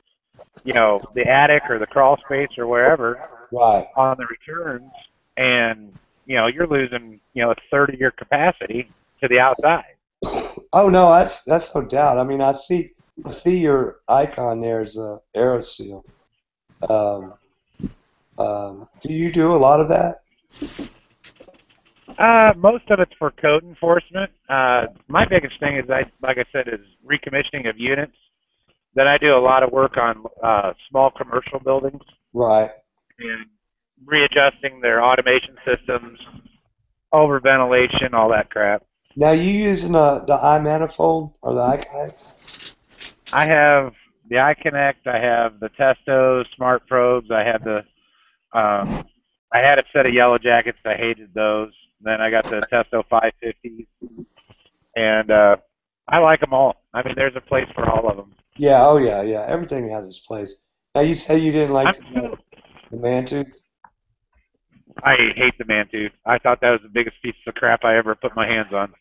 the attic or the crawl space or wherever, right, on the returns, and you're losing a third of your capacity to the outside. Oh no, that's no doubt. I mean, I see your icon there as a AeroSeal. Do you do a lot of that? Most of it's for code enforcement. My biggest thing is, like I said, is recommissioning of units. Then I do a lot of work on small commercial buildings. Right. And readjusting their automation systems, over ventilation, all that crap. Now, you using the iManifold or the iConnect? I have the iConnect. I have the Testo Smart Probes. I have I had a set of Yellow Jackets. I hated those. Then I got the Testo 550s, and I like them all. I mean, there's a place for all of them. Yeah. Oh yeah. Yeah. Everything has its place. Now, you say you didn't like the Mantooth? I hate the Mantooth. I thought that was the biggest piece of crap I ever put my hands on.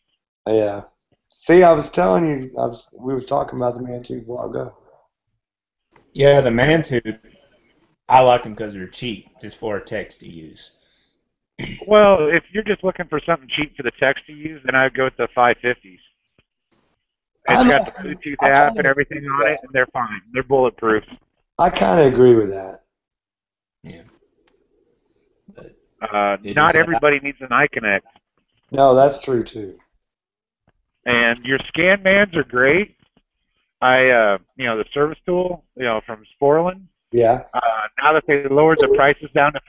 Yeah. See, I was telling you, we were talking about the Mantooth a while ago. Yeah, the Mantooth, I like them because they're cheap, just for techs to use. Well, if you're just looking for something cheap for the techs to use, then I'd go with the 550s. It's got the Bluetooth app and everything on it, and they're fine. They're bulletproof. I kind of agree with that. Yeah. Not everybody needs an iConnect. No, that's true too. And your scan mans are great. The service tool, from Sporlan. Yeah. Now that they lowered the prices down to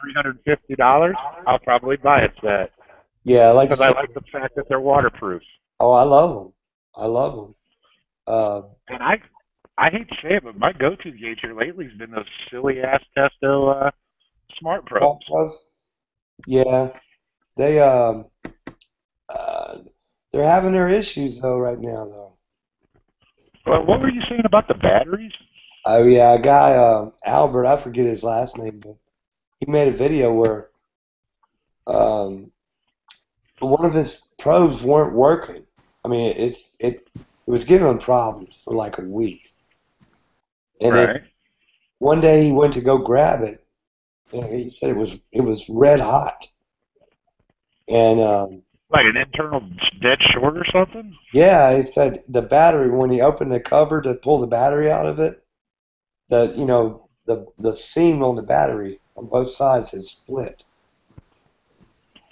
$350, I'll probably buy a set. Yeah, because I like the fact that they're waterproof. Oh, I love them. I love them. And I hate to say it, but my go-to gauge here lately has been those silly ass Testo Smart Probes. Yeah, they're having their issues though right now though. Well, what were you saying about the batteries? Oh yeah, a guy Albert, I forget his last name, but he made a video where one of his probes weren't working. I mean, it was giving him problems for like a week. And then one day he went to go grab it, and he said it was red hot. And like an internal dead short or something? Yeah, he said the battery, when he opened the cover to pull the battery out of it, the seam on the battery on both sides had split.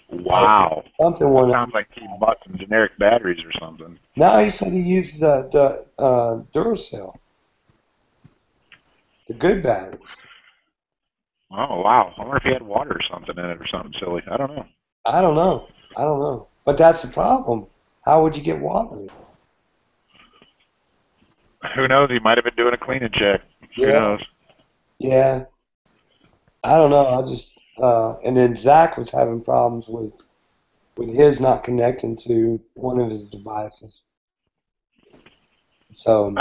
Wow. Something That went on. sounds like he bought some generic batteries or something. No, he said he used the Duracell, the good batteries. Oh, wow. I wonder if he had water or something in it or something silly. I don't know. I don't know. But that's the problem. How would you get water? Who knows? He might have been doing a cleaning check. Who knows? Yeah. I don't know. I just and then Zach was having problems with his not connecting to one of his devices. So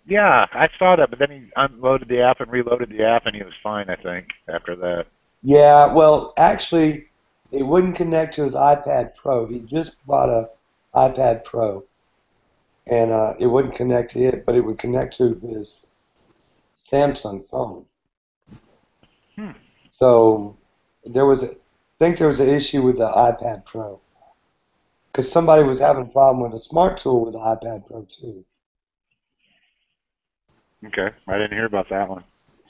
Yeah, I saw that, but then he unloaded the app and reloaded the app, and he was fine, I think, after that. yeah, well, actually, it wouldn't connect to his iPad Pro. He just bought a iPad Pro, and it wouldn't connect to it, but it would connect to his Samsung phone. So I think there was an issue with the iPad Pro, because somebody was having a problem with a Smart Tool with the iPad Pro too. Okay, I didn't hear about that one.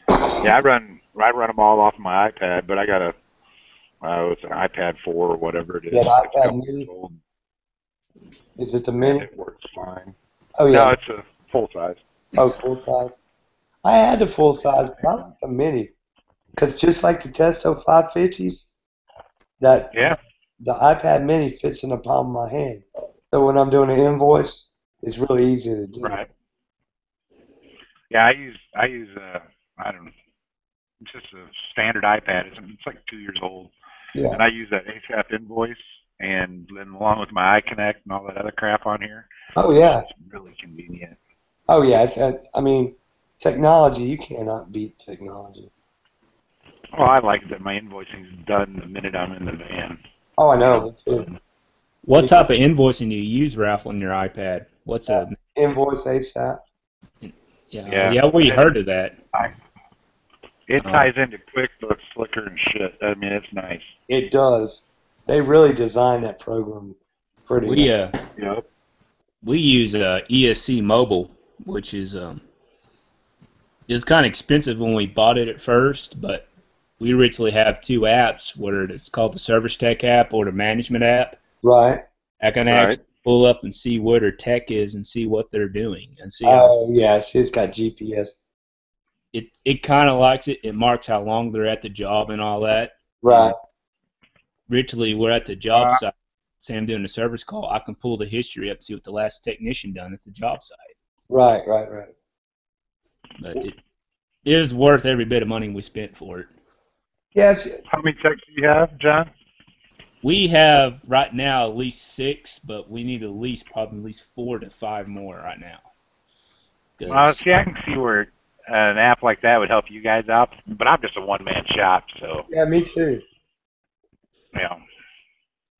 Yeah, I run them all off my iPad, but I got it's an iPad 4 or whatever it is. Yeah, the It's a iPad couple Mini. years old. Is it the Mini? It works fine. Oh yeah. No, it's a full size. Oh, full size. I had the full size, but I like the Mini, because just like the Testo 550s, the iPad Mini fits in the palm of my hand. So when I'm doing an invoice, it's really easy to do. Right. Yeah, I use I don't know. It's just a standard iPad. It's like 2 years old. Yeah. And I use that ASAP invoice, and then along with my iConnect and all that other crap on here. Oh yeah. It's really convenient. Oh yeah. I mean, technology. You cannot beat technology. Well, I like that my invoicing is done the minute I'm in the van. Oh, I know. Me too. What type of invoicing do you use, Ralph, on your iPad? What's a Invoice ASAP. Yeah, we heard of that. It ties into QuickBooks, Slicker, and shit. I mean, it's nice. It does. They really designed that program pretty well. We use ESC Mobile, which is it's kind of expensive when we bought it at first, but we originally have two apps, whether it's called the Service Tech app or the Management app. Right. I can actually pull up and see where their tech is and see what they're doing and see. Oh yes, it's got GPS. It kind of likes it. It marks how long they're at the job and all that. Right. Literally, we're at the job site. Say I'm doing a service call, I can pull the history up, see what the last technician done at the job site. Right. But it is worth every bit of money we spent for it. Yes. How many techs do you have, John? We have right now at least 6, but we need probably at least 4 to 5 more right now. See, I can see where an app like that would help you guys out, but I'm just a one-man shop, so. Yeah, me too. Yeah.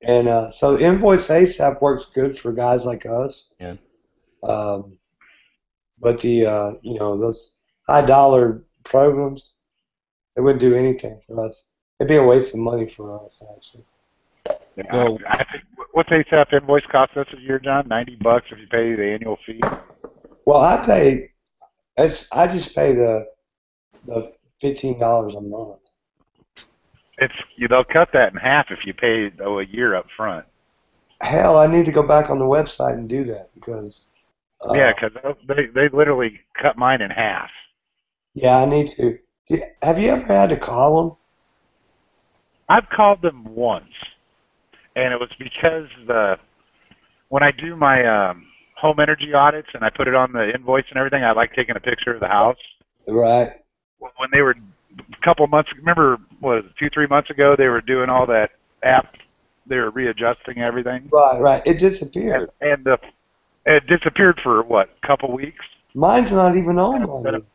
And so Invoice ASAP works good for guys like us. Yeah. But the those high-dollar programs, they wouldn't do anything for us. It'd be a waste of money for us, actually. Yeah, well, I think, what's ASAP invoice cost us a year, John? $90 if you pay the annual fee. Well, I just pay the $15 a month. They'll cut that in half if you pay a year up front. Hell, I need to go back on the website and do that because. Because they literally cut mine in half. Yeah, I need to. Have you ever had to call them? I've called them once, and it was because when I do my home energy audits and I put it on the invoice and everything, I like taking a picture of the house. Right. When they were a couple months, remember, 2-3 months ago, they were doing all that app, they were readjusting everything. Right. It disappeared. And it disappeared for a couple weeks. Mine's not even on.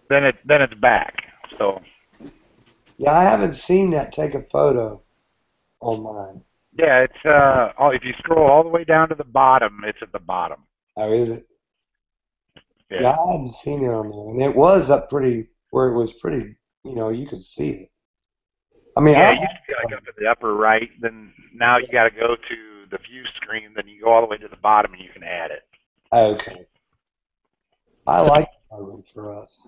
Then it's back. So. Yeah, I haven't seen that take a photo on mine. Yeah, it's if you scroll all the way down to the bottom, it's at the bottom. Oh, is it? Yeah, I hadn't seen it on there, and it was up pretty where it was pretty. You could see it. I mean, it used to be like up in the upper right. Then now you got to go to the view screen. Then you go all the way to the bottom, and you can add it. Okay. I like the program for us.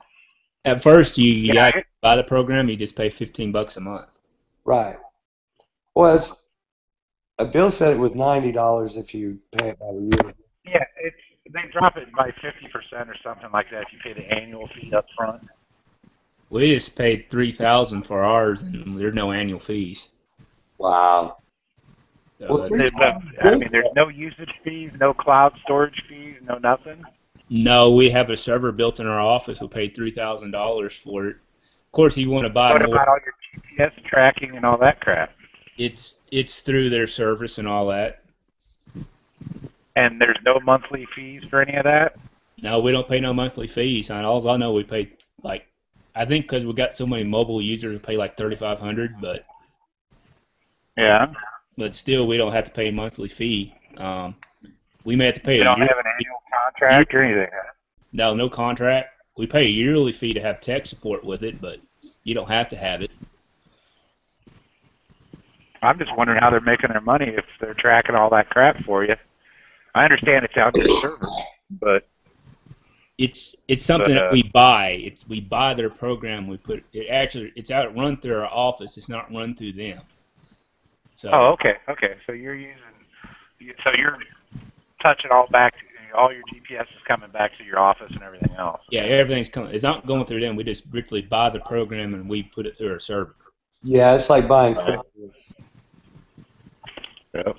At first, you got buy the program, you just pay $15 a month. Right. Well, Bill said it was $90 if you pay it by the year. Yeah, they drop it by 50% or something like that if you pay the annual fee up front. We just paid $3,000 for ours, and there's no annual fees. Wow. So I mean, there's no usage fees, no cloud storage fees, no nothing. No, we have a server built in our office. We paid $3,000 for it. Of course, you want to buy What more. about all your GPS tracking and all that crap? It's through their service and all that. And there's no monthly fees for any of that? No, we don't pay no monthly fees. And all I know, we pay I think because we got so many mobile users, we pay like $3,500. But yeah. But still, we don't have to pay a monthly fee. We may have to pay. You don't have an annual contract or anything? No contract. We pay a yearly fee to have tech support with it, but you don't have to have it. I'm just wondering how they're making their money if they're tracking all that crap for you. I understand it's out your server, but it's something that we buy. We buy their program. We put it. Actually, it's out run through our office. It's not run through them. So. Oh, okay. So you're touching all back. All your GPS is coming back to your office and everything else. Yeah, everything's coming. It's not going through them. We just strictly buy the program and we put it through our server. Yeah, it's like buying crypto. Yep.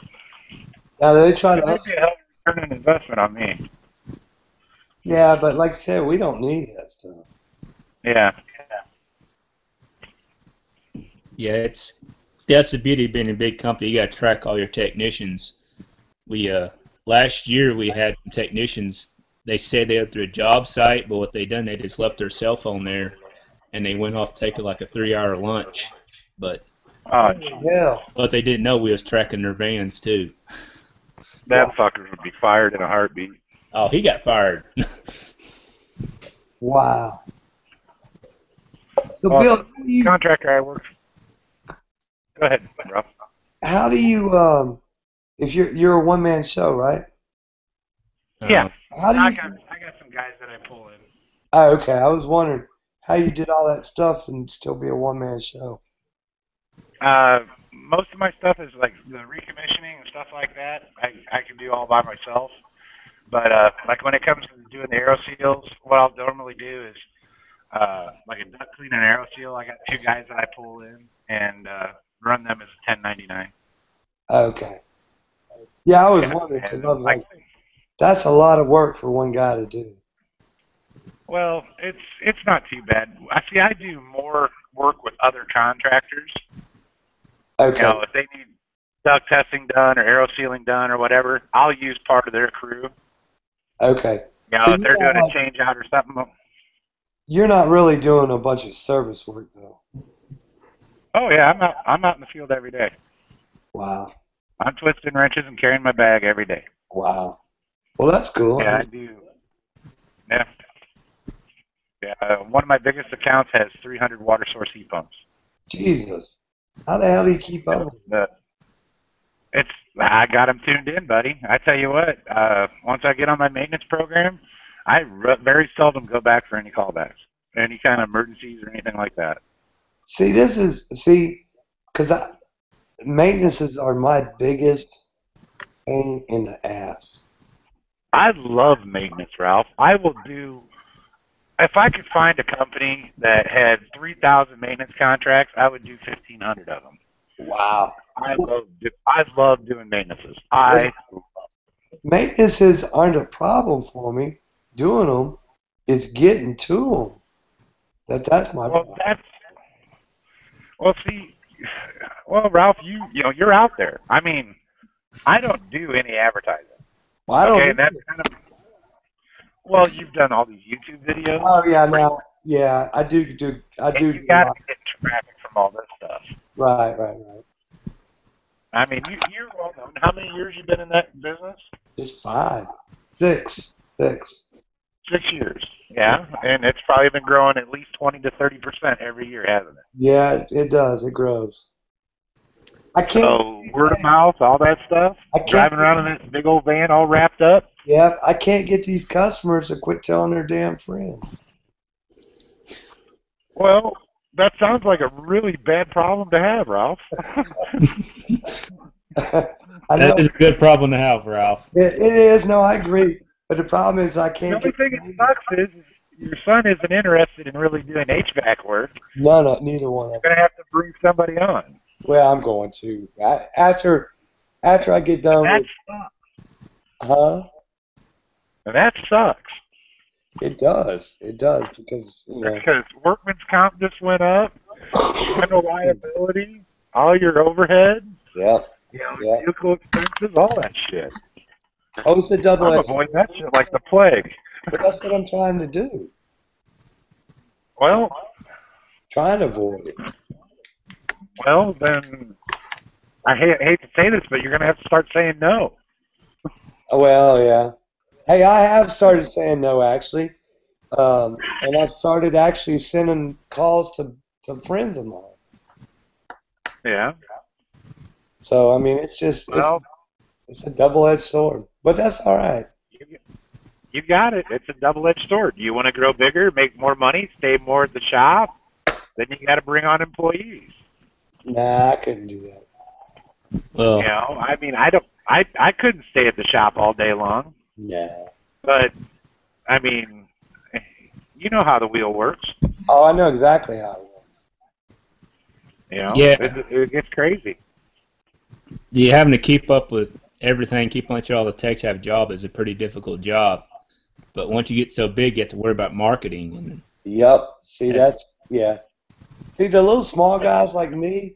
Now they try to. Maybe it helps return an investment on me. Yeah, but like I said, we don't need that stuff. Yeah. Yeah, that's the beauty of being a big company. You got to track all your technicians. We last year we had some technicians. They said they had to a job site, but what they done, they just left their cell phone there, and they went off to take like a 3-hour lunch. But yeah, what they didn't know, we was tracking their vans too. That fucker would be fired in a heartbeat. Oh, he got fired. Wow. So, Well, Bill, the contractor I work for. Go ahead, Ralph. How do you if you're a one-man show, right? Yeah. How do you? I got some guys that I pull in. Oh, okay. I was wondering how you did all that stuff and still be a one-man show. Most of my stuff is like the recommissioning and stuff like that. I can do all by myself. But like when it comes to doing the aero seals, what I'll normally do is like a duct clean and aero seal. I got 2 guys that I pull in and run them as a 1099. Okay. Yeah, I was wondering because I was like, that's a lot of work for one guy to do. Well, it's not too bad. I do more work with other contractors. Okay. You know, if they need duct testing done or aero sealing done or whatever, I'll use part of their crew. Okay. You know, So if they're doing a change out or something. You're not really doing a bunch of service work though. Oh yeah, I'm out in the field every day. Wow. I'm twisting wrenches and carrying my bag every day. Wow. Well, that's cool. Yeah, I do. Yeah. Yeah, one of my biggest accounts has 300 water source heat pumps. Jesus. How the hell do you keep up with it? I got them tuned in, buddy. I tell you what, once I get on my maintenance program, I very seldom go back for any callbacks, any kind of emergencies or anything like that. See, because maintenances are my biggest pain in the ass. I love maintenance, Ralph. I will do, if I could find a company that had 3,000 maintenance contracts, I would do 1,500 of them. Wow. I love doing maintenances. Maintenances aren't a problem for me. Doing them is getting to them. That's my problem. Well, Ralph, you're out there. I mean, I don't do any advertising. Well, I don't. Okay, and that's kind of. Well, you've done all these YouTube videos. Oh yeah, I do. You got to get traffic from all this stuff. Right. I mean, you're well known. How many years you been in that business? Just 5, 6. 6 years. Yeah, and it's probably been growing at least 20 to 30% every year, hasn't it? Yeah, it does. It grows. I can't. So word of mouth, all that stuff. Driving around in this big old van, all wrapped up. Yeah, I can't get these customers to quit telling their damn friends. Well, that sounds like a really bad problem to have, Ralph. That is a good problem to have, Ralph. It is. No, I agree. But the problem is I The can't only get. thing that sucks is your son isn't interested in really doing HVAC work. Neither one of them. You're gonna have to bring somebody on. Well, I'm going to. After I get done That with. sucks. And that sucks. It does. It does because Because workman's comp just went up, general liability, all your overhead, Yep. vehicle expenses, all that shit. Oh, it's a double I'm edged. avoiding that shit like the plague. But that's what I'm trying to do. Well, trying to avoid it. Well, then I hate to say this, but you're gonna have to start saying no. Well, yeah. Hey, I have started saying no, actually. And I've started actually sending calls to friends of mine. Yeah. So, I mean, it's just, it's a double-edged sword. But that's all right. You got it. It's a double-edged sword. You want to grow bigger, make more money, stay more at the shop, then you got to bring on employees. Nah, I couldn't do that. Well, I mean, I couldn't stay at the shop all day long. Nah. But, I mean, you know how the wheel works. Oh, I know exactly how it works. Yeah. It gets crazy. You having to keep up with everything, keep on sure all the techs have a job is a pretty difficult job. But once you get so big, you have to worry about marketing. And Yep. See, yeah. See, the little small guys like me,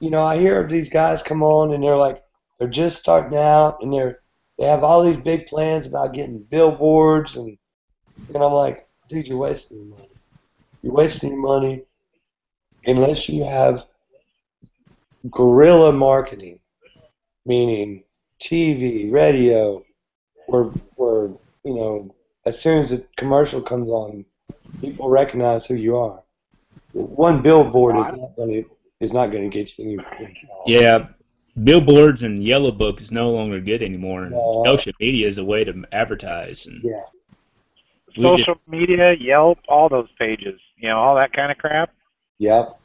I hear of these guys come on and they're just starting out and they have all these big plans about getting billboards and I'm like, dude, you're wasting your money. You're wasting your money unless you have guerrilla marketing, meaning TV, radio, where as soon as the commercial comes on, people recognize who you are. One billboard is not going to get you any. yeah, billboards and yellow book is no longer good anymore. And No. social media is a way to advertise. And Yeah. Social media, Yelp, all those pages, all that kind of crap. Yep.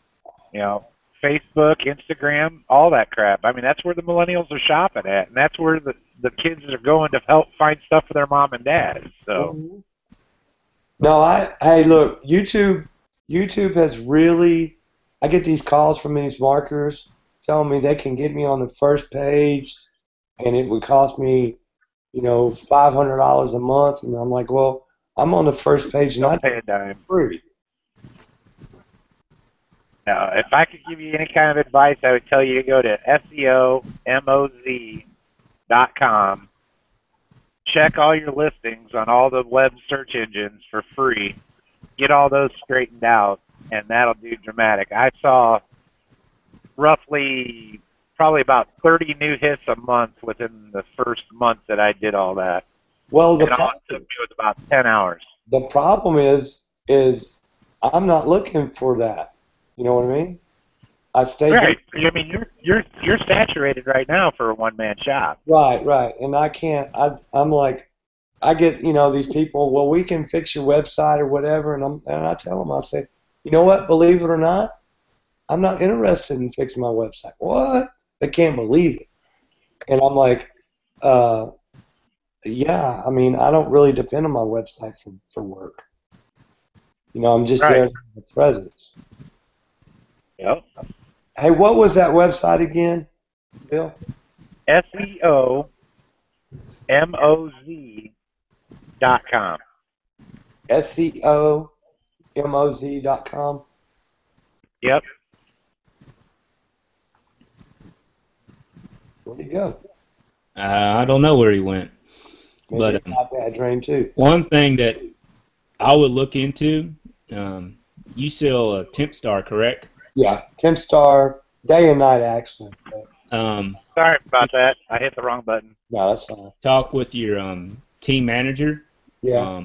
Facebook, Instagram, all that crap. I mean, that's where the millennials are shopping at, and that's where the kids are going to help find stuff for their mom and dad. So. No, hey, look, YouTube has really. I get these calls from these marketers telling me they can get me on the first page, and it would cost me, $500 a month, and I'm like, well, I'm on the first page, and I pay a dime. Free. Now, if I could give you any kind of advice, I would tell you to go to SEOMOZ.com. Check all your listings on all the web search engines for free. Get all those straightened out, and that'll do dramatic. I saw probably about 30 new hits a month within the first month that I did all that. Well, and all it took me was about 10 hours. The problem is I'm not looking for that. You know what I mean? I stay right. I mean, you're saturated right now for a one-man shop. Right. And I can't. I'm like, I get these people. Well, we can fix your website or whatever, and I tell them, I say, you know what? Believe it or not, I'm not interested in fixing my website. What? They can't believe it. And I'm like, yeah. I mean, I don't really depend on my website for work. I'm just there to have a presence. Yep. Hey, what was that website again, Bill? SEOMOZ.com. SEOMOZ.com? Yep. Where'd he go? I don't know where he went. Maybe But not bad drain too. one thing that I would look into, you sell TempStar, correct? Yeah, TempStar, day and night actually. Sorry about that. I hit the wrong button. No, that's fine. Talk with your team manager. Yeah.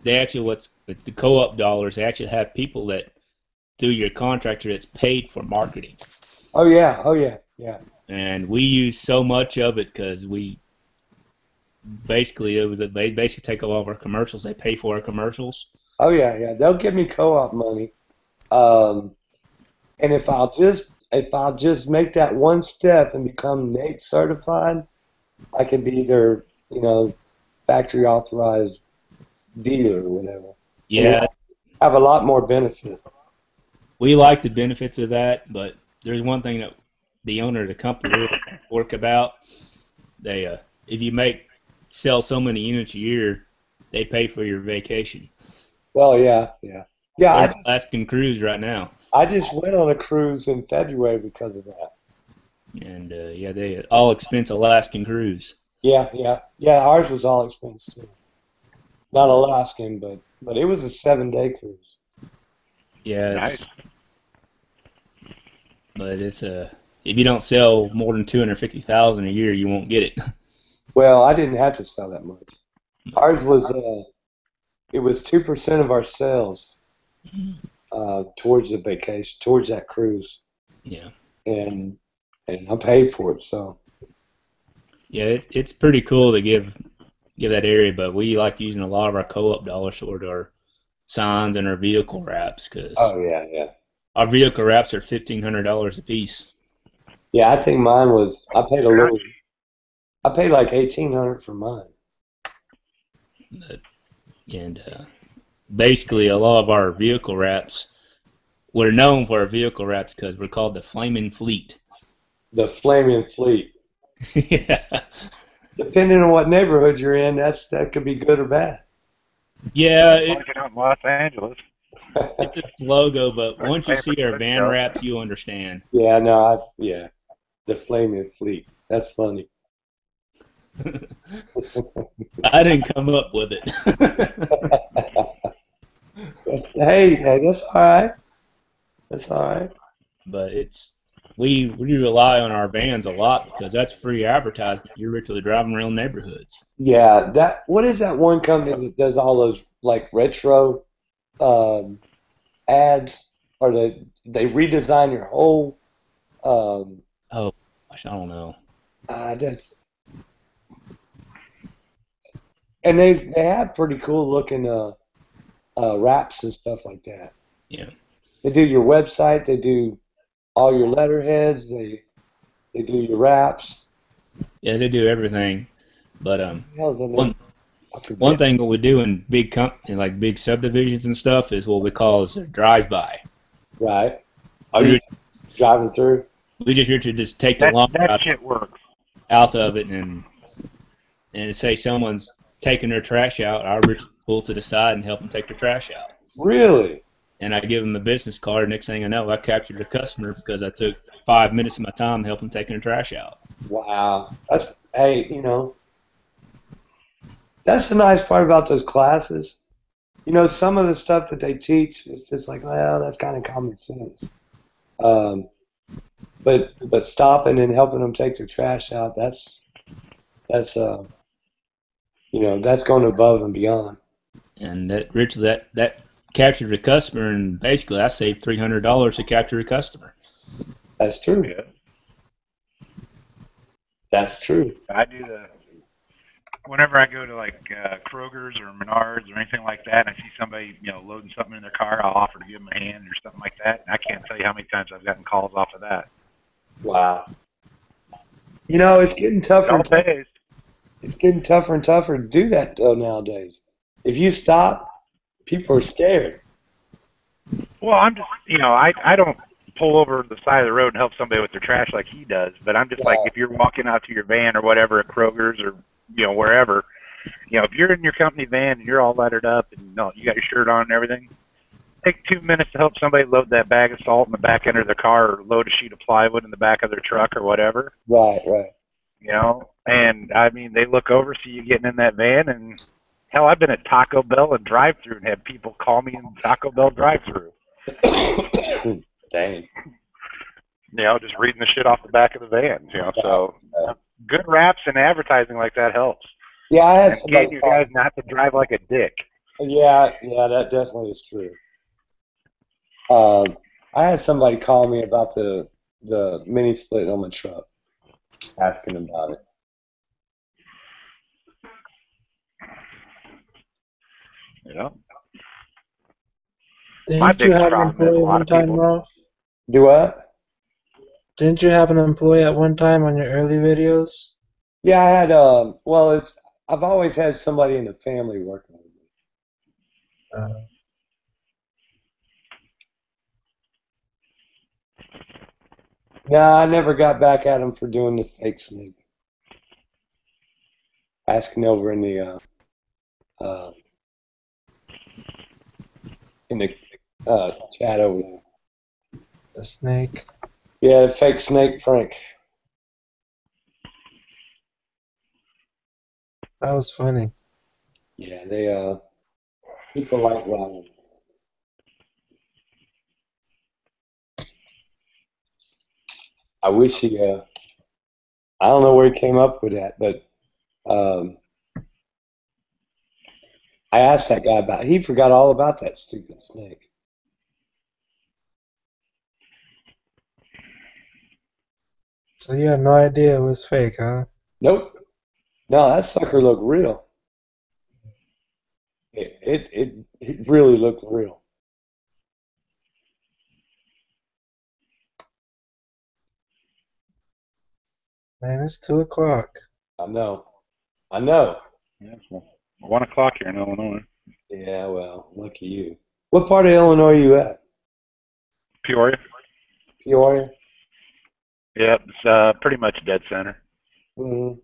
They actually, it's the co-op dollars. They actually have people that do your contractor that's paid for marketing. Oh yeah. And we use so much of it because we basically they basically take all of our commercials. They pay for our commercials. Oh yeah. They'll give me co-op money. And if I'll just make that one step and become NAEP certified, I can be their, factory authorized dealer or whatever. Yeah, have a lot more benefit. we like the benefits of that, but there's one thing that the owner of the company really work about. They, if you sell so many units a year, they pay for your vacation. Well, yeah. They're Alaskan cruise right now. I just went on a cruise in February because of that. And they all expense Alaskan cruise. Yeah. Ours was all expense too. Not Alaskan, but it was a 7-day cruise. Yeah, Nice. But it's if you don't sell more than 250,000 a year, you won't get it. Well, I didn't have to sell that much. Ours was it was 2% of our sales towards the vacation, towards that cruise. Yeah. And I paid for it, so. Yeah, it's pretty cool to give that area, but we like using a lot of our co-op dollars toward our signs and our vehicle wraps because. Oh yeah. Our vehicle wraps are $1,500 a piece. Yeah, I think mine was. I paid a little. I paid like $1,800 for mine. Basically, a lot of our vehicle wraps, we're known for our vehicle wraps because we're called the Flaming Fleet. The Flaming Fleet. Yeah. Depending on what neighborhood you're in, that could be good or bad. Yeah. Out in Los Angeles. It's its logo, but once you see our van wraps, you understand. Yeah, no, the Flaming Fleet. That's funny. I didn't come up with it. Hey, that's all right. That's all right. But we rely on our vans a lot because that's free advertisement. You're literally driving around neighborhoods. Yeah, what is that one company that does all those like retro ads, or they redesign your whole oh gosh, I don't know. And they have pretty cool looking wraps and stuff like that. Yeah. They do your website, they do all your letterheads, they do your wraps. Yeah, they do everything. But one thing what we do in big subdivisions and stuff is what we call a drive-by. Right. Are you driving through? We just take the lump that shit works. out of it and say someone's taking their trash out, I pull to the side and help them take their trash out. Really? And I give them a business card. Next thing I know, I captured a customer because I took 5 minutes of my time to help them take their trash out. Wow. That's the nice part about those classes. Some of the stuff that they teach, it's just like, well, that's kind of common sense. But stopping and helping them take their trash out, that's going above and beyond. And that captured a customer, and basically I saved $300 to capture a customer. That's true. Yeah. That's true. I do whenever I go to like Kroger's or Menards or anything like that, and I see somebody loading something in their car, I'll offer to give them a hand or something like that. And I can't tell you how many times I've gotten calls off of that. Wow. It's getting tougher. It's getting tougher and tougher to do that though nowadays. If you stop, people are scared. Well, I'm just, I don't pull over the side of the road and help somebody with their trash like he does, but I'm just like, if you're walking out to your van or whatever at Kroger's or, wherever, if you're in your company van and you're all lettered up and you got your shirt on and everything, take 2 minutes to help somebody load that bag of salt in the back end of their car or load a sheet of plywood in the back of their truck or whatever. Right. And I mean, they look over, see you getting in that van, and hell, I've been at Taco Bell and drive-through and had people call me in Taco Bell drive-through. Dang. Just reading the shit off the back of the van. So good raps and advertising like that helps. Yeah, I had somebody you guys not to drive like a dick. Yeah, that definitely is true. I had somebody call me about the mini split on my truck, asking about it. My Didn't you biggest have an problem is a employee lot one of time, people. Ralph? Do what? Didn't you have an employee at one time on your early videos? Yeah, I had. Well, I've always had somebody in the family working with me. No, I never got back at him for doing the fake snake. Asking over uh, in the chat over there. The snake. Yeah, the fake snake Frank. That was funny. Yeah, they people like that one. I wish he I don't know where he came up with that, but I asked that guy about it. He forgot all about that stupid snake. So you had no idea it was fake, huh? Nope. No, that sucker looked real. It really looked real. Man, it's 2 o'clock. I know. I know. Yeah, it's 1 o'clock here in Illinois. Yeah, well, lucky you. What part of Illinois are you at? Peoria. Peoria? Yeah, it's pretty much dead center. Mm-hmm.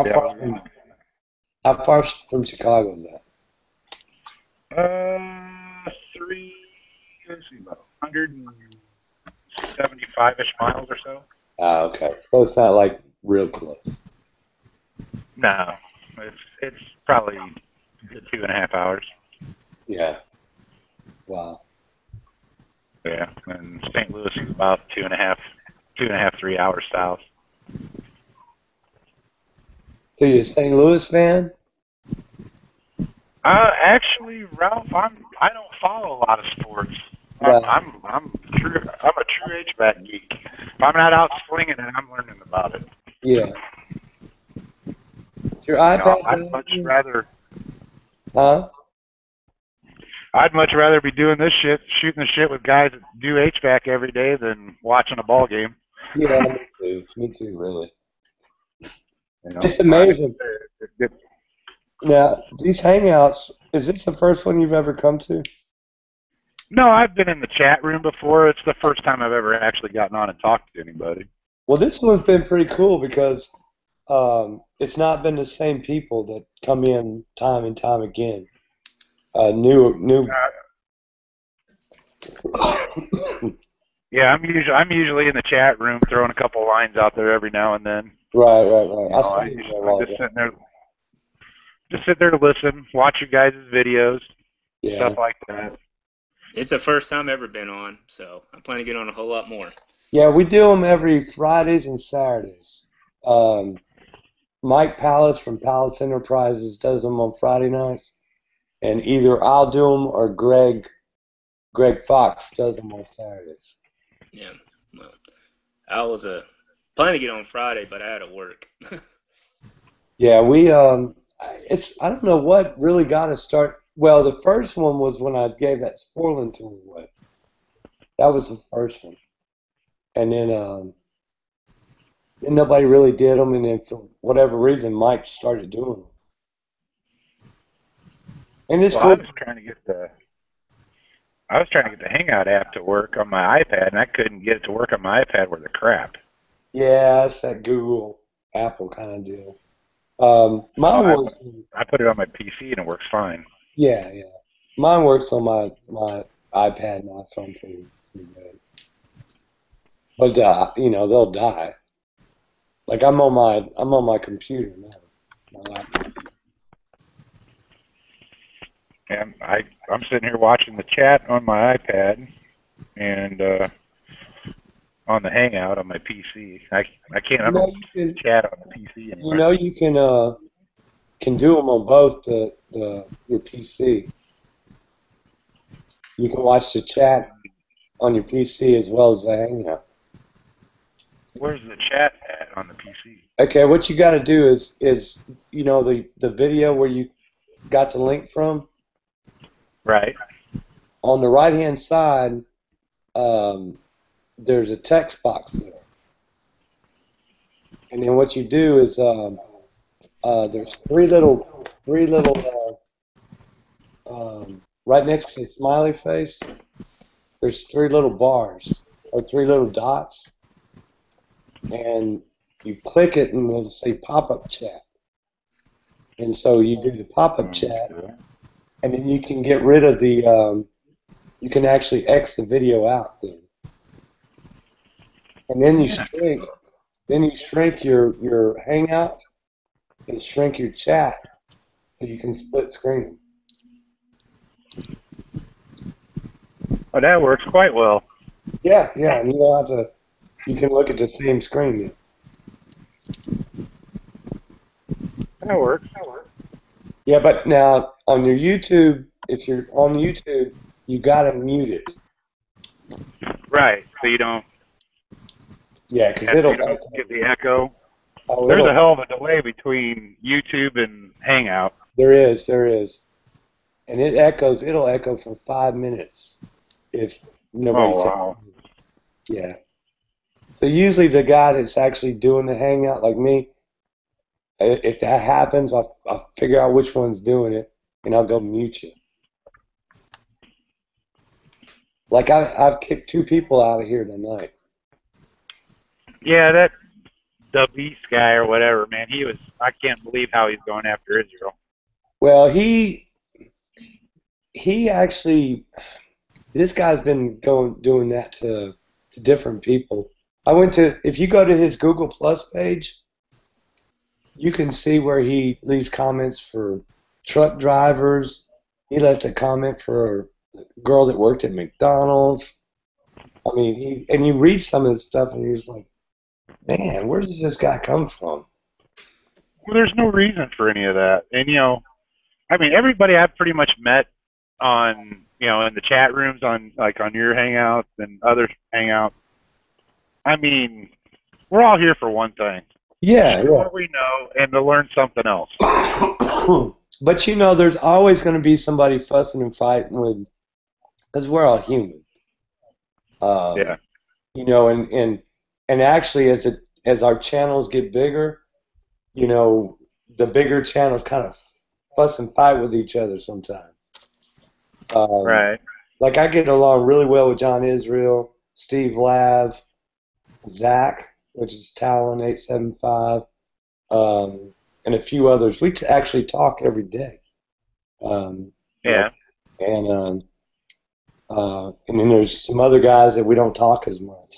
Yeah, How far from Chicago is that? 175-ish miles or so. Ah, okay. So it's not like real close. No, it's probably 2.5 hours. Yeah. Wow. Yeah, and St. Louis is about 2.5, 3 hours south. So you're a St. Louis fan? Actually, Ralph, I don't follow a lot of sports. I'm a true HVAC geek. If I'm not out swinging it, I'm learning about it. Yeah. Your iPad? I'd much rather. Huh? I'd much rather be doing this shit, shooting the shit with guys that do HVAC every day than watching a ball game. Yeah, me too. Me too, really. You know, It's amazing. Now, these Hangouts, is this the first one you've ever come to? No, I've been in the chat room before. It's the first time I've ever actually gotten on and talked to anybody. Well, this one's been pretty cool because it's not been the same people that come in time and time again. New. Yeah, I'm usually in the chat room throwing a couple lines out there every now and then. Right. I'm just sit there to listen, watch you guys' videos, stuff like that. It's the first time I've ever been on, so I plan to get on a whole lot more. Yeah, we do them every Fridays and Saturdays. Mike Pallas from Pallas Enterprises does them on Friday nights, and either I'll do them or Greg Fox does them on Saturdays. Yeah, well, I was planning to get on Friday, but I had to work. Yeah, we I don't know what really got us started. Well, the first one was when I gave that Sporland tool away. That was the first one, and then nobody really did them, and then for whatever reason, Mike started doing them. And it's cool. I was trying to get the Hangout app to work on my iPad, and I couldn't get it to work on my iPad worth of crap. Yeah, it's that Google, Apple kind of deal. I put it on my PC and it works fine. Yeah. Mine works on my iPad and iPhone pretty good. But they'll die. Like I'm on my computer now. My laptop. And I'm sitting here watching the chat on my iPad and on the Hangout on my PC. I can't chat on the PC anymore. You know you can do them on both your PC. You can watch the chat on your PC as well as the Hangout. Where's the chat at on the PC? Okay, what you got to do is the video where you got the link from. Right. On the right-hand side, there's a text box there. And then what you do is there's three little right next to the smiley face, there's three little bars or three little dots, and you click it and it'll say pop-up chat. And so you do the pop-up chat, and then you can get rid of the you can actually X the video out then. And then you shrink your Hangout and shrink your chat so you can split screen. Oh, that works quite well. Yeah, and you don't have to. You can look at the same screen. That works. Yeah, but now on your YouTube, if you're on YouTube, you gotta mute it. Right, so you don't. Yeah, because it'll get the echo. Oh, There's a hell of a delay between YouTube and Hangout. There is, and it echoes. It'll echo for 5 minutes if nobody. Oh, wow. Yeah. So usually the guy that's actually doing the Hangout, like me, if that happens, I'll figure out which one's doing it, and I'll go mute you. Like I've kicked 2 people out of here tonight. Yeah, that the Beast guy or whatever, man, I can't believe how he's going after Israel. Well, he actually, this guy's been doing that to different people. If you go to his Google Plus page, you can see where he leaves comments for truck drivers. He left a comment for a girl that worked at McDonald's. I mean, you read some of his stuff and he's like, man, where does this guy come from? Well, there's no reason for any of that. And, I mean, everybody I've pretty much met on, in the chat rooms on your Hangouts and other Hangouts, I mean, we're all here for one thing. Yeah. What we know and to learn something else. But, there's always going to be somebody fussing and fighting with, because we're all human. Yeah. And actually, as our channels get bigger, the bigger channels kind of fuss and fight with each other sometimes. Right. Like I get along really well with John Israel, Steve Lav, Zach, which is Talon 875, and a few others. We actually talk every day. Yeah. And then there's some other guys that we don't talk as much.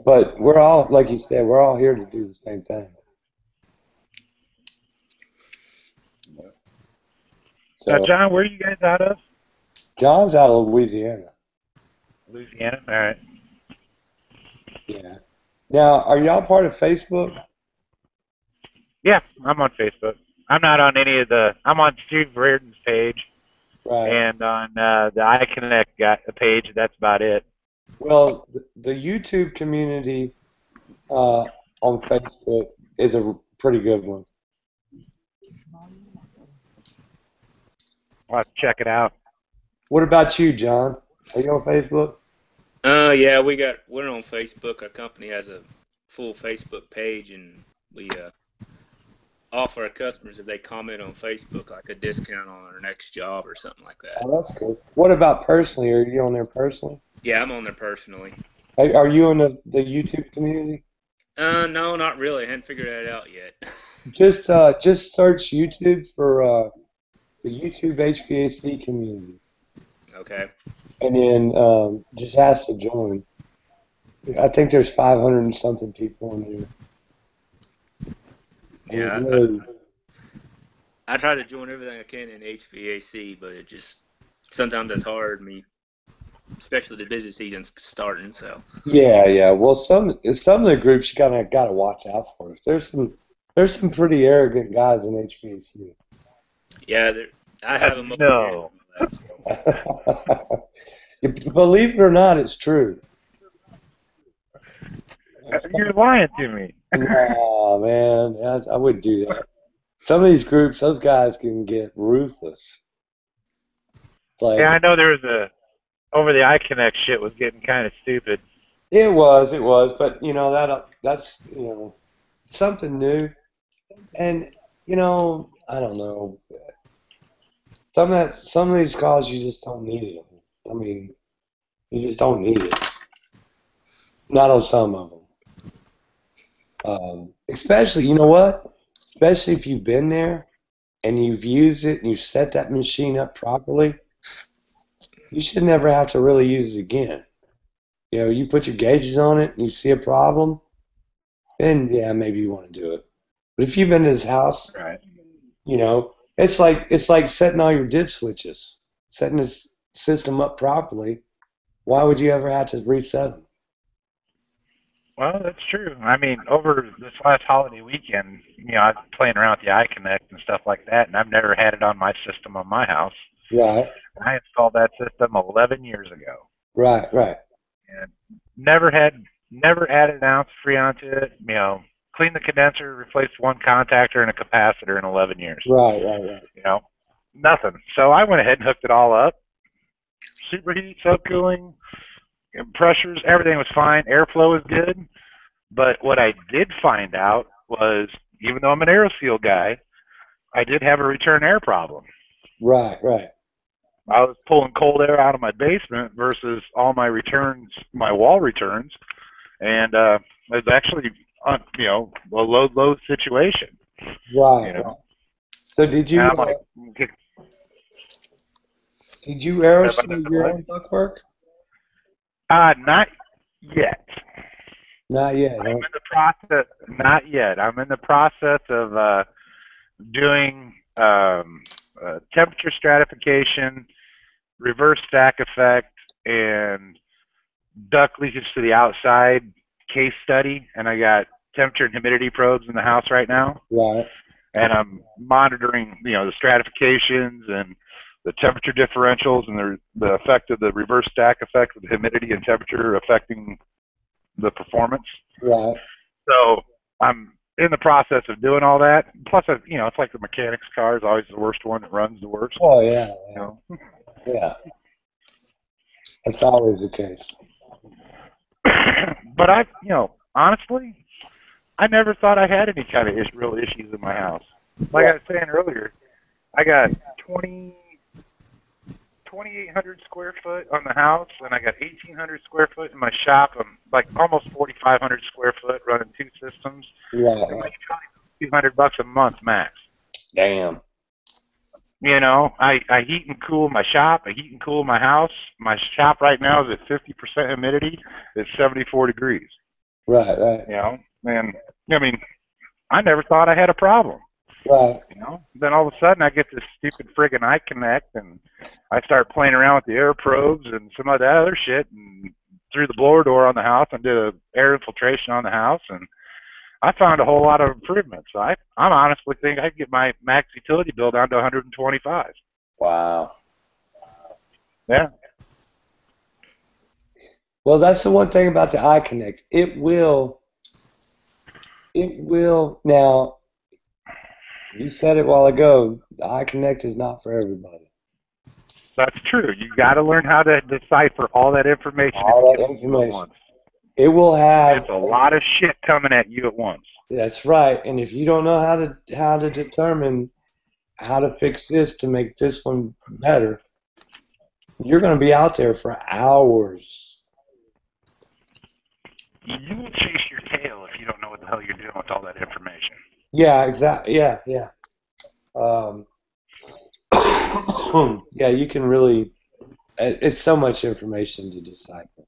But we're all, like you said, we're all here to do the same thing. So, John, where are you guys out of? John's out of Louisiana. Louisiana? All right. Yeah. Now, are y'all part of Facebook? Yeah, I'm on Facebook. I'm not on any of I'm on Steve Reardon's page. Right. And on the iConnect page, that's about it. Well, the YouTube community on Facebook is a pretty good one. I'll have to check it out. What about you, John? Are you on Facebook? Yeah, we're on Facebook. Our company has a full Facebook page, and we offer our customers, if they comment on Facebook, like a discount on their next job or something like that. Oh, that's cool. What about personally? Are you on there personally? Yeah, I'm on there personally. Are you in the YouTube community? No, not really. I hadn't figured that out yet. Just search YouTube for the YouTube HVAC community. Okay. And then just ask to join. I think there's 500 and something people in there. Yeah, I try to join everything I can in HVAC, but it just sometimes it's hard. Especially the busy season's starting. So. Yeah. Well, some of the groups you gotta watch out for. There's some pretty arrogant guys in HVAC. Yeah, I have them. No. Believe it or not, it's true. You're lying to me. Oh man, I wouldn't do that. Some of these groups, those guys can get ruthless. It's like, Yeah, I know there was over the iConnect shit was getting kind of stupid. it was, but you know that's something new, and I don't know. Some of these calls you just don't need it. I mean, you just don't need it. Not on some of them. Especially, you know what? Especially if you've been there and you've used it and you've set that machine up properly, you should never have to really use it again. You put your gauges on it and you see a problem, then yeah, maybe you want to do it. But if you've been to his house, right. It's like setting all your dip switches, setting this system up properly. Why would you ever have to reset them? Well, that's true. I mean, over this last holiday weekend, I was playing around with the iConnect and stuff like that, and I've never had it on my system on my house. Right. I installed that system 11 years ago. Right. And never added an ounce of Freon to it. Cleaned the condenser, replaced one contactor and a capacitor in 11 years. Right. Nothing. So I went ahead and hooked it all up. Superheat, subcooling, pressures, everything was fine. Airflow was good. But what I did find out was, even though I'm an AeroSeal guy, I did have a return air problem. Right. I was pulling cold air out of my basement versus all my returns, my wall returns, and it was actually, a low situation. Right. So did you? Did you aerosol your own ductwork? Not yet. Not yet. I'm in the process. Not yet. I'm in the process of doing temperature stratification, reverse stack effect, and duct leakage to the outside case study. And I got temperature and humidity probes in the house right now. Right. And I'm monitoring, the stratifications and the temperature differentials and the effect of the reverse stack effect with humidity and temperature affecting the performance. Right. So I'm in the process of doing all that. Plus, it's like the mechanic's car is always the worst one that runs the worst. Oh, yeah. Yeah. That's always the case. But honestly, I never thought I had any kind of real issues in my house. Like I was saying earlier, I got 2,800 square foot on the house, and I got 1,800 square foot in my shop. I'm like almost 4,500 square foot running two systems. Right. And like $200 a month max. Damn. I heat and cool my shop. I heat and cool my house. My shop right now is at 50% humidity. It's 74 degrees. Right. And I mean, I never thought I had a problem. Right. Then all of a sudden I get this stupid friggin' iConnect and I start playing around with the air probes and some of that other shit and threw the blower door on the house and did a air infiltration on the house, and I found a whole lot of improvements. So I honestly think I could get my max utility bill down to 125. Wow. Yeah. Well, that's the one thing about the iConnect. It will now. You said it a while ago. The iConnect is not for everybody. That's true. You got to learn how to decipher all that information. All that information. It will have. It's a lot of shit coming at you at once. That's right. And if you don't know how to determine how to fix this to make this one better, you're going to be out there for hours. You will chase your tail if you don't know what the hell you're doing with all that information. Yeah, exactly. Yeah. Yeah, you can really. It's so much information to decipher.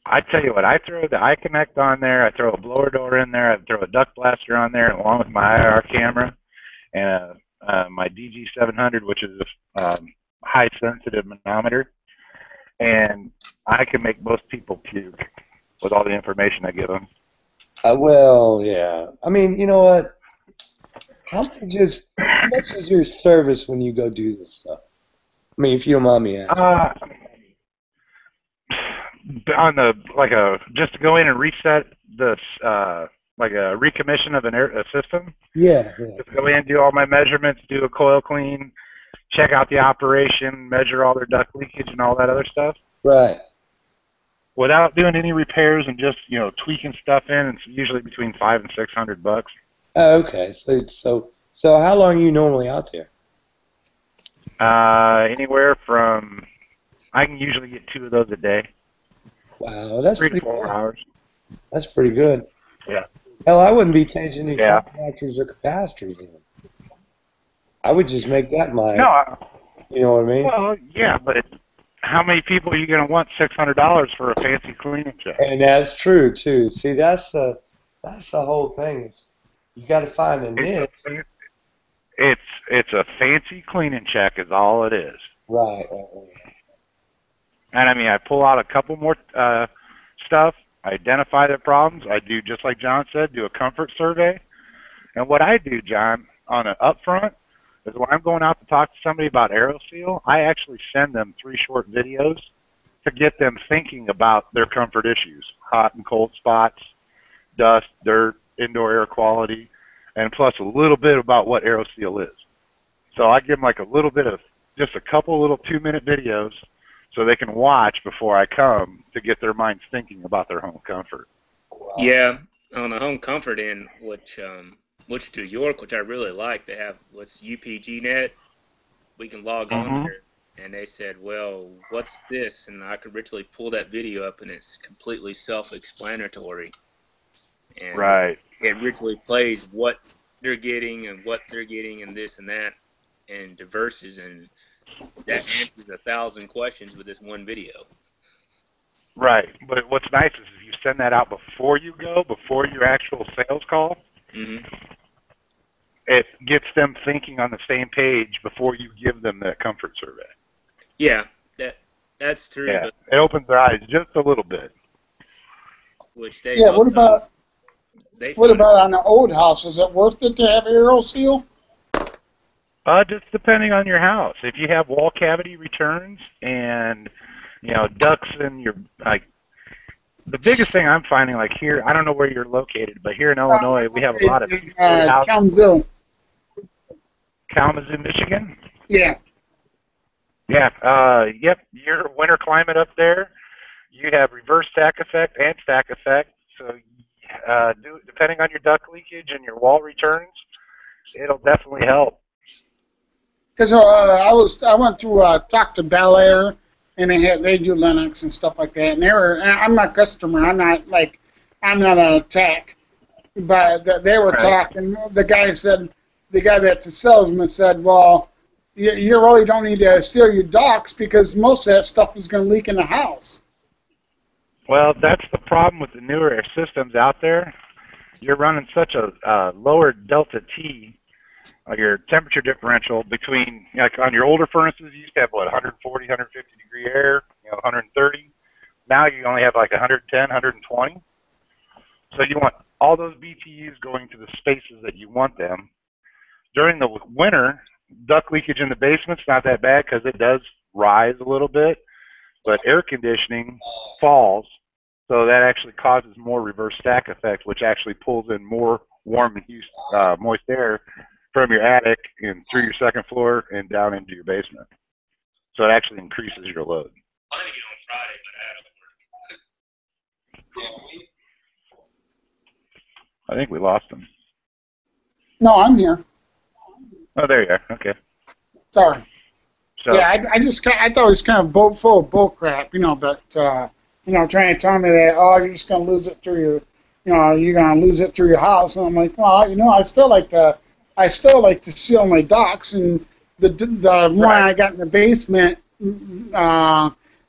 I tell you what, I throw the iConnect on there, I throw a blower door in there, I throw a duct blaster on there, along with my IR camera and my DG700, which is a high sensitive manometer, and I can make most people puke with all the information I give them. Well, yeah. I mean, you know what? How much is your service when you go do this stuff? I mean, if you don't mind me asking. On just to go in and reset the like a recommission of a system. Yeah. Just go in, do all my measurements, do a coil clean, check out the operation, measure all their duct leakage and all that other stuff. Right. Without doing any repairs and just tweaking stuff in. It's usually between $500 and $600. Oh, okay. So how long are you normally out there? Anywhere from, I can usually get 2 of those a day. Wow, that's 3 to pretty 4 good. hours. That's pretty good. Yeah. Hell, I wouldn't be changing any Yeah. contactors or capacitors in. I would just make that my. No. You know what I mean? Well, yeah, but how many people are you going to want $600 for a fancy cleaning check? And that's true too. See, that's the whole thing. Is you got to find a niche. It's a fancy cleaning check is all it is. Right. And I mean, I pull out a couple more stuff, I identify the problems, I do just like John said, do a comfort survey. And what I do, John, on an upfront, is when I'm going out to talk to somebody about AeroSeal, I actually send them 3 short videos to get them thinking about their comfort issues, hot and cold spots, dust, dirt, indoor air quality, and plus a little bit about what AeroSeal is. So I give them like a little bit of, just a couple little 2-minute videos so they can watch before I come to get their minds thinking about their home comfort. Yeah, on the home comfort end, which to York, which I really like, they have what's UPGNet. We can log on there, and they said, well, what's this? And I could literally pull that video up, and it's completely self-explanatory. And right. It literally plays what they're getting and what they're getting and this and that and diverses, and that answers 1,000 questions with this one video. Right, but what's nice is if you send that out before you go, before your actual sales call, it gets them thinking on the same page before you give them that comfort survey. Yeah, that's true. Yeah, But it opens their eyes just a little bit. which they Yeah, what about on the old house? Is it worth it to have AeroSeal? Just depending on your house. If you have wall cavity returns and ducts in your the biggest thing I'm finding, like here, I don't know where you're located, but here in Illinois we have a lot of Kalamazoo. Kalamazoo, Michigan. Yeah. Yeah. Yep. Your winter climate up there, you have reverse stack effect and stack effect. So, depending on your duct leakage and your wall returns, it'll definitely help. Because I went through talk to Bel Air, and they do Linux and stuff like that. And I'm not a customer. I'm not a tech, but they were talking. The guy that's a salesman said, well, you really don't need to seal your ducts because most of that stuff is going to leak in the house. Well, that's the problem with the newer systems out there. You're running such a lower delta T, your temperature differential between, like on your older furnaces, you used to have, 140, 150 degree air, 130. Now you only have like 110, 120. So you want all those BTUs going to the spaces that you want them. During the winter, duct leakage in the basement's not that bad because it does rise a little bit, but air conditioning falls, so that actually causes more reverse stack effect, which actually pulls in more warm and moist air from your attic and through your second floor and down into your basement. So it actually increases your load. I think we lost him. No, I'm here. Oh, there you are. Okay. Sorry. So, yeah, I thought it was kind of full of bull crap, but trying to tell me that you're just gonna lose it through you're gonna lose it through your house, and I'm like, well, I still like to seal my ducts, and the one I got in the basement,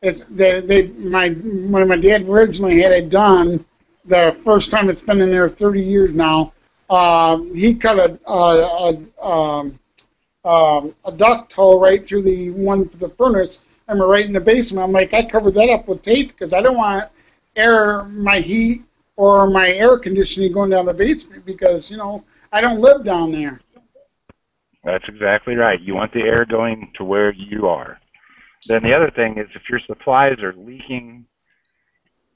it's when my dad originally had it done, the first time it's been in there 30 years now. He cut a duct hole right through the one for the furnace, and we're right in the basement. I'm like, I covered that up with tape because I don't want my heat or my air conditioning going down the basement because I don't live down there. That's exactly right. You want the air going to where you are. Then the other thing is if your supplies are leaking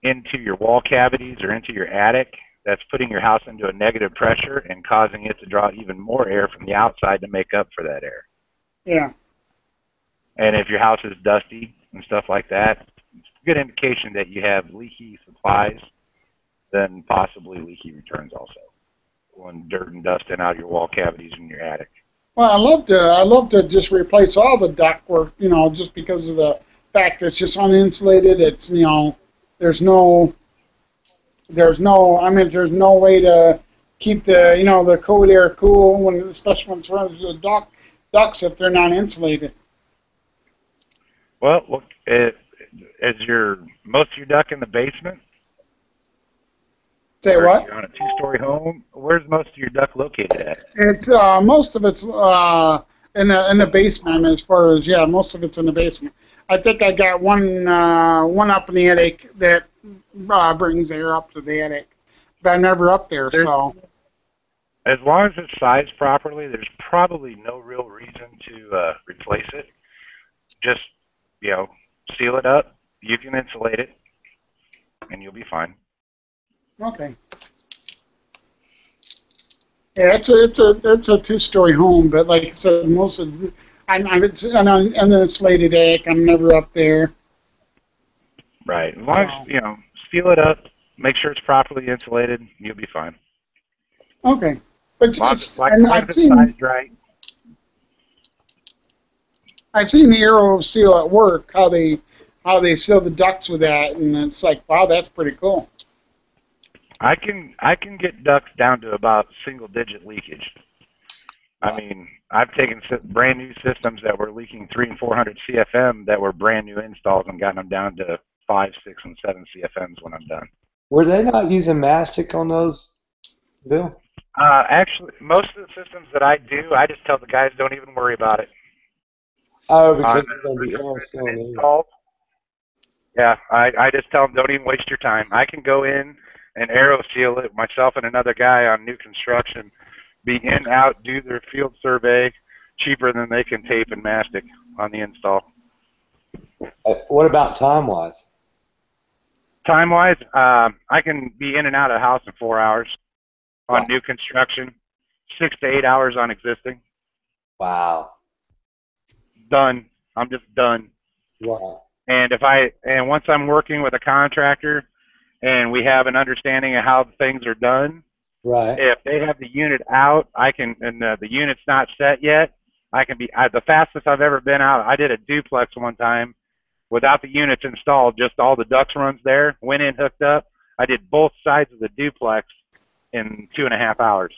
into your wall cavities or into your attic, that's putting your house into a negative pressure and causing it to draw even more air from the outside to make up for that air. Yeah. And if your house is dusty and stuff like that, it's a good indication that you have leaky supplies, then possibly leaky returns also. When dirt and dust in out of your wall cavities in your attic. Well, I love to just replace all the ductwork, just because of the fact that it's just uninsulated. It's, there's no way to keep the cold air cool especially when it's running through the ducts if they're not insulated. Well, look, is most of your duct in the basement? Say what? You're on a two-story home. Where's most of your duct located at? It's most of it's in the basement. As far as most of it's in the basement. I think I got one up in the attic that brings air up to the attic, but I'm never up there. So as long as it's sized properly, there's probably no real reason to replace it. Just seal it up. You can insulate it, and you'll be fine. Okay. Yeah, it's a two-story home, but like I said, most of I'm in an insulated attic. I'm never up there. Right. As long as seal it up, make sure it's properly insulated, you'll be fine. Okay. But I've seen the Aero Seal at work, how they seal the ducts with that, and it's like, wow, that's pretty cool. I can get ducts down to about single-digit leakage. I mean, I've taken brand new systems that were leaking 300 and 400 CFM that were brand new installs and gotten them down to 5, 6, and 7 CFMs when I'm done. Were they not using mastic on those, Bill? Actually, most of the systems that I do, I just tell the guys don't even worry about it. Oh, because it's going to be aerosol installed. Yeah, I just tell them don't even waste your time. I can go in and aero seal it myself and another guy on new construction, be in, out, do their field survey cheaper than they can tape and mastic on the install. What about time-wise? Time-wise, I can be in and out of the house in 4 hours on new construction, 6 to 8 hours on existing. Wow. Done. I'm just done. Wow. And once I'm working with a contractor and we have an understanding of how things are done, right? If they have the unit out, and the unit's not set yet, I can be the fastest I've ever been out. I did a duplex one time without the units installed, just all the ducts runs there, went in, hooked up. I did both sides of the duplex in 2.5 hours.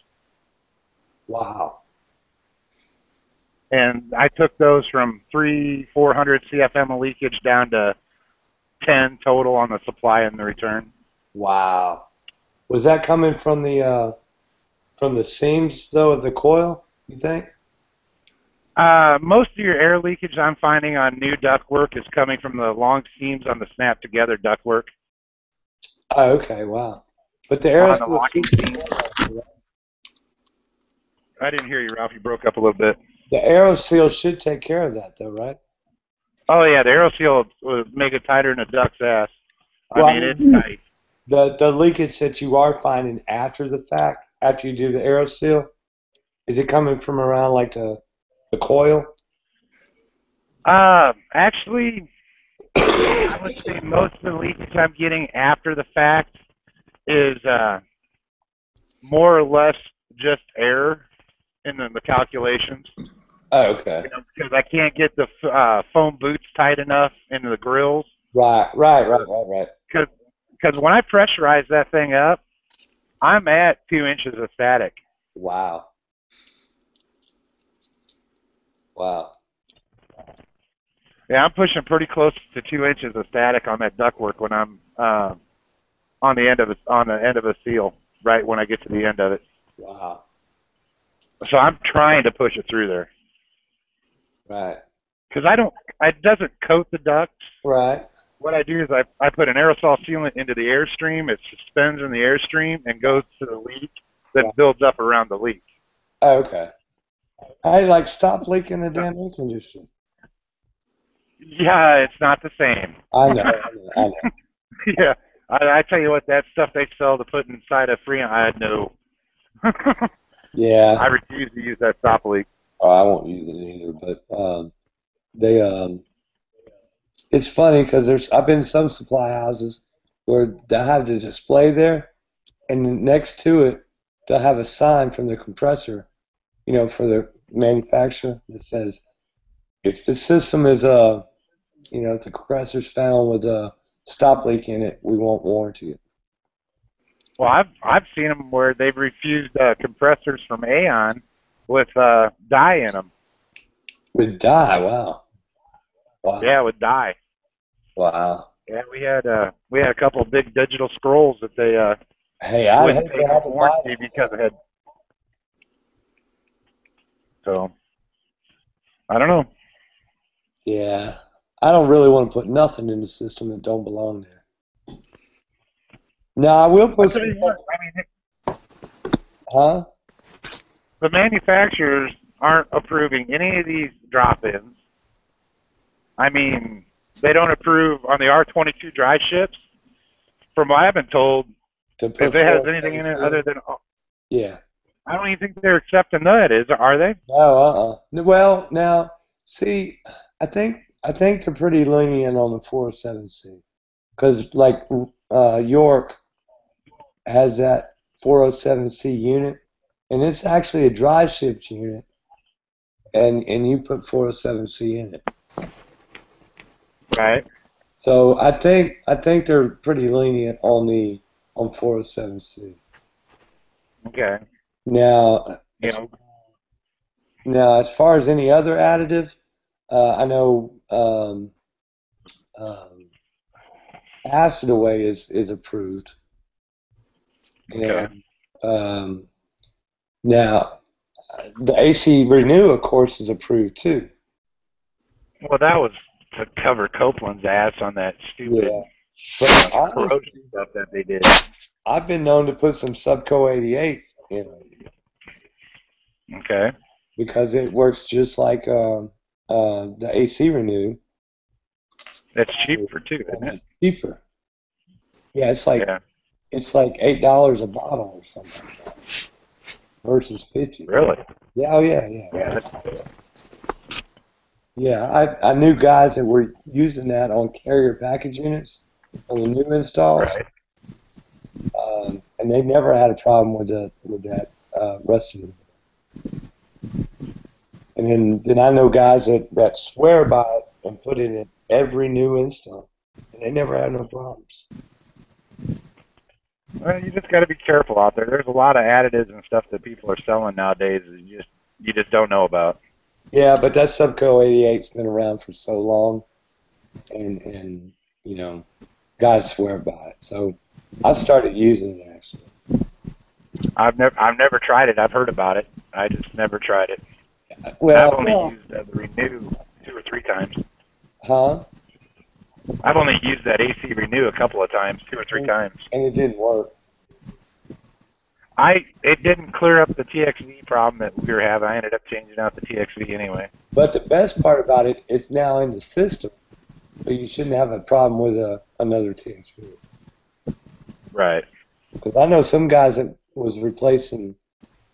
Wow. And I took those from 300-400 CFM of leakage down to 10 total on the supply and the return. Wow. Was that coming from the seams though of the coil, you think? Most of your air leakage I'm finding on new ductwork is coming from the long seams on the snap together ductwork. Oh, okay, wow. But the aerosol. I didn't hear you, Ralph. You broke up a little bit. The AeroSeal should take care of that, though, right? Oh yeah, the AeroSeal will make it tighter than a duck's ass. I mean, it's tight. The leakage that you are finding after the fact, after you do the AeroSeal, is it coming from around like the coil? Actually, I would say most of the leakage I'm getting after the fact is more or less just air in the calculations. Oh, okay. Because I can't get the foam boots tight enough into the grills. Right. Because when I pressurize that thing up, I'm at 2 inches of static. Wow. Yeah, I'm pushing pretty close to 2 inches of static on that ductwork when I'm on the end of a seal, right when I get to the end of it. Wow. So I'm trying to push it through there. Right. Because it doesn't coat the ducts. Right. What I do is I put an aerosol sealant into the airstream. It suspends in the airstream and goes to the leak, then builds up around the leak. Oh, okay. Hey, stop leaking the damn air conditioner. Yeah, it's not the same. I know. Yeah, I tell you what, that stuff they sell to put inside a Freon, I know. Yeah. I refuse to use that stop leak. Oh, I won't use it either. But they it's funny because I've been in some supply houses where they have the display there, and next to it they'll have a sign from the compressor, for the manufacturer that says, if the system is if the compressor's found with a stop leak in it, we won't warranty it. Well, I've seen them where they've refused compressors from Aon with dye in them. With dye, wow. Yeah, with dye. Wow. Yeah, we had a couple of big digital scrolls that they Hey, I'd wouldn't hate take to have a to buy warranty because it had. So I don't know. Yeah, I don't really want to put nothing in the system that don't belong there. No, I will put some. Huh? The manufacturers aren't approving any of these drop-ins. I mean, they don't approve on the R22 dry ships. From what I've been told, if it has anything in it other than, Yeah. I don't even think they're accepting that. Are they? No, Well, now, see, I think they're pretty lenient on the 407C, because like York has that 407C unit, and it's actually a dry shipped unit, and you put 407C in it. Right. So I think they're pretty lenient on 407C. Okay. Now, as far as any other additive, I know Acid Away is approved. Okay. And now, the AC Renew, of course, is approved too. Well, that was to cover Copeland's ass on that stupid corrosion stuff that they did. I've been known to put some Subco 88 in it. Okay. Because it works just like the AC Renew. That's cheaper too, isn't it? Cheaper. Yeah, it's like $8 a bottle or something like that, versus $50. Really? Yeah. Oh yeah. Yeah, I knew guys that were using that on carrier package units on the new installs, and they never had a problem with that rusting. And then I know guys that swear by it and put it in every new install, and they never had no problems. Well, you just got to be careful out there. There's a lot of additives and stuff that people are selling nowadays that you just don't know about. Yeah, but that Subco 88's been around for so long, and guys swear by it. So I've started using it actually. I've never tried it. I've heard about it. I just never tried it. Well, I've only used the Renew 2 or 3 times. Huh? I've only used that AC Renew a couple of times, 2 or 3 times. And it didn't work. It didn't clear up the TXV problem that we were having. I ended up changing out the TXV anyway. But the best part about it, it's now in the system, so you shouldn't have a problem with another TXV. Right. Because I know some guys that was replacing.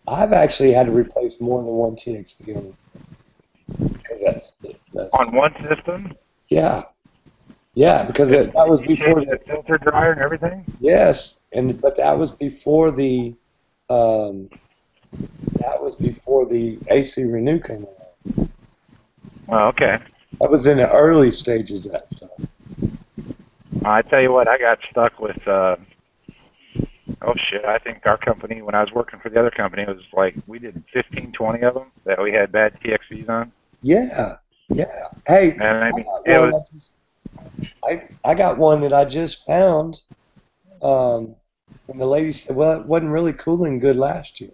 I've actually had to replace more than one TXV on it. Because that's on one system. Yeah. Yeah, because that was before the filter dryer and everything. Yes, but that was before the AC Renew came out. Oh, okay. That was in the early stages of that stuff. I tell you what, I got stuck with. I think our company, when I was working for the other company, it was like we did 15, 20 of them that we had bad TXVs on. Yeah. Hey, and I mean, I got one that I just found, and the lady said, well, it wasn't really cooling good last year.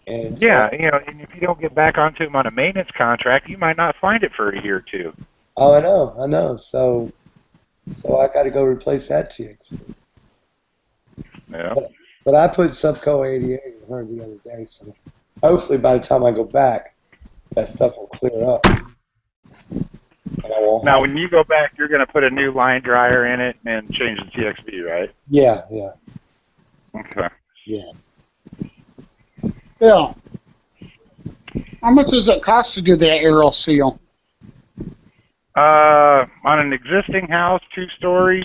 And yeah, and if you don't get back onto them on a maintenance contract, you might not find it for a year or two. Oh, I know. So I got to go replace that TXV. Yeah. But I put Subco 88 in her the other day, so hopefully by the time I go back, that stuff will clear up. Now, when you go back, you're going to put a new line dryer in it and change the TXV, right? Yeah. Okay. Yeah. Bill, how much does it cost to do that aerial seal? On an existing house, 2-story,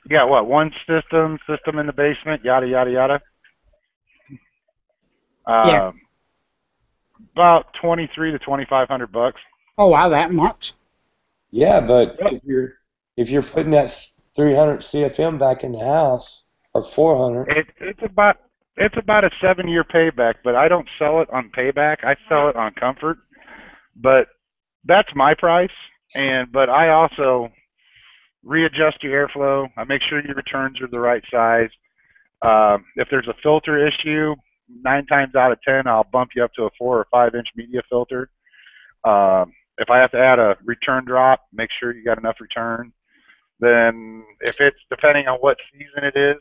you got what? One system in the basement, yada yada yada. Yeah. About $2,300 to $2,500. Oh wow, that much? Yeah, but if you're putting that 300 CFM back in the house or 400, It's about a 7-year payback, but I don't sell it on payback. I sell it on comfort. But that's my price. But I also readjust your airflow. I make sure your returns are the right size. If there's a filter issue, 9 times out of 10, I'll bump you up to a 4 or 5 inch media filter. If I have to add a return drop, make sure you got enough return. Then if it's depending on what season it is,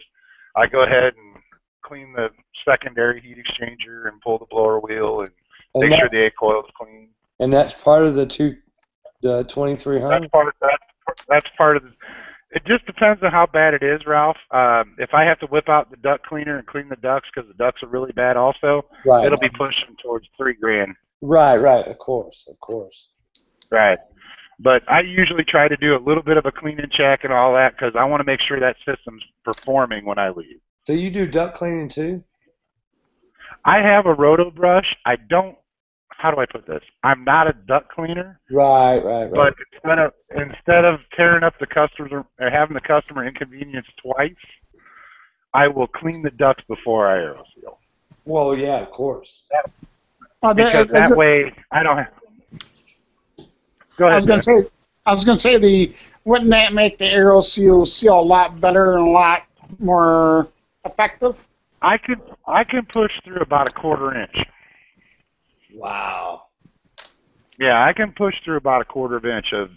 I go ahead and clean the secondary heat exchanger and pull the blower wheel and make sure the A coil is clean. and that's part of the 2300. That's part of the. It just depends on how bad it is, Ralph. If I have to whip out the duct cleaner and clean the ducts because the ducts are really bad, also, Right. it'll be pushing towards $3,000. Right. Of course. Right. But I usually try to do a little bit of a clean and check and all that because I want to make sure that system's performing when I leave. So you do duct cleaning too? I have a roto brush. I don't. How do I put this? I'm not a duct cleaner. Right. But instead of tearing up the customer or having the customer inconvenienced twice, I will clean the ducts before I aero seal. Well, yeah, of course. Because that way I don't have. Go ahead. I was gonna say wouldn't that make the aero seal a lot better and a lot more effective? I can push through about a 1/4 inch. Wow. Yeah, I can push through about a 1/4 inch of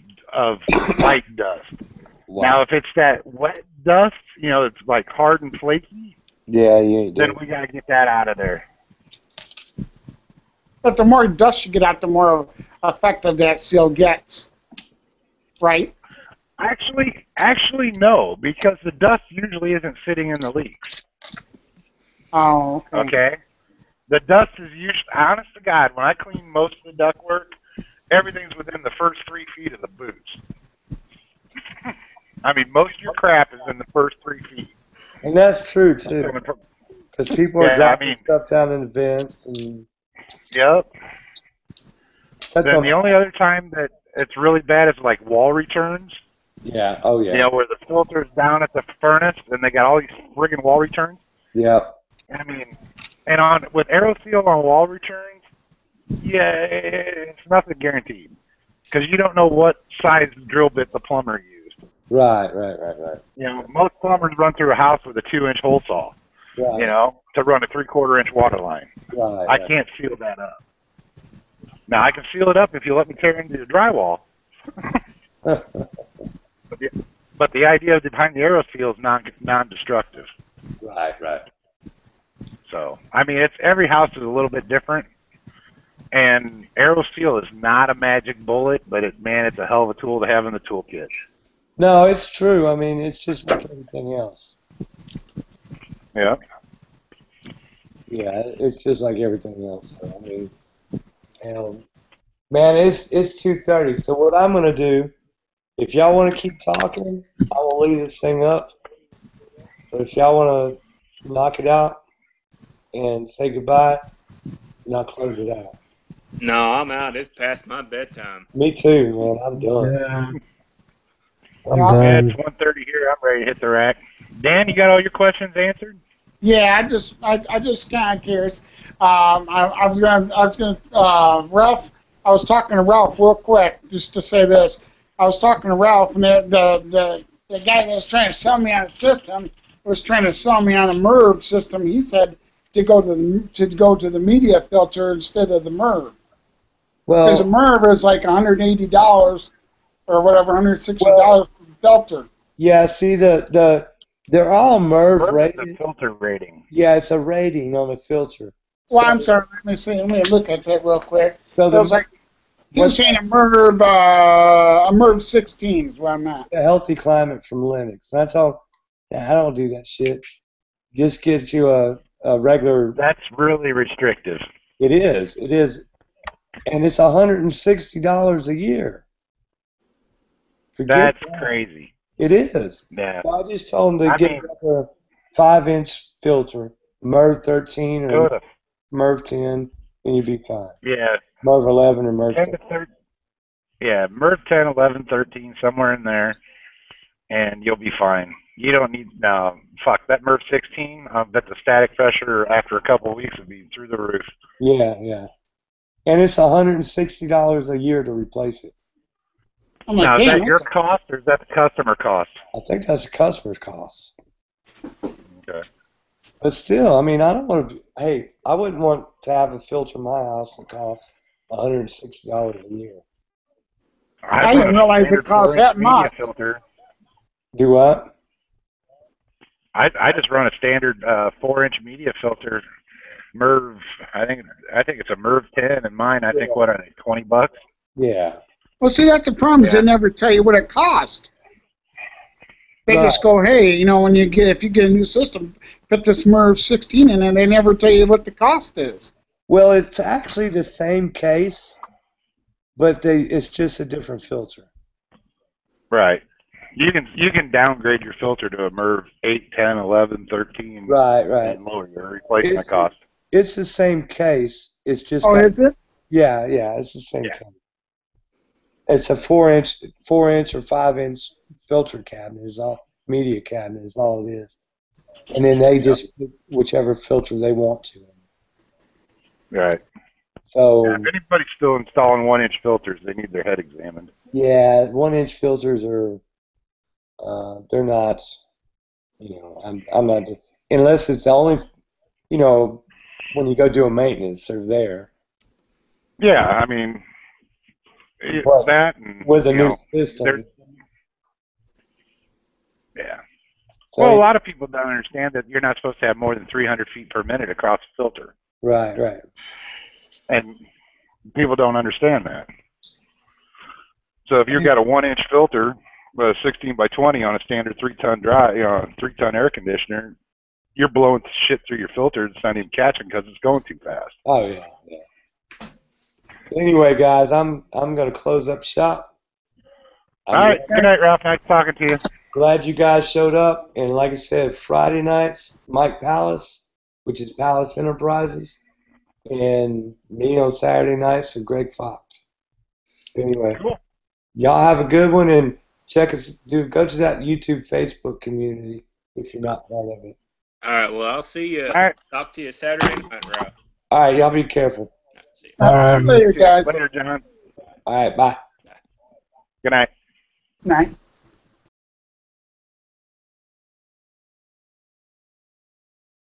light dust. Wow. Now, if it's that wet dust, it's like hard and flaky. Yeah, you ain't doing Then we gotta get that out of there. But the more dust you get out, the more effective that seal gets, right? Actually, no, because the dust usually isn't sitting in the leaks. Oh, okay. The dust is usually, honest to God, when I clean most of the ductwork, everything's within the first 3 feet of the boots. I mean, most of your crap is in the first 3 feet. And that's true too, because people are dropping stuff down in the vents. And yep. Then the only other time that it's really bad is like wall returns. Yeah. Oh yeah. Where the filter's down at the furnace, and they got all these friggin' wall returns. Yep. I mean, and with AeroSeal on wall returns, yeah, it's nothing guaranteed because you don't know what size drill bit the plumber used. Right. Most plumbers run through a house with a 2-inch hole saw. Right. To run a 3/4 inch water line. Right. I can't seal that up. Now I can seal it up if you let me tear into the drywall. But the idea behind the AeroSeal is non-destructive. Right. So, I mean, every house is a little bit different, and AeroSeal is not a magic bullet, but it's a hell of a tool to have in the toolkit. No, it's true. I mean, it's just like everything else. Yeah. Yeah, it's just like everything else. So, I mean, man, it's 2:30. So what I'm gonna do, if y'all want to keep talking, I will leave this thing up. But if y'all want to knock it out and say goodbye, and I'll close it out. No, I'm out. It's past my bedtime. Me too, man. I'm done. Yeah. I'm done. It's 1:30 here. I'm ready to hit the rack. Dan, you got all your questions answered? Yeah, I just kind of curious. I was gonna Ralph. I was talking to Ralph real quick just to say this. I was talking to Ralph, and the guy that was trying to sell me on a system was trying to sell me on a MERV system. He said to go to the media filter instead of the MERV. Well, because the MERV is like $180 or whatever, $160 for the filter. Yeah, see they're all MERV rated. The filter rating. Yeah, it's a rating on the filter. Well, I'm sorry. Let me look at that real quick. So He was saying a MERV 16 is where I'm at. A healthy climate from Linux. That's all. Yeah, I don't do that shit. Just get you a regular. That's really restrictive. It is. It is. And it's $160 a year. Forget That's that. crazy. It is. Yeah. So I just told them to get a 5-inch filter, MERV 13 or MERV 10, and you'd be fine. Yeah. MERV 11 or MERV 10 10. to 13. Yeah, MERV 10, 11, 13, somewhere in there, and you'll be fine. You don't need, no, fuck, that MERV 16, I bet the static pressure after a couple of weeks would be through the roof. Yeah, yeah. And it's $160 a year to replace it. I'm like, now, is damn, that your cost or is that the customer cost? I think that's the customer's cost. Okay. But still, I mean, I don't want to. Hey, I wouldn't want to have a filter in my house that costs $160 a year. I didn't realize it cost that much. Filter. Do what? I just run a standard 4-inch media filter, MERV. I think it's a MERV 10, and mine. I think what are they, $20? Yeah. Well, see, that's the problem. Is they never tell you what it cost. They just go, hey, you know, if you get a new system, put this MERV 16 in, and they never tell you what the cost is. Well, it's actually the same case, but it's just a different filter. Right. You can downgrade your filter to a MERV 8, 10, 11, 13. Right. And lower your replacement cost. It's the same case. It's just. Oh, is it? Yeah, it's the same case. It's a 4-inch or 5-inch filter cabinet. Is all media cabinet is all it is, and then they just put whichever filter they want to. Right. So if anybody's still installing 1-inch filters, they need their head examined. Yeah, 1-inch filters are. They're not. You know, I'm not unless it's the only. You know, when you go do a maintenance, they're there. Yeah, I mean. But that and, with a new system. Yeah. So well, a lot of people don't understand that you're not supposed to have more than 300 feet per minute across the filter. Right. And people don't understand that. So if you've got a 1-inch filter, a 16 by 20 on a standard 3-ton air conditioner, you're blowing shit through your filter. It's not even catching because it's going too fast. Oh yeah. Anyway, guys, I'm going to close up shop. All right. Good night, Ralph. Nice talking to you. Glad you guys showed up. And like I said, Friday nights, Mike Palace, which is Palace Enterprises, and me on Saturday nights with Greg Fox. Anyway, cool. Y'all have a good one, and go to that YouTube Facebook community if you're not part of it. All right. Well, I'll see you. All right. Talk to you Saturday night, Ralph. All right, y'all be careful. Later, guys. Later, John. All right, bye. Good night. Night.